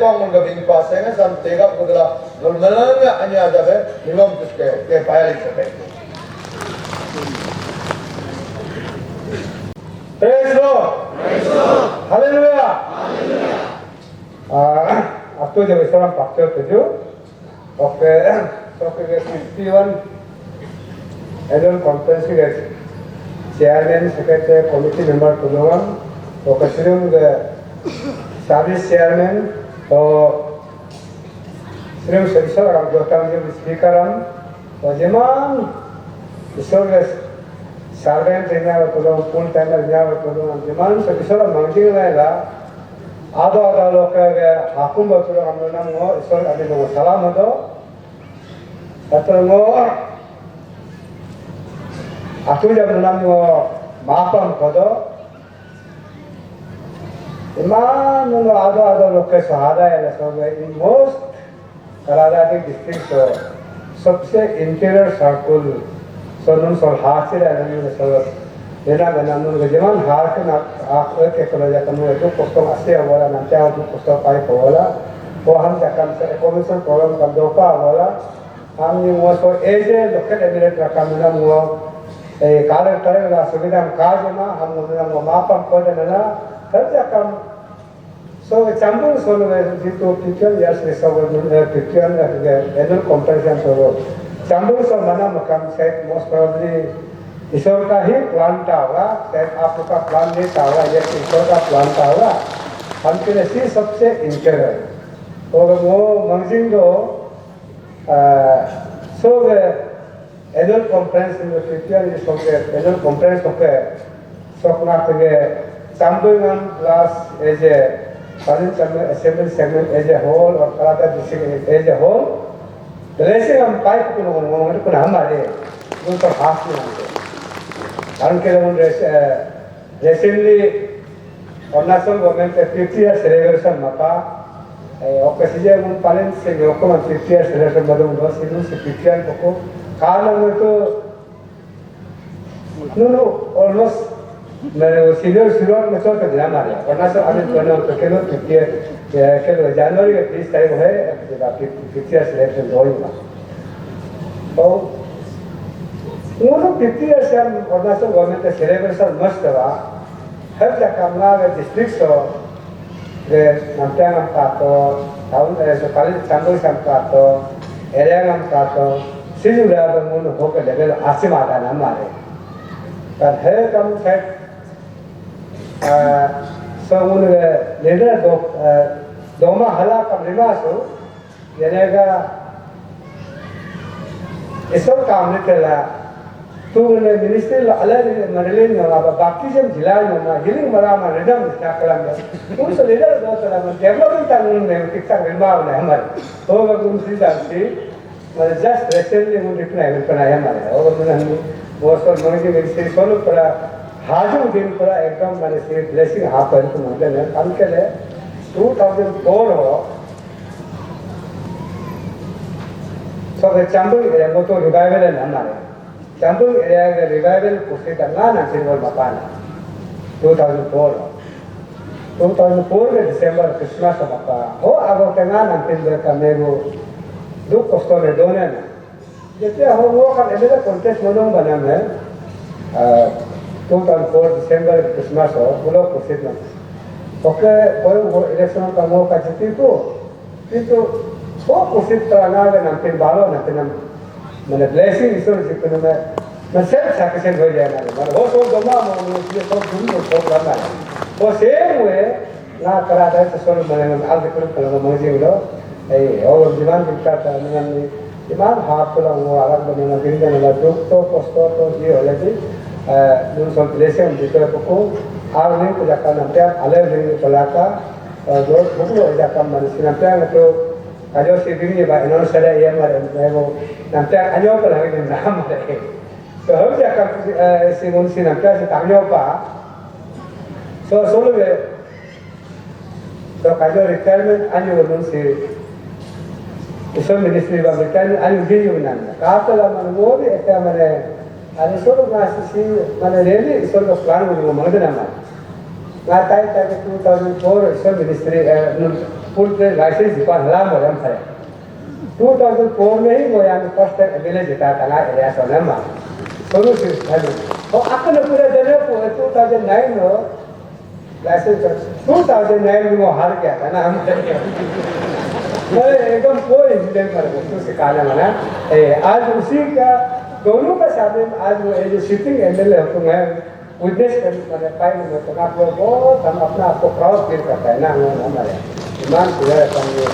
pong ngul bing pasenga sam tega pudra ngulmalanga anya jabe nimam tuske ke payali sabe praise Lord hallelujah Aku jadi seorang pastor tujuh, oke, oke, 61 annual conference ke chairman, secretary, committee member tulungan, oke, sering ke service chairman, sering sebisa orang jotang jadi speakeran, zaman sebisa ke servant nya tulung, full timer nya tulungan, zaman sebisa orang manggil lah. आधो लोग हाकुम बचुर हम नाम ईश्वर अभी लोग सलाम दो अतरंगो आतु जब नाम मापन कदो इमान आधो लोग के सहारा है सब इन मोस्ट करादाटिक डिस्ट्रिक्ट सबसे इंटीरियर सर्कल सोनम सोल हाथ से रहने सब Dena dengan nunggu zaman hari nak aku kalau jakan nunggu itu kosong asli awalnya nanti aku kosong pai awalnya, pohon jakan komisen program kan dopa awalnya, kami muasal aja lokal emirat rakam nunggu, karir lah sudah kaji mah, kami nunggu mapan kode nana, kerja kami so Chambang solo itu pikiran ya sesuatu pikiran annual conference solo, Chambang solo mana makam saya most probably ईश्वर का ही plan था होगा शायद आपका plan नहीं था होगा ये ईश्वर का प्लान था होगा हम के लिए सबसे इंकर है और वो मंजिल जो सब एनुअल कॉन्फ्रेंस में फिफ्टियन इस होके एनुअल कॉन्फ्रेंस होके सब ना के Chambang class as a parliament assembly segment as a whole और कराता डिस्ट्रिक्ट as a whole वैसे हम पाइप को लोगों को हमारे उन पर हाथ में आते कारण के लोग recently Arunachal government 50 years celebration mapa okasinya mun paling senyokong picture selection badung dos itu si picture poko karena itu nunu almost senior macam tu dia mana karena so ada tuan tu kelo picture kelo Januari ke 30 तारीख है जब picture selection होई बा और nunu picture से karena so government celebration must बा हर जगह ना district so nanti ang kato, tahun sekali campur kato, yang kato, sejumlah bangun hok level asim ada nama le. Dan hal kamu set, semun leader doma hala kamu lima so, jadi ka esok kamu ni telah tu ministry la alai manalin na ba baki jam jilai na healing mara ma redam sta kalam tu so leader do tala ma development tan ne tiksa renma na hamar to ga kum si dan si ma just recently mun reply kana hamar ho ga mun wo so mangi ministry solo para haju din para ekdam mane se blessing ha par tu mate ne kam kele 2004 ho so ga Chambang mo to revival na mare Chambang area के revival पुष्टि करना ना single मकाना 2004 के दिसंबर Christmas मका हो आगो केना ना पिंदर का मेगो दुख कष्ट में दोने ना जैसे हो वो का एमएलए कॉन्टेस्ट मनो बना में 2004 दिसंबर क्रिसमस हो बोलो पुष्टि में ओके कोई वो इलेक्शन का मो का जीती को किंतु वो पुष्टि करना के ना पिन बालो ना पिन मैंने ब्लेसिंग इसको जितने मैं सेल्फ सफिशिएंट हो जाएगा मैं वो सब जमा मुझे सब दूर सब करना है वो सेम हुए ना करा था तो सोल मैंने आज देखो कल मुझे मिलो और जीवन दिखता था मैंने जीवन हाथ तो वो आराम बने दिन में दुख तो कष्ट तो ये हो लगी दूर सब ब्लेसिंग जितने को आज नहीं तो जाकर नंबर अलग नहीं चला था जो बुकलो जाकर मैंने नंबर तो ajo si bini ba enon sada iya mare nego nanti ajo ko lagi din nam mare so ho ja ka si mun si nanti si tamyo pa so solo be so kajo retirement ajo mun si iso ministry ba retirement ajo di yo nan ka ta la man mo be eta mane ani solo na si mane really iso ko plan mo mo ngada na ma tai ta 2004 iso ministry full trade license दिखाना हला मोरम है 2004 में ही वो यहाँ first MLA जीता था ना area सोने में सोनू सिंह खाली और अकल पूरे जने को 2009 में लाइसेंस 2009 में वो हार गया था ना हम मैं एकदम कोई इंसिडेंट कर उसको सिखाने वाला आज उसी का दोनों का शादी आज वो जो सिटिंग एमएलए तो मैं विटनेस कर मैंने पाई में तो आप लोग बहुत हम अपना आपको प्राउड फील करता है ना हमारे ईमान पूरा करेंगे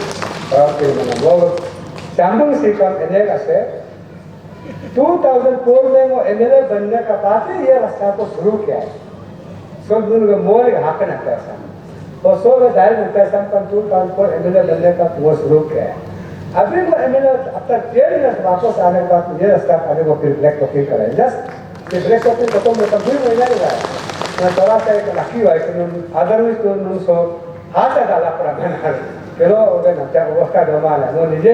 प्राउड फील में वो चांबंग से कम एमएलए से 2004 में वो एमएलए बनने का बाद ही ये रास्ता को शुरू किया है सब दूर के मोल हाथ न पैसा तो सो में दायरे में पैसा का 2004 एमएलए बनने का वो शुरू किया है अभी वो एमएलए अब तक 3 मिनट वापस आने के बाद ये रास्ता आने को फिर ब्लैक टॉपिंग करें जस्ट कि ब्लैक टॉपिंग खत्म में कंप्लीट हो जाएगा मैं थोड़ा सा एक लकी हुआ है अदरवाइज तो नो सो हाथ डाला पड़ा मैंने चलो अगर नचा उसका जमाना है वो निजे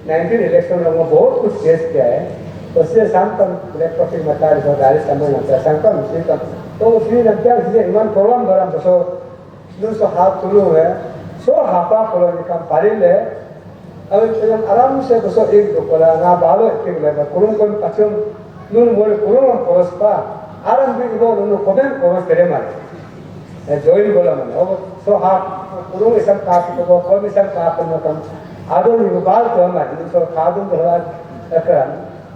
19 इलेक्शन में वो बहुत कुछ फेस किया है उससे शाम तक ब्लैक टॉपिंग मचा रही है गाड़ी समय नचा शाम का मुझे तक तो उसने नचा इसलिए इमान प्रॉब्लम बड़ा तो नो सो हाथ तुलू है सो हापा खोलो निकाम पारी ले अब एकदम आराम से तो सो एक दो कोला ना बालो एक लेगा कुरुम कोन पचम नून मोल कुरुम कोरस पा आराम भी वो नून कोबेन कोरस करे मारे जोइन बोला मैंने वो सो हाथ कुरुम इसम काट तो वो कोई इसम काट तो कम आदो नहीं बाल तो हमारे सो खादुम तो हमारे अकराम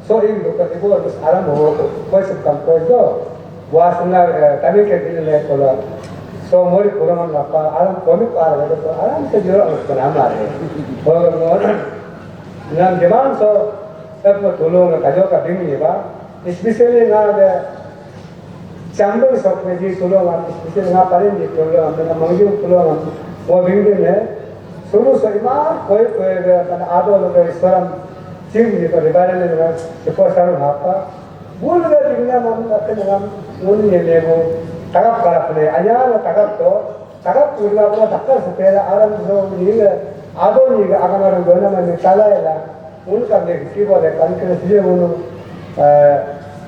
सो एक दो का वो बस आराम हो कोई सब कम कोई दो वासना तभी के दिन ले कोला सो मोरी कुरुम लापा आराम कोई पार है तो आराम से जोर बना मारे और मोर नाम जवान सो सब तो लोग का जो का दिन ये बा स्पेशली ना Chambang sok meji tulung am spesial ngapain di tulung am dengan mengjung tulung am वो बिंदु में शुरू से इमान कोई pada ado लोग ईश्वरम चिंग जी तो रिबारे ने लोग सेपोसार भापा बुल के दिखने मन करते नगम मुन ये लेगो tagap करा अपने अयाल tagap पूरा पूरा धक्का से पहले आराम जो ये Adoni akan orang dona mana salah lah. Unka dek kibo dek kan kena sih unu.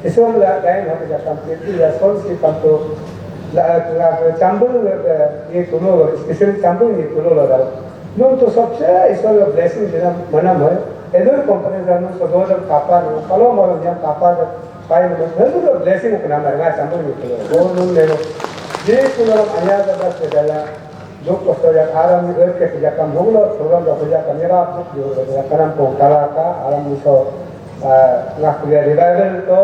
Islam lah kain hati jatuh itu ya solusi kantor. Chambang ये तुलो स्पेशल चैम्बंग ये तुलो लगा नून तो सबसे इसका ब्लेसिंग देना मना है इधर कंपनी जानो तो दो जब कापा नो कलो मरो जब कापा जब पाई नो इधर तो ब्लेसिंग को नाम रखा चैम्बंग ये तुलो वो नून ले लो ये तुलो अन्य जगह से डाला जो कष्ट या आराम में घर के पूजा काम हो लो थोड़ा जो पूजा करने का आप जो करम को कला का आराम में तो नाकुया रिवाइवल तो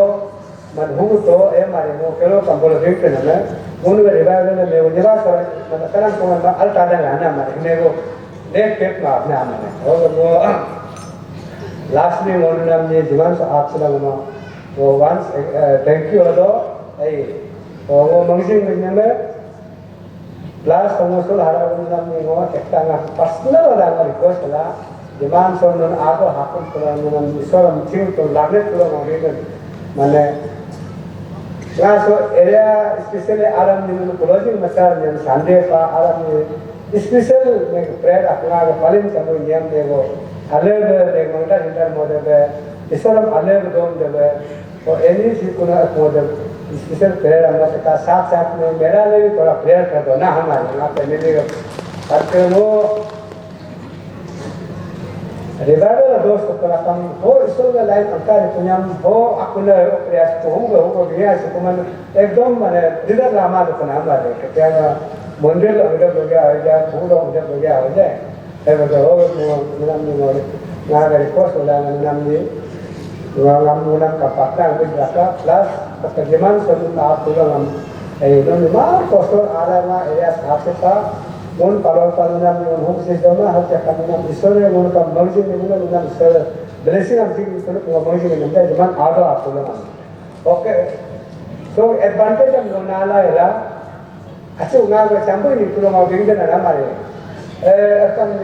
मन हो तो मारे नो केलो काम बोलो देखते ना उनके रिवाइवल में वो निवास कर मतलब करम को मैं अल्टा दे लाना मारे ने वो देख पेट में आपने आने और वो लास्ट में वो नाम ये जीवन से आप से लगना वो वंस थैंक यू अदो ए वो मंगसिंग में लास्ट समोसा हारा वो नाम ये वो कहता है पर्सनल वाला रिक्वेस्ट ला जीवन से उन्होंने आगो हाकुम करा उन्होंने इसोर मिचिंग तो लागले तो मंगे माने यहाँ सो एरिया स्पेशली आराम निम्न क्लोजिंग मसार निम्न संडे का आराम निम्न स्पेशल में प्रेयर अपना का पालन करने नियम देवो अलग देख मंगता इंटर मॉडल है इसलिए अलग दोम देवे और एनी सी कुना मॉडल स्पेशल प्रेयर हम लोग का साथ साथ में मेरा ले भी थोड़ा प्रेयर कर दो ना हमारे यहाँ पे मिलेगा करते वो रिवाइवल दोस्त को कम हो इसलिए लाइन अंतर पुण्याम हो अकुले प्रयास को होगा गया से कुमन एकदम माने दिलर लामा तो पना मारे कि क्या मंदिर अंदर हो गया है या फूल अंदर हो गया हो जाए है तो हो नाम नहीं हो ना करे कोर्स वाला नाम ये नाम मुना का पक्का कुछ रखा प्लस तकरीबन सब आप पूरा हम एकदम मार कोर्स आ रहा है एरिया साफ से था उन पालन नाम उन होम से जमा हर जगह नाम ईश्वर ने उनका मर्जी में नाम ईश्वर ब्लेसिंग हम ठीक ईश्वर मर्जी में नाम जमान आदो आपको नाम ओके सो एडवांटेज हम नाला है अच्छा उन्हें अगर चैम्बर ये पूरा मार्केटिंग करना ना मारे अपन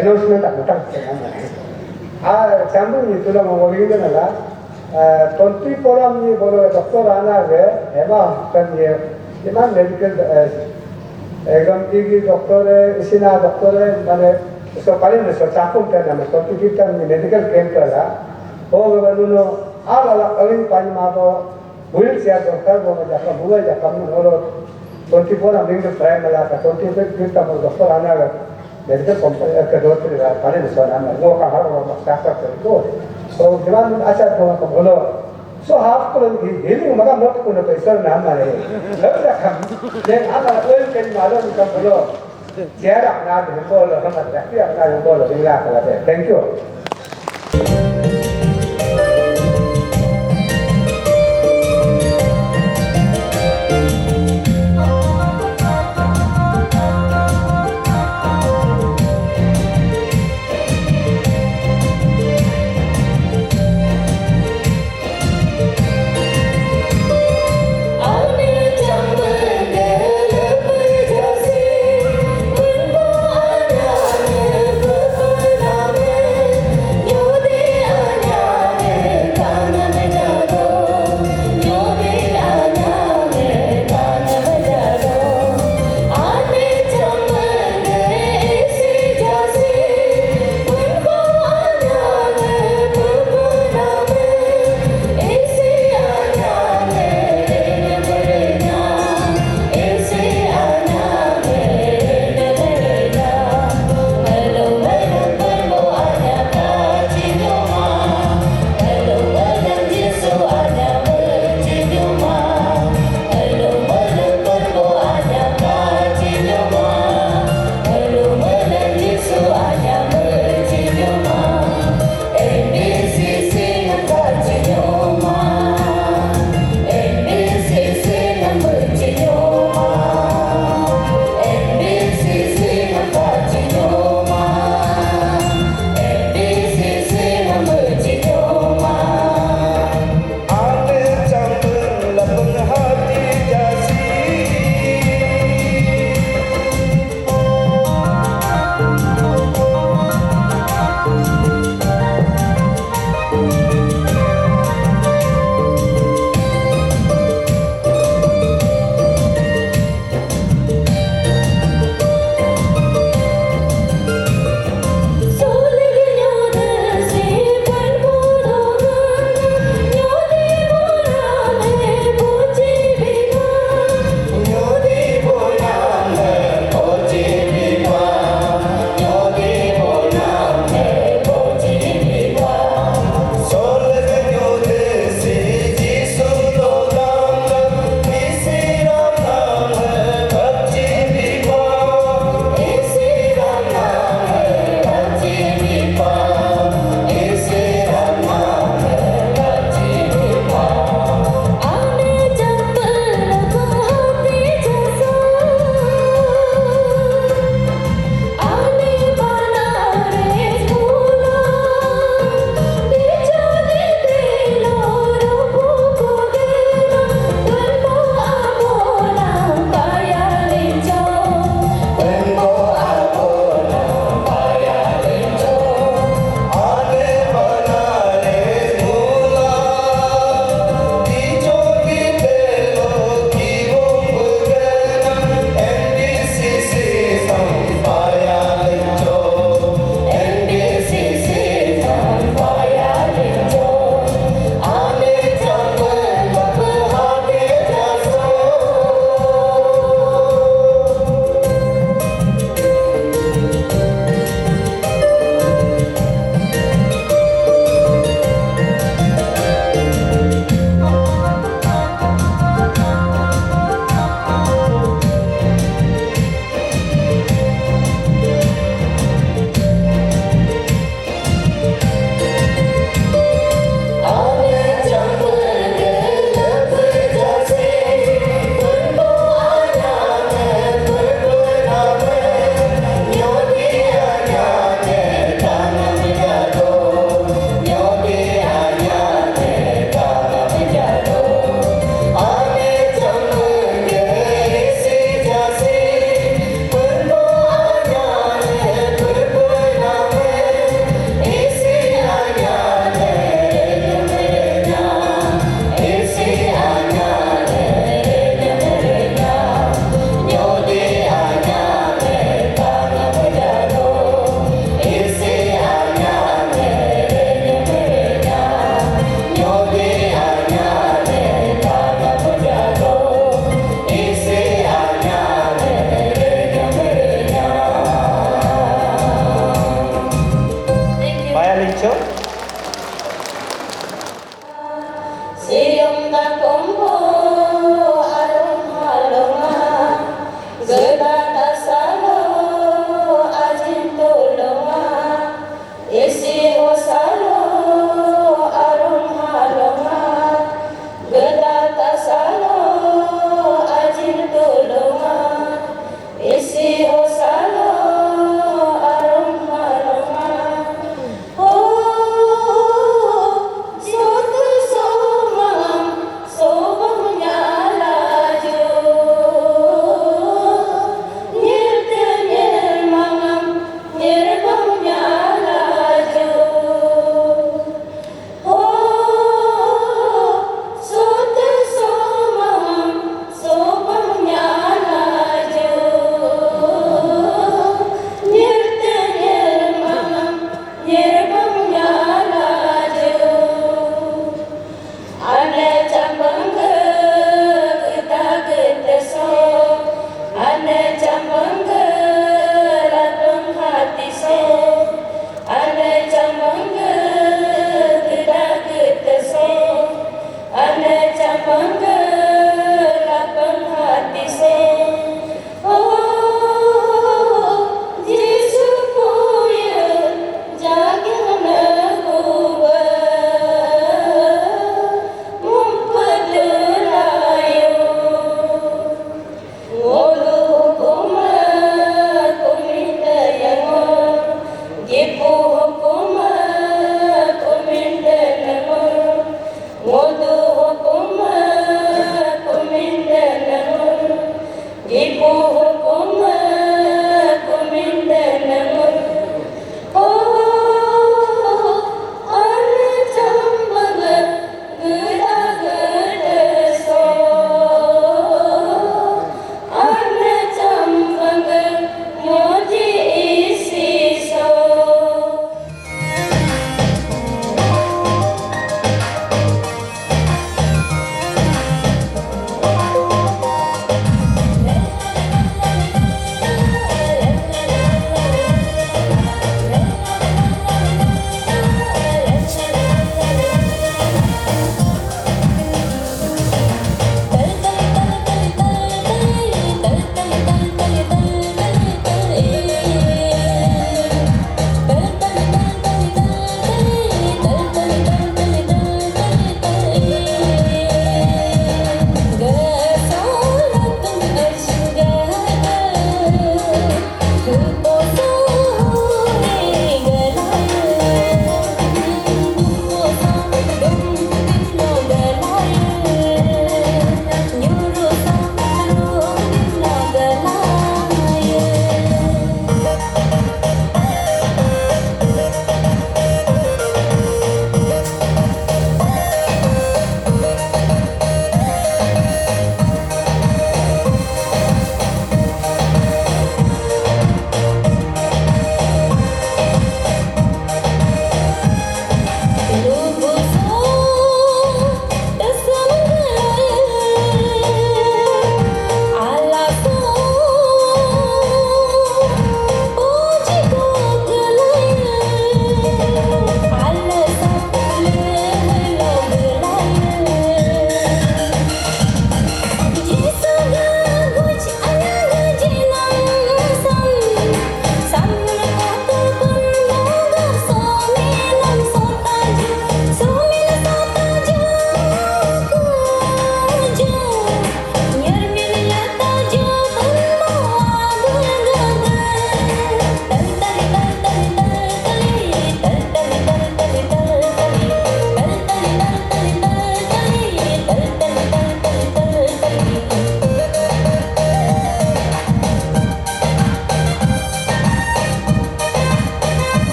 अनाउंसमेंट आपको तक करना मारे चैम्बर ये पूरा मार्केटिंग करना ला 24 हम ये बोलो डॉक्टर आना है एमा कर ये मान मेडिकल एकदम टीवी डॉक्टर है इसी ना डॉक्टर है माने उसको पाले में सो चाकुम करना में तो टीवी का मेडिकल कैंप कर रहा हो गया उन्होंने आ वाला कभी पानी मारो व्हील चेयर डॉक्टर वो में जाकर बुआ जाकर हम और 24 हम लिंक ट्राई में लाता 25 फिर तब डॉक्टर आना है मेडिकल कंपनी का डॉक्टर है पाले में सो नाम है वो कहाँ वो स्टार्ट कर दो तो जवान अच्छा तो बोलो so half kalau healing maka not kuna पैसा नाम मारे लग रहा लेकिन आना ओil के मालूम कम बोलो चेहरा अपना बोलो हम रखते अपना बोलो बिगड़ा कर thank you Hãy subscribe cho kênh Ghiền Mì Gõ để không bỏ lỡ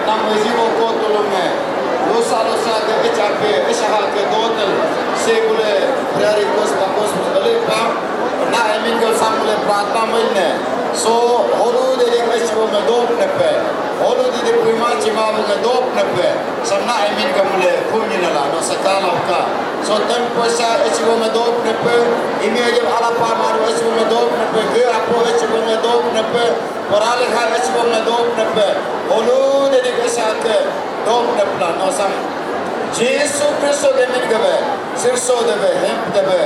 nang wezi ko ko tulong me losa ke echape esha ke dotel sebule priari kos bakos dale pa na emin ko samule prata maine so holu de ke chibo me do nepe holu de prima chima me do nepe samna emin ko mule kunina la no sakala ka so tem posa chibo me do nepe image ala pa maru chibo me do nepe ge apo chibo me do nepe porale kha chibo me do nepe holu de ke ke do nepe no sam Jesus Christo de min gabe sirso debe hem debe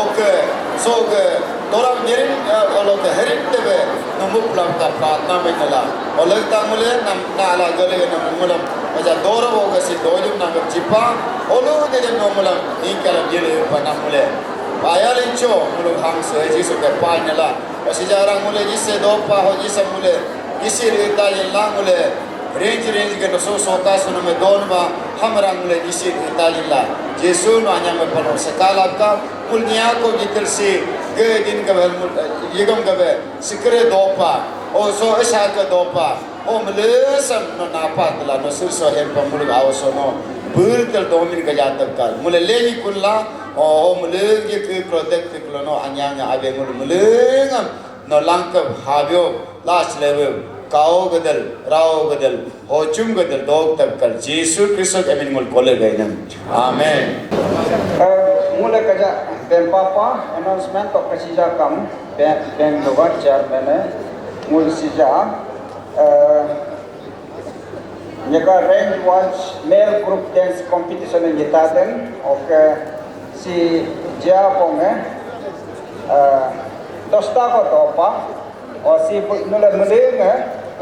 okay so ge doram nirin alo ke herit debe numuk lam ta pratna me nala oleg ta mule nam nala gale nam mulam aja dora hoga si dojum nam jipa olu de no mulam ni kala jele pa nam mule ayalin cho mulu hang se Jesus ke pa nala asi jarang mule jisse do pa ho jisse mule isi rita yella mule range ke no so ta suno me don ba hamrang mule isi rita yella Jesus no anya me palo sekala ka mulnya ko gitel si ge din ka yegam ka be sikre do pa o so esa ka do pa o mule sam no na pa la no so hem pa mule aw so no bur tel do min ka jatak ka mule leni kulla o mule ge ke protect ko no anya ave mule ngam no langka habyo last level kao gadal rao gadal hochum gadal dog tabkal Jesus Christ amin mul kole gainam amen mula kaja ben papa announcement to kasija kam ben dogar chairman mul sija Nyaga range watch male group dance competition in Yitaden okay si Japong dosta ko topa o si mula muling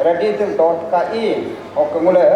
ready to dot ka I okay mula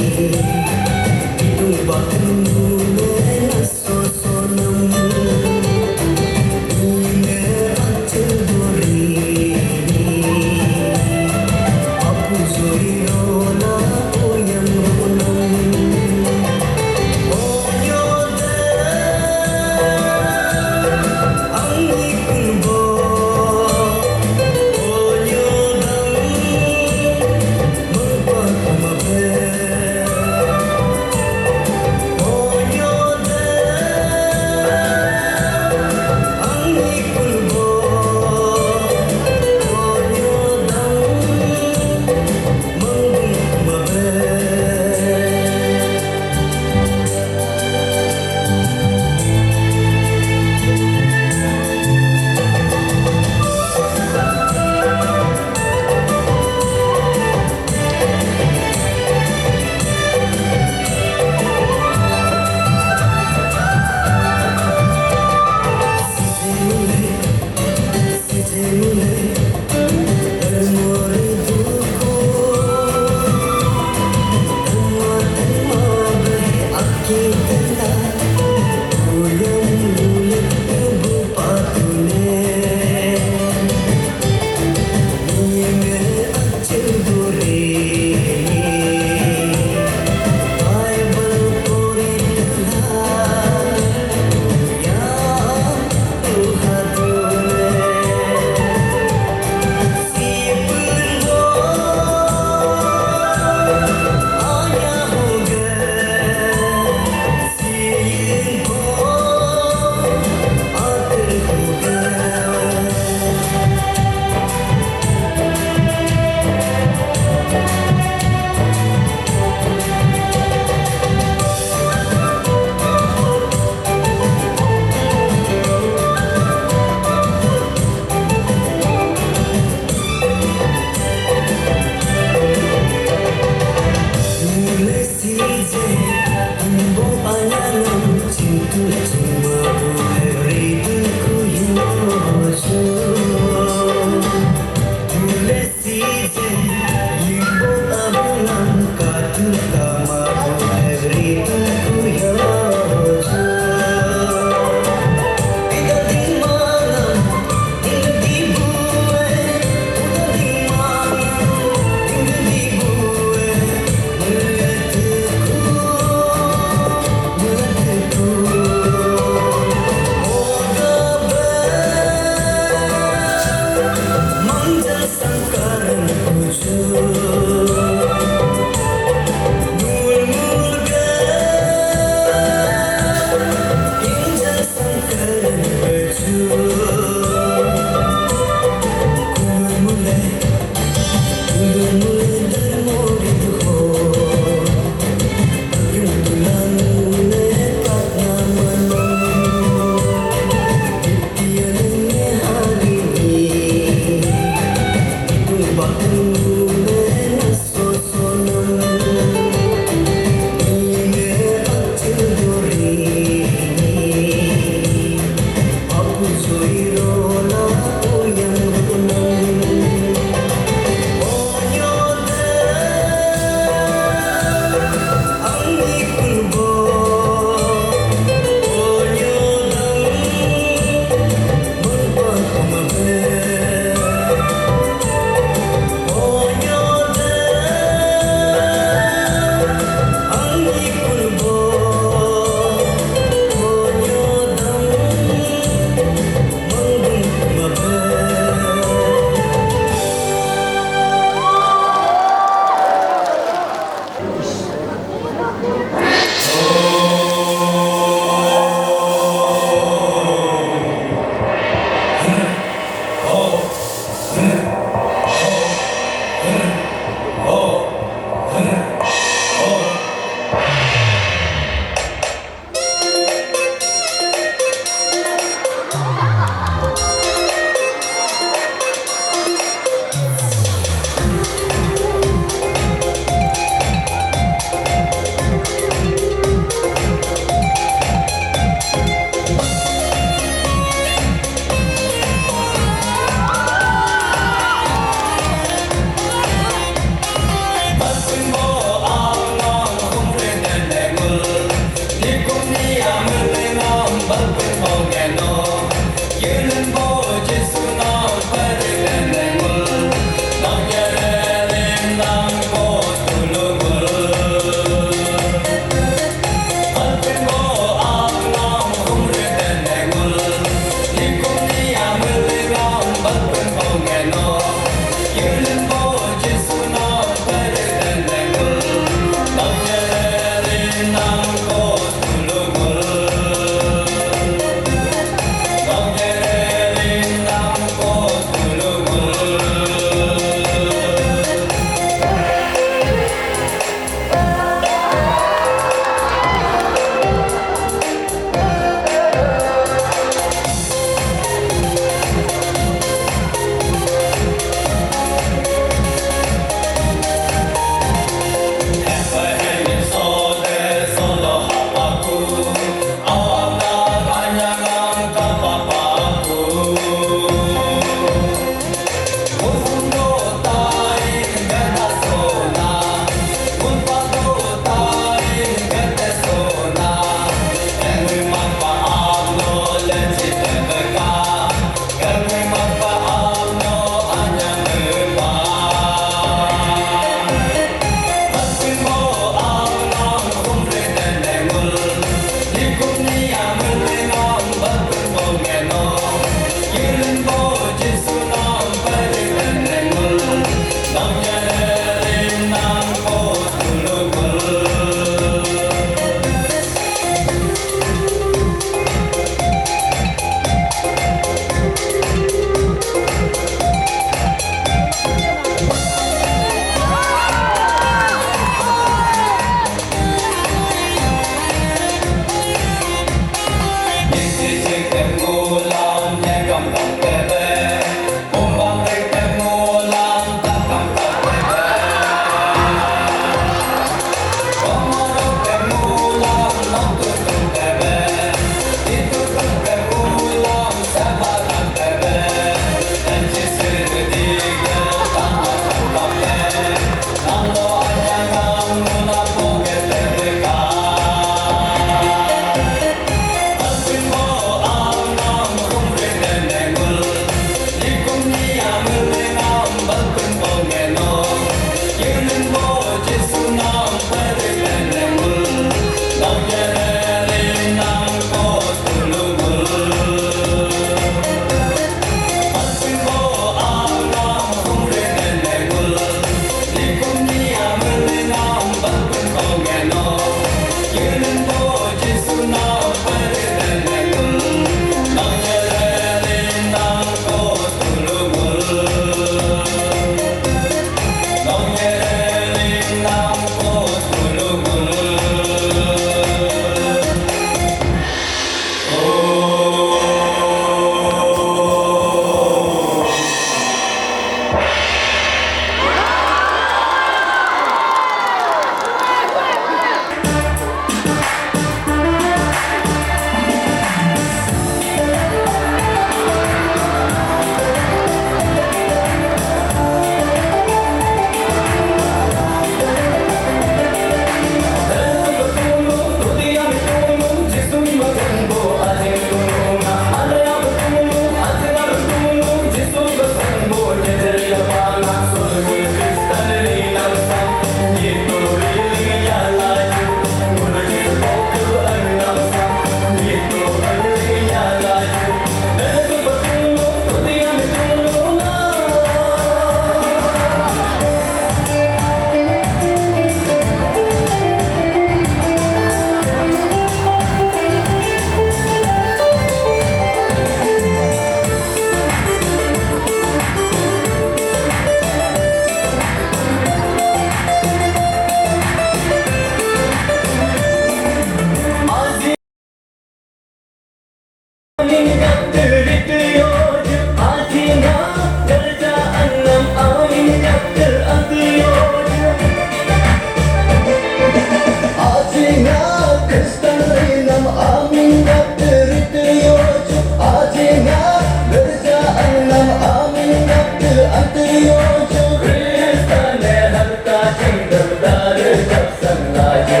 Atrio jo Krishna ne harta chindar jab sanglaju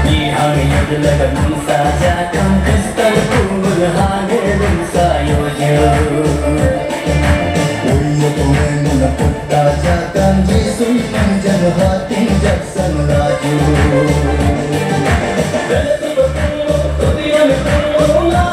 Ni hang yud lagan saja kam kristal kul hane dun sayoju Uyo tumen na putta jakan jisui manjan hati jab sanglaju Dalatu batulu tudiyan tulula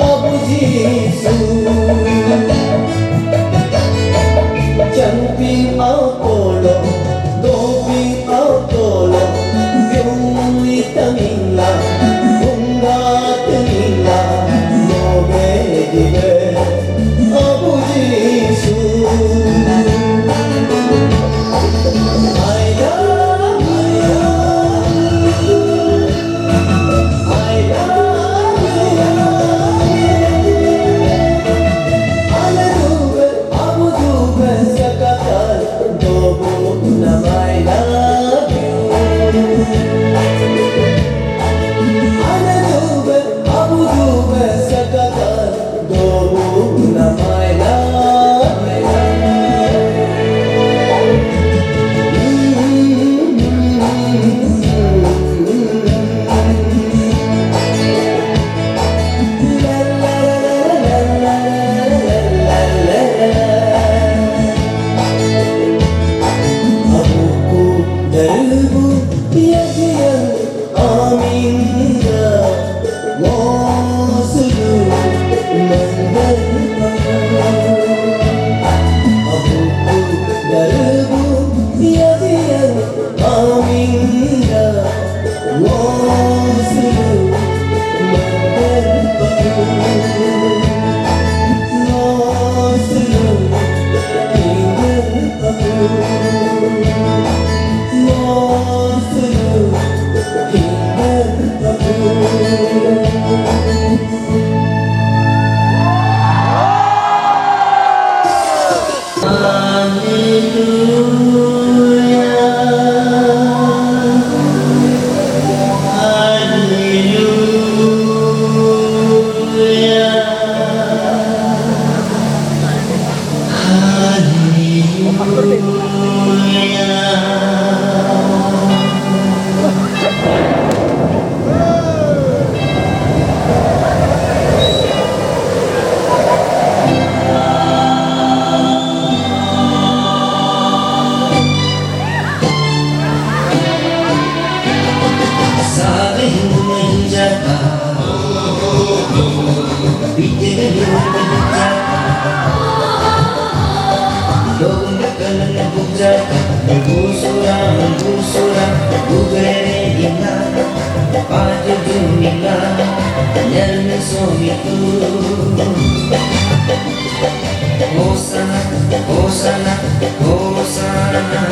Abu Jisu Hosana, Hosana, Hosana.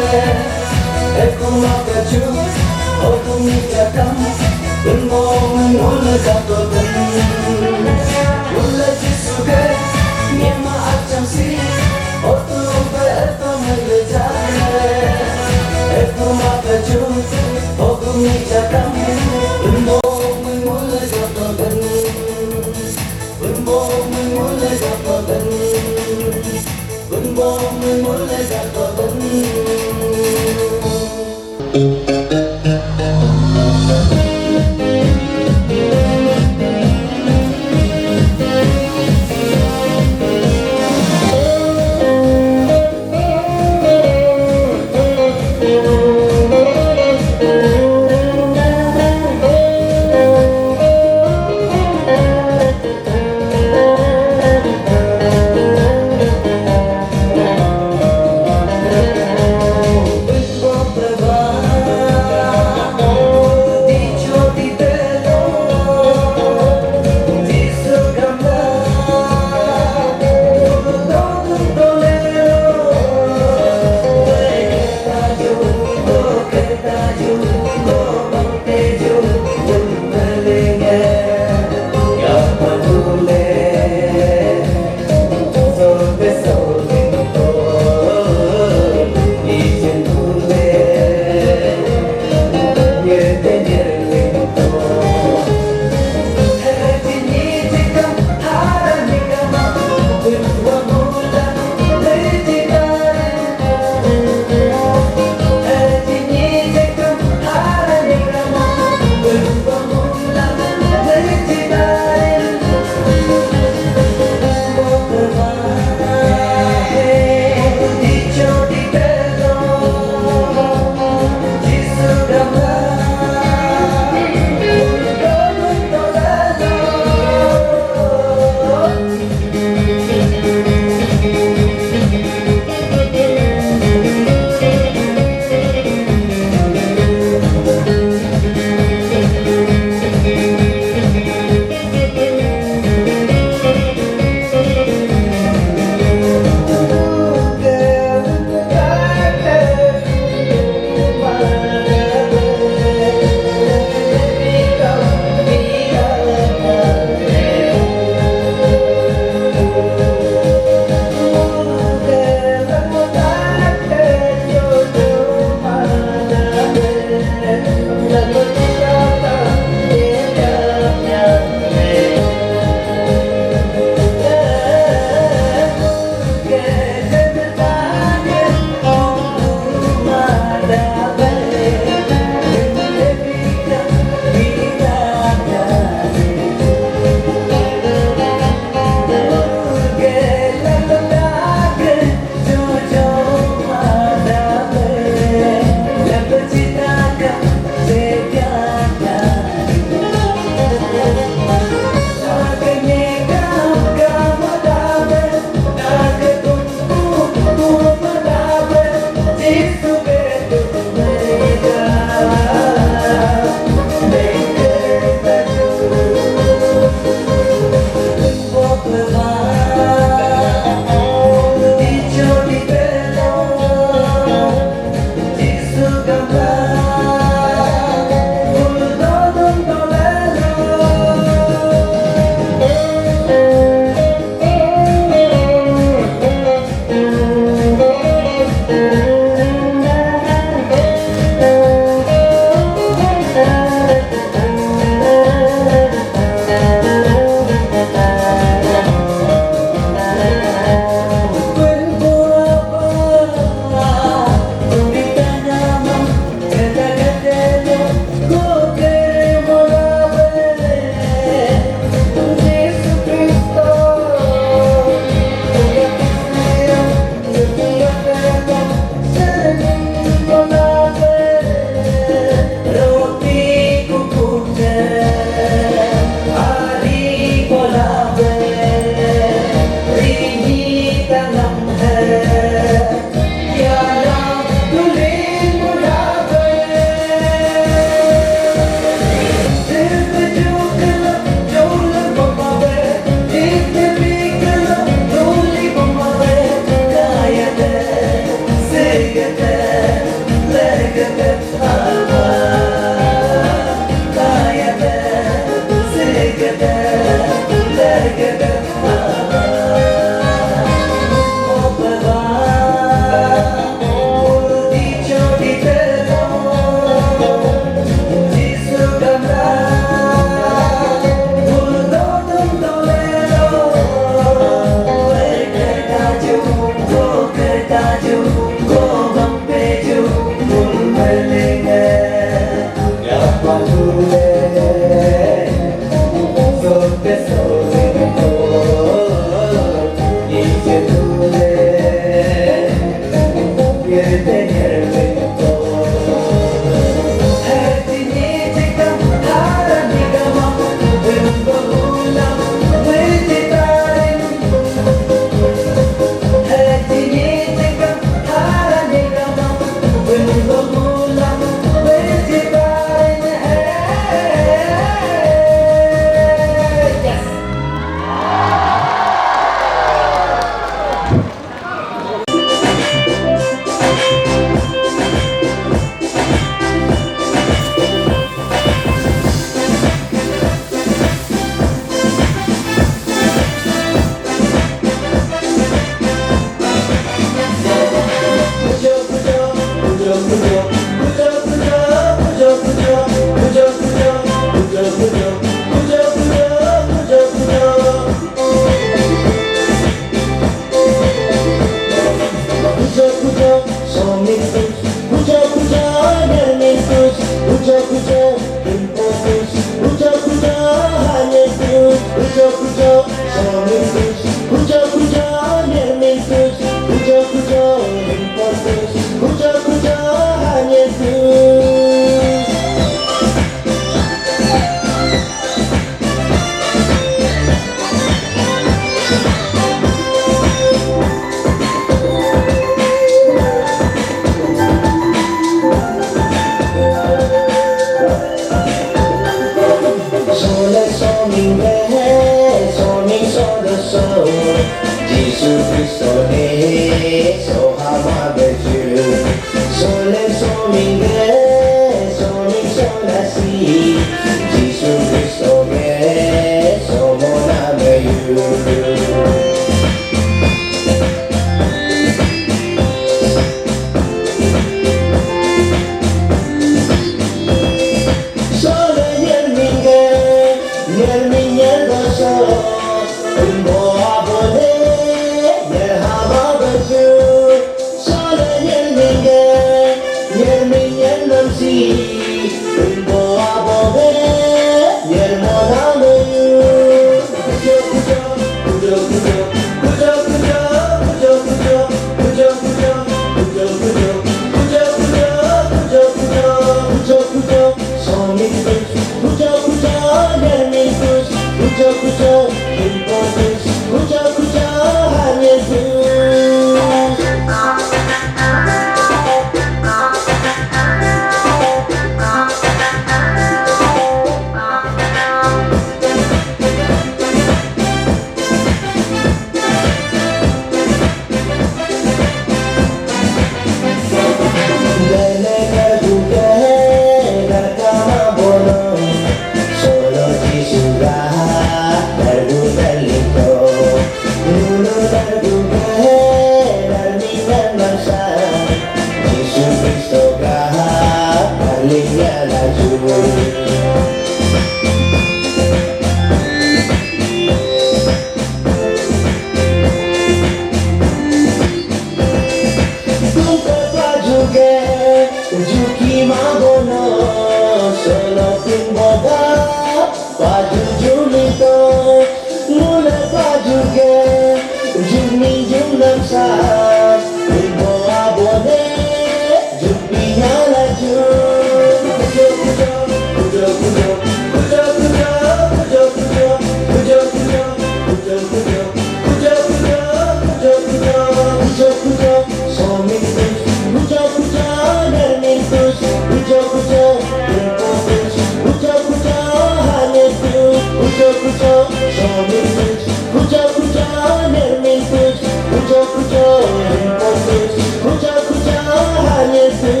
खुजा खुजा हाने से